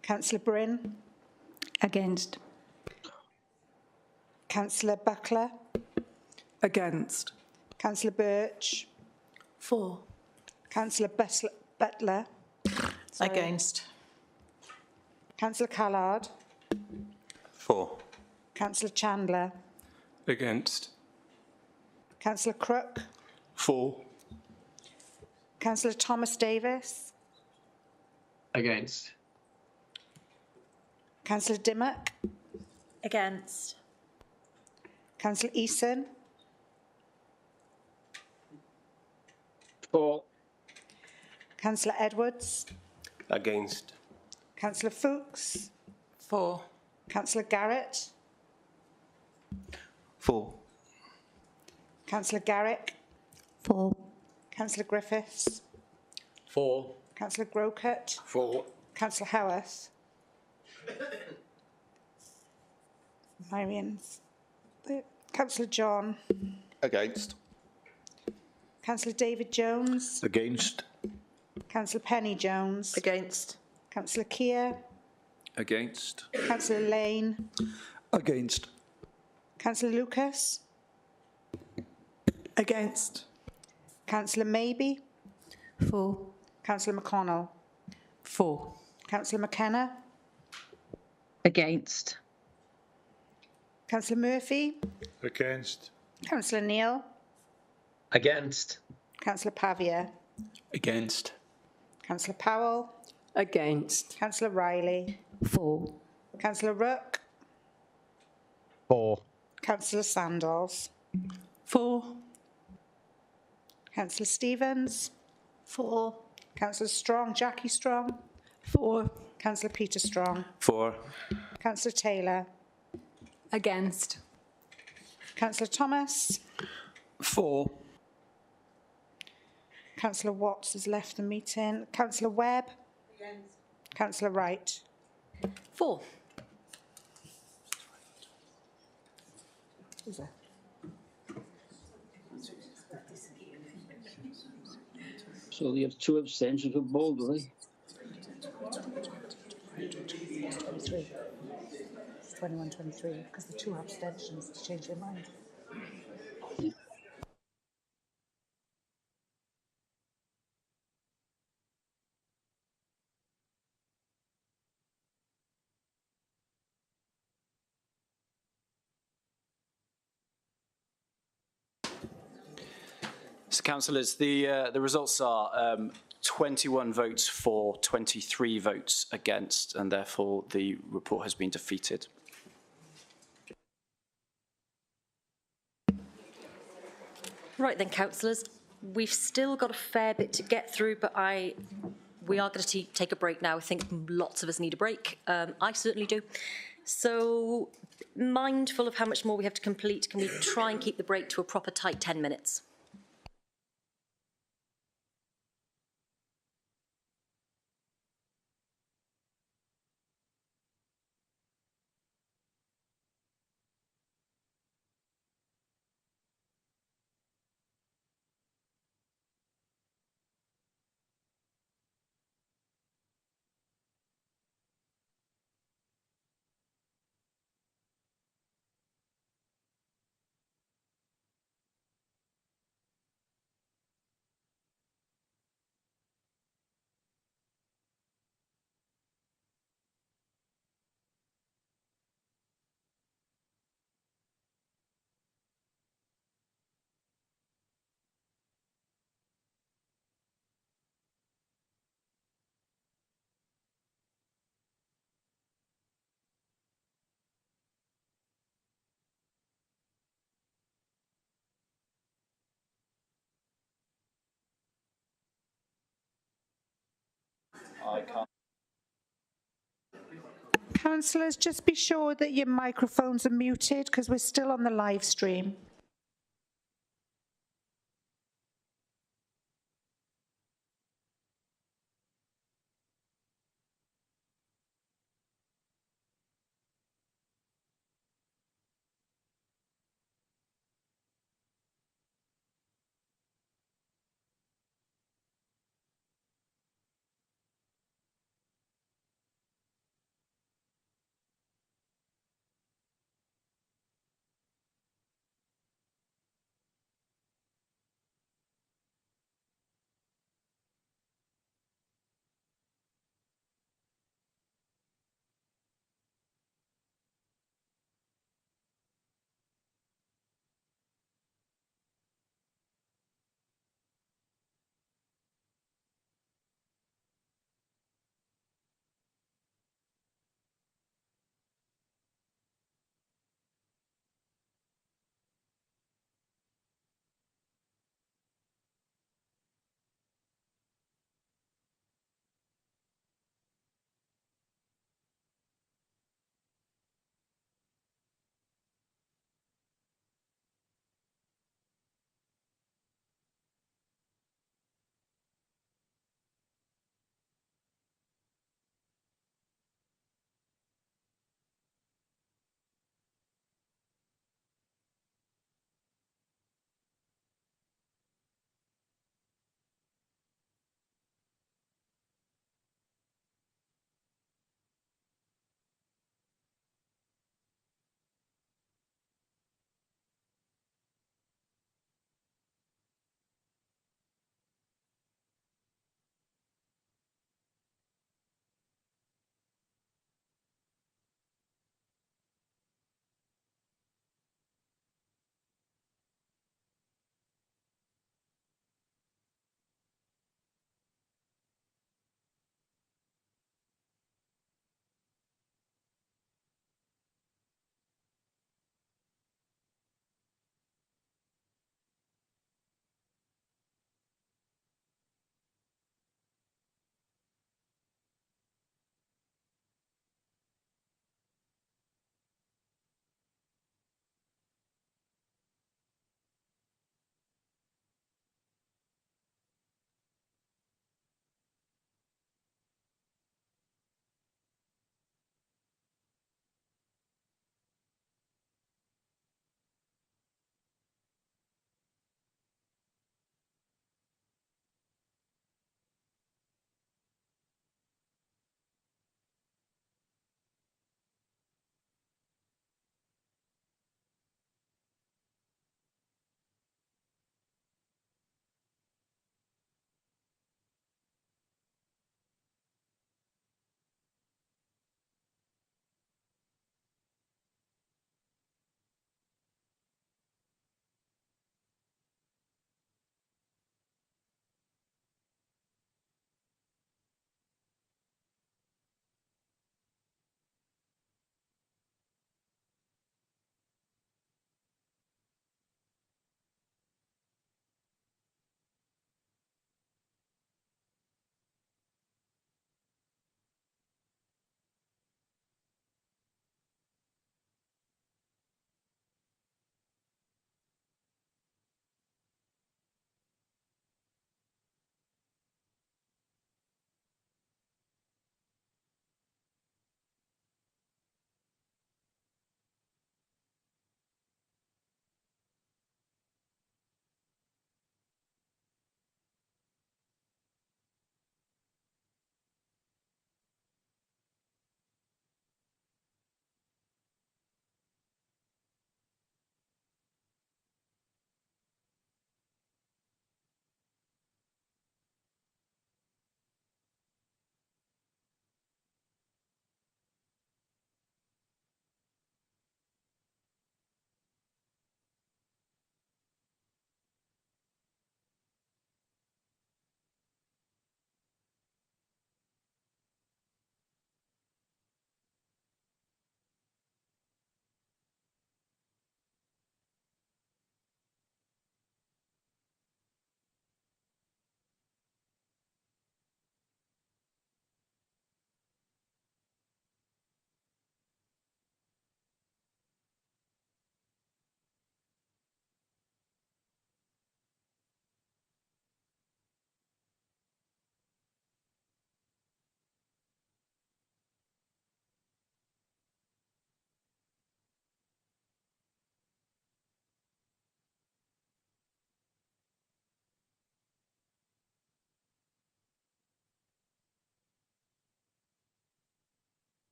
Councillor Bryn. Against. Councillor Buckler. Against. Councillor Birch. 4. Councillor Butler. Sorry. Against. Councillor Callard. 4. Councillor Chandler. Against. Councillor Crook. 4. Councillor Thomas Davis. Against. Councillor Dimmock. Against. Councillor Eason. 4. Councillor Edwards. Against. Councillor Fuchs. 4. Councillor Garrett. 4. Councillor Garrick. 4. Councillor Griffiths. 4. Councillor Grocott. 4. Councillor Howarth. Marion. Councillor John. Against. Councillor David Jones. Against. Councillor Penny Jones. Against. Councillor Keir. Against. Councillor Lane. Against. Councillor Lucas. Against. Councillor Maybe. 4. Councillor McConnell. 4. Councillor McKenna. Against. Councillor Murphy. Against. Councillor Neal. Against. Councillor Pavia. Against. Councillor Powell. Against. Councillor Riley. 4. Councillor Rook. 4. Councillor Sandals. 4. Councillor Stevens. 4. Councillor Strong, Jackie Strong. 4. Councillor Peter Strong. 4. Councillor Taylor. Against. Councillor Thomas. 4. Councillor Watts has left the meeting. Councillor Webb. Against. Councillor Wright. 4. Is there? So you have 2 abstentions with bold, do they? 23. It's 21-23 because the 2 abstentions to change their mind. So, councillors, the results are 21 votes for, 23 votes against, and therefore the report has been defeated. Right then, councillors, we've still got a fair bit to get through, but we are going to take a break now. I think lots of us need a break. I certainly do. So, mindful of how much more we have to complete, can we try and keep the break to a proper tight 10 minutes? I can't. Councillors, just be sure that your microphones are muted because we're still on the live stream.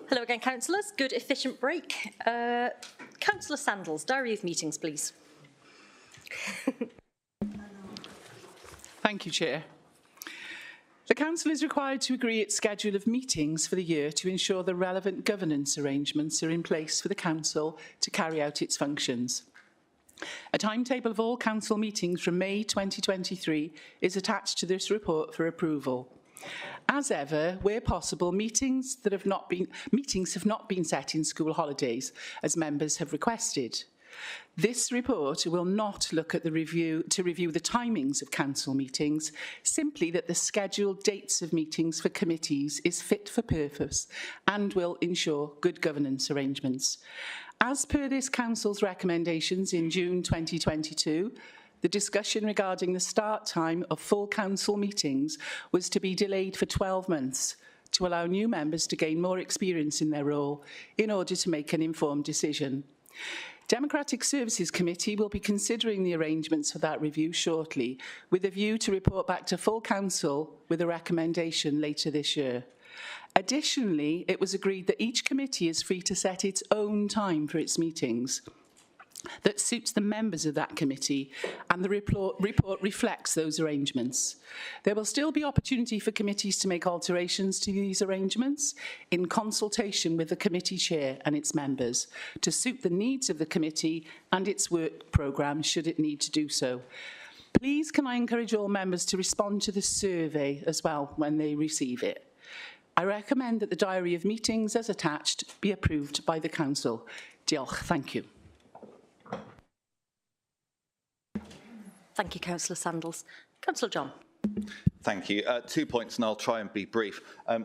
Hello again, councillors. Good, efficient break. Councillor Sandals, diary of meetings, please. Thank you, Chair. The Council is required to agree its schedule of meetings for the year to ensure the relevant governance arrangements are in place for the Council to carry out its functions. A timetable of all Council meetings from May 2023 is attached to this report for approval. As ever, where possible, meetings have not been set in school holidays, as members have requested. This report will not look at the review the timings of council meetings, simply that the scheduled dates of meetings for committees is fit for purpose and will ensure good governance arrangements. As per this council's recommendations in June 2022, the discussion regarding the start time of full council meetings was to be delayed for 12 months to allow new members to gain more experience in their role in order to make an informed decision. Democratic Services Committee will be considering the arrangements for that review shortly, with a view to report back to full council with a recommendation later this year. Additionally, it was agreed that each committee is free to set its own time for its meetings that suits the members of that committee, and the report reflects those arrangements. There will still be opportunity for committees to make alterations to these arrangements in consultation with the committee chair and its members to suit the needs of the committee and its work programme should it need to do so. Please can I encourage all members to respond to the survey as well when they receive it. I recommend that the diary of meetings as attached be approved by the Council. Diolch. Thank you. Thank you, Councillor Sandals. Councillor John. Thank you. 2 points, and I'll try and be brief.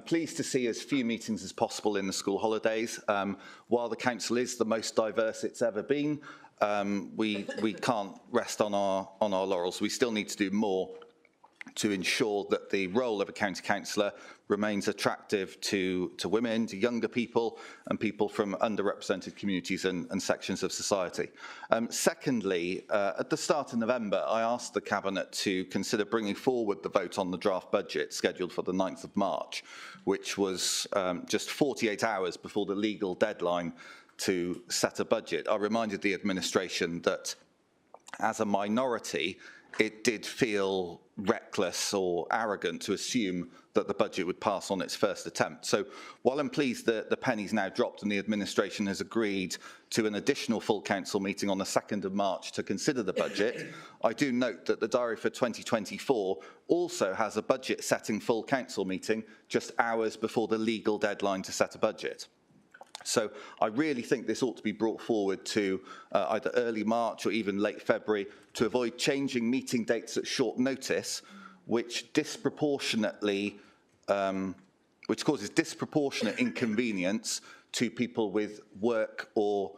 Pleased to see as few meetings as possible in the school holidays. While the council is the most diverse it's ever been, we can't rest on our laurels. We still need to do more to ensure that the role of a county councillor remains attractive to women, to younger people and people from underrepresented communities and sections of society. Secondly, at the start of November, I asked the Cabinet to consider bringing forward the vote on the draft budget scheduled for the 9th of March, which was just 48 hours before the legal deadline to set a budget. I reminded the administration that as a minority, it did feel reckless or arrogant to assume that the budget would pass on its first attempt. So while I'm pleased that the penny's now dropped and the administration has agreed to an additional full council meeting on the 2nd of March to consider the budget, I do note that the diary for 2024 also has a budget setting full council meeting just hours before the legal deadline to set a budget. So I really think this ought to be brought forward to either early March or even late February to avoid changing meeting dates at short notice, which causes disproportionate inconvenience to people with work or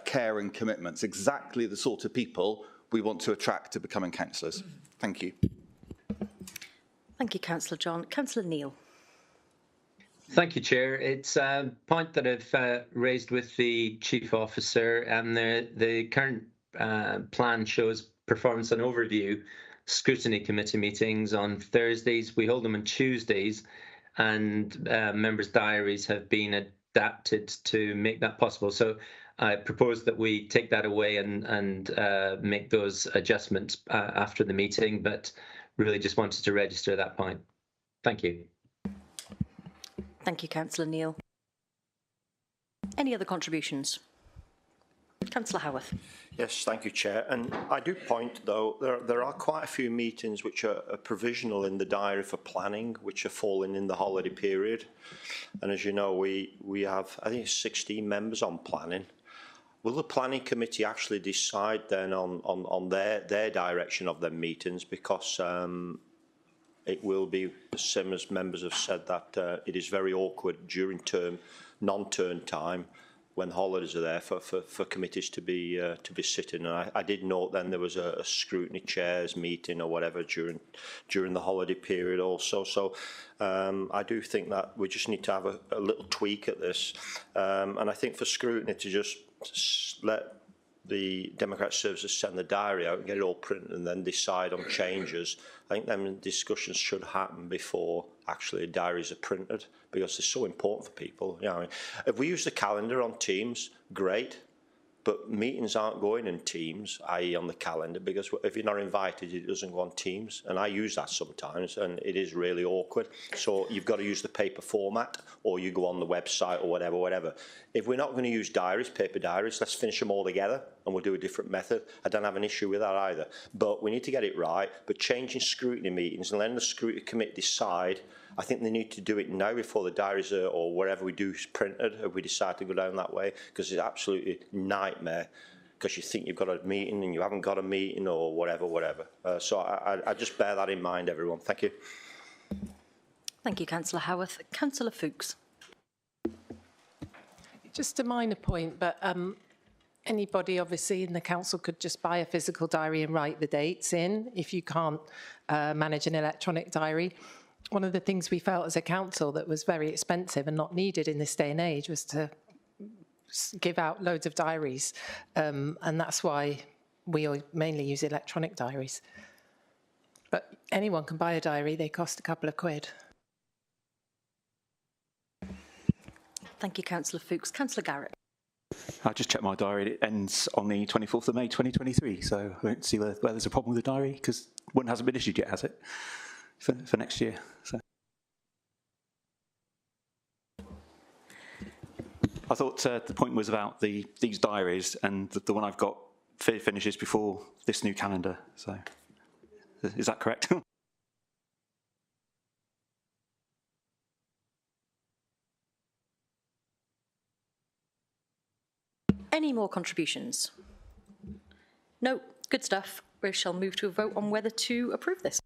caring commitments, exactly the sort of people we want to attract to becoming councillors. Thank you. Thank you, Councillor John. Councillor Neil. Thank you, Chair. It's a point that I've raised with the Chief Officer, and the current plan shows performance and overview scrutiny committee meetings on Thursdays. We hold them on Tuesdays, and members' diaries have been adapted to make that possible. So I propose that we take that away and make those adjustments after the meeting, but really just wanted to register that point. Thank you. Thank you, Councillor Neil. Any other contributions? Councillor Howarth. Yes, thank you, Chair. And I do point, though, there are quite a few meetings which are provisional in the diary for planning, which are falling in the holiday period. And as you know, we have, I think, 16 members on planning. Will the planning committee actually decide then on their direction of their meetings? Because it will be, as some as members have said, that it is very awkward during non-term time when holidays are there for committees to be sitting. And I did note then there was a scrutiny chairs meeting or whatever during the holiday period also. So I do think that we just need to have a little tweak at this. And I think for scrutiny to just let the Democratic Services send the diary out and get it all printed and then decide on changes. I think them discussions should happen before actually diaries are printed, because they're so important for people. You know, if we use the calendar on Teams, great. But meetings aren't going in Teams, i.e. on the calendar, because if you're not invited, it doesn't go on Teams. And I use that sometimes, and it is really awkward. So you've got to use the paper format, or you go on the website or whatever. If we're not going to use diaries, paper diaries, let's finish them all together, and we'll do a different method. I don't have an issue with that either. But we need to get it right. But changing scrutiny meetings and letting the scrutiny committee decide, I think they need to do it now before the diaries are, or whatever we do is printed, if we decide to go down that way, because it's absolutely nightmare, because you think you've got a meeting and you haven't got a meeting or whatever. So I just bear that in mind, everyone. Thank you. Thank you, Councillor Howarth. Councillor Fuchs. Just a minor point, but anybody obviously in the council could just buy a physical diary and write the dates in if you can't manage an electronic diary. One of the things we felt as a council that was very expensive and not needed in this day and age was to give out loads of diaries, and that's why we mainly use electronic diaries. But anyone can buy a diary, they cost a couple of quid. Thank you, Councillor Fuchs. Councillor Garrett. I just checked my diary. It ends on the 24th of May 2023, so I don't see where there's a problem with the diary, because one hasn't been issued yet, has it? For next year. So. I thought the point was about these diaries, and the one I've got finishes before this new calendar. So, is that correct? Any more contributions? No, good stuff. We shall move to a vote on whether to approve this.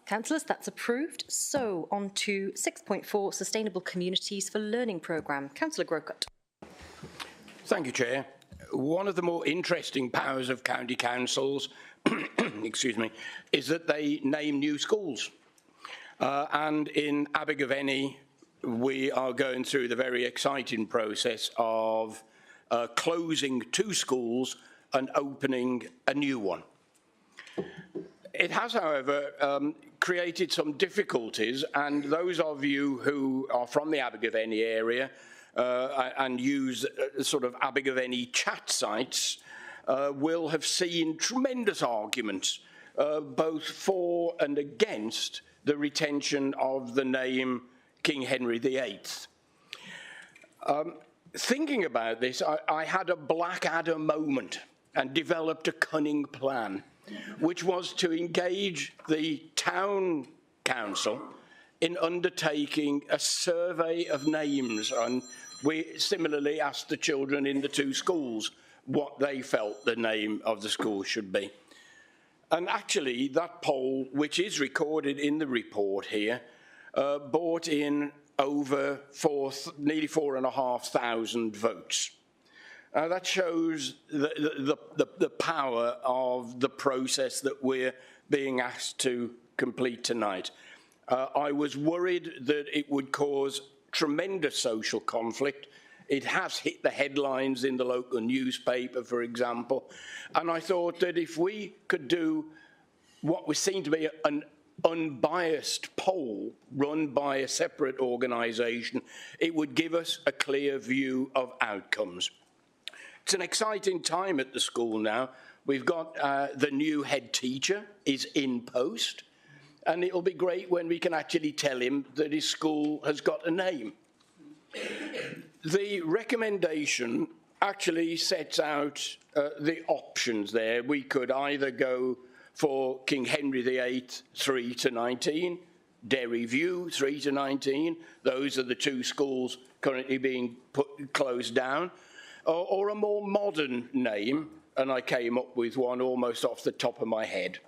Councillors, that's approved. So on to 6.4, Sustainable Communities for Learning Programme. Councillor Grocott. Thank you, Chair. One of the more interesting powers of county councils, excuse me, is that they name new schools. And in Abergavenny, we are going through the very exciting process of closing 2 schools and opening a new one. It has, however, created some difficulties, and those of you who are from the Abergavenny area and use sort of Abergavenny chat sites will have seen tremendous arguments, both for and against the retention of the name King Henry VIII. Thinking about this, I had a Blackadder moment and developed a cunning plan, which was to engage the town council in undertaking a survey of names, and we similarly asked the children in the 2 schools what they felt the name of the school should be. And actually that poll, which is recorded in the report here, brought in over nearly 4,500 votes. That shows the power of the process that we're being asked to complete tonight. I was worried that it would cause tremendous social conflict. It has hit the headlines in the local newspaper, for example, and I thought that if we could do what was seen to be an unbiased poll run by a separate organisation, it would give us a clear view of outcomes. It's an exciting time at the school now. We've got the new head teacher is in post, and it'll be great when we can actually tell him that his school has got a name. The recommendation actually sets out the options there. We could either go for King Henry VIII 3 to 19, Derry View 3 to 19. Those are the 2 schools currently being closed down. Or a more modern name, and I came up with one almost off the top of my head.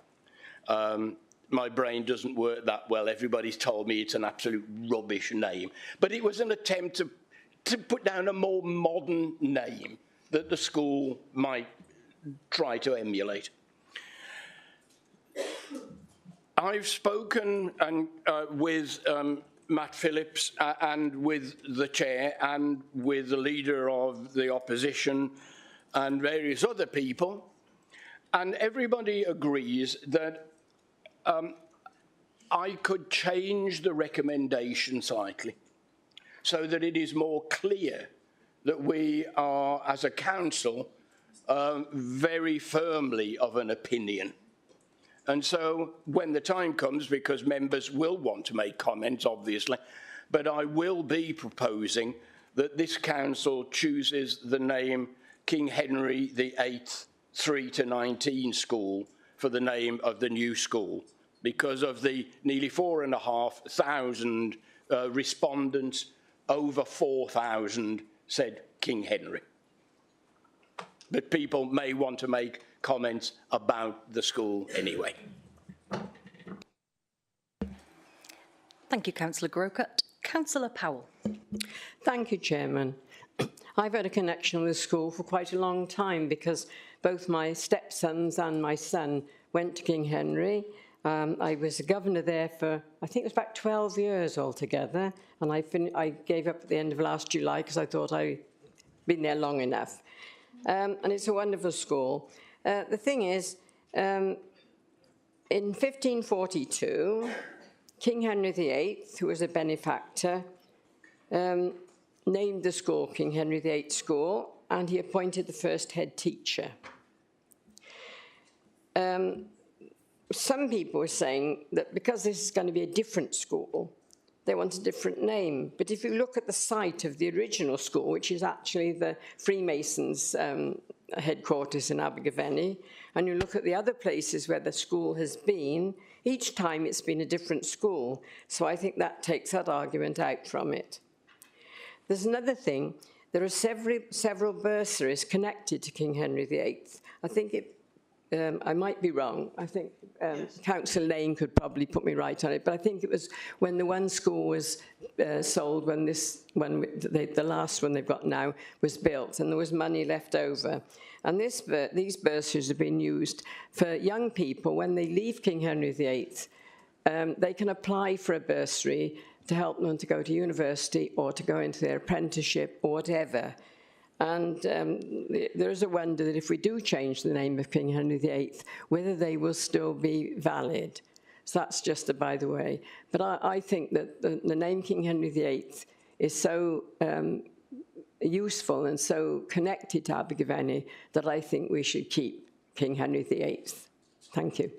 My brain doesn't work that well. Everybody's told me it's an absolute rubbish name. But it was an attempt to put down a more modern name that the school might try to emulate. I've spoken with Matt Phillips and with the chair and with the leader of the opposition and various other people, and everybody agrees that I could change the recommendation slightly so that it is more clear that we are, as a council, very firmly of an opinion. And so when the time comes, because members will want to make comments, obviously, but I will be proposing that this council chooses the name King Henry VIII 3 to 19 school for the name of the new school, because of the nearly 4,500 respondents, over 4,000 said King Henry. But people may want to make comments about the school anyway. Thank you, Councillor Grocott. Councillor Powell. Thank you, Chairman. I've had a connection with the school for quite a long time because both my stepsons and my son went to King Henry. I was a governor there for, I think it was about 12 years altogether, and I gave up at the end of last July because I thought I'd been there long enough. And it's a wonderful school. The thing is, in 1542, King Henry VIII, who was a benefactor, named the school King Henry VIII School, and he appointed the first head teacher. Some people were saying that because this is going to be a different school, they want a different name. But if you look at the site of the original school, which is actually the Freemasons' headquarters in Abergavenny, and you look at the other places where the school has been, each time it's been a different school. So I think that takes that argument out from it. There's another thing. There are several bursaries connected to King Henry VIII. I think I might be wrong. I think Councillor Lane could probably put me right on it, but I think it was when the one school was sold, when the last one they've got now was built, and there was money left over. And these bursaries have been used for young people when they leave King Henry VIII. They can apply for a bursary to help them to go to university or to go into their apprenticeship or whatever. And there is a wonder that if we do change the name of King Henry VIII, whether they will still be valid. So that's just a by the way. But I think that the name King Henry VIII is so useful and so connected to Abergavenny that I think we should keep King Henry VIII. Thank you.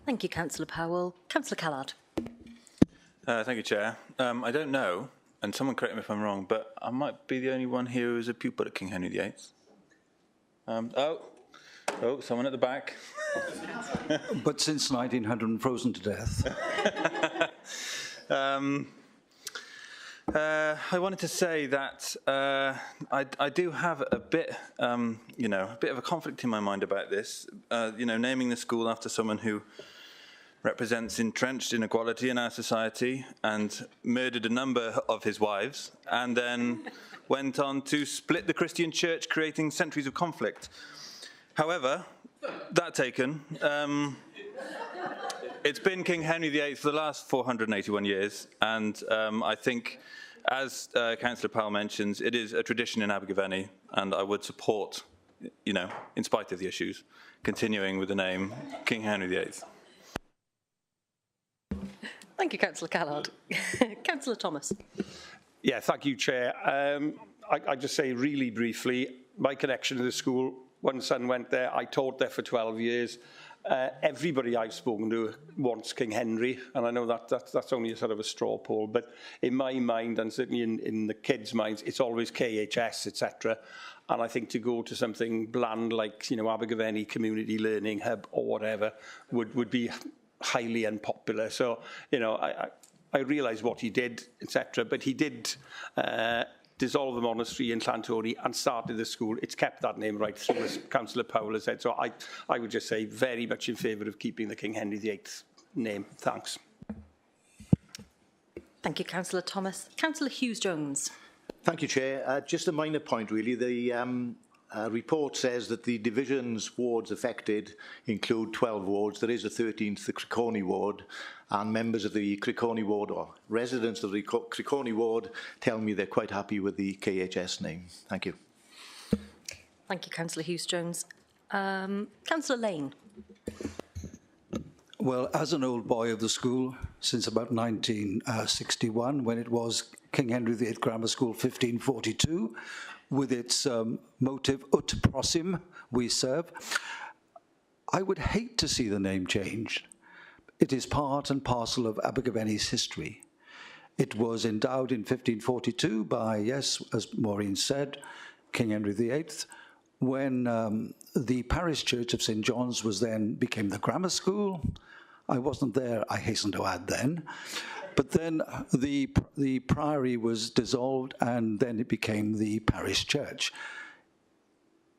Thank you, Councillor Powell. Councillor Callard. Thank you, Chair. I don't know, and someone correct me if I'm wrong, but I might be the only one here who's a pupil at King Henry VIII. Oh, someone at the back. But since 1900 and frozen to death. I wanted to say that I do have a bit, a bit of a conflict in my mind about this. Naming the school after someone who represents entrenched inequality in our society and murdered a number of his wives, and then went on to split the Christian church, creating centuries of conflict. However, that taken, it's been King Henry VIII for the last 481 years, and I think, as Councillor Powell mentions, it is a tradition in Abergavenny, and I would support, in spite of the issues, continuing with the name King Henry VIII. Thank you, Councillor Callard. Councillor Thomas. Yeah, thank you, Chair. I just say really briefly, my connection to the school, one son went there, I taught there for 12 years. Everybody I've spoken to wants King Henry, and I know that's only a sort of a straw poll, but in my mind, and certainly in the kids' minds, it's always KHS, etc. And I think to go to something bland like, Abergavenny Community Learning Hub or whatever would be highly unpopular. So, I realise what he did, etc., but he did dissolved the monastery in Llantori and started the school. It's kept that name right through, as Councillor Powell has said. So I would just say very much in favour of keeping the King Henry VIII name. Thanks. Thank you, Councillor Thomas. Councillor Hughes-Jones. Thank you, Chair. Just a minor point, really. The report says that the divisions wards affected include 12 wards. There is a 13th, the Criconi ward, and members of the Criconi ward or residents of the Criconi ward tell me they're quite happy with the KHS name. Thank you. Thank you, Councillor Hughes-Jones. Councillor Lane. Well, as an old boy of the school since about 1961, when it was King Henry VIII Grammar School 1542, with its motive ut prosim, we serve, I would hate to see the name changed. It is part and parcel of Abergavenny's history. It was endowed in 1542 by, yes, as Maureen said, King Henry VIII, when the parish church of St. John's became the grammar school. I wasn't there, I hasten to add then. But then the priory was dissolved and then it became the parish church.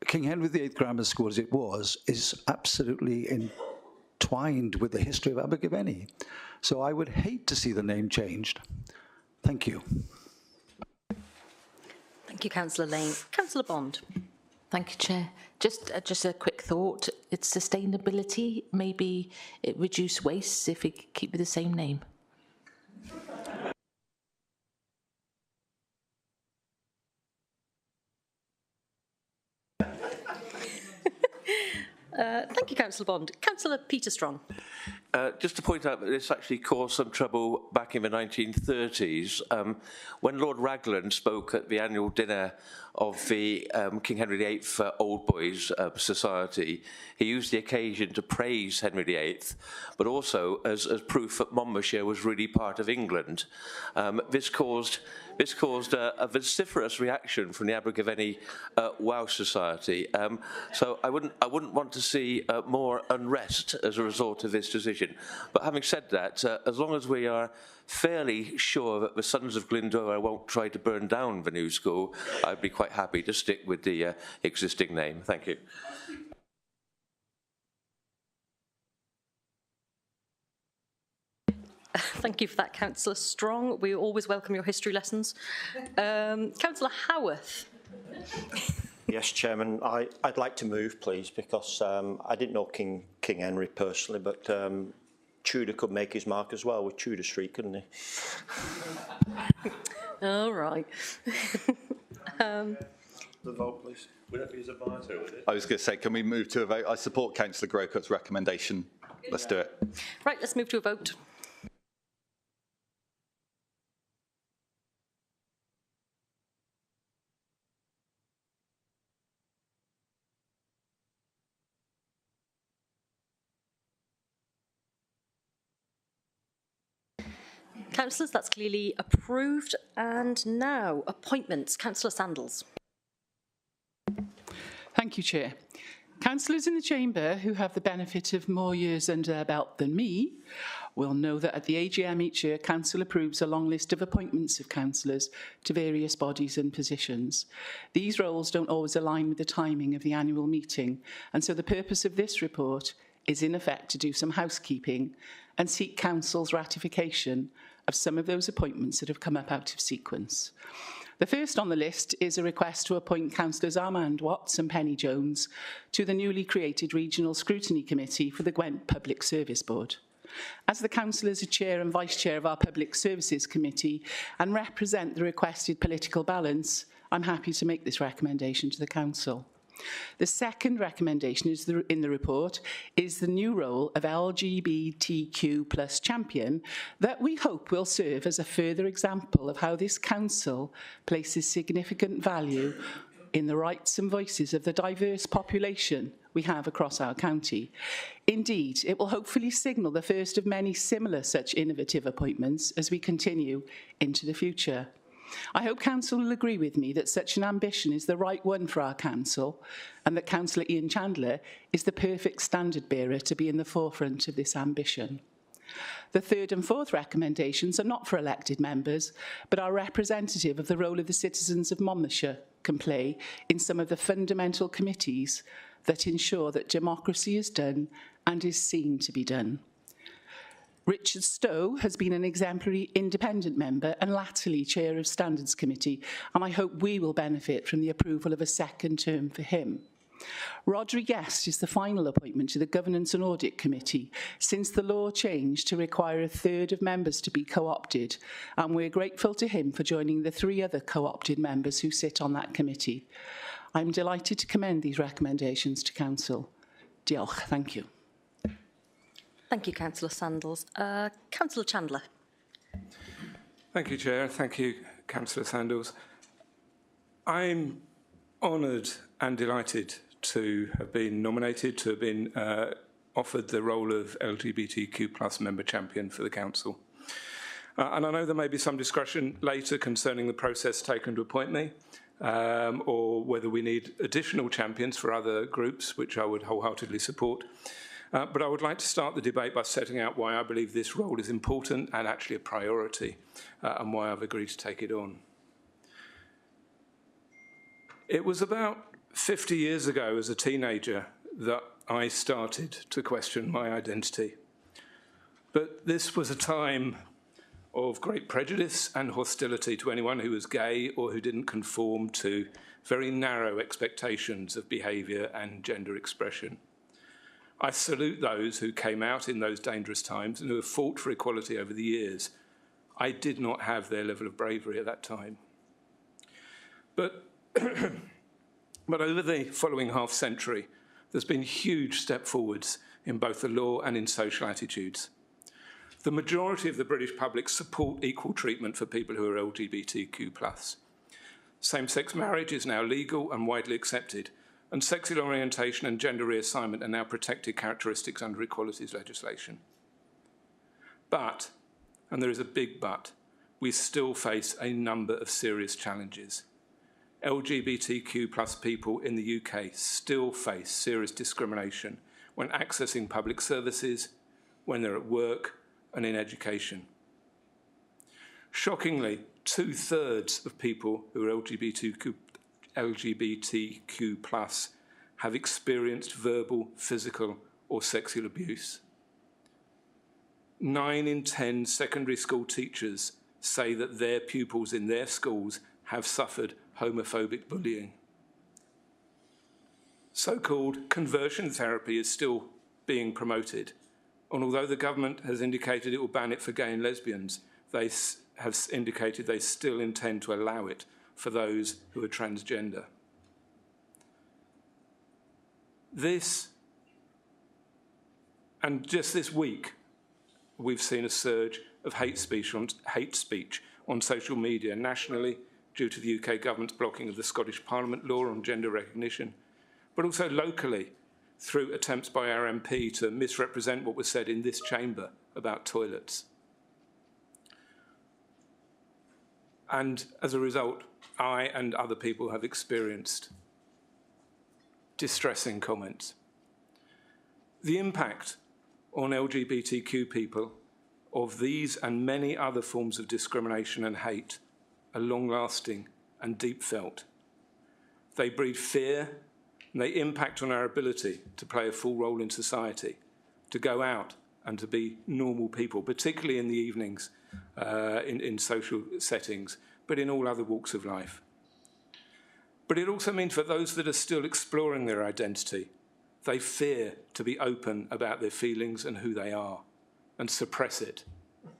King Henry VIII Grammar School, as it was, is absolutely entwined with the history of Abergavenny. So I would hate to see the name changed. Thank you. Thank you, Councillor Lane. Councillor Bond. Thank you, Chair. Just a quick thought. It's sustainability. Maybe it reduce waste if we keep with the same name. Thank you, Councillor Bond. Councillor Peter Strong. Just to point out that this actually caused some trouble back in the 1930s. When Lord Raglan spoke at the annual dinner of the King Henry VIII Old Boys Society, he used the occasion to praise Henry VIII, but also as proof that Monmouthshire was really part of England. This caused a vociferous reaction from the Abergavenny Welsh Society. So I wouldn't want to see more unrest as a result of this decision. But having said that, as long as we are fairly sure that the Sons of Glyndwr won't try to burn down the new school, I'd be quite happy to stick with the existing name. Thank you. Thank you for that, Councillor Strong. We always welcome your history lessons. Councillor Howarth. Yes, Chairman. I'd like to move, please, because I didn't know King Henry personally, but Tudor could make his mark as well with Tudor Street, couldn't he? All right. The vote, please. Would that be as a voter, would it? I was going to say, can we move to a vote? I support Councillor Grocut's recommendation. Let's do it. Right, let's move to a vote. Councillors, that's clearly approved. And now, appointments. Councillor Sandals. Thank you, Chair. Councillors in the chamber who have the benefit of more years under their belt than me will know that at the AGM each year, Council approves a long list of appointments of councillors to various bodies and positions. These roles don't always align with the timing of the annual meeting, and so the purpose of this report is in effect to do some housekeeping and seek Council's ratification of some of those appointments that have come up out of sequence. The first on the list is a request to appoint Councillors Armand Watts and Penny Jones to the newly created Regional Scrutiny Committee for the Gwent Public Service Board. As the councillors are chair and vice chair of our Public Services Committee and represent the requested political balance, I'm happy to make this recommendation to the council. The second recommendation in the report is the new role of LGBTQ+ champion that we hope will serve as a further example of how this council places significant value in the rights and voices of the diverse population we have across our county. Indeed, it will hopefully signal the first of many similar such innovative appointments as we continue into the future. I hope Council will agree with me that such an ambition is the right one for our Council and that Councillor Ian Chandler is the perfect standard bearer to be in the forefront of this ambition. The third and fourth recommendations are not for elected members, but are representative of the role of the citizens of Monmouthshire can play in some of the fundamental committees that ensure that democracy is done and is seen to be done. Richard Stowe has been an exemplary independent member and latterly chair of Standards Committee, and I hope we will benefit from the approval of a second term for him. Rodri Guest is the final appointment to the Governance and Audit Committee since the law changed to require a third of members to be co-opted, and we're grateful to him for joining the 3 other co-opted members who sit on that committee. I'm delighted to commend these recommendations to Council. Diolch. Thank you. Thank you, Councillor Sandals. Councillor Chandler. Thank you, Chair. Thank you, Councillor Sandals. I'm honoured and delighted to have been nominated, to have been offered the role of LGBTQ+ member champion for the Council. And I know there may be some discussion later concerning the process taken to appoint me, or whether we need additional champions for other groups, which I would wholeheartedly support. But I would like to start the debate by setting out why I believe this role is important and actually a priority, and why I've agreed to take it on. It was about 50 years ago as a teenager that I started to question my identity. But this was a time of great prejudice and hostility to anyone who was gay or who didn't conform to very narrow expectations of behaviour and gender expression. I salute those who came out in those dangerous times and who have fought for equality over the years. I did not have their level of bravery at that time. But over the following half-century, there's been huge step forwards in both the law and in social attitudes. The majority of the British public support equal treatment for people who are LGBTQ+. Same-sex marriage is now legal and widely accepted, and sexual orientation and gender reassignment are now protected characteristics under equalities legislation. But, and there is a big but, we still face a number of serious challenges. LGBTQ+ people in the UK still face serious discrimination when accessing public services, when they're at work, and in education. Shockingly, 2/3 of people who are LGBTQ+ have experienced verbal, physical, or sexual abuse. 9 in 10 secondary school teachers say that their pupils in their schools have suffered homophobic bullying. So-called conversion therapy is still being promoted, and although the government has indicated it will ban it for gay and lesbians, they have indicated they still intend to allow it for those who are transgender. This, and just this week, we've seen a surge of hate speech on social media nationally due to the UK government's blocking of the Scottish Parliament law on gender recognition, but also locally through attempts by our MP to misrepresent what was said in this chamber about toilets. And as a result, I and other people have experienced distressing comments. The impact on LGBTQ people of these and many other forms of discrimination and hate are long-lasting and deep-felt. They breed fear, and they impact on our ability to play a full role in society, to go out and to be normal people, particularly in the evenings, in social settings, but in all other walks of life. But it also means for those that are still exploring their identity, they fear to be open about their feelings and who they are, and suppress it,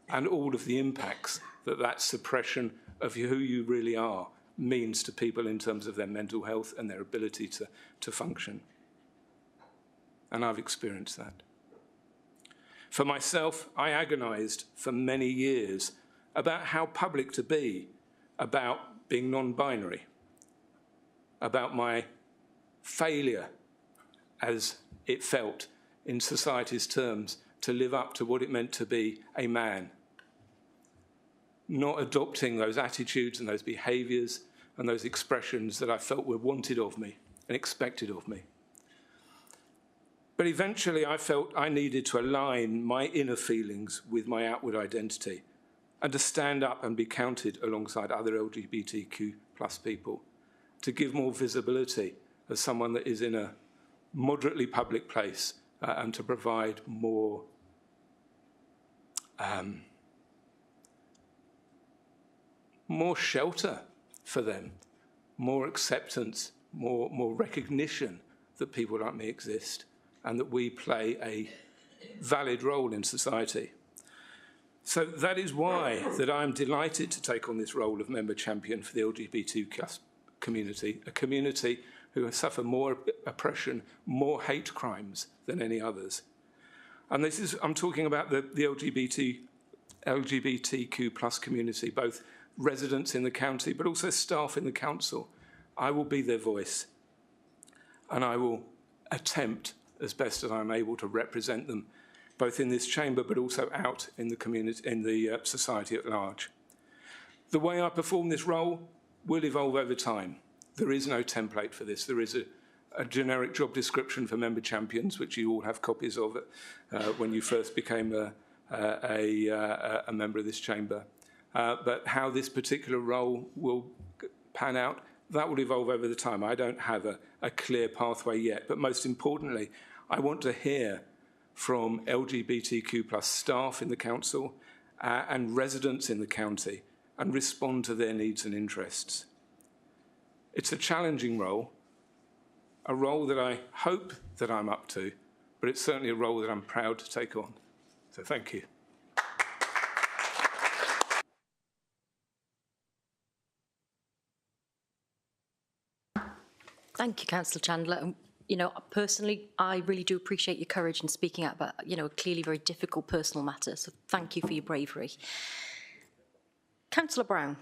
and all of the impacts that that suppression of who you really are means to people in terms of their mental health and their ability to function. And I've experienced that. For myself, I agonised for many years about how public to be about being non-binary, about my failure, as it felt in society's terms, to live up to what it meant to be a man. Not adopting those attitudes and those behaviours and those expressions that I felt were wanted of me and expected of me. But eventually I felt I needed to align my inner feelings with my outward identity and to stand up and be counted alongside other LGBTQ plus people, to give more visibility as someone that is in a moderately public place and to provide more more shelter for them, more acceptance, more recognition that people like me exist and that we play a valid role in society. So that is why that I'm delighted to take on this role of member champion for the LGBT community, a community who suffer more oppression, more hate crimes than any others. And this is, I'm talking about the LGBTQ plus community, both residents in the county, but also staff in the council. I will be their voice, and I will attempt as best as I'm able to represent them, both in this chamber, but also out in the community, in the society at large. The way I perform this role will evolve over time. There is no template for this. There is a generic job description for member champions, which you all have copies of when you first became a member of this chamber. But how this particular role will pan out, that will evolve over the time. I don't have a clear pathway yet. But most importantly, I want to hear from LGBTQ plus staff in the council and residents in the county and respond to their needs and interests. It's a challenging role, a role that I hope that I'm up to, but it's certainly a role that I'm proud to take on. So thank you. Thank you, Councillor Chandler. And, you know, personally, I really do appreciate your courage in speaking out about, you know, a clearly very difficult personal matter. So thank you for your bravery. Councillor Brown.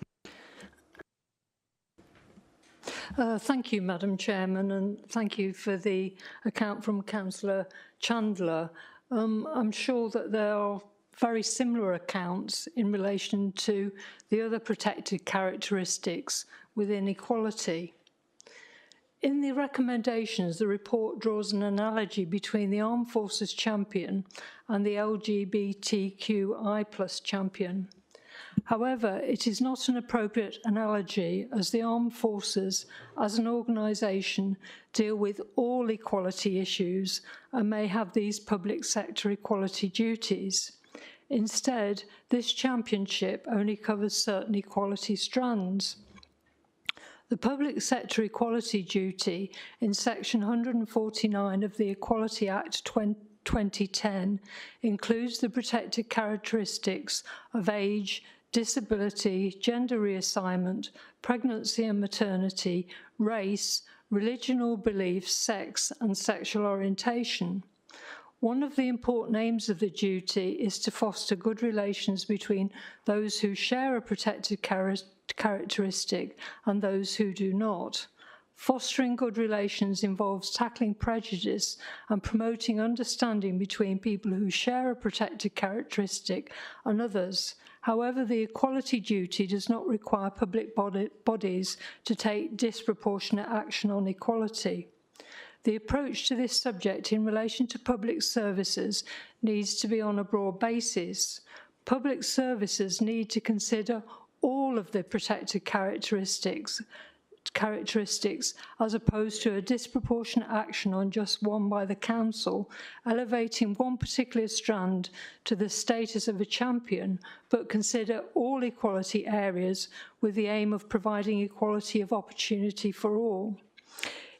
Thank you, Madam Chairman, and thank you for the account from Councillor Chandler. I'm sure that there are very similar accounts in relation to the other protected characteristics within equality. In the recommendations, the report draws an analogy between the Armed Forces champion and the LGBTQI+ champion. However, it is not an appropriate analogy as the Armed Forces, as an organisation, deal with all equality issues and may have these public sector equality duties. Instead, this championship only covers certain equality strands. The public sector equality duty in section 149 of the Equality Act 2010 includes the protected characteristics of age, disability, gender reassignment, pregnancy and maternity, race, religion or belief, sex and sexual orientation. One of the important aims of the duty is to foster good relations between those who share a protected characteristic and those who do not. Fostering good relations involves tackling prejudice and promoting understanding between people who share a protected characteristic and others. However, the equality duty does not require public bodies to take disproportionate action on equality. The approach to this subject in relation to public services needs to be on a broad basis. Public services need to consider all of the protected characteristics as opposed to a disproportionate action on just one by the council, elevating one particular strand to the status of a champion, but consider all equality areas with the aim of providing equality of opportunity for all.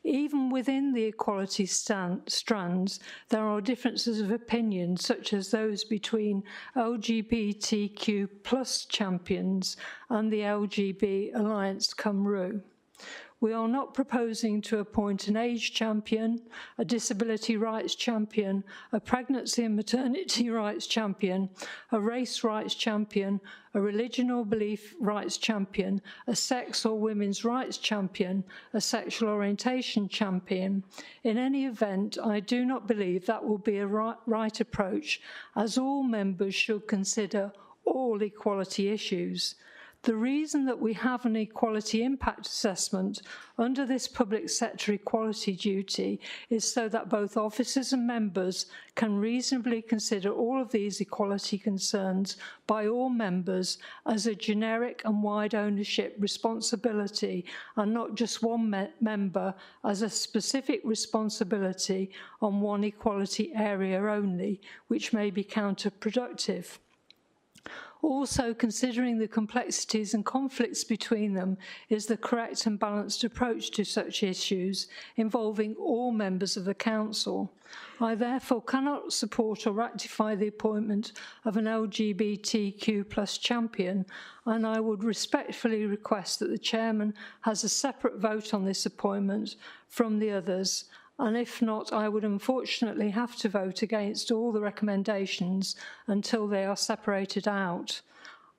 Even within the equality strands, there are differences of opinion, such as those between LGBTQ+ champions and the LGB Alliance Cymru. We are not proposing to appoint an age champion, a disability rights champion, a pregnancy and maternity rights champion, a race rights champion, a religion or belief rights champion, a sex or women's rights champion, a sexual orientation champion. In any event, I do not believe that will be a right approach, as all members should consider all equality issues. The reason that we have an equality impact assessment under this public sector equality duty is so that both officers and members can reasonably consider all of these equality concerns by all members as a generic and wide ownership responsibility, and not just one member as a specific responsibility on one equality area only, which may be counterproductive. Also, considering the complexities and conflicts between them is the correct and balanced approach to such issues involving all members of the Council. I therefore cannot support or ratify the appointment of an LGBTQ+ champion, and I would respectfully request that the Chairman has a separate vote on this appointment from the others. And if not, I would unfortunately have to vote against all the recommendations until they are separated out.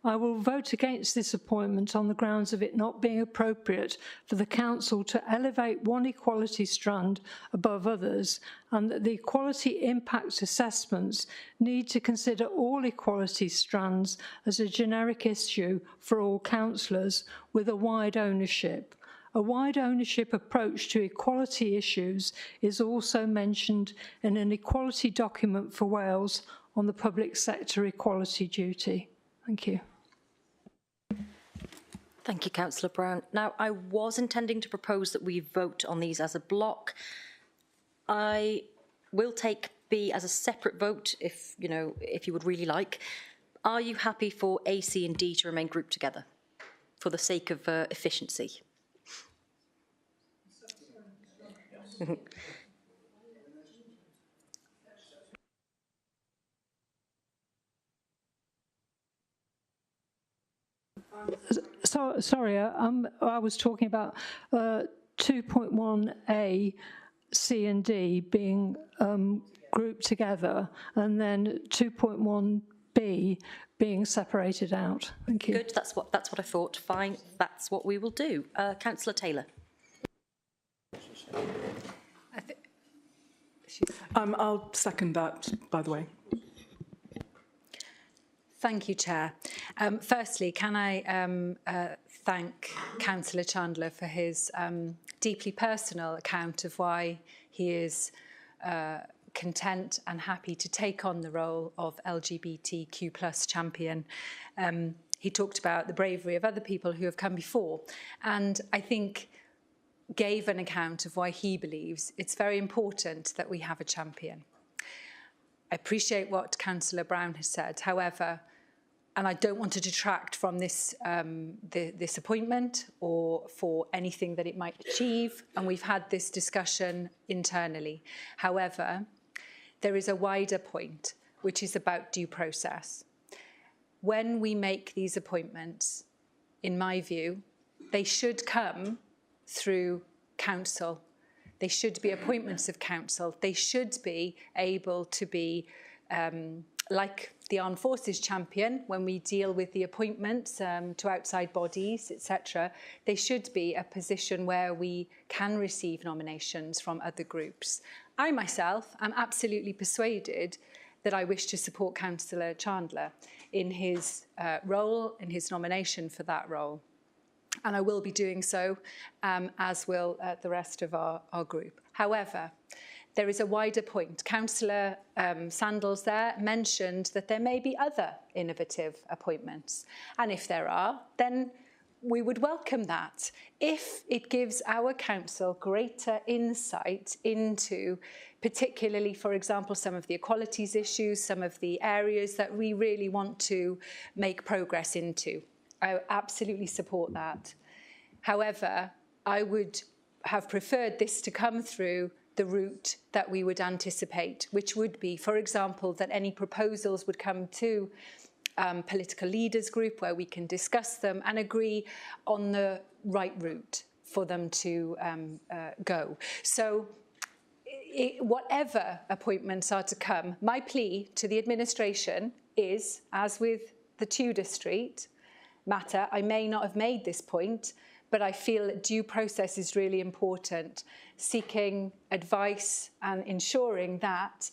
I will vote against this appointment on the grounds of it not being appropriate for the Council to elevate one equality strand above others, and that the equality impact assessments need to consider all equality strands as a generic issue for all councillors with a wide ownership. A wide ownership approach to equality issues is also mentioned in an equality document for Wales on the public sector equality duty. Thank you. Thank you, Councillor Brown. Now, I was intending to propose that we vote on these as a block. I will take B as a separate vote if you would really like. Are you happy for A, C and D to remain grouped together for the sake of efficiency? Sorry, I was talking about 2.1A, C and D being grouped together, and then 2.1B being separated out. Thank you. Good, that's what I thought. Fine, that's what we will do. Councillor Taylor. I'll second that, by the way. Thank you, Chair. Firstly, can I thank Councillor Chandler for his deeply personal account of why he is content and happy to take on the role of LGBTQ+ champion. He talked about the bravery of other people who have come before, and I think gave an account of why he believes it's very important that we have a champion. I appreciate what Councillor Brown has said, however, and I don't want to detract from this, this appointment or for anything that it might achieve, and we've had this discussion internally. However, there is a wider point, which is about due process. When we make these appointments, in my view, they should come through council. They should be appointments of council. They should be able to be like the Armed Forces champion when we deal with the appointments to outside bodies, etc. They should be a position where we can receive nominations from other groups. I myself am absolutely persuaded that I wish to support Councillor Chandler in his role, in his nomination for that role. And I will be doing so, as will the rest of our group. However, there is a wider point. Councillor Sandals there mentioned that there may be other innovative appointments. And if there are, then we would welcome that. If it gives our council greater insight into, particularly, for example, some of the equalities issues, some of the areas that we really want to make progress into. I absolutely support that. However, I would have preferred this to come through the route that we would anticipate, which would be, for example, that any proposals would come to political leaders group where we can discuss them and agree on the right route for them to go. So whatever appointments are to come, my plea to the administration is, as with the Tudor Street matter, I may not have made this point, but I feel that due process is really important, seeking advice and ensuring that,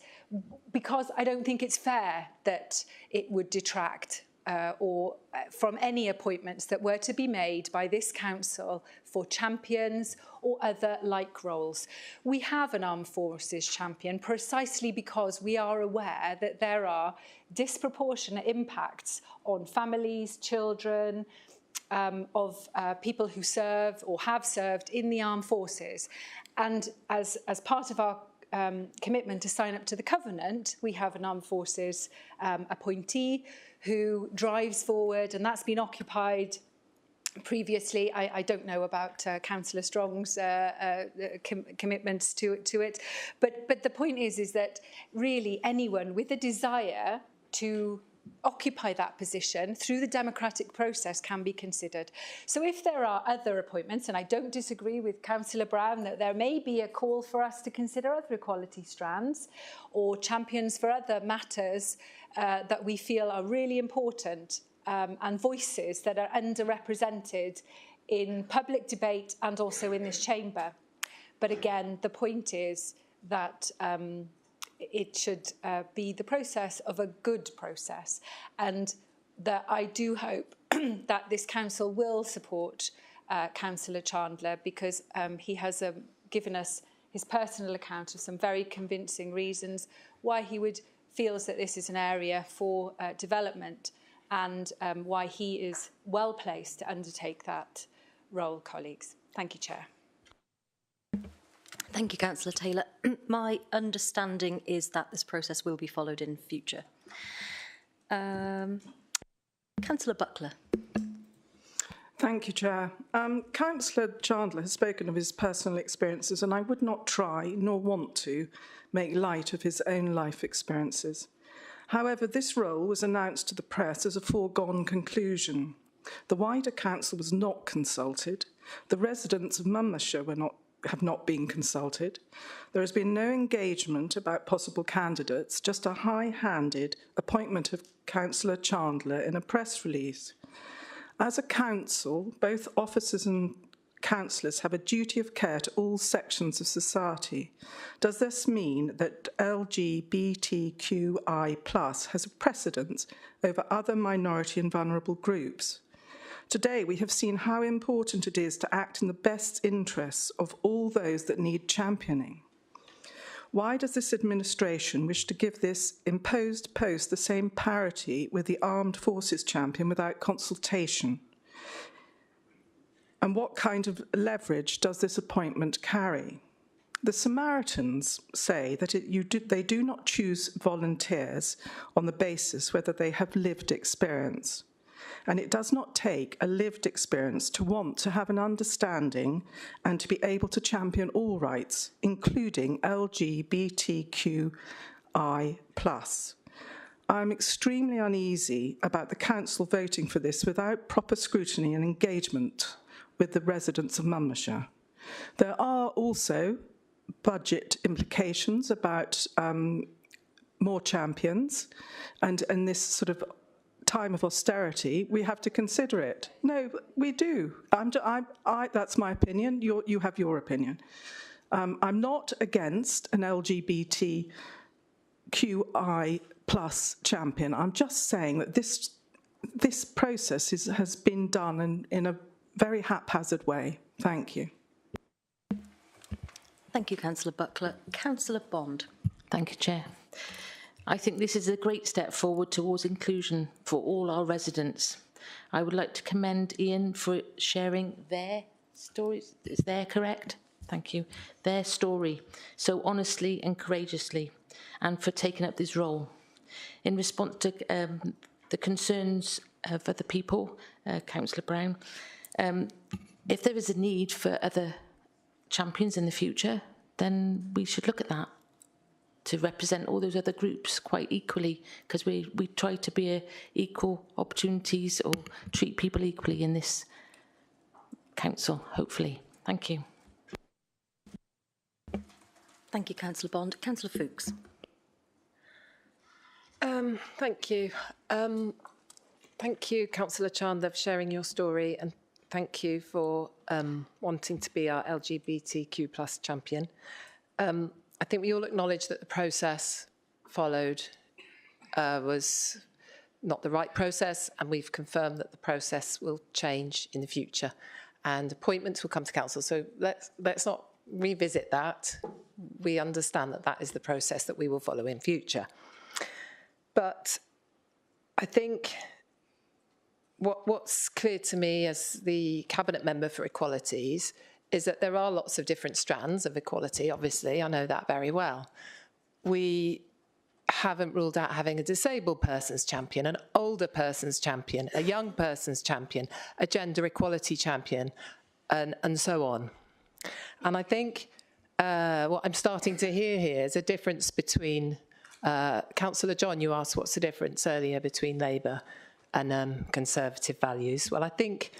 because I don't think it's fair that it would detract from any appointments that were to be made by this council for champions or other like roles. We have an armed forces champion precisely because we are aware that there are disproportionate impacts on families, children, of people who serve or have served in the armed forces. And as part of our commitment to sign up to the Covenant, we have an armed forces appointee who drives forward, and that's been occupied previously. I don't know about Councillor Strong's commitments to it, but the point is that really anyone with a desire to occupy that position through the democratic process can be considered. So if there are other appointments, and I don't disagree with Councillor Brown that there may be a call for us to consider other equality strands or champions for other matters that we feel are really important and voices that are underrepresented in public debate and also in this chamber. But again, the point is that it should be the process of a good process, and that I do hope that this council will support Councillor Chandler, because he has given us his personal account of some very convincing reasons why he feels that this is an area for development, and why he is well placed to undertake that role, colleagues. Thank you, Chair. Thank you, Councillor Taylor. My understanding is that this process will be followed in future. Councillor Buckler. Thank you, Chair. Councillor Chandler has spoken of his personal experiences, and I would not try nor want to make light of his own life experiences. However, this role was announced to the press as a foregone conclusion. The wider council was not consulted. The residents of Monmouthshire have not been consulted. There has been no engagement about possible candidates, just a high-handed appointment of Councillor Chandler in a press release. As a council, both officers and councillors have a duty of care to all sections of society. Does this mean that LGBTQI+ has a precedence over other minority and vulnerable groups? Today, we have seen how important it is to act in the best interests of all those that need championing. Why does this administration wish to give this imposed post the same parity with the Armed Forces champion without consultation? And what kind of leverage does this appointment carry? The Samaritans say that they do not choose volunteers on the basis whether they have lived experience. And it does not take a lived experience to want to have an understanding and to be able to champion all rights, including LGBTQI+. I'm extremely uneasy about the council voting for this without proper scrutiny and engagement with the residents of Monmouthshire. There are also budget implications about more champions, and in this sort of time of austerity, we have to consider it. No, we do. That's my opinion. You have your opinion. I'm not against an LGBTQI+ champion. I'm just saying that this process has been done in a very haphazard way. Thank you. Thank you, Councillor Buckler. Councillor Bond. Thank you, Chair. I think this is a great step forward towards inclusion for all our residents. I would like to commend Ian for sharing their stories. Is there correct? Thank you. Their story so honestly and courageously, and for taking up this role. In response to the concerns of other people, Councillor Brown, if there is a need for other champions in the future, then we should look at that, to represent all those other groups quite equally, because we try to be equal opportunities or treat people equally in this council, hopefully. Thank you. Thank you, Councillor Bond. Councillor Fuchs. Thank you. Thank you, Councillor Chandler, for sharing your story, and thank you for wanting to be our LGBTQ+ champion. I think we all acknowledge that the process followed was not the right process, and we've confirmed that the process will change in the future, and appointments will come to council. So let's not revisit that. We understand that that is the process that we will follow in future. But I think what's clear to me as the Cabinet Member for Equalities is that there are lots of different strands of equality, obviously, I know that very well. We haven't ruled out having a disabled person's champion, an older person's champion, a young person's champion, a gender equality champion, and so on. And I think what I'm starting to hear here is a difference between, Councillor John, you asked what's the difference earlier between Labour and Conservative values. Well, I think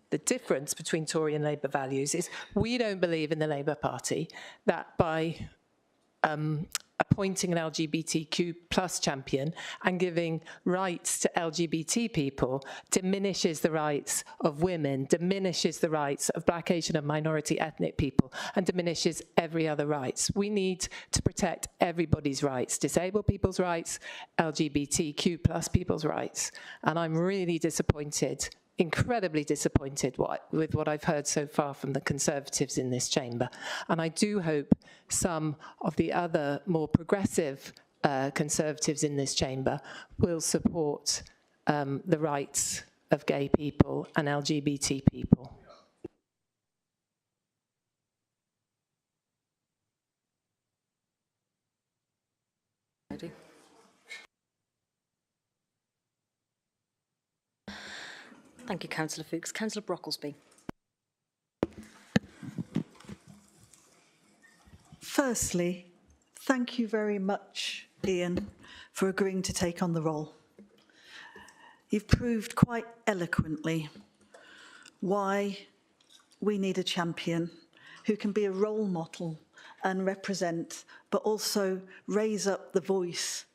the difference between Tory and Labour values is we don't believe in the Labour Party that by appointing an LGBTQ plus champion and giving rights to LGBT people diminishes the rights of women, diminishes the rights of Black, Asian and minority ethnic people, and diminishes every other rights. We need to protect everybody's rights, disabled people's rights, LGBTQ plus people's rights. And I'm really disappointed, incredibly disappointed with what I've heard so far from the Conservatives in this chamber. And I do hope some of the other more progressive Conservatives in this chamber will support the rights of gay people and LGBT people. Thank you, Councillor Fuchs. Councillor Brocklesby. Firstly, thank you very much, Ian, for agreeing to take on the role. You've proved quite eloquently why we need a champion who can be a role model and represent, but also raise up the voice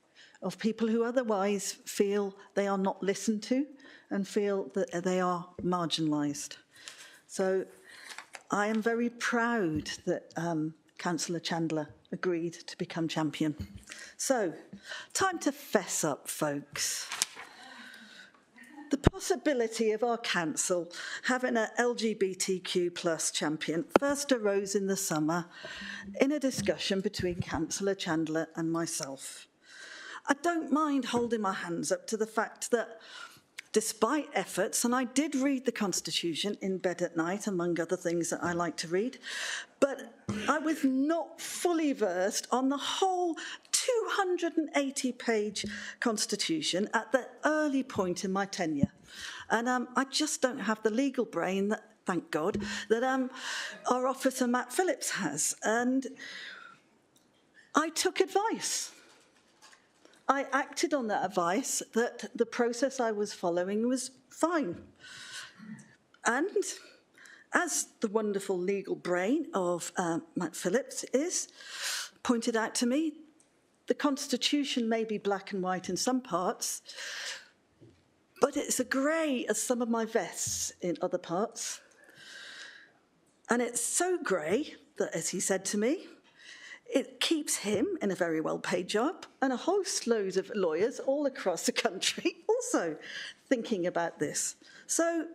of people who otherwise feel they are not listened to and feel that they are marginalised. So I am very proud that Councillor Chandler agreed to become champion. So, time to fess up, folks. The possibility of our council having an LGBTQ plus champion first arose in the summer in a discussion between Councillor Chandler and myself. I don't mind holding my hands up to the fact that despite efforts, and I did read the Constitution in bed at night, among other things that I like to read, but I was not fully versed on the whole 280-page Constitution at the early point in my tenure. And I just don't have the legal brain, that, thank God, that our officer Matt Phillips has. And I took advice. I acted on that advice that the process I was following was fine. And as the wonderful legal brain of Matt Phillips is pointed out to me, the Constitution may be black and white in some parts, but it's as grey as some of my vests in other parts. And it's so grey that, as he said to me, it keeps him in a very well-paid job and a host load of lawyers all across the country also thinking about this. So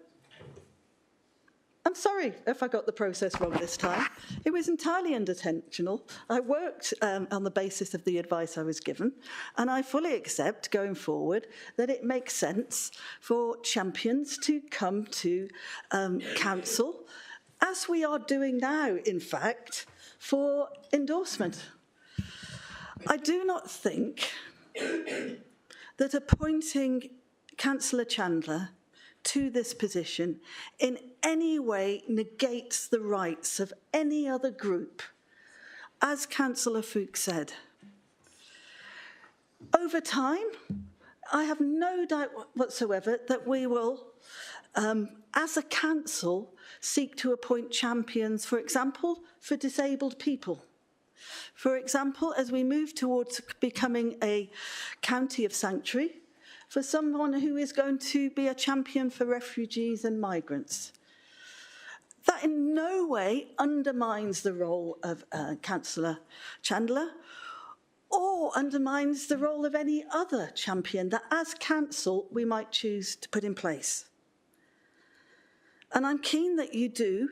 I'm sorry if I got the process wrong this time. It was entirely unintentional. I worked on the basis of the advice I was given, and I fully accept going forward that it makes sense for champions to come to council, as we are doing now, in fact, for endorsement. I do not think that appointing Councillor Chandler to this position in any way negates the rights of any other group. As Councillor Fuchs said, over time, I have no doubt whatsoever that we will, as a council, seek to appoint champions, for example, for disabled people. For example, as we move towards becoming a county of sanctuary, for someone who is going to be a champion for refugees and migrants. That in no way undermines the role of Councillor Chandler or undermines the role of any other champion that as council we might choose to put in place. And I'm keen that you do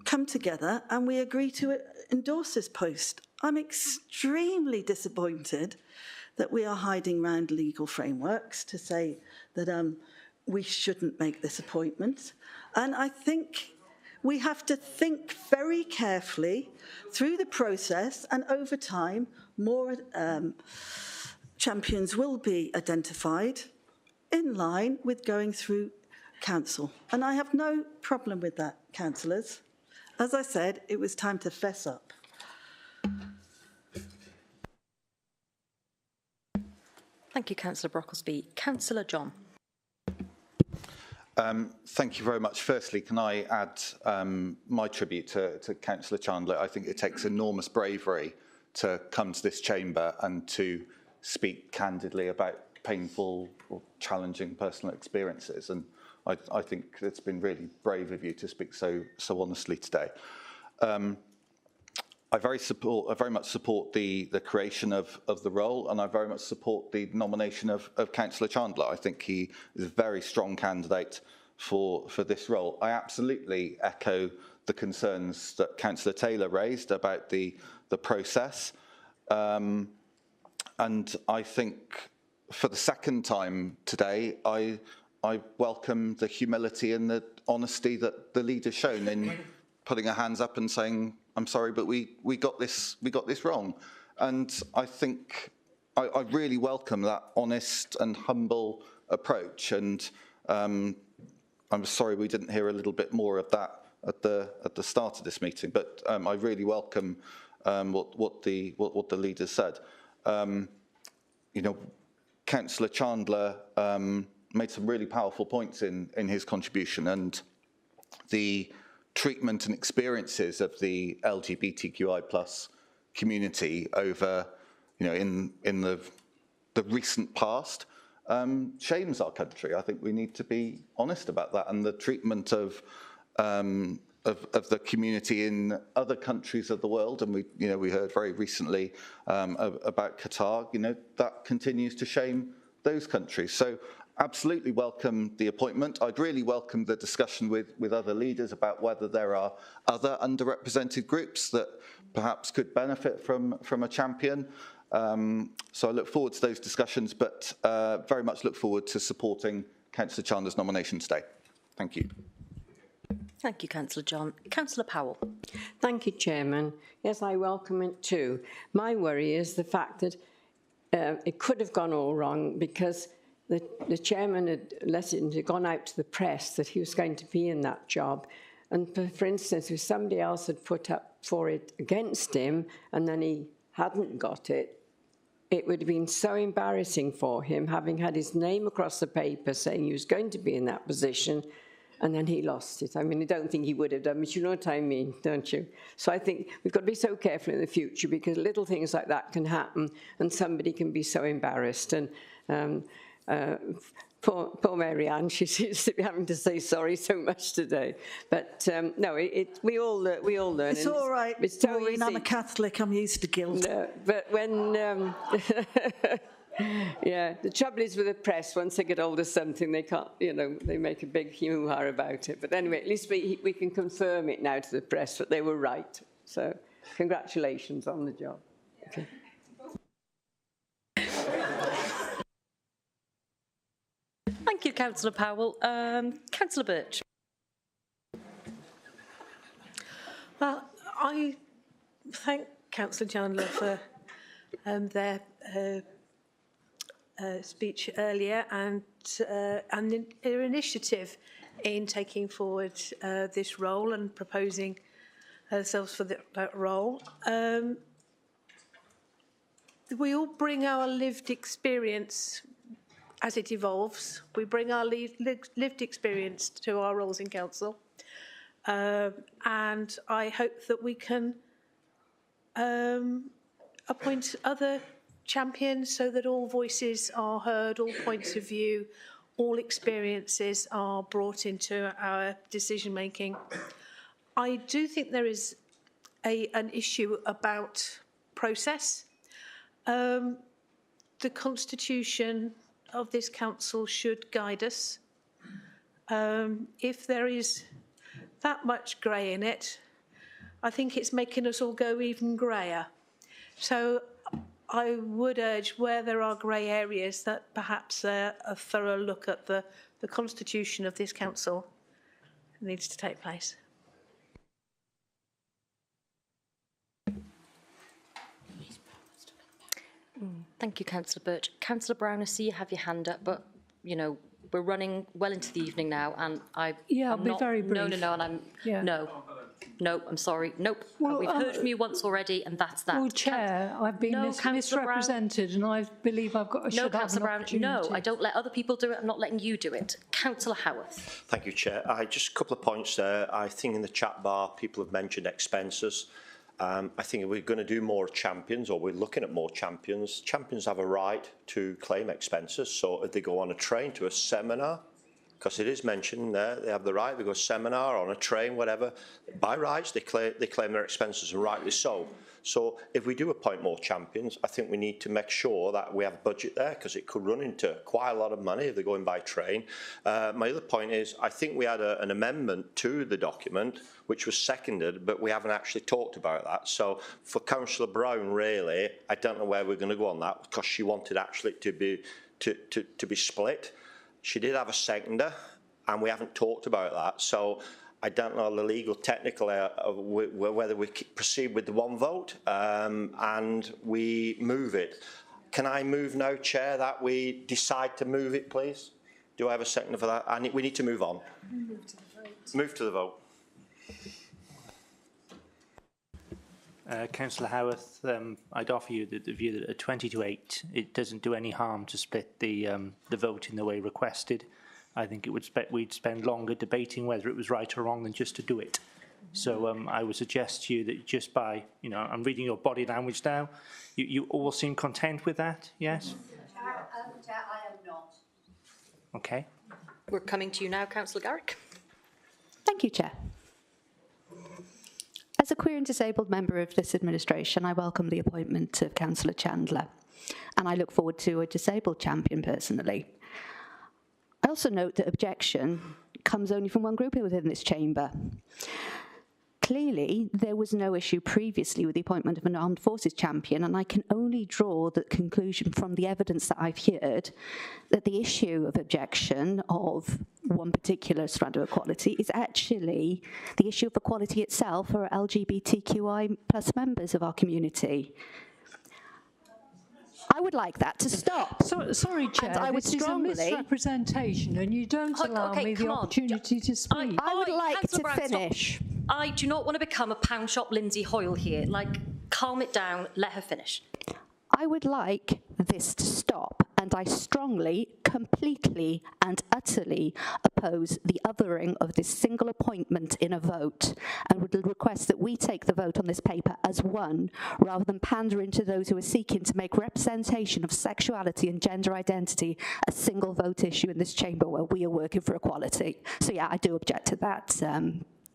come together and we agree to endorse this post. I'm extremely disappointed that we are hiding around legal frameworks to say that we shouldn't make this appointment. And I think we have to think very carefully through the process, and over time, more champions will be identified in line with going through council. And I have no problem with that, councillors. As I said, it was time to fess up. Thank you, Councillor Brocklesby. Councillor John. Thank you very much. Firstly, can I add my tribute to Councillor Chandler? I think it takes enormous bravery to come to this chamber and to speak candidly about painful or challenging personal experiences. And I think it's been really brave of you to speak so honestly today. I very much support the creation of the role, and I very much support the nomination of Councillor Chandler. I think he is a very strong candidate for this role. I absolutely echo the concerns that Councillor Taylor raised about the process. And I think for the second time today, I welcome the humility and the honesty that the leader's shown in putting her hands up and saying, I'm sorry, but we got this wrong. And I think I really welcome that honest and humble approach. And I'm sorry we didn't hear a little bit more of that at the start of this meeting. But I really welcome what the leader said. You know, Councillor Chandler made some really powerful points in his contribution, and the treatment and experiences of the LGBTQI+ community over, you know, in the recent past shames our country. I think we need to be honest about that, and the treatment of the community in other countries of the world, and we heard very recently about Qatar. You know, that continues to shame those countries. So absolutely welcome the appointment. I'd really welcome the discussion with other leaders about whether there are other underrepresented groups that perhaps could benefit from a champion. So I look forward to those discussions, but very much look forward to supporting Councillor Chandler's nomination today. Thank you. Thank you, Councillor John. Councillor Powell. Thank you, Chairman. Yes, I welcome it too. My worry is the fact that it could have gone all wrong because the chairman had had gone out to the press that he was going to be in that job. And for instance, if somebody else had put up for it against him and then he hadn't got it, it would have been so embarrassing for him, having had his name across the paper saying he was going to be in that position, and then he lost it. I mean, I don't think he would have done, but you know what I mean, don't you? So I think we've got to be so careful in the future because little things like that can happen and somebody can be so embarrassed. And poor Mary Ann, she seems to be having to say sorry so much today. But no, we all learn. It's all right, it's so Maureen, I'm a Catholic, I'm used to guilt. No, but when... yeah, the trouble is with the press, once they get hold of something, they can't, you know, they make a big hoo-ha about it. But anyway, at least we can confirm it now to the press that they were right. So congratulations on the job. Okay. Thank you, Councillor Powell. Councillor Birch. Well, I thank Councillor Chandler for their speech earlier and their initiative in taking forward this role and proposing themselves for that role. We all bring our lived experience as it evolves. We bring our lived experience to our roles in council. And I hope that we can appoint other champions so that all voices are heard, all points of view, all experiences are brought into our decision making. I do think there is an issue about process. The constitution of this council should guide us. If there is that much grey in it, I think it's making us all go even greyer. So I would urge, where there are grey areas, that perhaps a thorough look at the constitution of this council needs to take place. Thank you, Councillor Birch. Councillor Brown, I see you have your hand up, but, you know, we're running well into the evening now, and I'll be very brief. No, and I'm sorry. Nope. Well, we've heard from you once already, and that's that. Well, Chair, I've been misrepresented, and I believe I've got a No, Councillor Brown, no, I don't let other people do it. I'm not letting you do it. Councillor Howarth. Thank you, Chair. Just a couple of points there. I think in the chat bar, people have mentioned expenses. I think if we're going to do more champions, or we're looking at more champions, champions have a right to claim expenses. So if they go on a train to a seminar, because it is mentioned there, they have the right, they go seminar, on a train, whatever, by rights, they claim their expenses, and rightly so. So if we do appoint more champions, I think we need to make sure that we have budget there, because it could run into quite a lot of money if they're going by train. My other point is, I think we had an amendment to the document, which was seconded, but we haven't actually talked about that. So for Councillor Brown, really, I don't know where we're going to go on that, because she wanted actually to be split. She did have a seconder, and we haven't talked about that. So I don't know the legal technical whether we proceed with the one vote and we move it. Can I move now, Chair, that we decide to move it, please? Do I have a seconder for that? We need to move on. Move to the vote. Move to the vote. Councillor Howarth, I'd offer you the view that at 20 to 8, it doesn't do any harm to split the vote in the way requested. I think we'd spend longer debating whether it was right or wrong than just to do it. So I would suggest to you that just by, I'm reading your body language now, you all seem content with that, yes? Chair, I am not. Okay. We're coming to you now, Councillor Garrick. Thank you, Chair. As a queer and disabled member of this administration, I welcome the appointment of Councillor Chandler, and I look forward to a disabled champion personally. I also note that objection comes only from one group within this chamber. Clearly, there was no issue previously with the appointment of an armed forces champion, and I can only draw the conclusion from the evidence that I've heard that the issue of objection of one particular strand of equality is actually the issue of equality itself for LGBTQI plus members of our community. I would like that to stop. Sorry, Chair, and I would this is a misrepresentation, and you don't allow me the opportunity to speak. I would like to finish. I do not want to become a pound shop Lindsay Hoyle here. Calm it down, let her finish. I would like this to stop, and I strongly, completely and utterly oppose the othering of this single appointment in a vote, and would request that we take the vote on this paper as one, rather than pandering to those who are seeking to make representation of sexuality and gender identity a single vote issue in this chamber where we are working for equality. So yeah, I do object to that,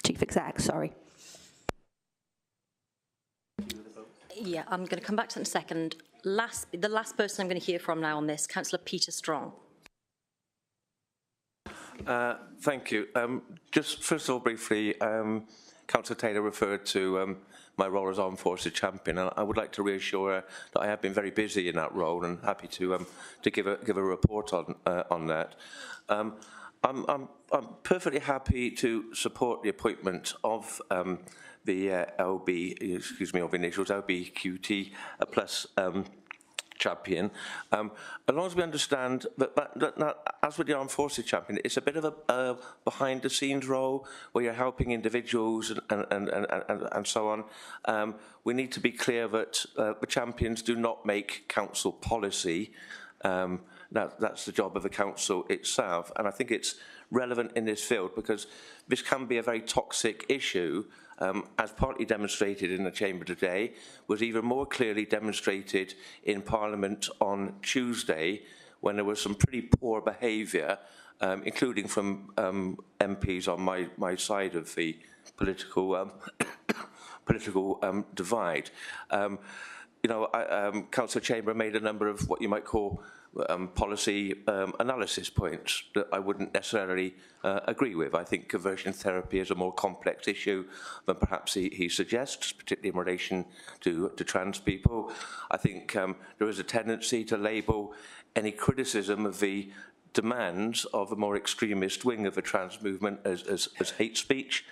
Chief Exec, sorry. Yeah, I'm going to come back to that in a second. The last person I'm going to hear from now on this, Councillor Peter Strong. Thank you. Just first of all, briefly, Councillor Taylor referred to my role as Armed Forces Champion, and I would like to reassure her that I have been very busy in that role and happy to give a report on that. I'm perfectly happy to support the appointment of the of initials LBQT plus champion, as long as we understand that as with the Armed Forces Champion, it's a bit of a behind-the-scenes role where you're helping individuals and so on. We need to be clear that the champions do not make council policy. That's the job of the council itself, and I think it's relevant in this field because this can be a very toxic issue, as partly demonstrated in the chamber today, was even more clearly demonstrated in Parliament on Tuesday when there was some pretty poor behaviour, including from MPs on my side of the political divide. Councillor Chamber made a number of what you might call policy analysis points that I wouldn't necessarily agree with. I think conversion therapy is a more complex issue than perhaps he suggests, particularly in relation to trans people. I think there is a tendency to label any criticism of the demands of a more extremist wing of the trans movement as hate speech.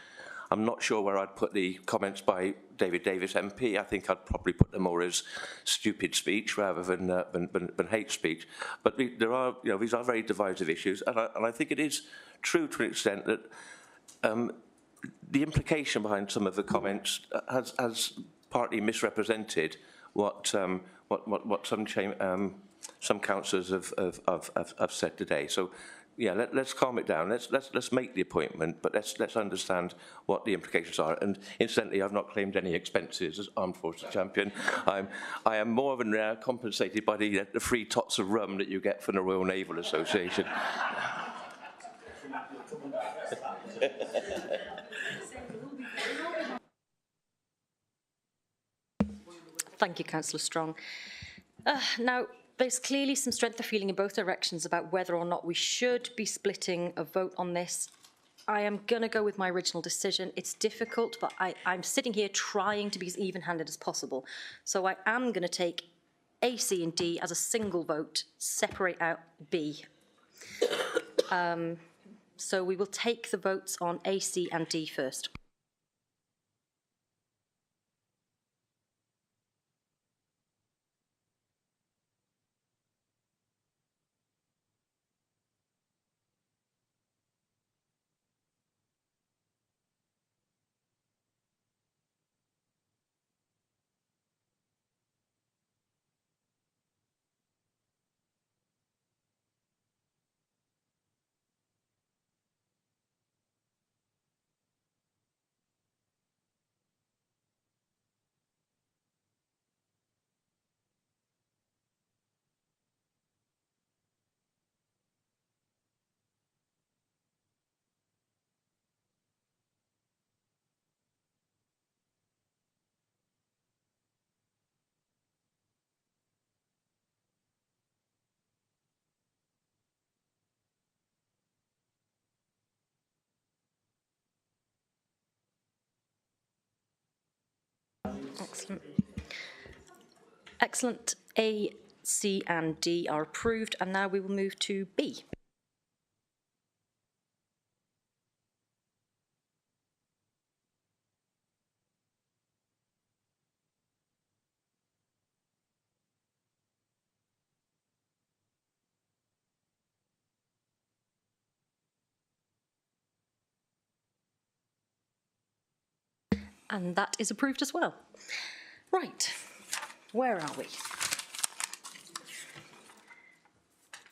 I'm not sure where I'd put the comments by David Davis MP. I think I'd probably put them more as stupid speech rather than hate speech. But there are, these are very divisive issues, and I think it is true to an extent that the implication behind some of the comments has partly misrepresented what some councillors have said today. So, yeah, let's calm it down. Let's make the appointment, but let's understand what the implications are. And incidentally, I've not claimed any expenses as Armed Forces Champion. I am more than compensated by the free tots of rum that you get from the Royal Naval Association. Thank you, Councillor Strong. Now, there's clearly some strength of feeling in both directions about whether or not we should be splitting a vote on this. I am going to go with my original decision. It's difficult, but I'm sitting here trying to be as even-handed as possible. So I am going to take A, C and D as a single vote, separate out B. So we will take the votes on A, C and D first. Excellent. Excellent. A, C and D are approved, and now we will move to B. And that is approved as well. Right, where are we?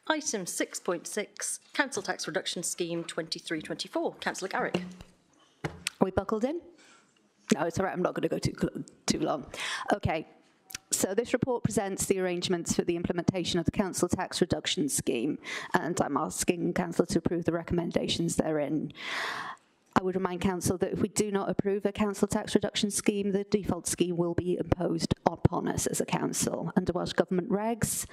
Item 6.6, Council Tax Reduction Scheme 23-24. Councillor Garrick. Are we buckled in? No, it's all right, I'm not going to go too long. Okay. So this report presents the arrangements for the implementation of the Council Tax Reduction Scheme, and I'm asking Council to approve the recommendations therein. I would remind Council that if we do not approve a Council Tax Reduction Scheme, the default scheme will be imposed upon us as a Council. Under Welsh Government regs,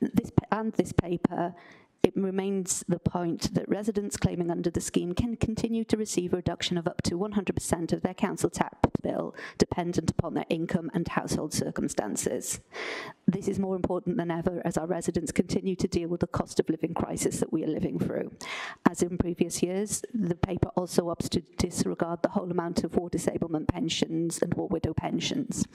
this paper, it remains the point that residents claiming under the scheme can continue to receive a reduction of up to 100% of their council tax bill, dependent upon their income and household circumstances. This is more important than ever as our residents continue to deal with the cost of living crisis that we are living through. As in previous years, the paper also opts to disregard the whole amount of war disablement pensions and war widow pensions.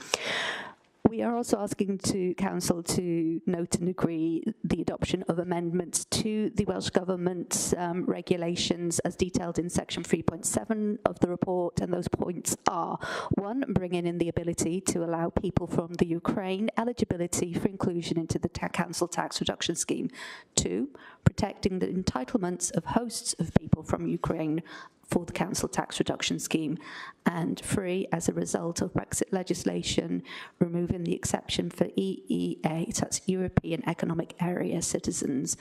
We are also asking Council to note and agree the adoption of amendments to the Welsh Government's regulations as detailed in section 3.7 of the report, and those points are: 1, bringing in the ability to allow people from the Ukraine eligibility for inclusion into the Council Tax Reduction Scheme; 2, protecting the entitlements of hosts of people from Ukraine for the Council Tax Reduction Scheme; and 3, as a result of Brexit legislation, removing the exception for EEA, that's European Economic Area citizens,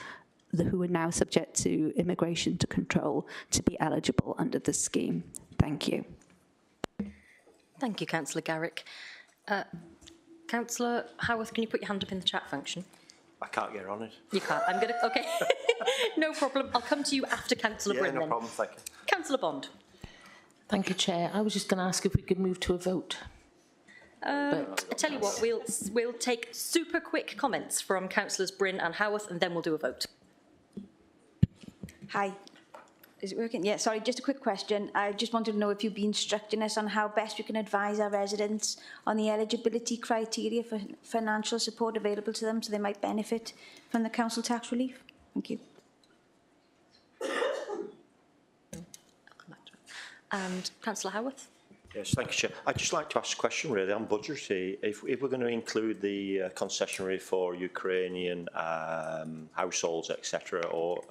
who are now subject to immigration to control, to be eligible under the scheme. Thank you. Thank you, Councillor Garrick. Councillor Howarth, can you put your hand up in the chat function? I can't get on it. You can't. I'm going to... OK. No problem. I'll come to you after Councillor Bryn no then. problem, thank you. Councillor Bond. Thank you, Chair. I was just going to ask if we could move to a vote. I tell you what, we'll take super quick comments from Councillors Bryn and Howarth, and then we'll do a vote. Hi. Is it working? Yeah, sorry, just a quick question. I just wanted to know if you'd be instructing us on how best we can advise our residents on the eligibility criteria for financial support available to them so they might benefit from the council tax relief. Thank you. And Councillor Howarth. Yes, thank you, Chair. I'd just like to ask a question really on budgetary. If we're going to include the concessionary for Ukrainian households, etc., or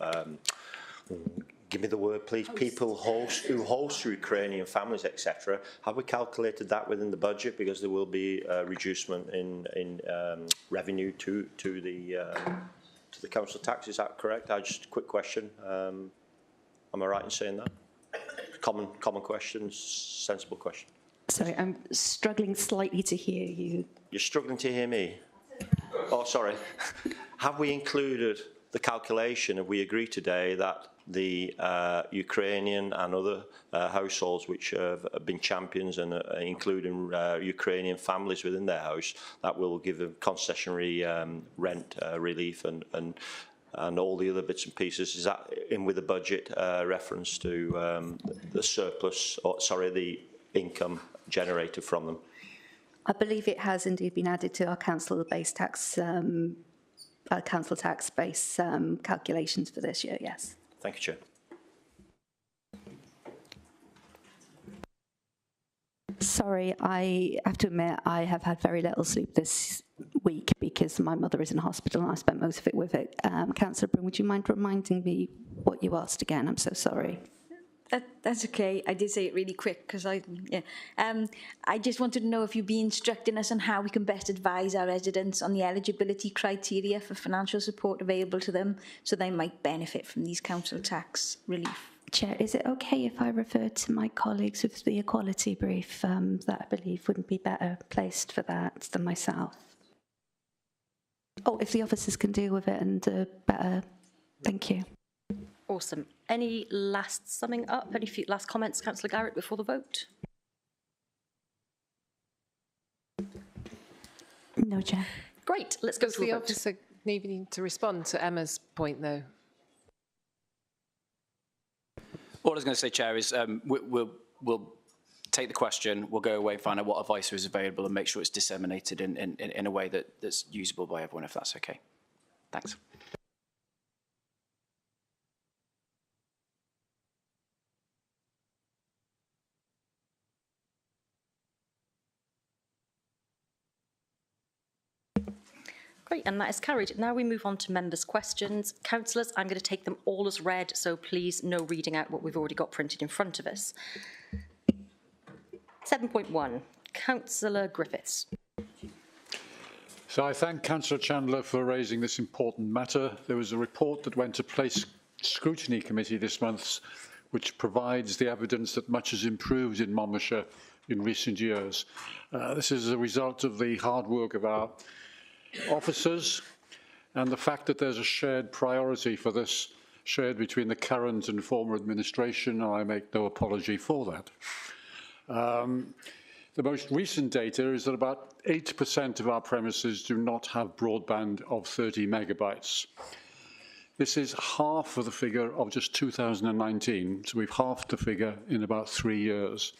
give me the word, please. People who host Ukrainian families, etc. Have we calculated that within the budget? Because there will be a reducement in revenue to the council tax. Is that correct? Just a quick question. Am I right in saying that? Common question, sensible question. Sorry, I'm struggling slightly to hear you. You're struggling to hear me? Oh, sorry. Have we included the calculation, have we agreed today that the Ukrainian and other households which have been champions and including Ukrainian families within their house, that will give them concessionary rent relief and all the other bits and pieces? Is that in with the budget reference to the surplus, or sorry, the income generated from them? I believe it has indeed been added to our council-based tax, council tax base calculations for this year, yes. Thank you, Chair. Sorry, I have to admit I have had very little sleep this week because my mother is in hospital and I spent most of it with it. Councillor Bryn, would you mind reminding me what you asked again? I'm so sorry. That's okay. I did say it really quick because I just wanted to know if you'd be instructing us on how we can best advise our residents on the eligibility criteria for financial support available to them so they might benefit from these council tax relief. Chair, is it okay if I refer to my colleagues with the equality brief that I believe wouldn't be better placed for that than myself? Oh, if the officers can deal with it and better, thank you. Awesome. Any last summing up? Any last comments, Councillor Garrett, before the vote? No, Chair. Great. Let's go to the a vote. officer needing to respond to Emma's point, though? All I was going to say, Chair, is we'll take the question, we'll go away, find out what advice is available and make sure it's disseminated in a way that's usable by everyone, if that's okay. Thanks. Great, and that is carried. Now we move on to members' questions. Councillors, I'm going to take them all as read, so please no reading out what we've already got printed in front of us. 7.1, Councillor Griffiths. So I thank Councillor Chandler for raising this important matter. There was a report that went to Place Scrutiny Committee this month which provides the evidence that much has improved in Monmouthshire in recent years. This is a result of the hard work of our officers and the fact that there's a shared priority for this, shared between the current and former administration. I make no apology for that. The most recent data is that about 8% of our premises do not have broadband of 30 megabytes. This is half of the figure of just 2019, so we've halved the figure in about 3 years.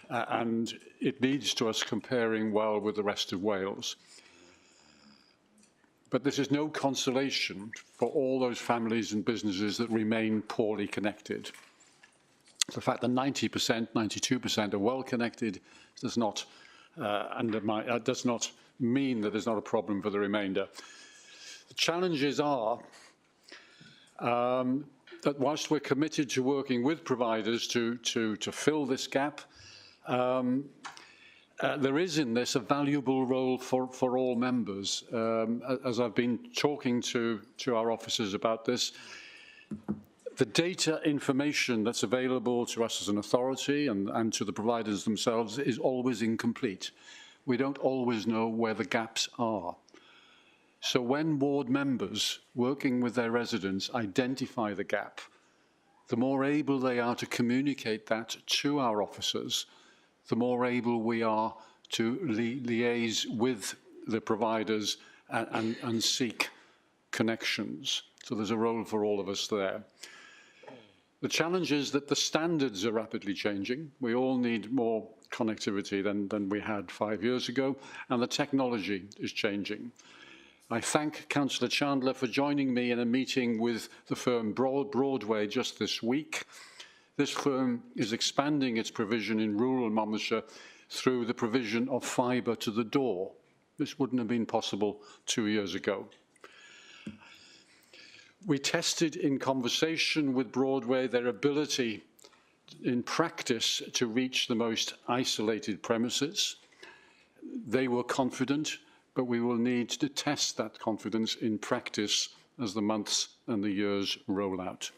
And it leads to us comparing well with the rest of Wales. But this is no consolation for all those families and businesses that remain poorly connected. The fact that 90%, 92% are well connected does not does not mean that there's not a problem for the remainder. The challenges are that whilst we're committed to working with providers to fill this gap, there is in this a valuable role for all members. As I've been talking to our officers about this, the data information that's available to us as an authority and to the providers themselves is always incomplete. we don't always know where the gaps are. So when ward members working with their residents identify the gap, the more able they are to communicate that to our officers, the more able we are to liaise with the providers and seek connections. So there's a role for all of us there. The challenge is that the standards are rapidly changing. We all need more connectivity than we had 5 years ago, and the technology is changing. I thank Councillor Chandler for joining me in a meeting with the firm Broadway just this week. This firm is expanding its provision in rural Monmouthshire through the provision of fibre to the door. This wouldn't have been possible 2 years ago. We tested in conversation with Broadway their ability in practice to reach the most isolated premises. They were confident, but we will need to test that confidence in practice as the months and the years roll out.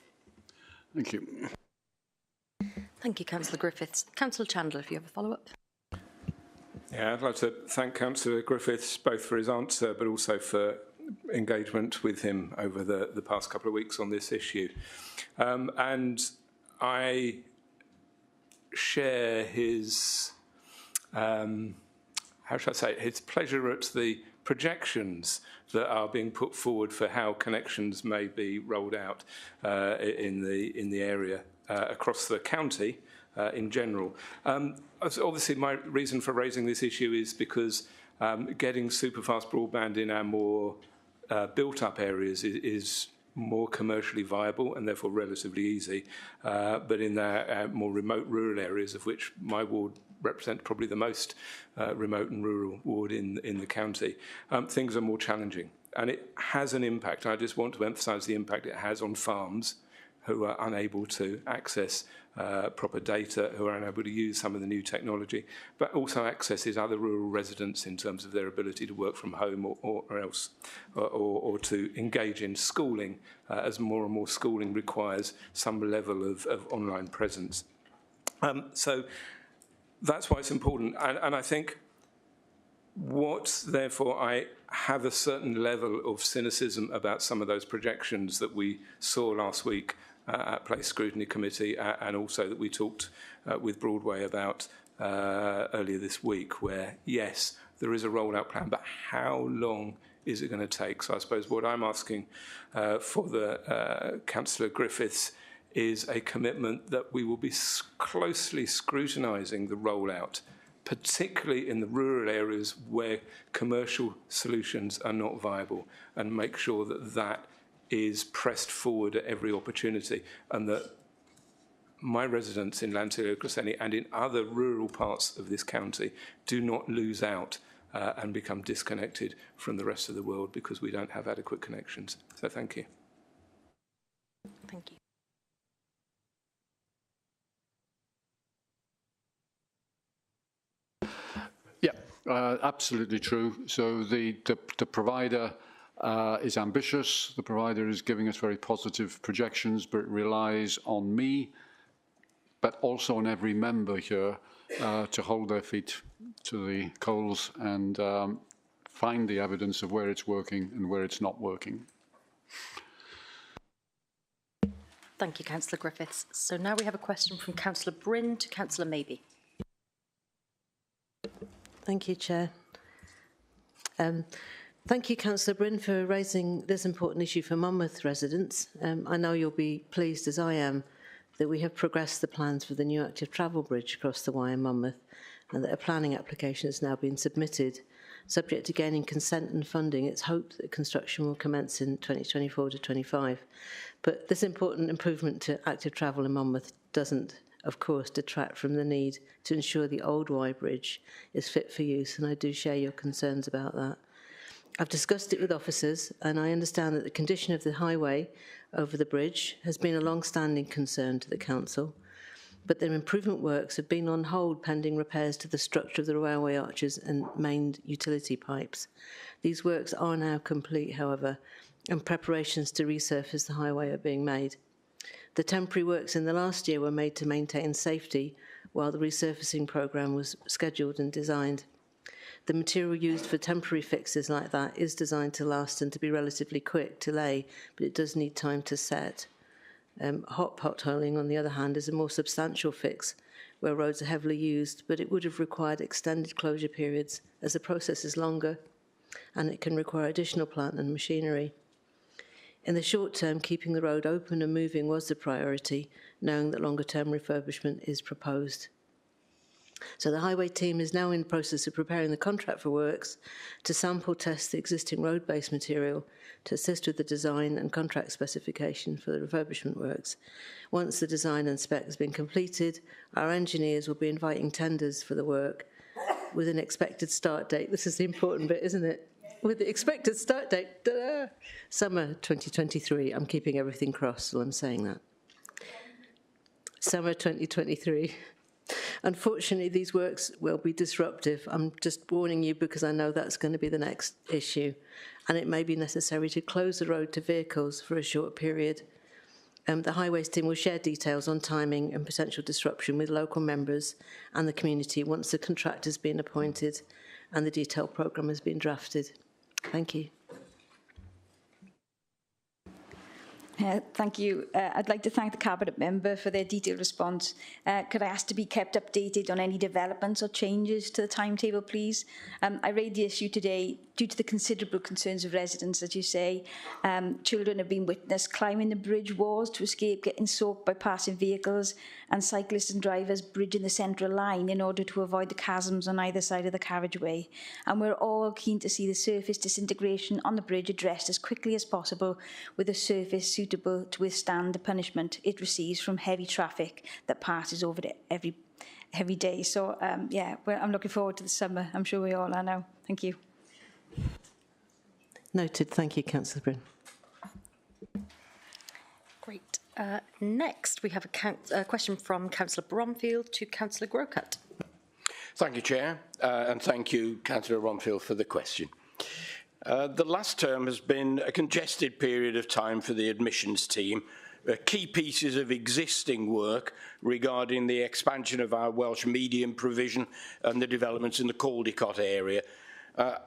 Thank you. Thank you, Councillor Griffiths. Councillor Chandler, if you have a follow-up. Yeah, I'd like to thank Councillor Griffiths both for his answer but also for engagement with him over the past couple of weeks on this issue. And I share his, how should I say, his pleasure at the projections that are being put forward for how connections may be rolled out in the area across the county in general. Obviously, my reason for raising this issue is because getting superfast broadband in our more built-up areas is more commercially viable and therefore relatively easy. But in our more remote rural areas, of which my ward represents probably the most remote and rural ward in the county, things are more challenging. And it has an impact. I just want to emphasise the impact it has on farms who are unable to access proper data, who are unable to use some of the new technology, but also accesses other rural residents in terms of their ability to work from home or to engage in schooling, as more and more schooling requires some level of online presence. So that's why it's important. And I think therefore, I have a certain level of cynicism about some of those projections that we saw last week at Place Scrutiny Committee, and also that we talked with Broadway about earlier this week, where, yes, there is a rollout plan, but how long is it going to take? So I suppose what I'm asking for the Councillor Griffiths is a commitment that we will be closely scrutinising the rollout, particularly in the rural areas where commercial solutions are not viable, and make sure that that is pressed forward at every opportunity, and that my residents in Lantillo, Cresceni and in other rural parts of this county do not lose out and become disconnected from the rest of the world because we don't have adequate connections. So thank you. Thank you. Yeah, absolutely true. So the provider is ambitious. The provider is giving us very positive projections, but it relies on me, but also on every member here to hold their feet to the coals and find the evidence of where it's working and where it's not working. Thank you, Councillor Griffiths. So now we have a question from Councillor Bryn to Councillor Maybe. Thank you, Chair. Thank you, Councillor Bryn, for raising this important issue for Monmouth residents. I know you'll be pleased, as I am, that we have progressed the plans for the new active travel bridge across the Wye in Monmouth, and that a planning application has now been submitted. Subject to gaining consent and funding, it's hoped that construction will commence in 2024 to 25. But this important improvement to active travel in Monmouth doesn't, of course, detract from the need to ensure the old Wye bridge is fit for use, and I do share your concerns about that. I've discussed it with officers, and I understand that the condition of the highway over the bridge has been a long-standing concern to the council, but their improvement works have been on hold pending repairs to the structure of the railway arches and main utility pipes. These works are now complete, however, and preparations to resurface the highway are being made. The temporary works in the last year were made to maintain safety while the resurfacing programme was scheduled and designed. The material used for temporary fixes like that is designed to last and to be relatively quick to lay, but it does need time to set. Hot potholing, on the other hand, is a more substantial fix where roads are heavily used, but it would have required extended closure periods as the process is longer and it can require additional plant and machinery. In the short term, keeping the road open and moving was the priority, knowing that longer term refurbishment is proposed. So the highway team is now in the process of preparing the contract for works to sample test the existing road-based material to assist with the design and contract specification for the refurbishment works. Once the design and spec has been completed, our engineers will be inviting tenders for the work with an expected start date. This is the important bit, isn't it? With the expected start date, summer 2023. I'm keeping everything crossed while I'm saying that. Summer 2023. Unfortunately, these works will be disruptive. I'm just warning you because I know that's going to be the next issue, and it may be necessary to close the road to vehicles for a short period. The highways team will share details on timing and potential disruption with local members and the community once the contractor has been appointed and the detailed programme has been drafted. Thank you. Thank you. I'd like to thank the Cabinet Member for their detailed response. Could I ask to be kept updated on any developments or changes to the timetable, please? I raised the issue today due to the considerable concerns of residents, as you say. Children have been witnessed climbing the bridge walls to escape getting soaked by passing vehicles, and cyclists and drivers bridging the central line in order to avoid the chasms on either side of the carriageway. And we're all keen to see the surface disintegration on the bridge addressed as quickly as possible, with a surface suitable to withstand the punishment it receives from heavy traffic that passes over it every day. So, yeah, I'm looking forward to the summer. I'm sure we all are now. Thank you. Noted. Thank you, Councillor Bryn. Great. Next, we have a question from Councillor Bromfield to Councillor Grocott. Thank you, Chair, and thank you, Councillor Bromfield, for the question. The last term has been a congested period of time for the admissions team. Key pieces of existing work regarding the expansion of our Welsh medium provision and the developments in the Caldicot area.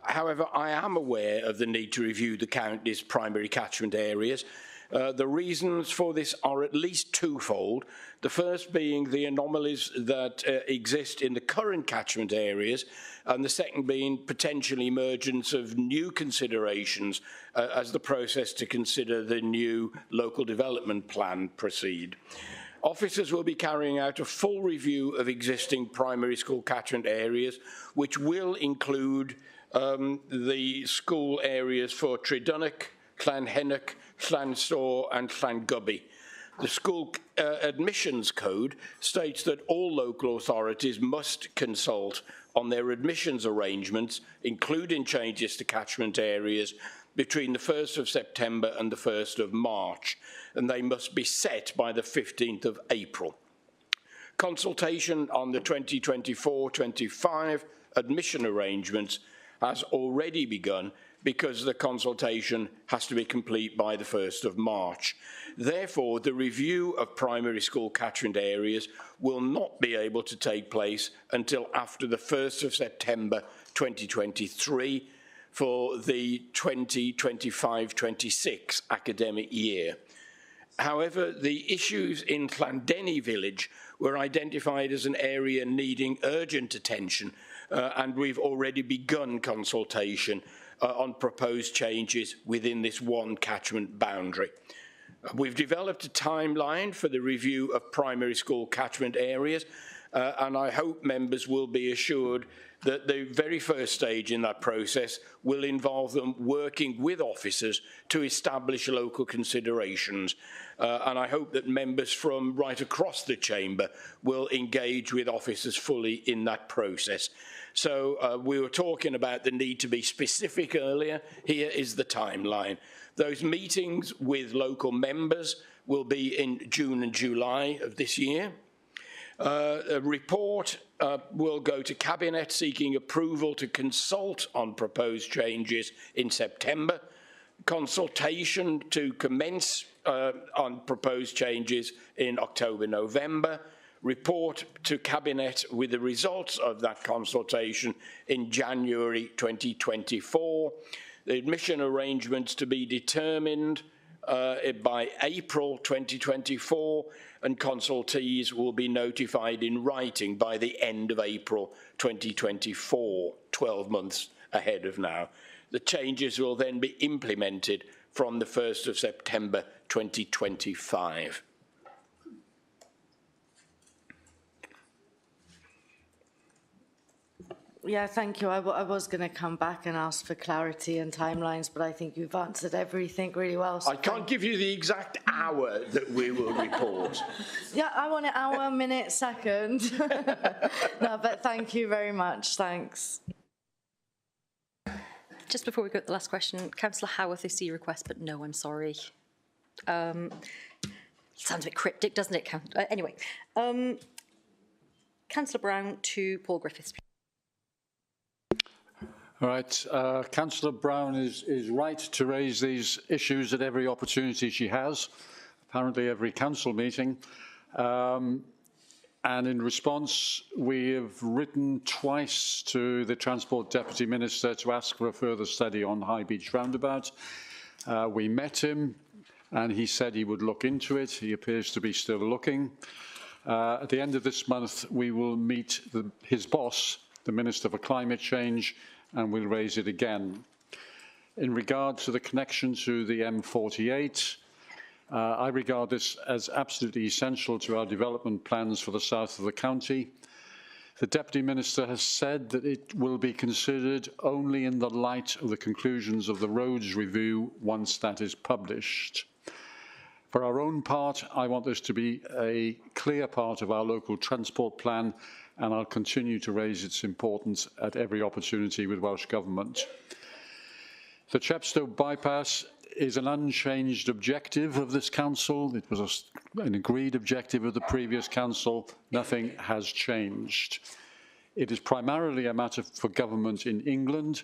However, I am aware of the need to review the county's primary catchment areas. The reasons for this are at least twofold. The first being the anomalies that exist in the current catchment areas, and the second being potential emergence of new considerations as the process to consider the new local development plan proceed. Officers will be carrying out a full review of existing primary school catchment areas, which will include the school areas for Tredonoc, Llanhennock, Llanstore and Llangubbi. The school admissions code states that all local authorities must consult on their admissions arrangements, including changes to catchment areas, between the 1st of September and the 1st of March, and they must be set by the 15th of April. Consultation on the 2024-25 admission arrangements has already begun because the consultation has to be complete by the 1st of March. Therefore, the review of primary school catchment areas will not be able to take place until after the 1st of September 2023 for the 2025-26 academic year. However, the issues in Llandeni village were identified as an area needing urgent attention, and we've already begun consultation on proposed changes within this one catchment boundary. We've developed a timeline for the review of primary school catchment areas, and I hope members will be assured that the very first stage in that process will involve them working with officers to establish local considerations. And I hope that members from right across the chamber will engage with officers fully in that process. So we were talking about the need to be specific earlier. Here is the timeline. Those meetings with local members will be in June and July of this year. A report will go to Cabinet seeking approval to consult on proposed changes in September. Consultation to commence on proposed changes in October, November. report to Cabinet with the results of that consultation in January 2024. The admission arrangements to be determined by April 2024, and consultees will be notified in writing by the end of April 2024, 12 months ahead of now. The changes will then be implemented from the 1st of September 2025. Yeah, thank you. I was going to come back and ask for clarity and timelines, but I think you've answered everything really well. So I can't give you the exact hour that we will report. Yeah, I want an hour, minute, second. No, but thank you very much. Thanks. Just before we go to the last question, Councillor Howarth, I see your request, but no, I'm sorry. Sounds a bit cryptic, doesn't it? Anyway, Councillor Brown to Paul Griffiths. All right, Councillor Brown is right to raise these issues at every opportunity she has, apparently every council meeting. And in response, we have written twice to the Transport Deputy Minister to ask for a further study on High Beach Roundabout. We met him and he said he would look into it. He appears to be still looking. At the end of this month, we will meet his boss, the Minister for Climate Change, and we'll raise it again. In regard to the connection to the M48, I regard this as absolutely essential to our development plans for the south of the county. The Deputy Minister has said that it will be considered only in the light of the conclusions of the roads review once that is published. For our own part, I want this to be a clear part of our local transport plan, and I'll continue to raise its importance at every opportunity with Welsh Government. The Chepstow bypass is an unchanged objective of this council. It was an agreed objective of the previous council. Nothing has changed. It is primarily a matter for government in England.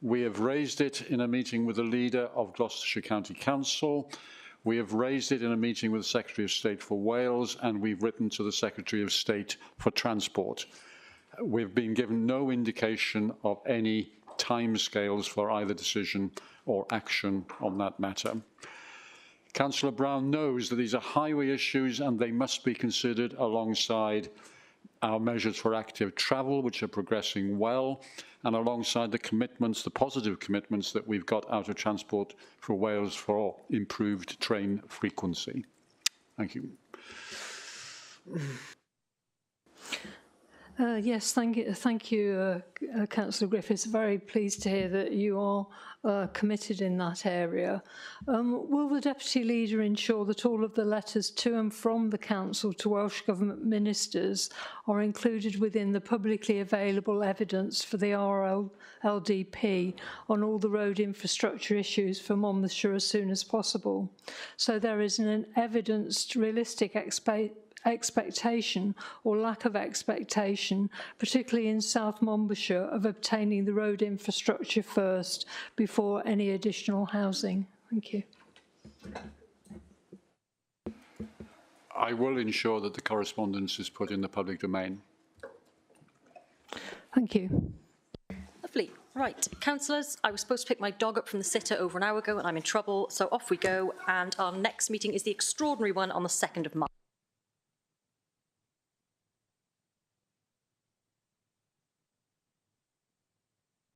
We have raised it in a meeting with the leader of Gloucestershire County Council. We have raised it in a meeting with the Secretary of State for Wales, and we've written to the Secretary of State for Transport. We've been given no indication of any timescales for either decision or action on that matter. Councillor Brown knows that these are highway issues and they must be considered alongside our measures for active travel, which are progressing well, and alongside the commitments, the positive commitments that we've got out of Transport for Wales for improved train frequency. Thank you. Yes, thank you, Councillor Griffiths. Very pleased to hear that you are committed in that area. Will the Deputy Leader ensure that all of the letters to and from the Council to Welsh Government ministers are included within the publicly available evidence for the RLDP on all the road infrastructure issues for Monmouthshire as soon as possible? So there is an evidenced, realistic expectation or lack of expectation, particularly in South Monmouthshire, of obtaining the road infrastructure first before any additional housing. Thank you. I will ensure that the correspondence is put in the public domain. Thank you. Lovely. Right, councillors, I was supposed to pick my dog up from the sitter over an hour ago and I'm in trouble, so off we go, and our next meeting is the extraordinary one on the 2nd of March.